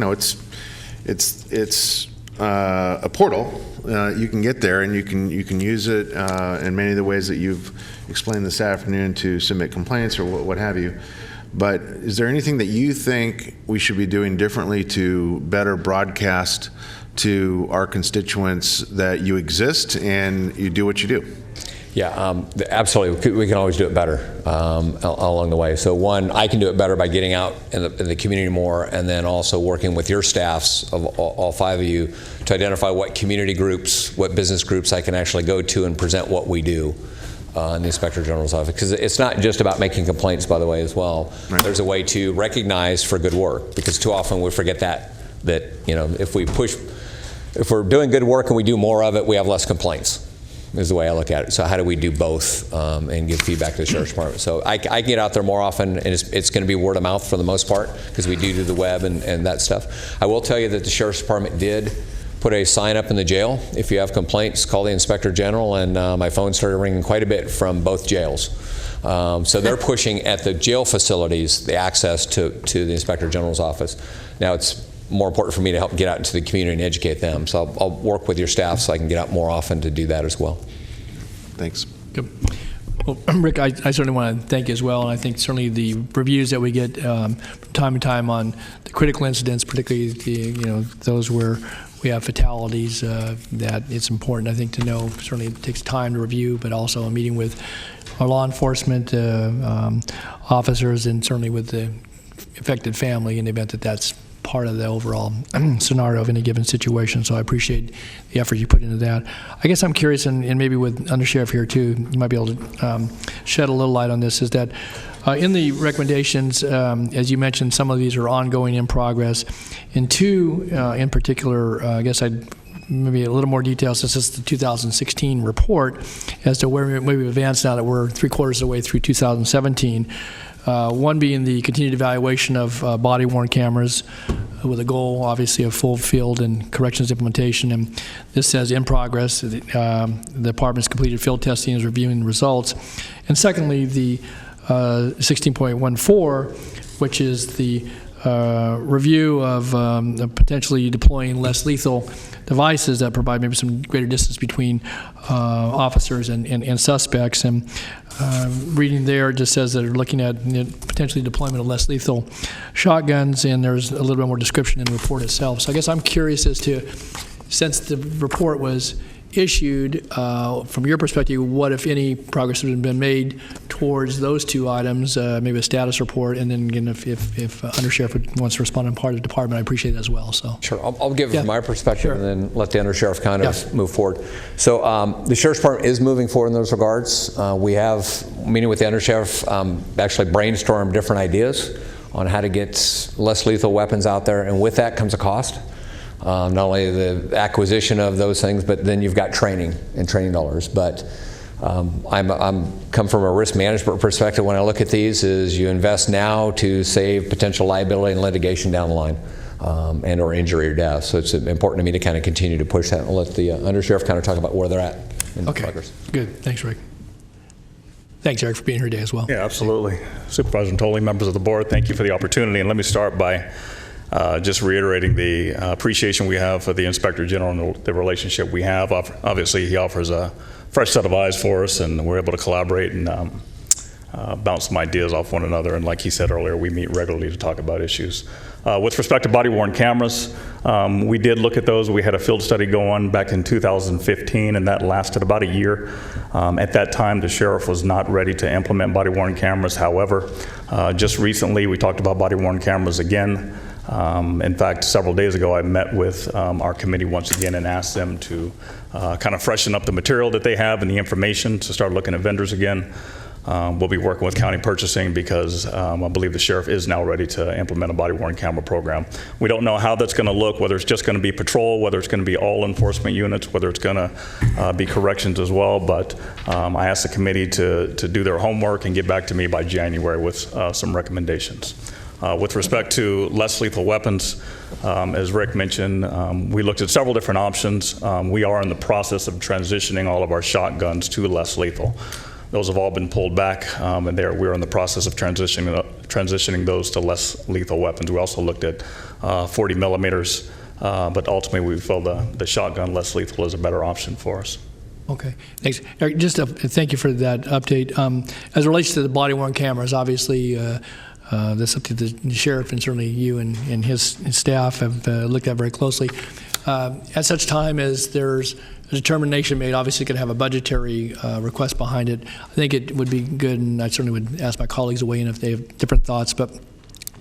it's a portal. You can get there, and you can use it in many of the ways that you've explained this afternoon to submit complaints or what have you. But is there anything that you think we should be doing differently to better broadcast to our constituents that you exist and you do what you do? Yeah, absolutely. We can always do it better along the way. So one, I can do it better by getting out in the community more, and then also working with your staffs of all 5 of you to identify what community groups, what business groups I can actually go to and present what we do in the Inspector General's office. Because it's not just about making complaints, by the way, as well. Right. There's a way to recognize for good work, because too often we forget that if we're doing good work and we do more of it, we have less complaints, is the way I look at it. So how do we do both and give feedback to the Sheriff's Department? So I get out there more often, and it's going to be word of mouth for the most part, because we do the web and that stuff. I will tell you that the Sheriff's Department did put a sign up in the jail. If you have complaints, call the Inspector General, and my phone started ringing quite a bit from both jails. So they're pushing at the jail facilities the access to the Inspector General's office. Now it's more important for me to help get out into the community and educate them. So I'll work with your staff so I can get out more often to do that as well. Thanks. Good. Well, Rick, I certainly want to thank you as well, and I think certainly the reviews that we get from time to time on the critical incidents, particularly those where we have fatalities, that it's important, I think, to know. Certainly it takes time to review, but also a meeting with our law enforcement officers, and certainly with the affected family in the event that that's part of the overall scenario of any given situation. So I appreciate the effort you put into that. I guess I'm curious, and maybe with Undersheriff here too, you might be able to shed a little light on this, is that in the recommendations, as you mentioned, some of these are ongoing, in progress. In 2 in particular, I guess I'd maybe a little more detail, since it's the 2016 report, as to where we've advanced now that we're 3/4 of the way through 2017. One being the continued evaluation of body-worn cameras, with a goal, obviously, of full field and corrections implementation. And this says in progress. The department's completed field testing and is reviewing the results. And secondly, the 16.14, which is the review of potentially deploying less lethal devices that provide maybe some greater distance between officers and suspects. And reading there, it just says that they're looking at potentially deployment of less lethal shotguns, and there's a little bit more description in the report itself. So I guess I'm curious as to, since the report was issued, from your perspective, what, if any, progress has been made towards those 2 items, maybe a status report, and then again, if Undersheriff wants to respond on part of the department, I appreciate it as well. So sure, I'll give it from my perspective, and then let the Undersheriff kind of move forward. So the Sheriff's Department is moving forward in those regards. We have, meeting with the Undersheriff, actually brainstormed different ideas on how to get less lethal weapons out there, and with that comes a cost. Not only the acquisition of those things, but then you've got training and training dollars. But I'm come from a risk management perspective. When I look at these, is you invest now to save potential liability and litigation down the line, and or injury or death. So it's important to me to kind of continue to push that, and let the Undersheriff kind of talk about where they're at in progress. Good. Thanks, Rick. Thanks, Eric, for being here today as well. Yeah, absolutely. Supervisor Natoli, members of the board, thank you for the opportunity. And let me start by just reiterating the appreciation we have for the Inspector General and the relationship we have. Obviously, he offers a fresh set of eyes for us, and we're able to collaborate and bounce some ideas off one another. And like he said earlier, we meet regularly to talk about issues. With respect to body-worn cameras, we did look at those. We had a field study go on back in 2015, and that lasted about a year. At that time, the sheriff was not ready to implement body-worn cameras. However, just recently, we talked about body-worn cameras again. In fact, several days ago, I met with our committee once again and asked them to kind of freshen up the material that they have and the information to start looking at vendors again. We'll be working with county purchasing because I believe the sheriff is now ready to implement a body-worn camera program. We don't know how that's going to look, whether it's just going to be patrol, whether it's going to be all enforcement units, whether it's going to be corrections as well, but I asked the committee to do their homework and get back to me by January with some recommendations. With respect to less lethal weapons, as Rick mentioned, we looked at several different options. We are in the process of transitioning all of our shotguns to less lethal. Those have all been pulled back, and we're in the process of transitioning those to less lethal weapons. We also looked at 40 millimeters, but ultimately we feel the shotgun less lethal is a better option for us. Okay, thanks. Eric, just thank you for that update. As it relates to the body-worn cameras, obviously that's something the sheriff and certainly you and his staff have looked at very closely. At such time as there's a determination made, obviously going to have a budgetary request behind it. I think it would be good, and I certainly would ask my colleagues to weigh in if they have different thoughts, but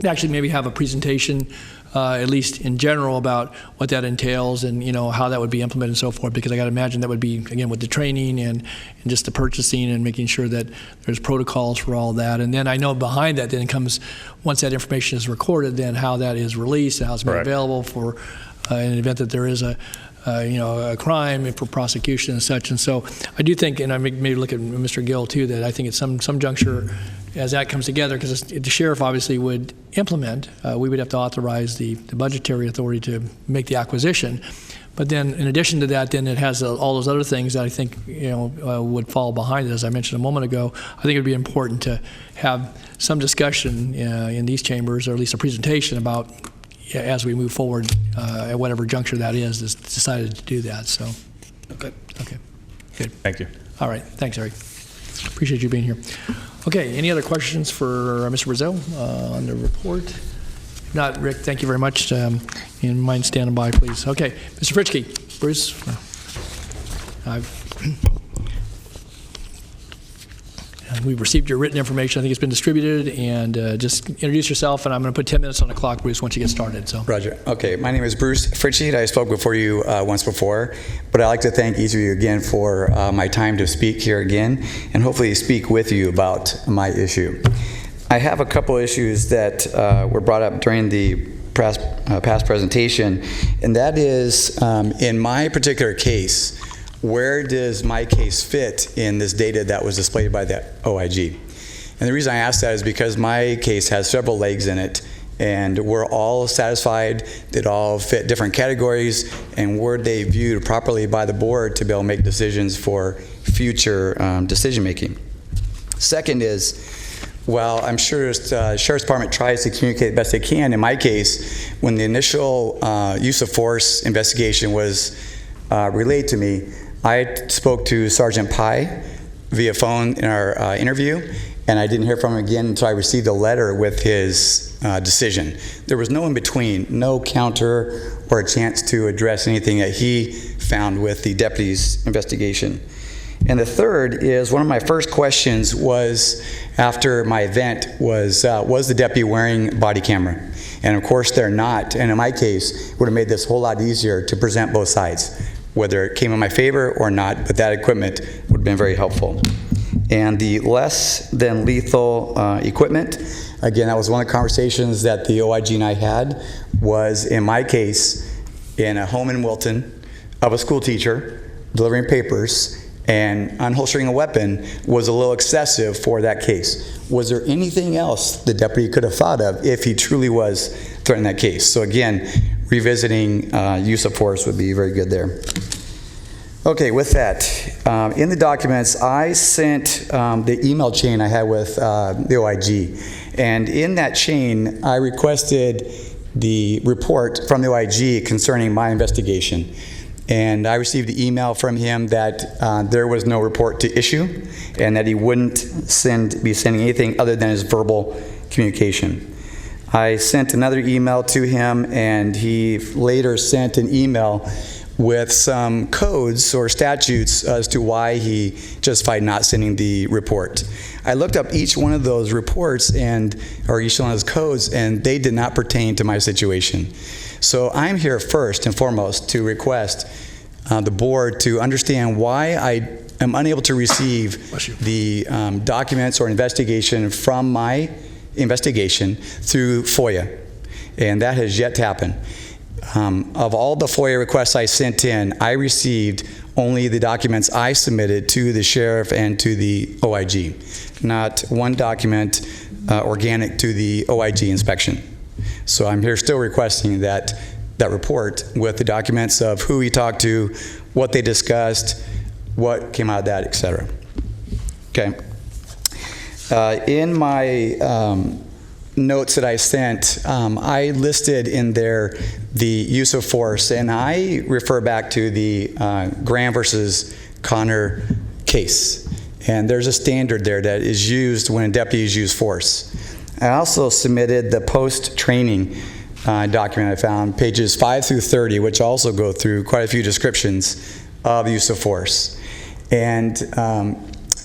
actually maybe have a presentation, at least in general, about what that entails and how that would be implemented and so forth, because I got to imagine that would be, again, with the training and just the purchasing and making sure that there's protocols for all that. And then I know behind that then comes, once that information is recorded, then how that is released and how it's made available for in the event that there is a crime for prosecution and such. And so I do think, and I maybe look at Mr. Gill too, that I think at some juncture, as that comes together, because the sheriff obviously would implement, we would have to authorize the budgetary authority to make the acquisition. But then in addition to that, then it has all those other things that I think would fall behind it. As I mentioned a moment ago, I think it would be important to have some discussion in these chambers, or at least a presentation about as we move forward, at whatever juncture that is decided to do that. So, okay, good. Thank you. All right, thanks, Eric. Appreciate you being here. Okay, any other questions for Mr. Brazil on the report? If not, Rick, thank you very much. And mind standing by, please. Okay, Mr. Fritschke, Bruce. We've received your written information. I think it's been distributed, and just introduce yourself, and I'm going to put 10 minutes on the clock, Bruce, once you get started. So. Roger. Okay, my name is Bruce Fritschke. I spoke before you once before, but I'd like to thank each of you again for my time to speak here again, and hopefully speak with you about my issue. I have a couple issues that were brought up during the past presentation, and that is, in my particular case, where does my case fit in this data that was displayed by the OIG? And the reason I ask that is because my case has several legs in it, and we're all satisfied that all fit different categories, and were they viewed properly by the board to be able to make decisions for future decision making. Second is, well, I'm sure the Sheriff's Department tries to communicate the best they can. In my case, when the initial use of force investigation was relayed to me, I spoke to Sergeant Pye via phone in our interview, and I didn't hear from him again until I received a letter with his decision. There was no in between, no counter or a chance to address anything that he found with the deputy's investigation. And the third is, one of my first questions was, after my event, was the deputy wearing body camera? And of course they're not, and in my case, it would have made this a whole lot easier to present both sides, whether it came in my favor or not, but that equipment would have been very helpful. And the less than lethal equipment, again, that was one of the conversations that the OIG and I had, was in my case, in a home in Wilton, of a school teacher delivering papers, and unholstering a weapon was a little excessive for that case. Was there anything else the deputy could have thought of if he truly was threatening that case? So again, revisiting use of force would be very good there. Okay, with that, in the documents, I sent the email chain I had with the OIG. And in that chain, I requested the report from the OIG concerning my investigation. And I received an email from him that there was no report to issue and that he wouldn't be sending anything other than his verbal communication. I sent another email to him, and he later sent an email with some codes or statutes as to why he justified not sending the report. I looked up each one of those reports or each one of those codes, and they did not pertain to my situation. So I'm here first and foremost to request the board to understand why I am unable to receive the documents or investigation from my investigation through FOIA, and that has yet to happen. Of all the FOIA requests I sent in, I received only the documents I submitted to the sheriff and to the OIG, not one document organic to the OIG inspection. So I'm here still requesting that report with the documents of who he talked to, what they discussed, what came out of that, etc. Okay. In my notes that I sent, I listed in there the use of force, and I refer back to the Graham versus Connor case. And there's a standard there that is used when deputies use force. I also submitted the post-training document I found, pages 5 through 30, which also go through quite a few descriptions of use of force. And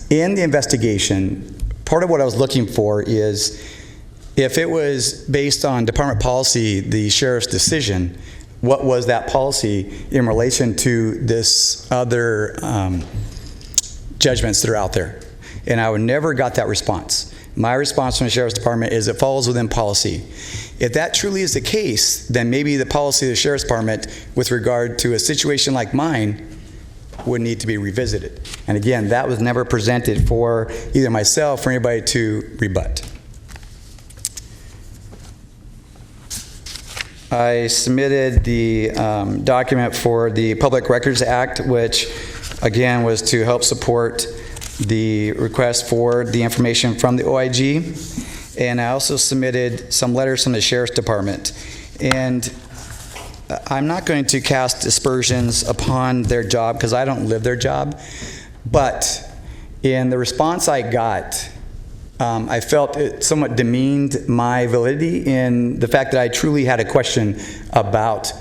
in the investigation, part of what I was looking for is if it was based on department policy, the sheriff's decision, what was that policy in relation to this other judgments that are out there? And I never got that response. My response from the sheriff's department is it falls within policy. If that truly is the case, then maybe the policy of the sheriff's department with regard to a situation like mine would need to be revisited. And again, that was never presented for either myself or anybody to rebut. I submitted the document for the Public Records Act, which again was to help support the request for the information from the OIG. And I also submitted some letters from the Sheriff's Department. And I'm not going to cast aspersions upon their job because I don't live their job. But in the response I got, I felt it somewhat demeaned my validity in the fact that I truly had a question about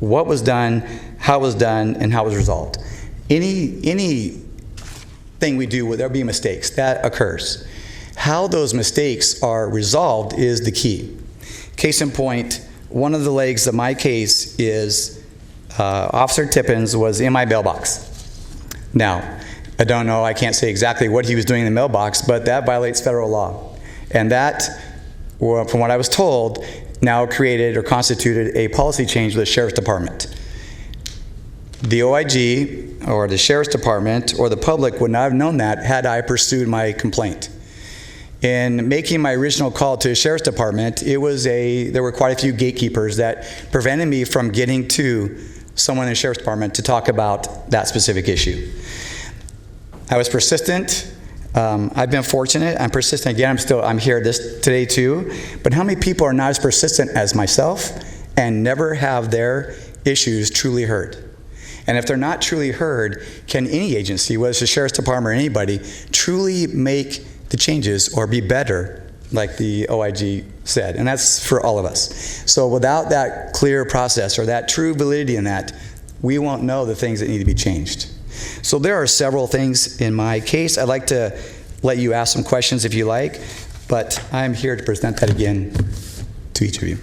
what was done, how it was done, and how it was resolved. Anything we do, there'll be mistakes. That occurs. How those mistakes are resolved is the key. Case in point, one of the legs of my case is Officer Tippins was in my mailbox. Now, I don't know, I can't say exactly what he was doing in the mailbox, but that violates federal law. And that, from what I was told, now created or constituted a policy change with the Sheriff's Department. The OIG or the Sheriff's Department or the public would not have known that had I pursued my complaint. In making my original call to the Sheriff's Department, there were quite a few gatekeepers that prevented me from getting to someone in the Sheriff's Department to talk about that specific issue. I was persistent. I've been fortunate. I'm persistent. Again, I'm here today too. But how many people are not as persistent as myself and never have their issues truly heard? And if they're not truly heard, can any agency, whether it's the Sheriff's Department or anybody, truly make the changes or be better, like the OIG said? And that's for all of us. So without that clear process or that true validity in that, we won't know the things that need to be changed. So there are several things in my case. I'd like to let you ask some questions if you like, but I'm here to present that again to each of you.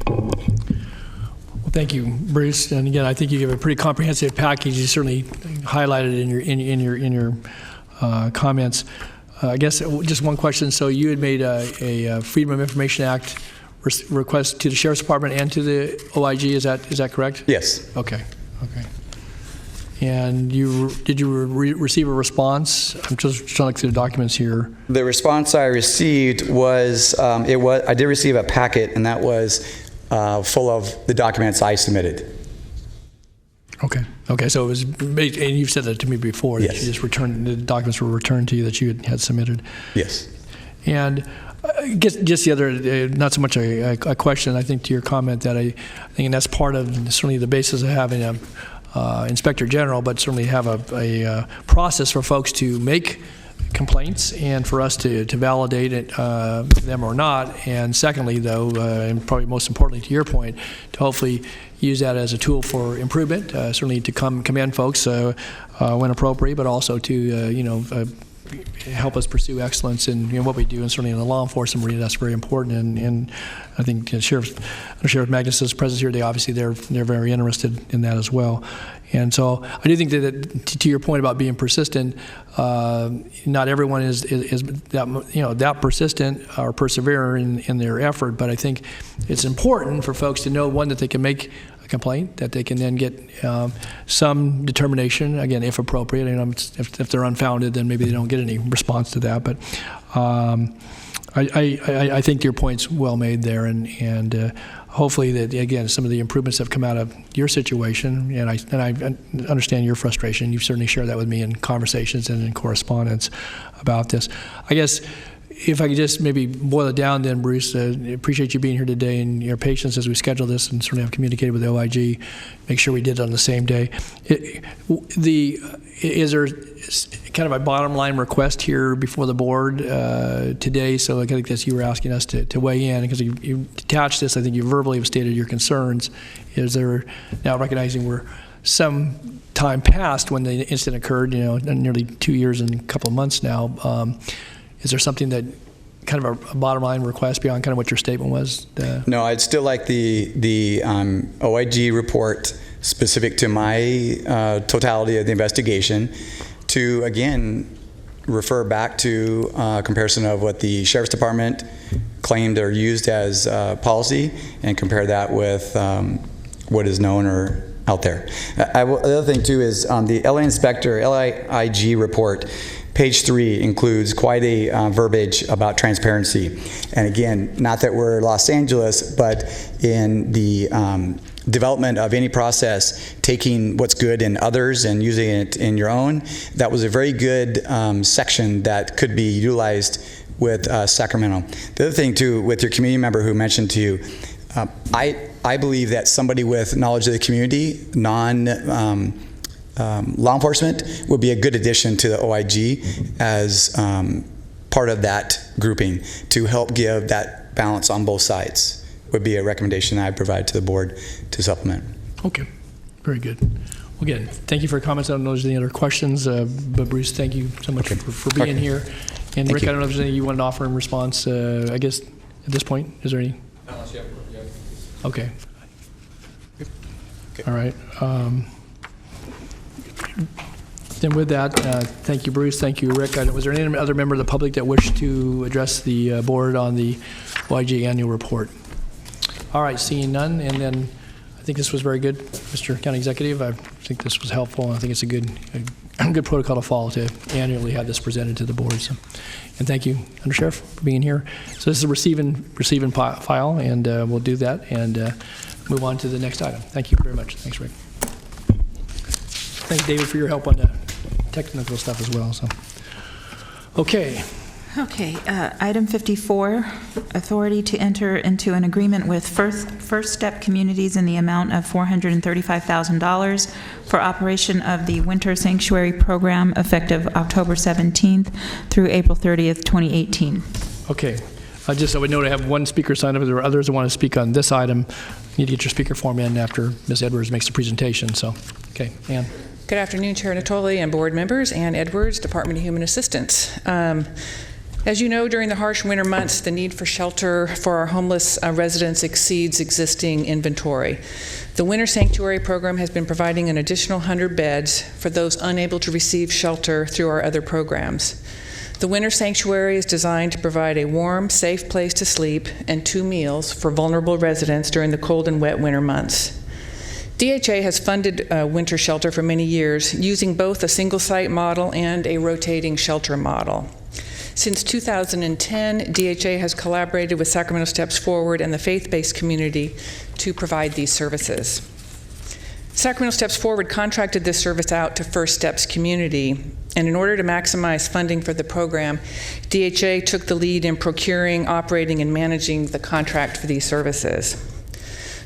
Well, thank you, Bruce. And again, I think you give a pretty comprehensive package. You certainly highlighted in your comments. I guess just one question. So you had made a Freedom of Information Act request to the Sheriff's Department and to the OIG. Is that correct? Yes. Okay. Okay. And did you receive a response? I'm just trying to look through the documents here. The response I received was I did receive a packet, and that was full of the documents I submitted. Okay. Okay. So it was, and you've said that to me before. Yes. That you just returned, the documents were returned to you that you had submitted. Yes. And Just the other, not so much a question, I think to your comment that I think, and that's part of certainly the basis of having a Inspector General, but certainly have a process for folks to make complaints and for us to validate it, them or not. And secondly, though, and probably most importantly to your point, to hopefully use that as a tool for improvement, certainly to commend folks when appropriate, but also to, help us pursue excellence in what we do, and certainly in the law enforcement arena, that's very important. And I think Sheriff Magnus's presence here, they're very interested in that as well. And so I do think that to your point about being persistent, not everyone is that persistent or persevere in their effort. But I think it's important for folks to know, one, that they can make a complaint, that they can then get some determination, again, if appropriate. If they're unfounded, then maybe they don't get any response to that. But I think your point's well made there, and hopefully that, again, some of the improvements have come out of your situation, and I understand your frustration. You've certainly shared that with me in conversations and in correspondence about this. I guess if I could just maybe boil it down then, Bruce, appreciate you being here today and your patience as we schedule this, and certainly have communicated with the OIG, make sure we did it on the same day. Is there kind of a bottom line request here before the board today? So I think that's you were asking us to weigh in, because you detached this. I think you verbally have stated your concerns. Is there, now recognizing we're some time past when the incident occurred, nearly 2 years and a couple of months now, is there something that kind of a bottom line request beyond kind of what your statement was? No, I'd still like the OIG report specific to my totality of the investigation to, again, refer back to a comparison of what the Sheriff's Department claimed or used as policy, and compare that with what is known or out there. The other thing, too, is the LIG report, page 3 includes quite a verbiage about transparency. And again, not that we're Los Angeles, but in the development of any process, taking what's good in others and using it in your own, that was a very good section that could be utilized with Sacramento. The other thing, too, with your community member who mentioned to you, I believe that somebody with knowledge of the community, law enforcement, would be a good addition to the OIG as part of that grouping to help give that balance on both sides. Would be a recommendation I'd provide to the board to supplement. Okay, very good. Well, again, thank you for your comments. I don't know if there's any other questions, but Bruce, thank you so much for being here. And Thank Rick, you. I don't know if there's anything you want to offer in response, I guess, at this point. Is there any? Unless you have. Okay. All right. Then with that, thank you, Bruce. Thank you, Rick. Was there any other member of the public that wished to address the board on the OIG annual report? All right, seeing none, and then I think this was very good, Mr. County Executive. I think this was helpful. I think it's a good protocol to follow to annually have this presented to the board. So, and thank you, Undersheriff, for being here. So this is a receiving file, and we'll do that and move on to the next item. Thank you very much. Thanks, Rick. Thank you, David, for your help on the technical stuff as well. So, okay. Okay, item 54, authority to enter into an agreement with First Step Communities in the amount of $435,000 for operation of the Winter Sanctuary Program effective October 17th through April 30th, 2018. Okay. Just so we know, to have one speaker sign up. If there are others that want to speak on this item, you need to get your speaker form in after Ms. Edwards makes the presentation. So, okay, Ann. Good afternoon, Chair Natoli and board members. Ann Edwards, Department of Human Assistance. As you know, during the harsh winter months, the need for shelter for our homeless residents exceeds existing inventory. The Winter Sanctuary Program has been providing an additional 100 beds for those unable to receive shelter through our other programs. The Winter Sanctuary is designed to provide a warm, safe place to sleep and 2 meals for vulnerable residents during the cold and wet winter months. DHA has funded winter shelter for many years, using both a single-site model and a rotating shelter model. Since 2010, DHA has collaborated with Sacramento Steps Forward and the faith-based community to provide these services. Sacramento Steps Forward contracted this service out to First Steps Community, and in order to maximize funding for the program, DHA took the lead in procuring, operating, and managing the contract for these services.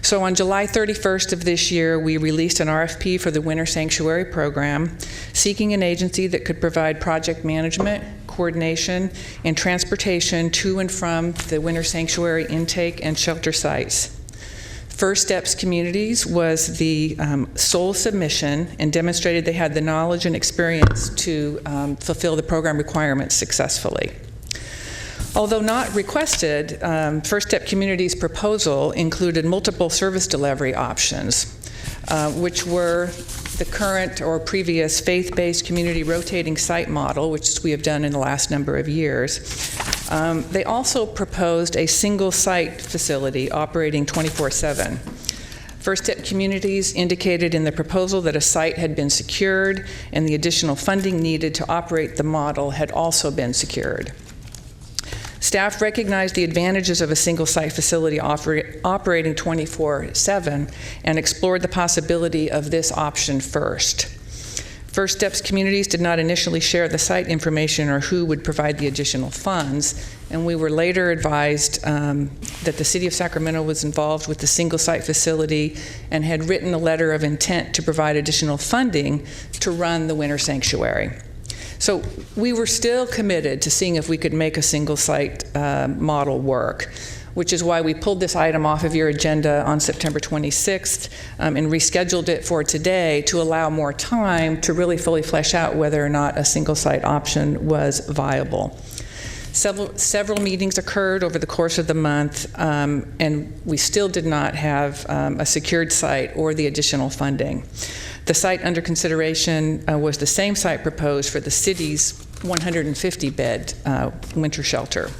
So on July 31st of this year, we released an RFP for the Winter Sanctuary Program, seeking an agency that could provide project management, coordination, and transportation to and from the Winter Sanctuary intake and shelter sites. First Steps Communities was the sole submission and demonstrated they had the knowledge and experience to fulfill the program requirements successfully. Although not requested, First Step Communities' proposal included multiple service delivery options, which were the current or previous faith-based community rotating site model, which we have done in the last number of years. They also proposed a single site facility operating 24/7. First Step Communities indicated in the proposal that a site had been secured and the additional funding needed to operate the model had also been secured. Staff recognized the advantages of a single site facility operating 24/7 and explored the possibility of this option first. First Steps Communities did not initially share the site information or who would provide the additional funds, and we were later advised that the City of Sacramento was involved with the single site facility and had written a letter of intent to provide additional funding to run the Winter Sanctuary. So we were still committed to seeing if we could make a single site model work, which is why we pulled this item off of your agenda on September 26th and rescheduled it for today to allow more time to really fully flesh out whether or not a single site option was viable. Several meetings occurred over the course of the month, and we still did not have a secured site or the additional funding. The site under consideration was the same site proposed for the city's 150-bed winter shelter.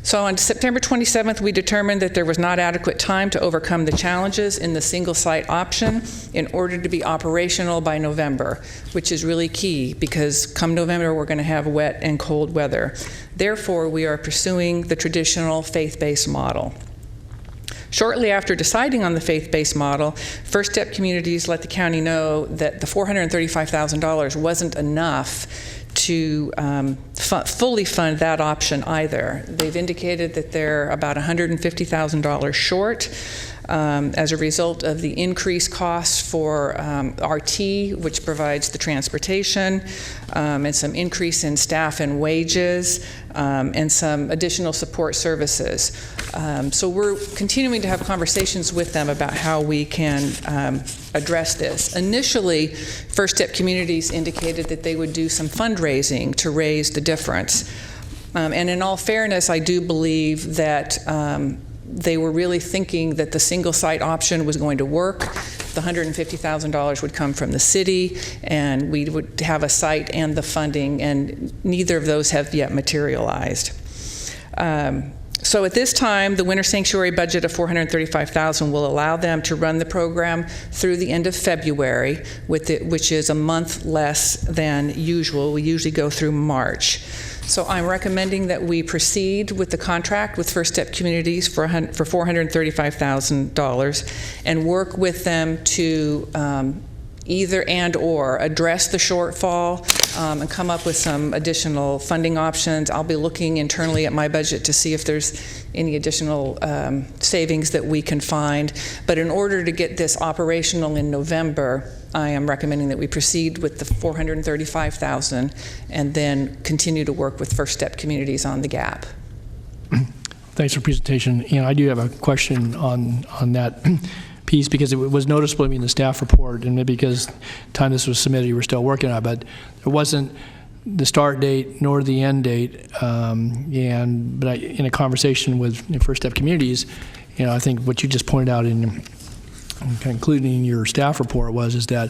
So on September 27th, we determined that there was not adequate time to overcome the challenges in the single site option in order to be operational by November, which is really key because come November, we're going to have wet and cold weather. Therefore, we are pursuing the traditional faith-based model. Shortly after deciding on the faith-based model, First Step Communities let the county know that the $435,000 wasn't enough to fully fund that option either. They've indicated that they're about $150,000 short as a result of the increased costs for RT, which provides the transportation, and some increase in staff and wages, and some additional support services. So we're continuing to have conversations with them about how we can address this. Initially, First Step Communities indicated that they would do some fundraising to raise the difference. And in all fairness, I do believe that they were really thinking that the single site option was going to work. The $150,000 would come from the city, and we would have a site and the funding, and neither of those have yet materialized. So at this time, the Winter Sanctuary budget of $435,000 will allow them to run the program through the end of February, which is a month less than usual. We usually go through March. So I'm recommending that we proceed with the contract with First Step Communities for $435,000 and work with them to either and or address the shortfall and come up with some additional funding options. I'll be looking internally at my budget to see if there's any additional savings that we can find. But in order to get this operational in November, I am recommending that we proceed with the $435,000 and then continue to work with First Step Communities on the gap. Thanks for the presentation. I do have a question on that piece because it was noticeable in the staff report, and maybe because the time this was submitted, you were still working on it, but there wasn't the start date nor the end date. But in a conversation with First Step Communities, I think what you just pointed out in concluding your staff report is that,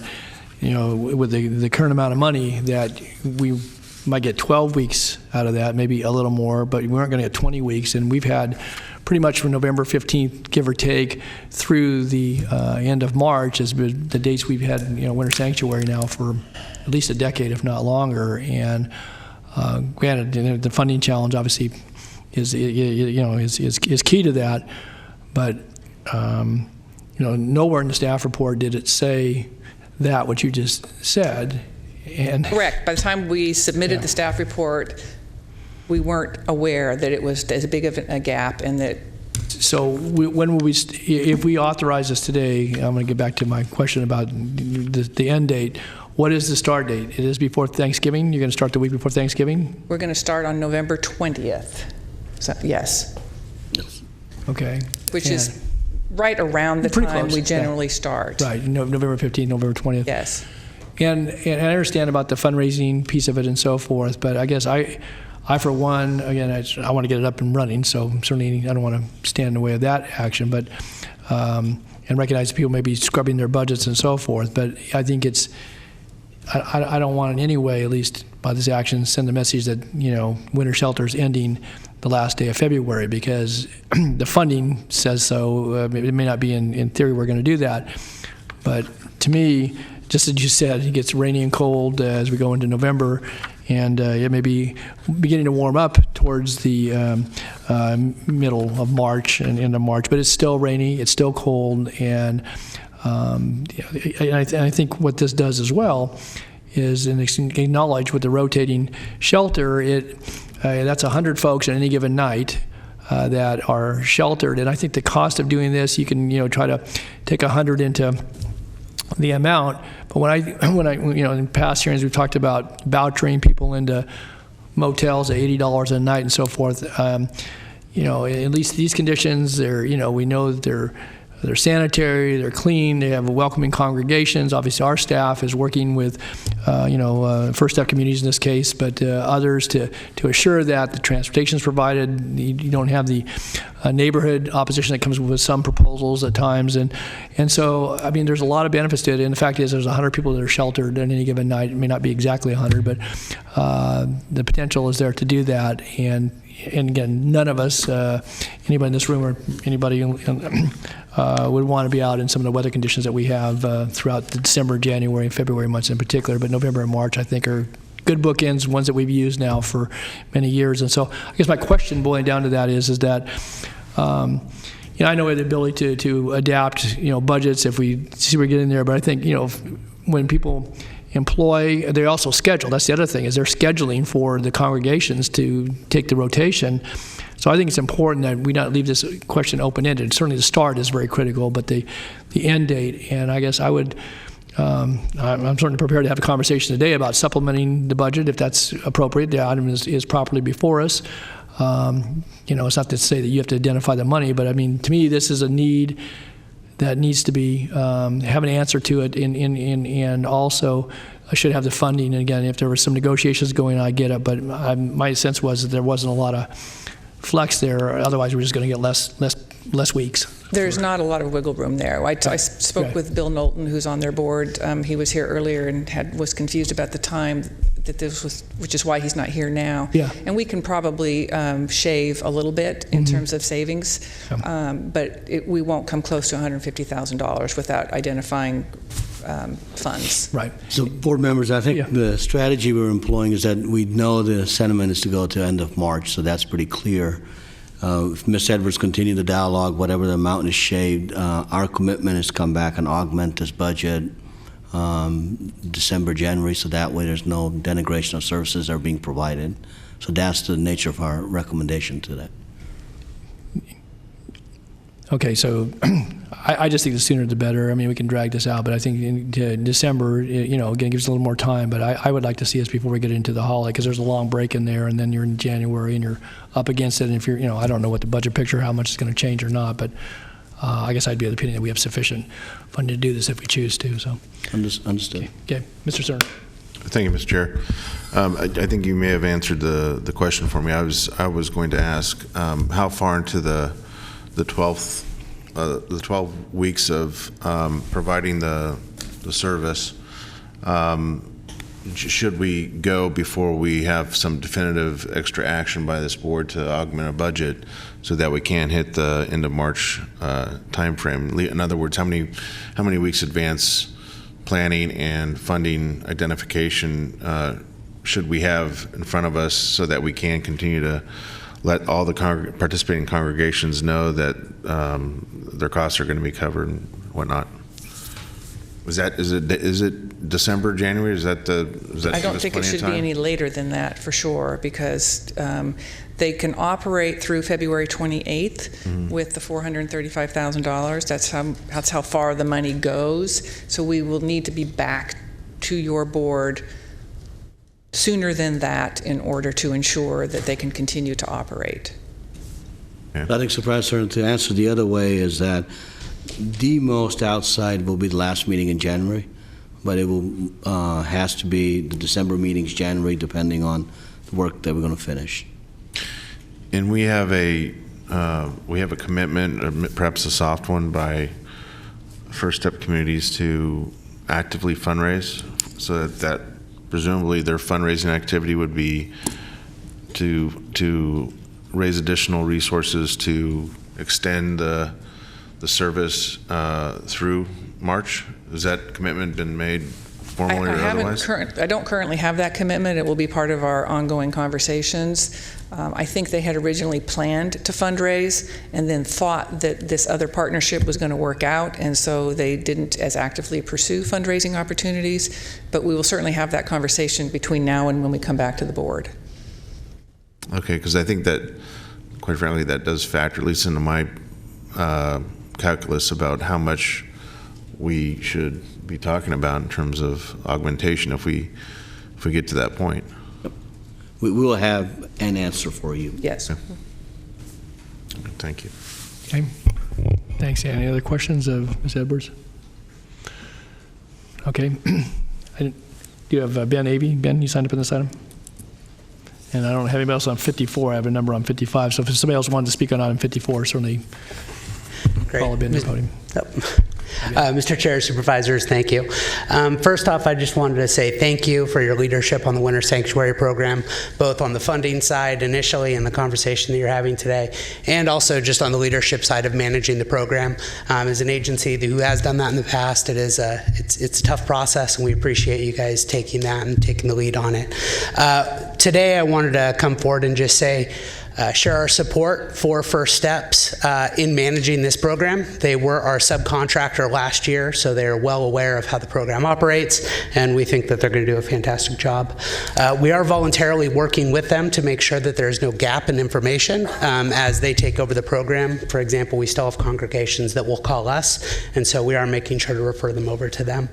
with the current amount of money, that we might get 12 weeks out of that, maybe a little more, but we aren't going to get 20 weeks, and we've had pretty much from November 15th, give or take, through the end of March has been the dates we've had, Winter Sanctuary now for at least a decade, if not longer. And granted, the funding challenge obviously is key to that. But nowhere in the staff report did it say that, what you just said. And correct. By the time we submitted the staff report, we weren't aware that it was as big of a gap, and that. So when will we, if we authorize this today, I'm going to get back to my question about the end date. What is the start date? It is before Thanksgiving? You're going to start the week before Thanksgiving? We're going to start on November 20th. So, yes. Okay. Which is right around the time we generally start. Right, November 15th, November 20th. Yes. And I understand about the fundraising piece of it and so forth, but I guess I for one, again, I want to get it up and running, so certainly I don't want to stand in the way of that action, but and recognize people may be scrubbing their budgets and so forth, but I think it's, I don't want in any way, at least by this action, send the message that, winter shelter is ending the last day of February, because the funding says so. It may not be in theory we're going to do that, but to me, just as you said, it gets rainy and cold as we go into November, and it may be beginning to warm up towards the middle of March and end of March, but it's still rainy, it's still cold, and I think what this does as well is acknowledge with the rotating shelter, that's 100 folks at any given night that are sheltered, and I think the cost of doing this, you can try to take 100 into the amount, but when I in past hearings we've talked about vouchering people into motels at $80 a night and so forth. At least these conditions, we know that they're sanitary, they're clean, they have welcoming congregations. Obviously, our staff is working with, First Step communities in this case, but others to assure that the transportation is provided. You don't have the neighborhood opposition that comes with some proposals at times, and so I mean, there's a lot of benefits to it. And the fact is, there's 100 people that are sheltered at any given night. It may not be exactly 100, but the potential is there to do that. And again, none of us, anybody in this room or anybody would want to be out in some of the weather conditions that we have throughout the December, January, and February months in particular. But November and March, I think, are good bookends, ones that we've used now for many years. And so I guess my question boiling down to that is that, I know we have the ability to adapt, budgets if we see we're getting there. But I think, when people employ, they also schedule. That's the other thing, is they're scheduling for the congregations to take the rotation. So I think it's important that we not leave this question open-ended. Certainly the start is very critical, but the end date, and I guess I would, I'm certainly prepared to have a conversation today about supplementing the budget if that's appropriate. The item is properly before us. It's not to say that you have to identify the money, but I mean, to me, this is a need that needs to be, have an answer to it, and also should have the funding. And again, if there were some negotiations going on, I get it, but my sense was that there wasn't a lot of flex there, otherwise we're just going to get less weeks. There's not a lot of wiggle room there. I spoke with Bill Knowlton, who's on their board. He was here earlier and was confused about the time that this was, which is why he's not here now. Yeah. And we can probably shave a little bit in terms of savings, but we won't come close to $150,000 without identifying funds. Right. So, board members, I think the strategy we're employing is that we know the sentiment is to go to end of March, so that's pretty clear. If Ms. Edwards continue the dialogue, whatever the amount is shaved, our commitment is to come back and augment this budget December, January, so that way there's no denigration of services that are being provided. So that's the nature of our recommendation to that. Okay, so I just think the sooner the better. I mean, we can drag this out, but I think in December, again, gives us a little more time. But I would like to see us before we get into the holiday, because there's a long break in there, and then you're in January and you're up against it. And if you're, I don't know what the budget picture, how much it's going to change or not, but I guess I'd be of the opinion that we have sufficient funding to do this if we choose to. So. Understood. Okay, Mr. Stern. Thank you, Mr. Chair. I think you may have answered the question for me. I was going to ask how far into the 12 weeks of providing the service should we go before we have some definitive extra action by this board to augment a budget so that we can hit the end of March timeframe? In other words, how many weeks advance planning and funding identification should we have in front of us so that we can continue to let all the participating congregations know that their costs are going to be covered whatnot. Is it December, January? Is that I don't think it should be any later than that, for sure, because they can operate through February 28th with the $435,000. That's how far the money goes. So we will need to be back to your board sooner than that in order to ensure that they can continue to operate. I think, Supervisor, to answer the other way is that the most outside will be the last meeting in January, but it will has to be the December meetings January, depending on the work that we're going to finish. And we have a commitment, perhaps a soft one, by First Step communities to actively fundraise, so that presumably their fundraising activity would be to raise additional resources to extend the service through March. Has that commitment been made formally or otherwise? I don't currently have that commitment. It will be part of our ongoing conversations. I think they had originally planned to fundraise and then thought that this other partnership was going to work out, and so they didn't as actively pursue fundraising opportunities. But we will certainly have that conversation between now and when we come back to the board. Okay, because I think that, quite frankly, that does factor, at least into my calculus about how much we should be talking about in terms of augmentation if we get to that point. We will have an answer for you. Yes. Okay. Thank you. Okay. Thanks. Any other questions of Ms. Edwards? Okay. Do you have Ben Avey? Ben, you signed up on this item? And I don't have anybody else on 54. I have a number on 55. So if somebody else wanted to speak on item 54, certainly follow Ben to the podium. Mr. Chair, Supervisors, thank you. First off, I just wanted to say thank you for your leadership on the Winter Sanctuary Program, both on the funding side initially and the conversation that you're having today, and also just on the leadership side of managing the program. As an agency who has done that in the past, it's a tough process, and we appreciate you guys taking that and taking the lead on it. Today, I wanted to come forward and just say, share our support for First Steps in managing this program. They were our subcontractor last year, so they're well aware of how the program operates, and we think that they're going to do a fantastic job. We are voluntarily working with them to make sure that there's no gap in information as they take over the program. For example, we still have congregations that will call us, and so we are making sure to refer them over to them.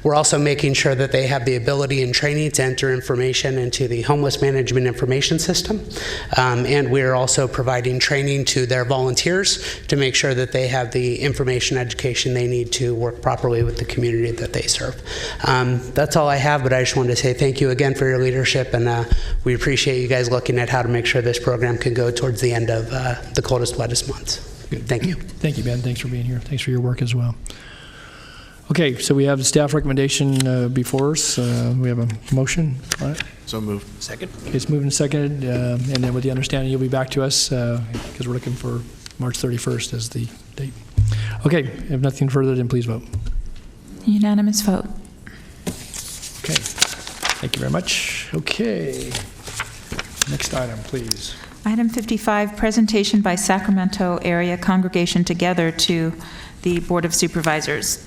We're also making sure that they have the ability and training to enter information into the Homeless Management Information System, and we are also providing training to their volunteers to make sure that they have the information education they need to work properly with the community that they serve. That's all I have, but I just wanted to say thank you again for your leadership, and we appreciate you guys looking at how to make sure this program can go towards the end of the coldest, wettest months. Good. Thank you. Thank you, Ben. Thanks for being here. Thanks for your work as well. Okay, so we have the staff recommendation before us. We have a motion on it. So moved. Second. Okay, it's moved and seconded, and then with the understanding you'll be back to us because we're looking for March 31st as the date. Okay, if nothing further, then please vote. Unanimous vote. Okay, thank you very much. Okay, next item, please. Item 55, presentation by Sacramento Area Congregation Together to the Board of Supervisors.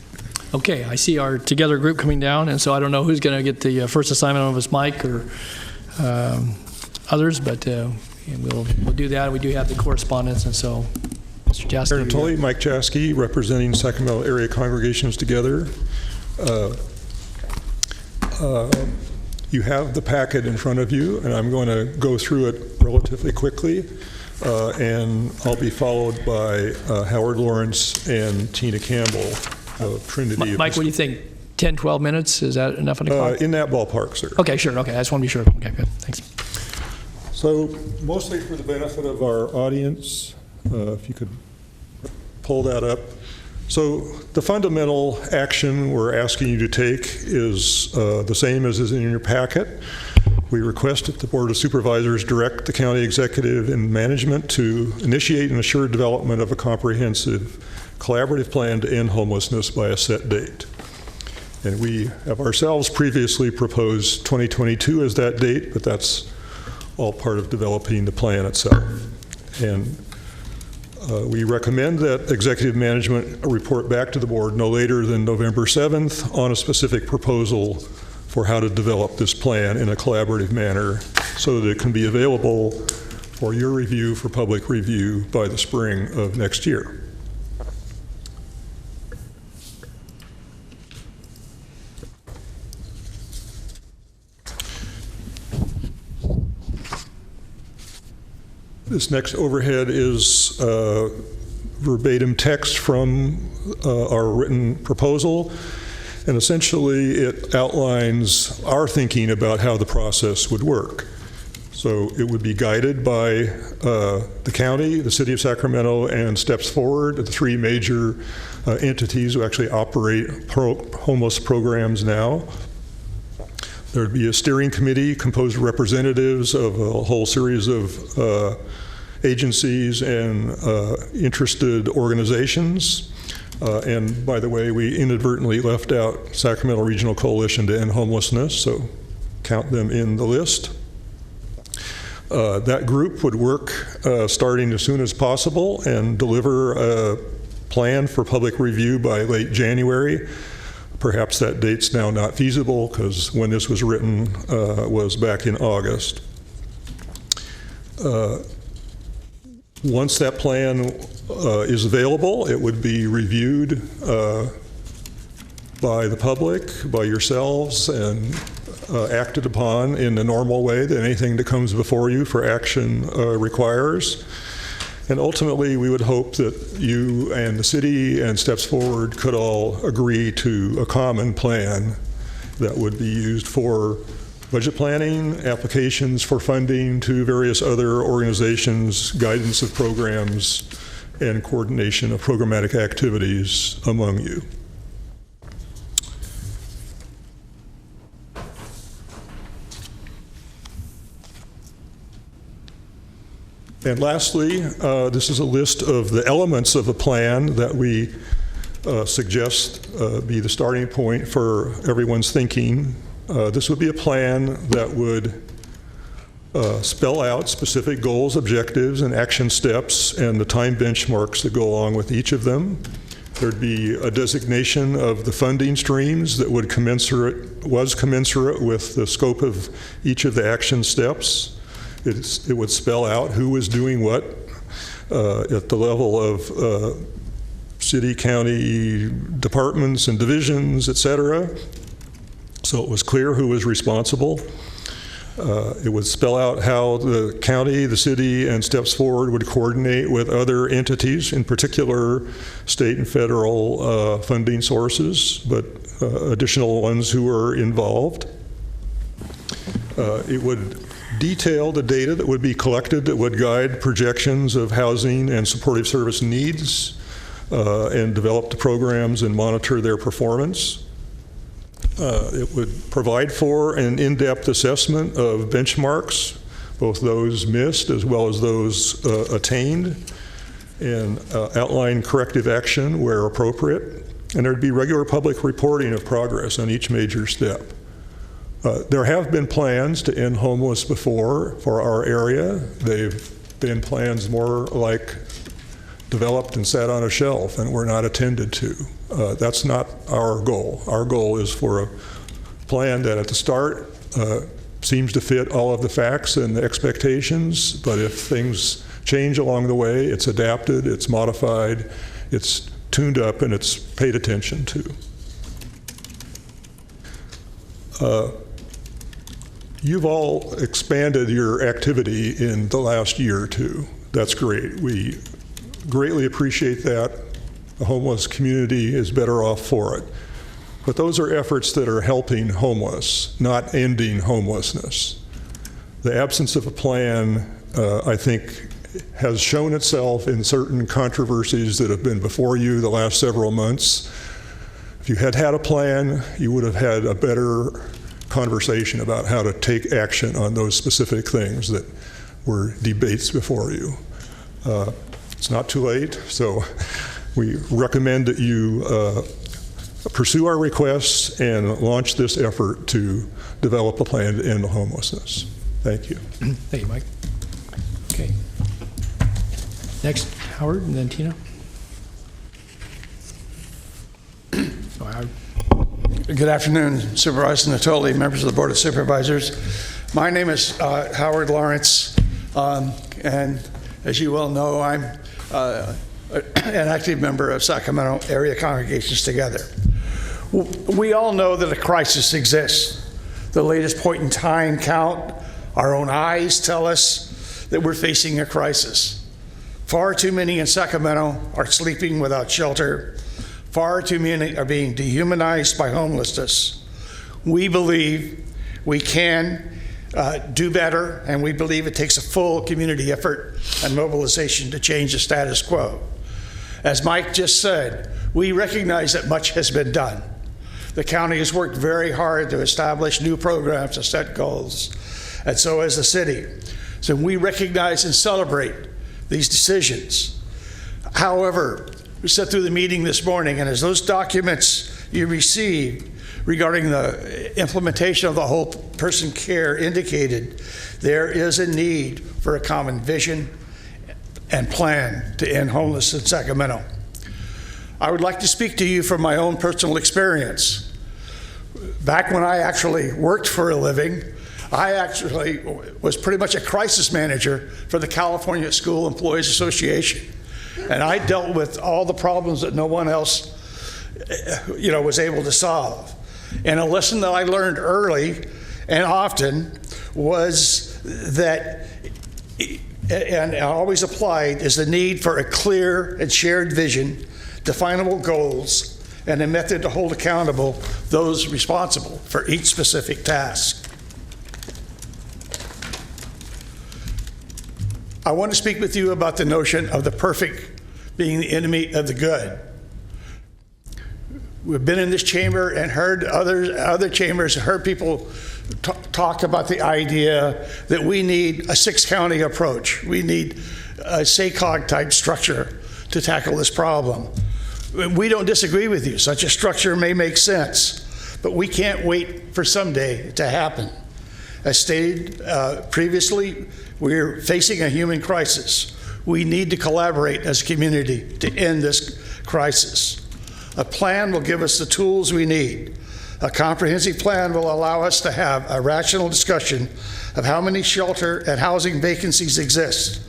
Okay, I see our Together group coming down, and so I don't know who's going to get the first assignment of us, Mike or others, but we'll do that. We do have the correspondence, and so Mr. Jasky. Mayor Natoli, Mike Jasky, representing Sacramento Area Congregations Together. You have the packet in front of you, and I'm going to go through it relatively quickly, and I'll be followed by Howard Lawrence and Tina Campbell. Trinity. Mike, what do you think? 10, 12 minutes? Is that enough on the clock? In that ballpark, sir. Okay, sure. Okay, I just want to be sure. Okay, good. Thanks. So, mostly for the benefit of our audience, if you could pull that up. So, the fundamental action we're asking you to take is the same as is in your packet. We request that the Board of Supervisors direct the county executive and management to initiate and assure development of a comprehensive collaborative plan to end homelessness by a set date. And we have ourselves previously proposed 2022 as that date, but that's all part of developing the plan itself. And We recommend that executive management report back to the board no later than November 7th on a specific proposal for how to develop this plan in a collaborative manner so that it can be available for your review, for public review, by the spring of next year. This next overhead is verbatim text from our written proposal, and essentially it outlines our thinking about how the process would work. So it would be guided by the county, the city of Sacramento, and Steps Forward, the three major entities who actually operate homeless programs now. There would be a steering committee composed of representatives of a whole series of agencies and interested organizations. And by the way, we inadvertently left out Sacramento Regional Coalition to End Homelessness, so count them in the list. That group would work starting as soon as possible and deliver a plan for public review by late January. Perhaps that date's now not feasible because when this was written was back in August. Once that plan is available, it would be reviewed by the public, by yourselves, and acted upon in the normal way that anything that comes before you for action requires. And ultimately, we would hope that you and the city and Steps Forward could all agree to a common plan that would be used for budget planning, applications for funding to various other organizations, guidance of programs, and coordination of programmatic activities among you. And lastly, this is a list of the elements of a plan that we suggest be the starting point for everyone's thinking. This would be a plan that would spell out specific goals, objectives, and action steps, and the time benchmarks that go along with each of them. There'd be a designation of the funding streams that was commensurate with the scope of each of the action steps. It would spell out who was doing what at the level of city, county, departments, and divisions, et cetera. So it was clear who was responsible. It would spell out how the county, the city, and Steps Forward would coordinate with other entities, in particular state and federal funding sources, but additional ones who were involved. It would detail the data that would be collected that would guide projections of housing and supportive service needs and develop the programs and monitor their performance. It would provide for an in-depth assessment of benchmarks, both those missed as well as those attained, and outline corrective action where appropriate. And there'd be regular public reporting of progress on each major step. There have been plans to end homeless before for our area. They've been plans more like developed and sat on a shelf and were not attended to. That's not our goal. Our goal is for a plan that at the start seems to fit all of the facts and the expectations, but if things change along the way, it's adapted, it's modified, it's tuned up, and it's paid attention to. You've all expanded your activity in the last year or two. That's great. We greatly appreciate that. The homeless community is better off for it. But those are efforts that are helping homeless, not ending homelessness. The absence of a plan, I think, has shown itself in certain controversies that have been before you the last several months. If you had had a plan, you would have had a better conversation about how to take action on those specific things that were debates before you. It's not too late, so we recommend that you pursue our requests and launch this effort to develop a plan to end homelessness. Thank you. Thank you, Mike. Okay. Next, Howard, and then Tina. Go, Howard. Good afternoon, Supervisor Natoli, members of the Board of Supervisors. My name is Howard Lawrence, and as you well know, I'm an active member of Sacramento Area Congregations Together. We all know that a crisis exists. The latest point in time count, our own eyes tell us that we're facing a crisis. Far too many in Sacramento are sleeping without shelter. Far too many are being dehumanized by homelessness. We believe we can do better, and we believe it takes a full community effort and mobilization to change the status quo. As Mike just said, we recognize that much has been done. The county has worked very hard to establish new programs and set goals, and so has the city. So we recognize and celebrate these decisions. However, we sat through the meeting this morning, and as those documents you received regarding the implementation of the whole person care indicated, there is a need for a common vision and plan to end homelessness in Sacramento. I would like to speak to you from my own personal experience. Back when I actually worked for a living, I actually was pretty much a crisis manager for the California School Employees Association. And I dealt with all the problems that no one else, was able to solve. And a lesson that I learned early and often was that, and I always applied, is the need for a clear and shared vision, definable goals, and a method to hold accountable those responsible for each specific task. I want to speak with you about the notion of the perfect being the enemy of the good. We've been in this chamber and heard other chambers, heard people talk about the idea that we need a 6-county approach. We need a SACOG type structure to tackle this problem. We don't disagree with you. Such a structure may make sense, but we can't wait for someday to happen. As stated previously, we're facing a human crisis. We need to collaborate as a community to end this crisis. A plan will give us the tools we need. A comprehensive plan will allow us to have a rational discussion of how many shelter and housing vacancies exist.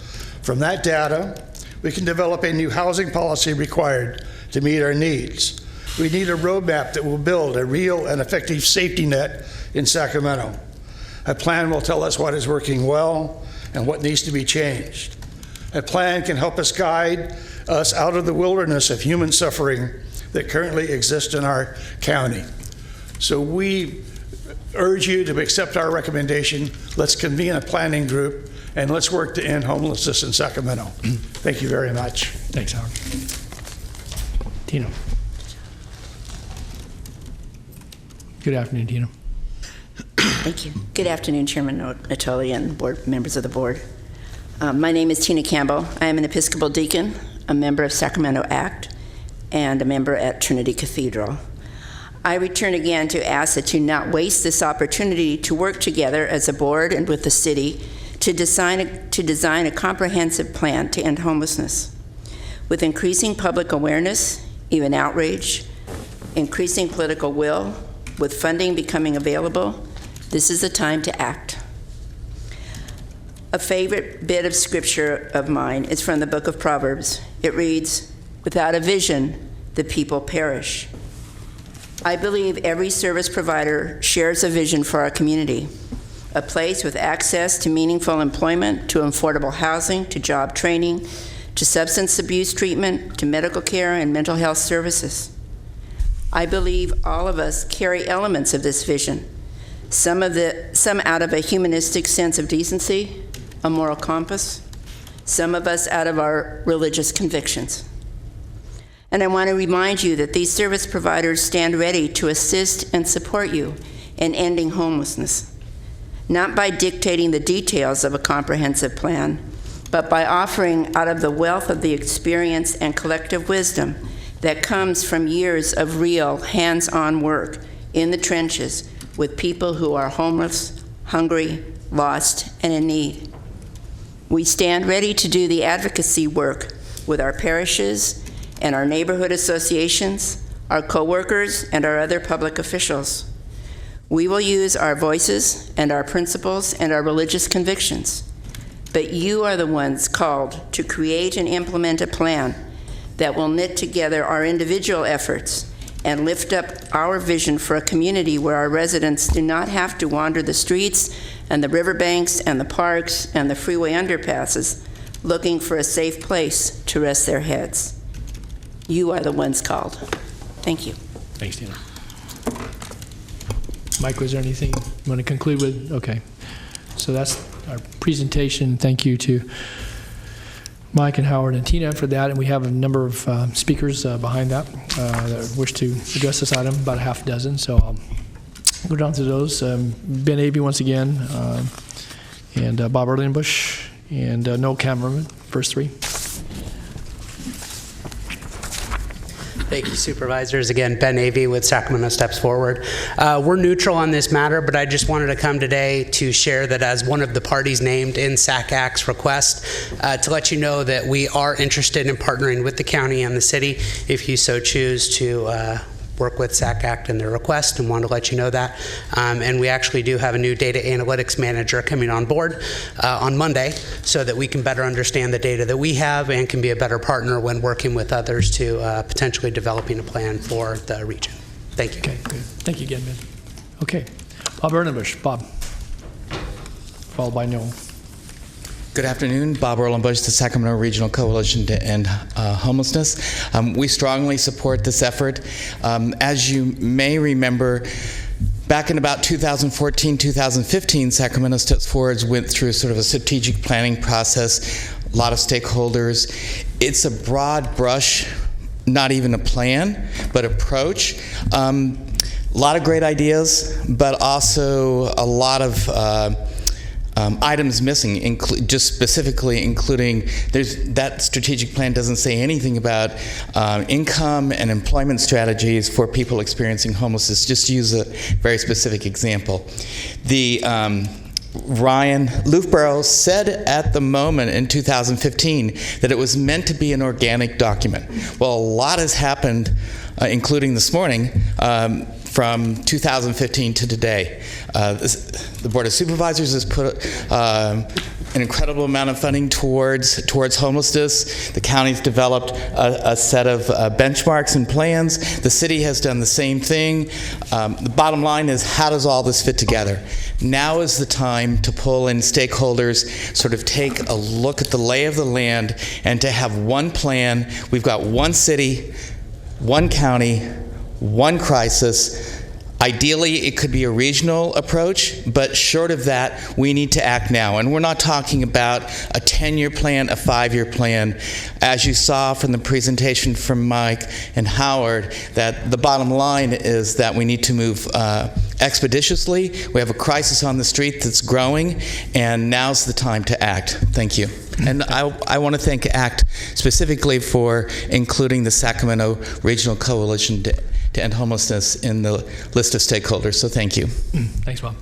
From that data, we can develop a new housing policy required to meet our needs. We need a roadmap that will build a real and effective safety net in Sacramento. A plan will tell us what is working well and what needs to be changed. A plan can help us guide us out of the wilderness of human suffering that currently exists in our county. So we urge you to accept our recommendation. Let's convene a planning group and let's work to end homelessness in Sacramento. Thank you very much. Thanks, Howard. Tina. Good afternoon, Tina. Thank you. Good afternoon, Chairman Natoli and board members of the board. My name is Tina Campbell. I am an Episcopal deacon, a member of Sacramento ACT, and a member at Trinity Cathedral. I return again to ask that you not waste this opportunity to work together as a board and with the city to design a comprehensive plan to end homelessness. With increasing public awareness, even outrage, increasing political will, with funding becoming available, this is the time to act. A favorite bit of scripture of mine is from the book of Proverbs. It reads, "Without a vision, the people perish." I believe every service provider shares a vision for our community, a place with access to meaningful employment, to affordable housing, to job training, to substance abuse treatment, to medical care and mental health services. I believe all of us carry elements of this vision, some out of a humanistic sense of decency, a moral compass, some of us out of our religious convictions. And I want to remind you that these service providers stand ready to assist and support you in ending homelessness, not by dictating the details of a comprehensive plan, but by offering out of the wealth of the experience and collective wisdom that comes from years of real hands-on work in the trenches with people who are homeless, hungry, lost, and in need. We stand ready to do the advocacy work with our parishes and our neighborhood associations, our co-workers, and our other public officials. We will use our voices and our principles and our religious convictions. But you are the ones called to create and implement a plan that will knit together our individual efforts and lift up our vision for a community where our residents do not have to wander the streets and the riverbanks and the parks and the freeway underpasses looking for a safe place to rest their heads. You are the ones called. Thank you. Thanks, Tina. Mike, was there anything you want to conclude with? Okay. So that's our presentation. Thank you to Mike and Howard and Tina for that. And we have a number of speakers behind that that wish to address this item, about a half dozen. So I'll go down to those. Ben Avey once again, and Bob Erlenbush, and Noel Cameron, first three. Thank you, Supervisors. Again, Ben Avey with Sacramento Steps Forward. We're neutral on this matter, but I just wanted to come today to share that as one of the parties named in SAC-ACT's request, to let you know that we are interested in partnering with the county and the city if you so choose to work with SAC-ACT in their request, and want to let you know that. And we actually do have a new data analytics manager coming on board on Monday so that we can better understand the data that we have and can be a better partner when working with others to potentially developing a plan for the region. Thank you. Okay, good. Thank you again, Ben. Okay. Bob Erlenbush. Bob. Followed by Noel. Good afternoon. Bob Erlenbush, the Sacramento Regional Coalition to End Homelessness. We strongly support this effort. As you may remember, back in about 2014, 2015, Sacramento Steps Forward went through sort of a strategic planning process, a lot of stakeholders. It's a broad brush, not even a plan, but approach. A lot of great ideas, but also a lot of items missing, just specifically including, that strategic plan doesn't say anything about income and employment strategies for people experiencing homelessness. Just to use a very specific example. Ryan Loofborough said at the moment in 2015 that it was meant to be an organic document. Well, a lot has happened, including this morning, from 2015 to today. The Board of Supervisors has put an incredible amount of funding towards homelessness. The county's developed a set of benchmarks and plans. The city has done the same thing. The bottom line is, how does all this fit together? Now is the time to pull in stakeholders, sort of take a look at the lay of the land, and to have one plan. We've got one city, one county, one crisis. Ideally, it could be a regional approach, but short of that, we need to act now. And we're not talking about a 10-year plan, a 5-year plan. As you saw from the presentation from Mike and Howard, that the bottom line is that we need to move expeditiously. We have a crisis on the street that's growing, and now's the time to act. Thank you. And I want to thank ACT specifically for including the Sacramento Regional Coalition to End Homelessness in the list of stakeholders, so thank you. Thanks, Bob.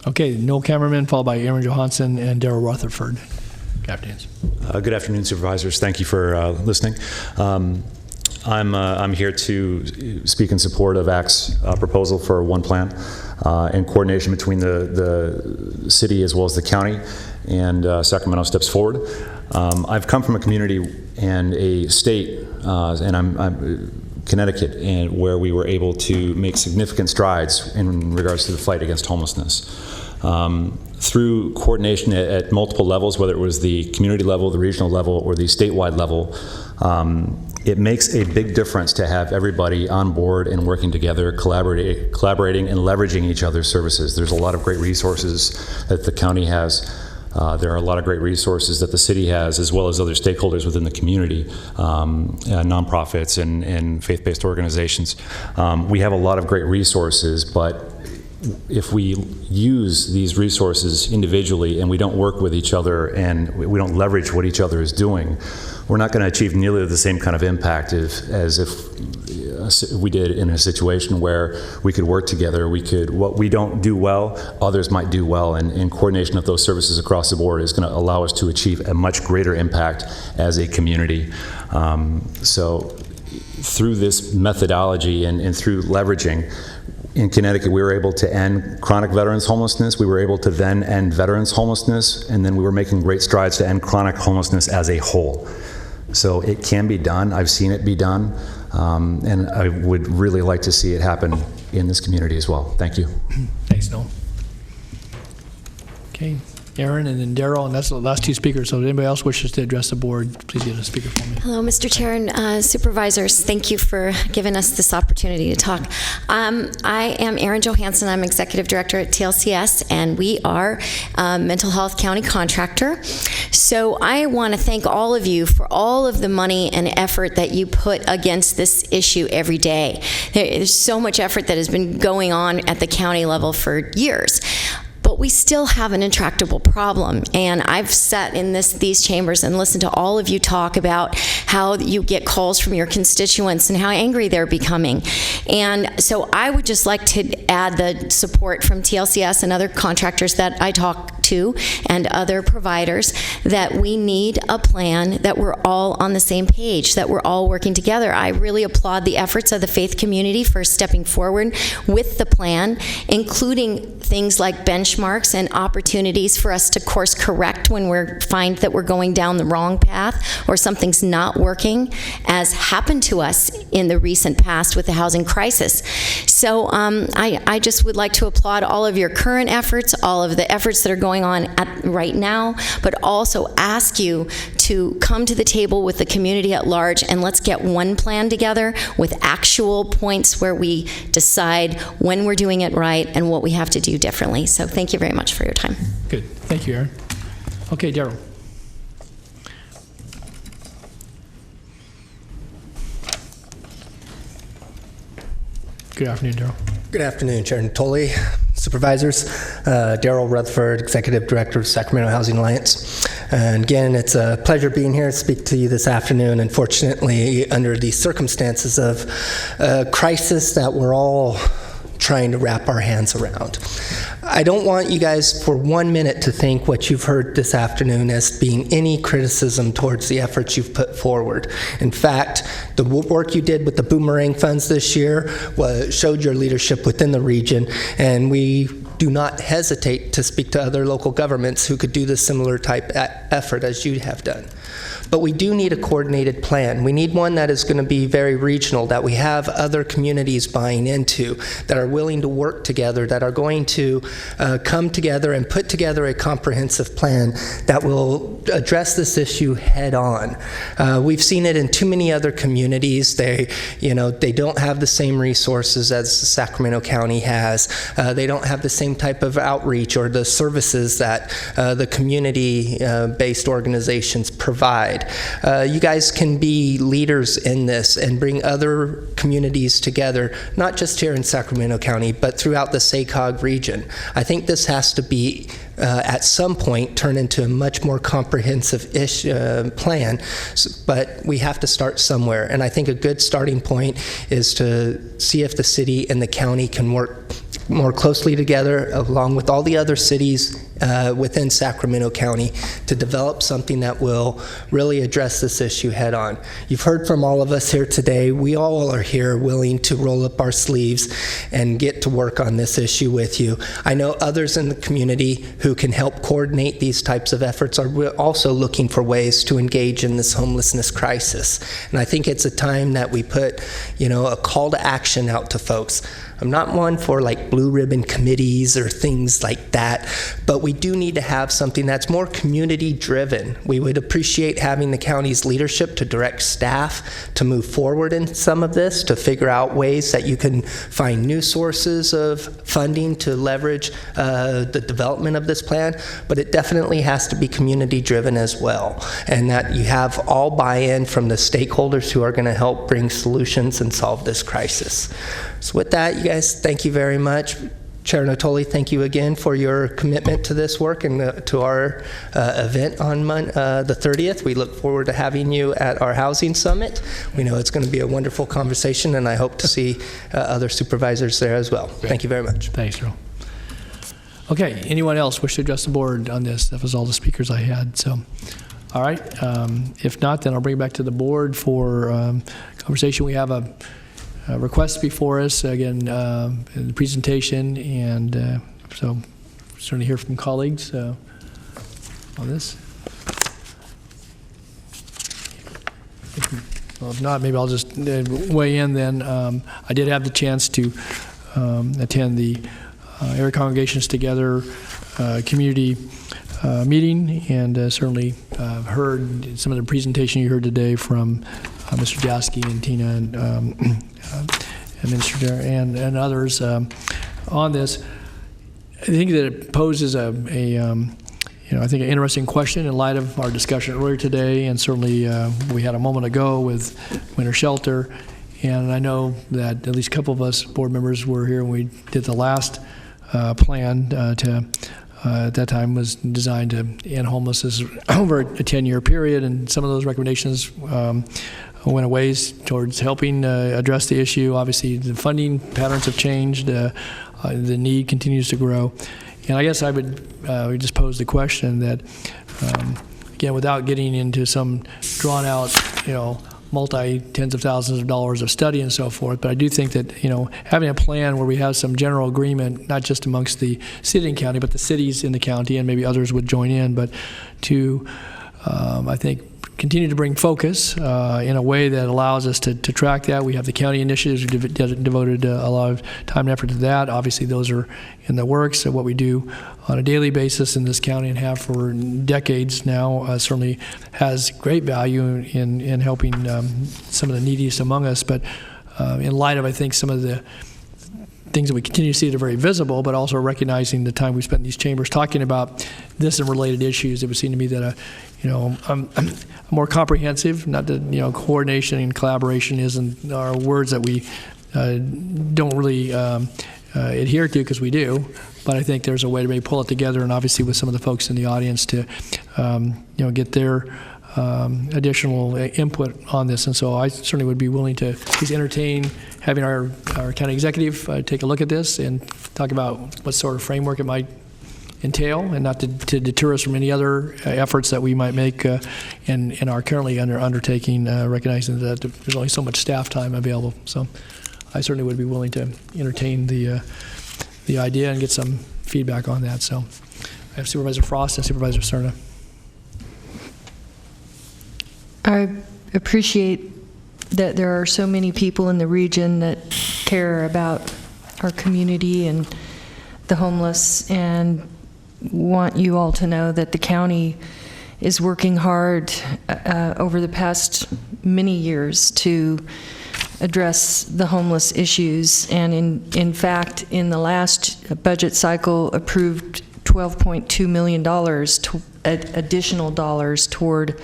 Okay, Noel Cameraman, followed by Aaron Johansson and Darrell Rutherford. Captains. Good afternoon, Supervisors. Thank you for listening. I'm here to speak in support of ACT's proposal for one plan in coordination between the city as well as the county and Sacramento Steps Forward. I've come from a community and a state, and I'm Connecticut, and where we were able to make significant strides in regards to the fight against homelessness. Through coordination at multiple levels, whether it was the community level, the regional level, or the statewide level, it makes a big difference to have everybody on board and working together, collaborating and leveraging each other's services. There's a lot of great resources that the county has. There are a lot of great resources that the city has, as well as other stakeholders within the community, nonprofits and faith-based organizations. We have a lot of great resources, but if we use these resources individually and we don't work with each other and we don't leverage what each other is doing, we're not going to achieve nearly the same kind of impact as if we did in a situation where we could work together. What we don't do well, others might do well, and coordination of those services across the board is going to allow us to achieve a much greater impact as a community. So through this methodology and through leveraging, in Connecticut, we were able to end chronic veterans homelessness. We were able to then end veterans homelessness, and then we were making great strides to end chronic homelessness as a whole. So it can be done. I've seen it be done, and I would really like to see it happen in this community as well. Thank you. Thanks, Noel. Okay, Aaron and then Daryl, and that's the last two speakers. So if anybody else wishes to address the board, please get a speaker for me. Hello, Mr. Chair and Supervisors. Thank you for giving us this opportunity to talk. I am Erin Johansson. I'm Executive Director at TLCS, and we are a mental health county contractor. So I want to thank all of you for all of the money and effort that you put against this issue every day. There's so much effort that has been going on at the county level for years. But we still have an intractable problem, and I've sat in these chambers and listened to all of you talk about how you get calls from your constituents and how angry they're becoming. And so I would just like to add the support from TLCS and other contractors that I talk to and other providers that we need a plan, that we're all on the same page, that we're all working together. I really applaud the efforts of the faith community for stepping forward with the plan, including things like benchmarks and opportunities for us to course correct when we find that we're going down the wrong path or something's not working, as happened to us in the recent past with the housing crisis. So I just would like to applaud all of your current efforts, all of the efforts that are going on right now, but also ask you to come to the table with the community at large, and let's get one plan together with actual points where we decide when we're doing it right and what we have to do differently. So thank you very much for your time. Good. Thank you, Aaron. Okay, Daryl. Good afternoon, Daryl. Good afternoon, Chair Natoli, Supervisors. Daryl Rutherford, Executive Director of Sacramento Housing Alliance. And again, it's a pleasure being here to speak to you this afternoon. Unfortunately, under the circumstances of a crisis that we're all trying to wrap our hands around. I don't want you guys for 1 minute to think what you've heard this afternoon as being any criticism towards the efforts you've put forward. In fact, the work you did with the boomerang funds this year showed your leadership within the region, and we do not hesitate to speak to other local governments who could do the similar type effort as you have done. But we do need a coordinated plan. We need one that is going to be very regional, that we have other communities buying into, that are willing to work together, that are going to come together and put together a comprehensive plan that will address this issue head on. We've seen it in too many other communities. They don't have the same resources as Sacramento County has. They don't have the same type of outreach or the services that the community-based organizations provide. You guys can be leaders in this and bring other communities together, not just here in Sacramento County, but throughout the SACOG region. I think this has to be, at some point, turn into a much more comprehensive plan, but we have to start somewhere. And I think a good starting point is to see if the city and the county can work more closely together, along with all the other cities within Sacramento County, to develop something that will really address this issue head on. You've heard from all of us here today. We all are here willing to roll up our sleeves and get to work on this issue with you. I know others in the community who can help coordinate these types of efforts are also looking for ways to engage in this homelessness crisis. And I think it's a time that we put, a call to action out to folks. I'm not one for like blue ribbon committees or things like that, but we do need to have something that's more community driven. We would appreciate having the county's leadership to direct staff to move forward in some of this, to figure out ways that you can find new sources of funding to leverage the development of this plan, but it definitely has to be community driven as well, and that you have all buy-in from the stakeholders who are going to help bring solutions and solve this crisis. So with that, you guys, thank you very much. Chair Natoli, thank you again for your commitment to this work and to our event on the 30th. We look forward to having you at our housing summit. We know it's going to be a wonderful conversation, and I hope to see other supervisors there as well. Great. Thank you very much. Thanks, Joe. Okay, anyone else wish to address the board on this? That was all the speakers I had. So, all right. If not, then I'll bring it back to the board for conversation. We have a request before us, again, in the presentation, and so certainly hear from colleagues on this. Well, if not, maybe I'll just weigh in then. I did have the chance to attend the Area Congregations Together community meeting, and certainly heard some of the presentation you heard today from Mr. Jasky and Tina and Minister and others on this. I think that it poses I think an interesting question in light of our discussion earlier today, and certainly we had a moment ago with winter shelter. And I know that at least a couple of us board members were here when we did the last plan at that time was designed to end homelessness over a 10-year period, and some of those recommendations went a ways towards helping address the issue. Obviously, the funding patterns have changed. The need continues to grow. And I guess I would just pose the question that, again, without getting into some drawn-out, multi-tens of thousands of dollars of study and so forth, but I do think that, having a plan where we have some general agreement, not just amongst the city and county, but the cities in the county, and maybe others would join in, but to, I think, continue to bring focus in a way that allows us to track that. We have the county initiatives. We devoted a lot of time and effort to that. Obviously, those are in the works. What we do on a daily basis in this county and have for decades now certainly has great value in helping some of the neediest among us. But in light of, I think, some of the things that we continue to see that are very visible, but also recognizing the time we spent in these chambers talking about this and related issues, it would seem to me that more comprehensive, not that, coordination and collaboration are words that we don't really adhere to, because we do, but I think there's a way to maybe pull it together, and obviously with some of the folks in the audience to get their additional input on this. And so I certainly would be willing to please entertain having our county executive take a look at this and talk about what sort of framework it might entail, and not to deter us from any other efforts that we might make and are currently undertaking, recognizing that there's only so much staff time available. So I certainly would be willing to entertain the idea and get some feedback on that. So I have Supervisor Frost and Supervisor Cerna. I appreciate that there are so many people in the region that care about our community and the homeless, and want you all to know that the county is working hard over the past many years to address the homeless issues, and in fact, in the last budget cycle, approved $12.2 million additional dollars toward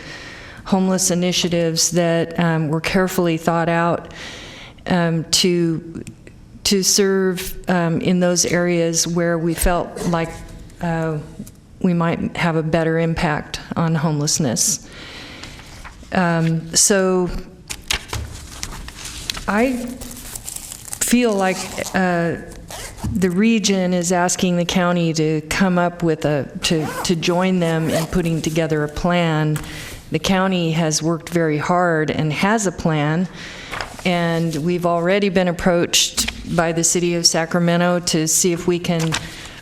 homeless initiatives that were carefully thought out to serve in those areas where we felt like we might have a better impact on homelessness. So I feel like the region is asking the county to come up with to join them in putting together a plan. The county has worked very hard and has a plan, and we've already been approached by the city of Sacramento to see if we can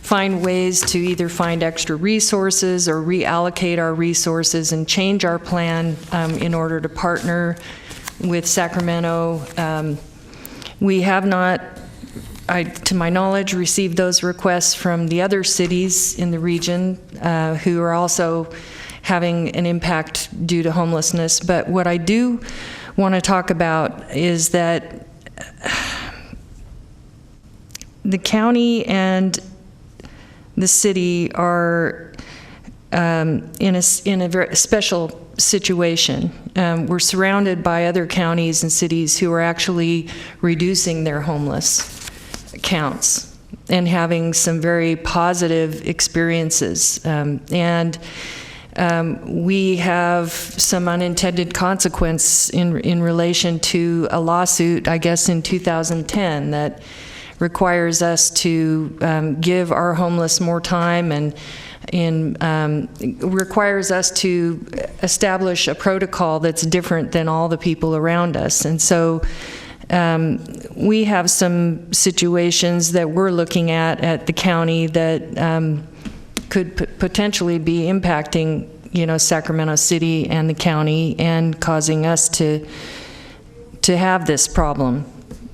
find ways to either find extra resources or reallocate our resources and change our plan in order to partner with Sacramento. We have not, to my knowledge, received those requests from the other cities in the region who are also having an impact due to homelessness. But what I do want to talk about is that the county and the city are in a very special situation. We're surrounded by other counties and cities who are actually reducing their homeless counts. having some very positive experiences. We have some unintended consequence in relation to a lawsuit, I guess, in 2010 that requires us to give our homeless more time and requires us to establish a protocol that's different than all the people around us. And so we have some situations that we're looking at the county that could potentially be impacting, Sacramento City and the county and causing us to have this problem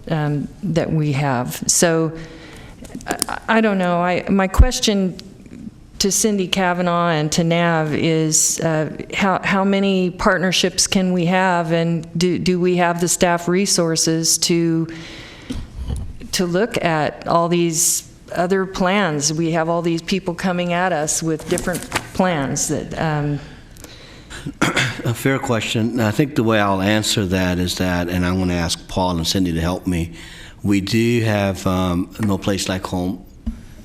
that we have. So I don't know. My question to Cindy Kavanaugh and to Nav is how many partnerships can we have, and do we have the staff resources to look at all these other plans? We have all these people coming at us with different plans that A fair question. I think the way I'll answer that is that, and I'm going to ask Paul and Cindy to help me, we do have No Place Like Home.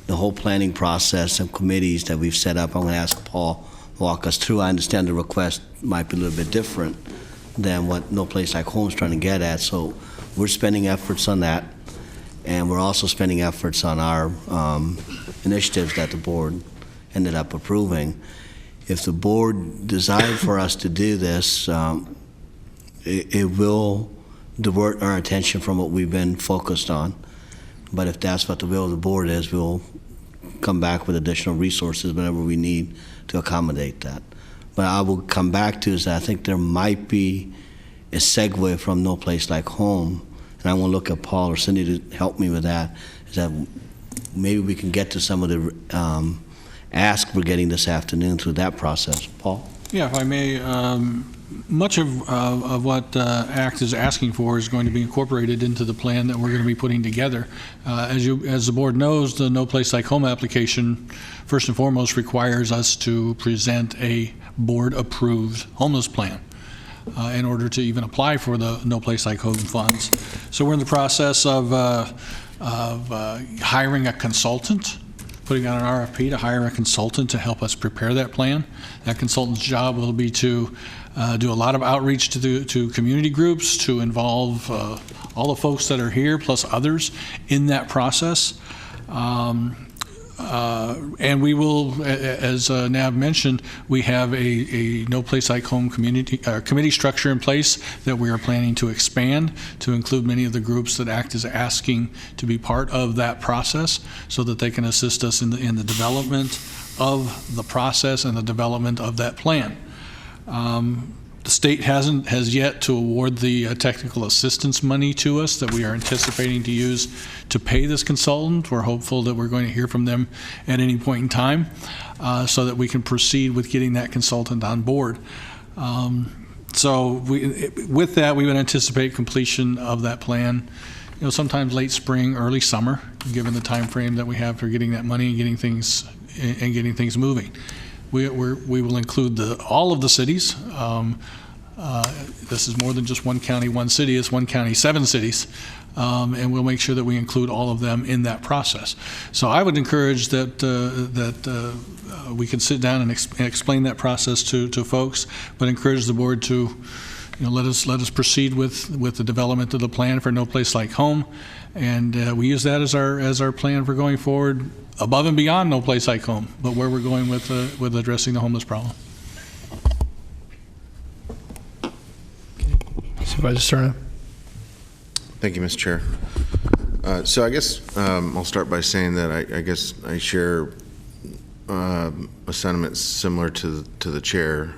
The whole planning process and committees that we've set up, I'm going to ask Paul to walk us through. I understand the request might be a little bit different than what No Place Like Home is trying to get at. So we're spending efforts on that, and we're also spending efforts on our initiatives that the board ended up approving. If the board desired for us to do this, it will divert our attention from what we've been focused on. But if that's what the will of the board is, we'll come back with additional resources whenever we need to accommodate that. But I will come back to is that I think there might be a segue from No Place Like Home, and I want to look at Paul or Cindy to help me with that, is that maybe we can get to some of the ask we're getting this afternoon through that process. Paul? Yeah, if I may, much of what ACT is asking for is going to be incorporated into the plan that we're going to be putting together. As the board knows, the No Place Like Home application, first and foremost, requires us to present a board-approved homeless plan in order to even apply for the No Place Like Home funds. So we're in the process of hiring a consultant, putting out an RFP to hire a consultant to help us prepare that plan. That consultant's job will be to do a lot of outreach to community groups, to involve all the folks that are here, plus others, in that process. And we will, as Nav mentioned, we have a No Place Like Home committee structure in place that we are planning to expand to include many of the groups that ACT is asking to be part of that process, so that they can assist us in the development of the process and the development of that plan. The state has yet to award the technical assistance money to us that we are anticipating to use to pay this consultant. We're hopeful that we're going to hear from them at any point in time so that we can proceed with getting that consultant on board. With that, we would anticipate completion of that plan, sometimes late spring, early summer, given the time frame that we have for getting that money and getting things moving. We will include all of the cities. This is more than just one county, one city. It's one county, 7 cities. And we'll make sure that we include all of them in that process. So I would encourage that we can sit down and explain that process to folks, but encourage the board to let us proceed with the development of the plan for No Place Like Home. And we use that as our plan for going forward, above and beyond No Place Like Home, but where we're going with addressing the homeless problem. Supervisor Serna. Thank you, Mr. Chair. So I guess I'll start by saying that I guess I share a sentiment similar to the chair,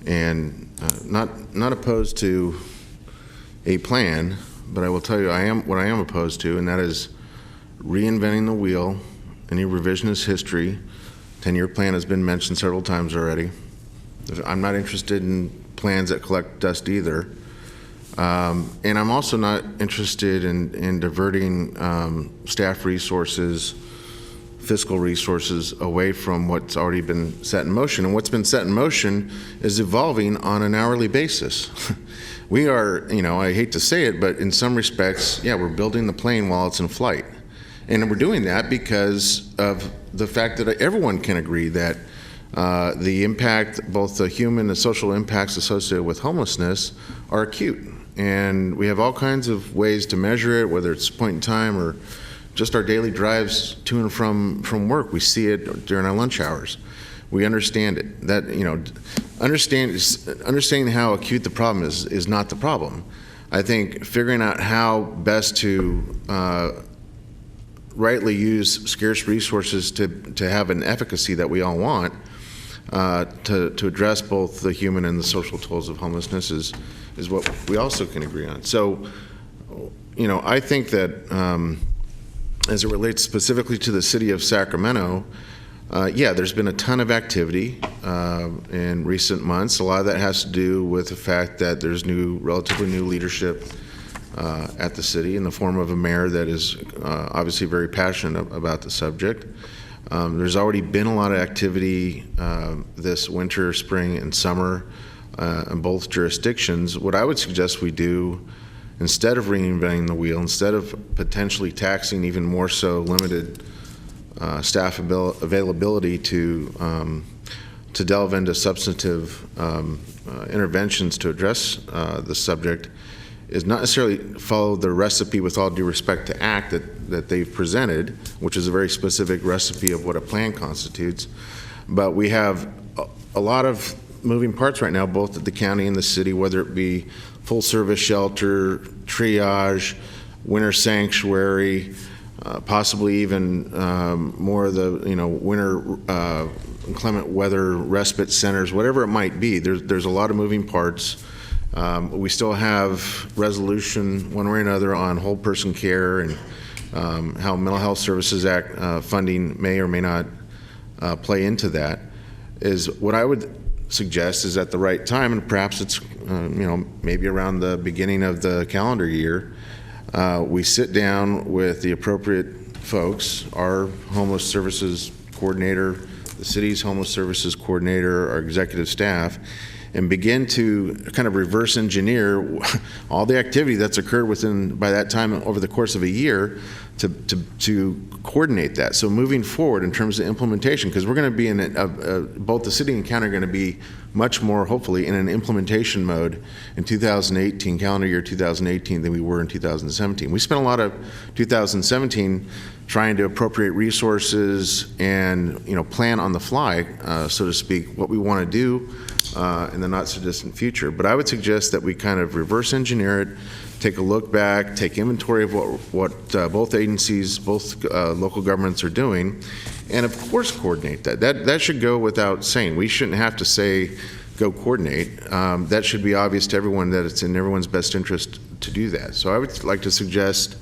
and not opposed to a plan, but I will tell you what I am opposed to, and that is reinventing the wheel, any revisionist history. 10-year plan has been mentioned several times already. I'm not interested in plans that collect dust either. And I'm also not interested in diverting staff resources, fiscal resources away from what's already been set in motion. And what's been set in motion is evolving on an hourly basis. We are, I hate to say it, but in some respects, yeah, we're building the plane while it's in flight. And we're doing that because of the fact that everyone can agree that the impact, both the human and social impacts associated with homelessness, are acute. And we have all kinds of ways to measure it, whether it's point in time or just our daily drives to and from work. We see it during our lunch hours. We understand it. That, understanding how acute the problem is not the problem. I think figuring out how best to rightly use scarce resources to have an efficacy that we all want to address both the human and the social tolls of homelessness is what we also can agree on. So, I think that as it relates specifically to the city of Sacramento, there's been a ton of activity in recent months. A lot of that has to do with the fact that there's relatively new leadership at the city in the form of a mayor that is obviously very passionate about the subject. There's already been a lot of activity this winter, spring, and summer in both jurisdictions. What I would suggest we do, instead of reinventing the wheel, instead of potentially taxing even more so limited staff availability to delve into substantive interventions to address the subject, is not necessarily follow the recipe, with all due respect to ACT, that they've presented, which is a very specific recipe of what a plan constitutes. But we have a lot of moving parts right now, both at the county and the city, whether it be full service shelter, triage, winter sanctuary, possibly even more of the winter inclement weather respite centers, whatever it might be. There's a lot of moving parts. We still have resolution one way or another on whole person care and how Mental Health Services Act funding may or may not play into that. Is what I would suggest is at the right time, and perhaps it's maybe around the beginning of the calendar year, we sit down with the appropriate folks, our homeless services coordinator, the city's homeless services coordinator, our executive staff, and begin to kind of reverse engineer all the activity that's occurred by that time over the course of a year to coordinate that. So moving forward in terms of implementation, because we're going to be in both the city and county are going to be much more, hopefully, in an implementation mode in 2018, calendar year 2018, than we were in 2017. We spent a lot of 2017 trying to appropriate resources and plan on the fly, so to speak, what we want to do in the not so distant future. But I would suggest that we kind of reverse engineer it, take a look back, take inventory of what both agencies, both local governments are doing, and of course coordinate that. That should go without saying. We shouldn't have to say, go coordinate. That should be obvious to everyone that it's in everyone's best interest to do that. So I would like to suggest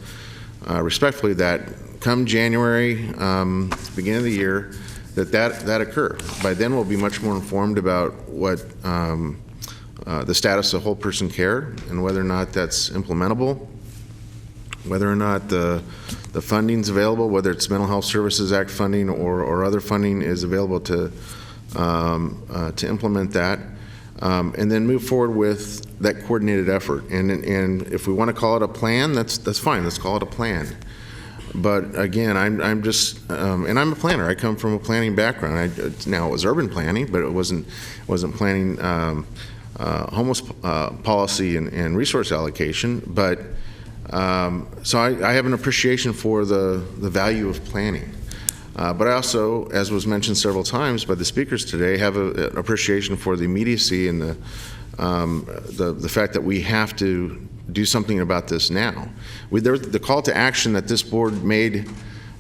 respectfully that come January, beginning of the year, that occur. By then we'll be much more informed about what the status of whole person care and whether or not that's implementable, whether or not the funding's available, whether it's Mental Health Services Act funding or other funding is available to implement that, and then move forward with that coordinated effort. And if we want to call it a plan, that's fine. Let's call it a plan. But again, I'm just, and I'm a planner. I come from a planning background. Now it was urban planning, but it wasn't planning homeless policy and resource allocation. But so I have an appreciation for the value of planning. But I also, as was mentioned several times by the speakers today, have an appreciation for the immediacy and the fact that we have to do something about this now. The call to action that this board made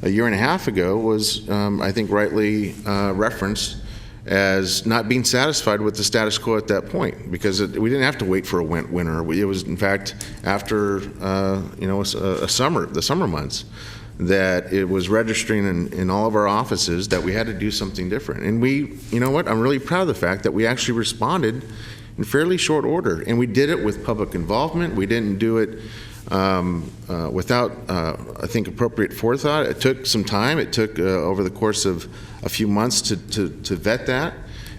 a year and a half ago was, I think, rightly referenced as not being satisfied with the status quo at that point, because we didn't have to wait for a winter. It was, in fact, after the summer months, that it was registering in all of our offices that we had to do something different. And I'm really proud of the fact that we actually responded in fairly short order, and we did it with public involvement. We didn't do it without, I think, appropriate forethought. It took some time. It took over the course of a few months to vet that,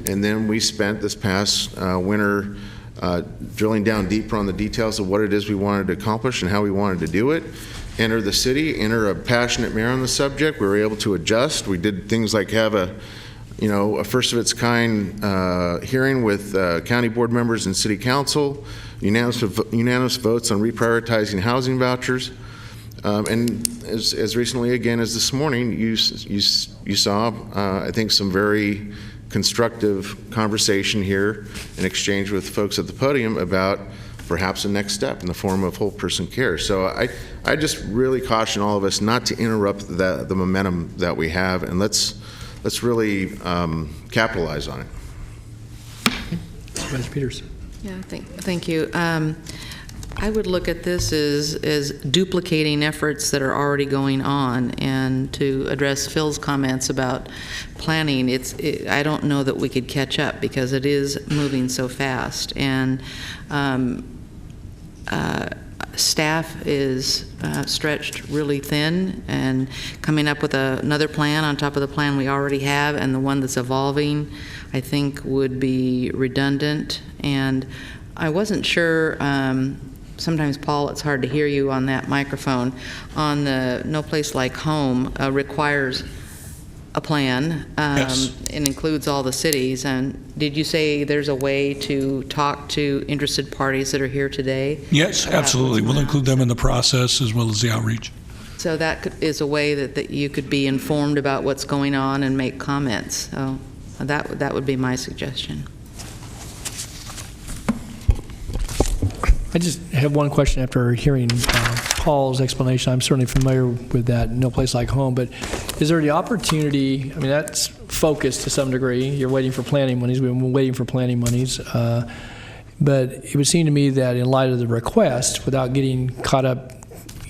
and then we spent this past winter drilling down deeper on the details of what it is we wanted to accomplish and how we wanted to do it. enter the city, enter a passionate mayor on the subject. We were able to adjust. We did things like have a first of its kind hearing with county board members and city council, unanimous votes on reprioritizing housing vouchers. And as recently again as this morning, you saw, I think, some very constructive conversation here and exchange with folks at the podium about perhaps a next step in the form of whole person care. So I just really caution all of us not to interrupt the momentum that we have, and let's really capitalize on it. Supervisor Peters. Yeah, thank you. I would look at this as duplicating efforts that are already going on, and to address Phil's comments about planning, I don't know that we could catch up because it is moving so fast, and staff is stretched really thin, and coming up with another plan on top of the plan we already have and the one that's evolving, I think would be redundant. And I wasn't sure, sometimes, Paul, it's hard to hear you on that microphone, on the No Place Like Home requires a plan. Yes. It includes all the cities. And did you say there's a way to talk to interested parties that are here today? Yes, absolutely. We'll include them in the process as well as the outreach. So that is a way that you could be informed about what's going on and make comments. So that would be my suggestion. I just have one question after hearing Paul's explanation. I'm certainly familiar with that, No Place Like Home, but is there the opportunity, I mean, that's focused to some degree. You're waiting for planning monies. We've been waiting for planning monies. But it would seem to me that in light of the request, without getting caught up,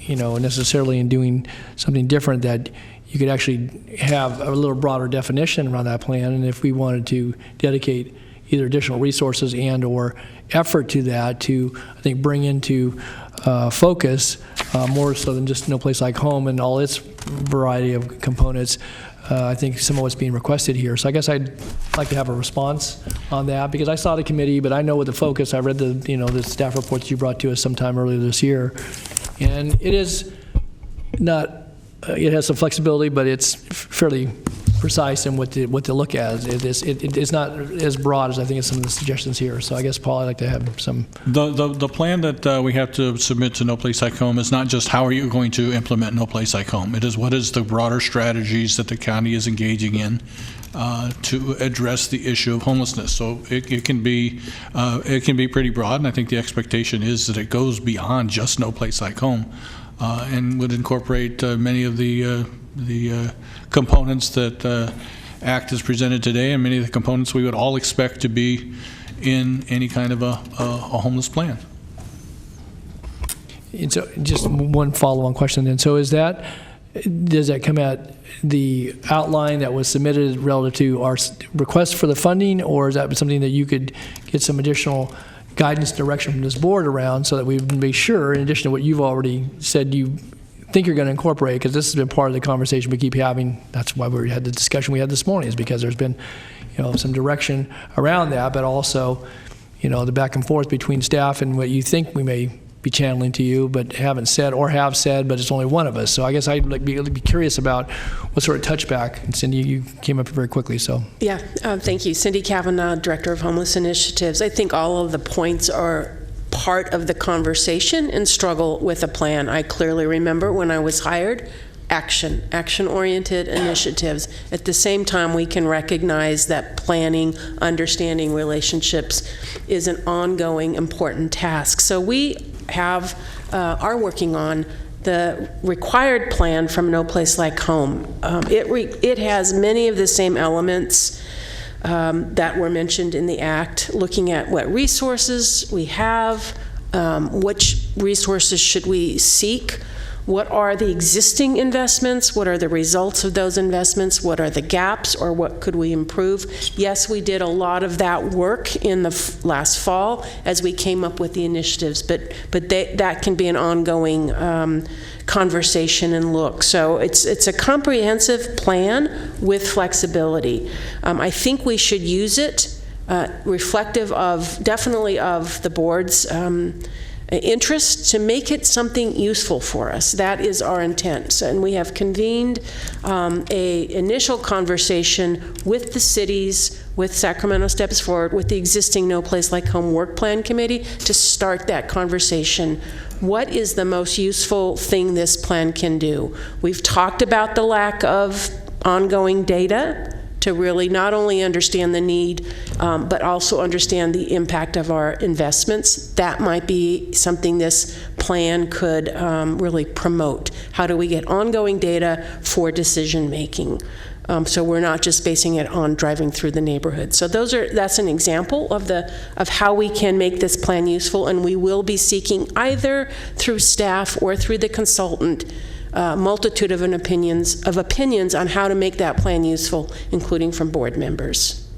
necessarily in doing something different, that you could actually have a little broader definition around that plan. And if we wanted to dedicate either additional resources and or effort to that, to, I think, bring into focus more so than just No Place Like Home and all its variety of components, I think some of what's being requested here. So I guess I'd like to have a response on that, because I saw the committee, but I know with the focus, I read the staff reports you brought to us sometime earlier this year, and it is not, it has some flexibility, but it's fairly precise in what to look at. It's not as broad as I think some of the suggestions here. So I guess, Paul, I'd like to have some. The plan that we have to submit to No Place Like Home is not just how are you going to implement No Place Like Home. It is what is the broader strategies that the county is engaging in to address the issue of homelessness. So it can be pretty broad, and I think the expectation is that it goes beyond just No Place Like Home, and would incorporate many of the components that ACT has presented today, and many of the components we would all expect to be in any kind of a homeless plan. And so just one follow-on question then. So does that come at the outline that was submitted relative to our request for the funding, or is that something that you could get some additional guidance, direction from this board around, so that we can be sure, in addition to what you've already said you think you're going to incorporate, because this has been part of the conversation we keep having. That's why we had the discussion we had this morning, is because there's been some direction around that, but also the back and forth between staff and what you think we may be channeling to you, but haven't said, or have said, but it's only one of us. So I guess I'd be curious about what sort of touchback. And Cindy, you came up very quickly, so. Yeah, thank you. Cindy Kavanaugh, Director of Homeless Initiatives. I think all of the points are part of the conversation and struggle with a plan. I clearly remember when I was hired, action-oriented initiatives. At the same time, we can recognize that planning, understanding relationships is an ongoing important task. So we are working on the required plan from No Place Like Home. It has many of the same elements that were mentioned in the Act, looking at what resources we have, which resources should we seek, what are the existing investments, what are the results of those investments, what are the gaps, or what could we improve. Yes, we did a lot of that work in the last fall as we came up with the initiatives, but that can be an ongoing conversation and look. So it's a comprehensive plan with flexibility. I think we should use it reflective of, definitely of the board's interest to make it something useful for us. That is our intent. And we have convened a initial conversation with the cities, with Sacramento Steps Forward, with the existing No Place Like Home Work Plan Committee to start that conversation. What is the most useful thing this plan can do? We've talked about the lack of ongoing data to really not only understand the need, but also understand the impact of our investments. That might be something this plan could really promote. How do we get ongoing data for decision making? So we're not just basing it on driving through the neighborhood. So that's an example of how we can make this plan useful, and we will be seeking either through staff or through the consultant multitude of opinions on how to make that plan useful, including from board members.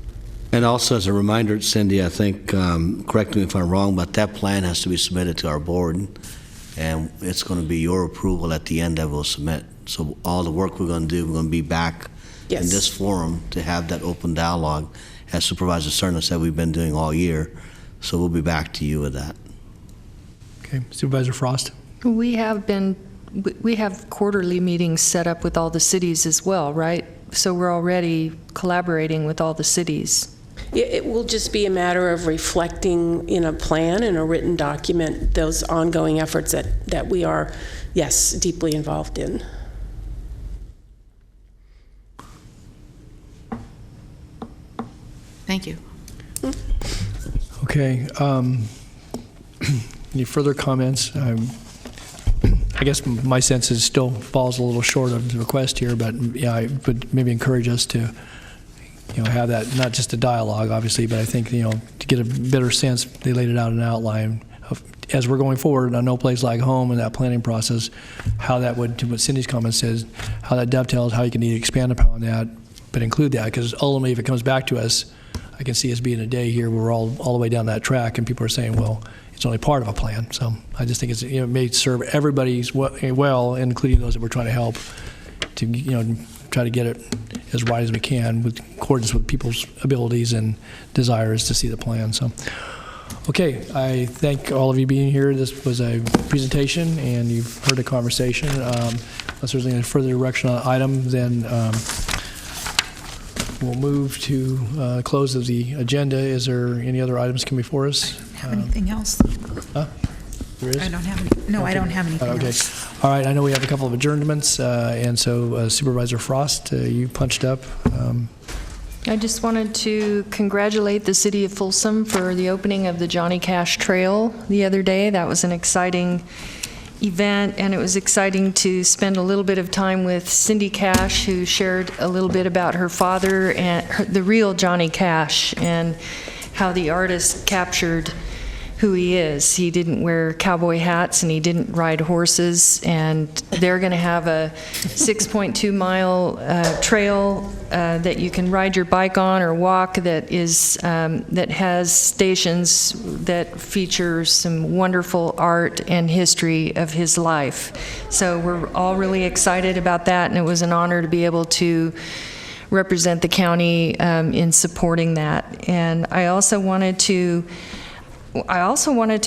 And also as a reminder, Cindy, I think, correct me if I'm wrong, but that plan has to be submitted to our board, and it's going to be your approval at the end that we'll submit. So all the work we're going to do, we're going to be back in this forum to have that open dialogue, as Supervisor Cerna said we've been doing all year. So we'll be back to you with that. Okay, Supervisor Frost. We have quarterly meetings set up with all the cities as well, right? So we're already collaborating with all the cities. It will just be a matter of reflecting in a plan, in a written document, those ongoing efforts that we are, yes, deeply involved in. Thank you. Okay. Any further comments? I guess my sense is still falls a little short of the request here, but yeah, I would maybe encourage us to, have that, not just a dialogue, obviously, but I think, to get a better sense, they laid it out in an outline of, as we're going forward on No Place Like Home and that planning process, how that would, to what Cindy's comment says, how that dovetails, how you can need to expand upon that, but include that, because ultimately, if it comes back to us, I can see us being a day here where we're all the way down that track, and people are saying, well, it's only part of a plan. So I just think it's, it may serve everybody's well, including those that we're trying to help, to try to get it as right as we can with accordance with people's abilities and desires to see the plan. So, okay, I thank all of you being here. This was a presentation, and you've heard a conversation. Unless there's any further direction on the item, then we'll move to close of the agenda. Is there any other items coming before us? I don't have anything else. Huh? There is? I don't have any. No, okay. I don't have anything else. All right, I know we have a couple of adjournments, and so Supervisor Frost, you punched up. I just wanted to congratulate the City of Folsom for the opening of the Johnny Cash Trail the other day. That was an exciting event, and it was exciting to spend a little bit of time with Cindy Cash, who shared a little bit about her father and the real Johnny Cash, and how the artist captured who he is. He didn't wear cowboy hats, and he didn't ride horses, and they're going to have a 6.2-mile trail that you can ride your bike on or walk, that has stations that feature some wonderful art and history of his life. So we're all really excited about that, and it was an honor to be able to represent the county in supporting that. And I also wanted to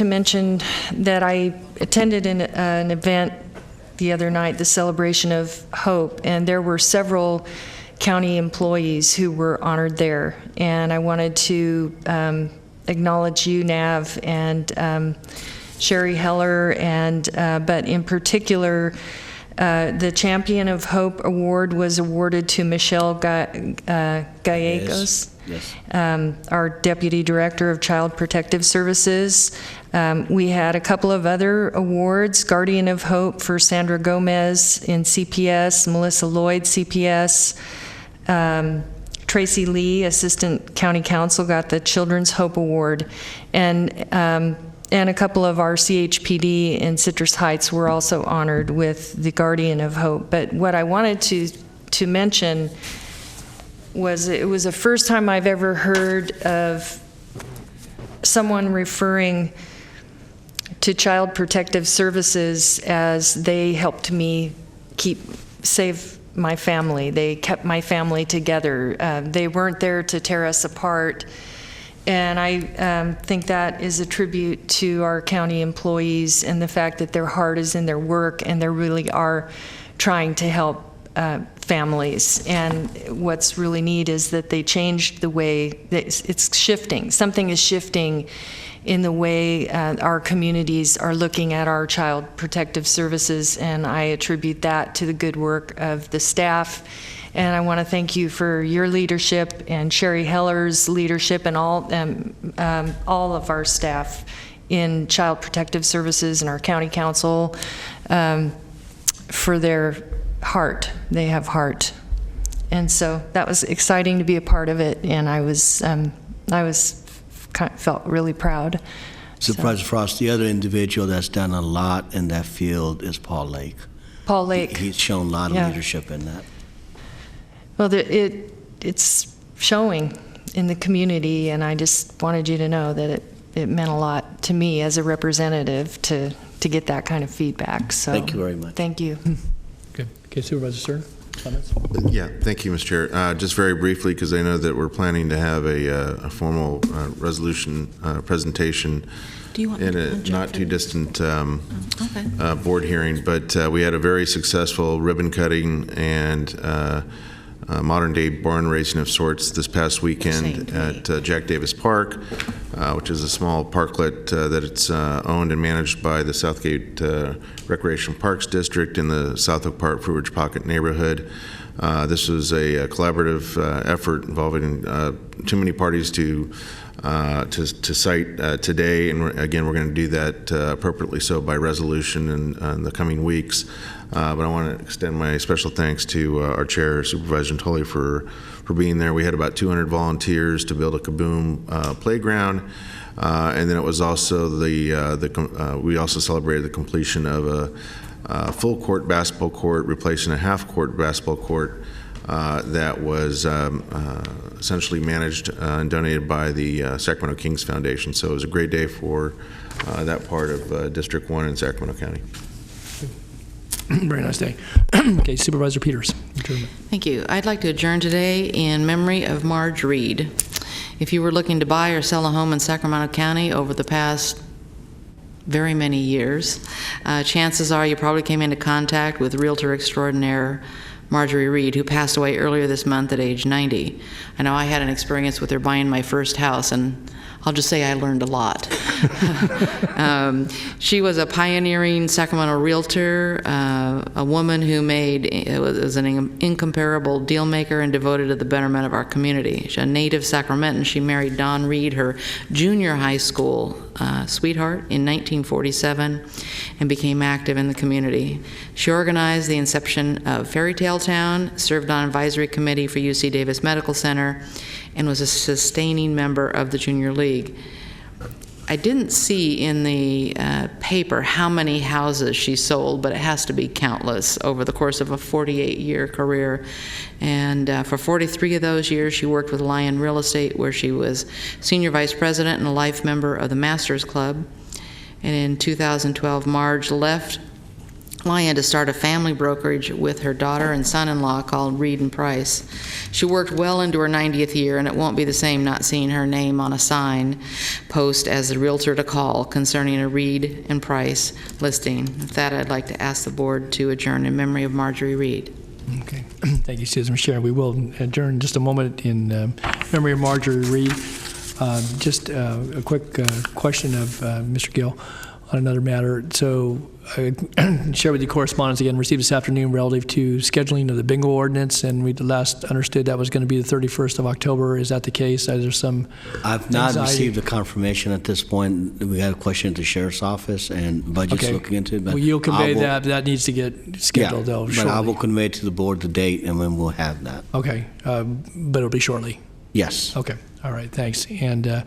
mention that I attended an event the other night, the Celebration of Hope, and there were several county employees who were honored there. And I wanted to acknowledge you, Nav, and Sherry Heller, and but in particular, the Champion of Hope Award was awarded to Michelle Gallegos. Yes. Our Deputy Director of Child Protective Services. We had a couple of other awards, Guardian of Hope for Sandra Gomez in CPS, Melissa Lloyd, CPS. Tracy Lee, Assistant County Counsel, got the Children's Hope Award. And a couple of our CHPD in Citrus Heights were also honored with the Guardian of Hope. But what I wanted to mention was it was the first time I've ever heard of someone referring to Child Protective Services as they helped me save my family. They kept my family together. They weren't there to tear us apart. And I think that is a tribute to our county employees and the fact that their heart is in their work and they really are trying to help families. And what's really neat is that they changed the way that it's shifting. Something is shifting in the way our communities are looking at our child protective services, and I attribute that to the good work of the staff. And I want to thank you for your leadership and Sherry Heller's leadership and all of our staff in child protective services and our county council for their heart. They have heart. And so that was exciting to be a part of it, and I felt really proud. Supervisor Frost, the other individual that's done a lot in that field is Paul Lake. Paul Lake. He's shown a lot of leadership in that. Well, it's showing in the community, and I just wanted you to know that it meant a lot to me as a representative to get that kind of feedback. So thank you very much. Thank you. Good. Okay, Supervisor Stern, comments? Yeah, thank you, Mr. Chair. Just very briefly, because I know that we're planning to have a formal resolution presentation in a not too distant board hearing, but we had a very successful ribbon cutting and modern-day barn racing of sorts this past weekend at Jack Davis Park, which is a small parklet that it's owned and managed by the Southgate Recreation Parks District in the South Oak Park Fruitridge Pocket neighborhood. This was a collaborative effort involving too many parties to cite today, and again, we're going to do that appropriately so by resolution in the coming weeks. But I want to extend my special thanks to our chair, Supervisor Natoli, for being there. We had about 200 volunteers to build a Kaboom playground, and then it was also we also celebrated the completion of a full court basketball court, replacing a half court basketball court that was essentially managed and donated by the Sacramento Kings Foundation. So it was a great day for that part of District 1 in Sacramento County. Very nice day. Okay, Supervisor Peters. Adjournment. Thank you. I'd like to adjourn today in memory of Marge Reed. If you were looking to buy or sell a home in Sacramento County over the past very many years, chances are you probably came into contact with realtor extraordinaire Marjorie Reed, who passed away earlier this month at age 90. I know I had an experience with her buying my first house, and I'll just say I learned a lot. She was a pioneering Sacramento realtor, a woman who was an incomparable deal maker and devoted to the betterment of our community. She's a native Sacramentan. She married Don Reed, her junior high school sweetheart, in 1947, and became active in the community. She organized the inception of Fairy Tale Town, served on advisory committee for UC Davis Medical Center, and was a sustaining member of the Junior League. I didn't see in the paper how many houses she sold, but it has to be countless over the course of a 48-year career. And for 43 of those years, she worked with Lion Real Estate, where she was senior vice president and a life member of the Masters Club. And in 2012, Marge left Lion to start a family brokerage with her daughter and son-in-law called Reed and Price. She worked well into her 90th year, and it won't be the same not seeing her name on a sign post as the realtor to call concerning a Reed and Price listing. With that, I'd like to ask the board to adjourn in memory of Marjorie Reed. Okay. Thank you, Susan Chair. We will adjourn in just a moment in memory of Marjorie Reed. Just a quick question of Mr. Gill on another matter. So I share with you correspondence again received this afternoon relative to scheduling of the bingo ordinance, and we last understood that was going to be the 31st of October. Is that the case? Is there some I've not received a confirmation at this point. We had a question at the sheriff's office, and budget's looking into it. But well, you'll convey that needs to get scheduled, though, but shortly. I will convey to the board the date, and then we'll have that. Okay, but it'll be shortly. Yes. Okay. All right. Thanks. And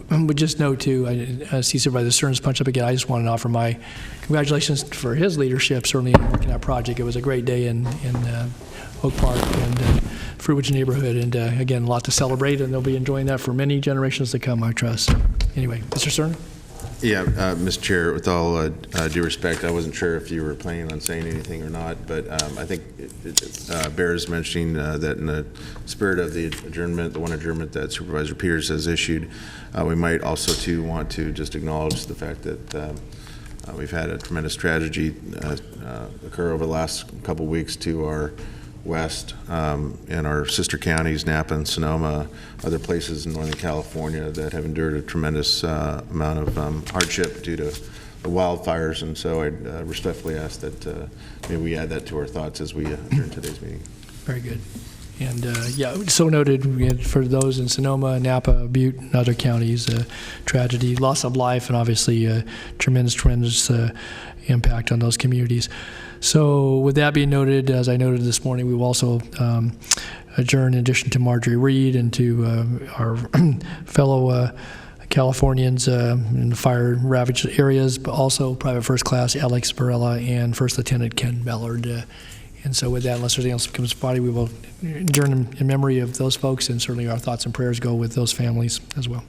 would just note too, I see Supervisor Stern's punch up again. I just wanted to offer my congratulations for his leadership, certainly in working that project. It was a great day in Oak Park and Fruitridge neighborhood, and again, a lot to celebrate, and they'll be enjoying that for many generations to come, I trust. Anyway, Mr. Stern. Yeah, Mr. Chair, with all due respect, I wasn't sure if you were planning on saying anything or not, but I think it bears mentioning that in the spirit of the adjournment, the one adjournment that Supervisor Peters has issued, we might also too want to just acknowledge the fact that we've had a tremendous tragedy occur over the last couple weeks to our west in our sister counties, Napa and Sonoma, other places in Northern California that have endured a tremendous amount of hardship due to the wildfires. And so I respectfully ask that maybe we add that to our thoughts as we adjourn today's meeting. Very good. And yeah, so noted. We had, for those in Sonoma, Napa, Butte, and other counties, tragedy, loss of life, and obviously tremendous impact on those communities. So with that being noted, as I noted this morning, we will also adjourn in addition to Marjorie Reed and to our fellow Californians in the fire-ravaged areas, but also Private First Class Alex Barella and First Lieutenant Ken Ballard. And so with that, unless there's anything else that comes to the body, we will adjourn in memory of those folks, and certainly our thoughts and prayers go with those families as well.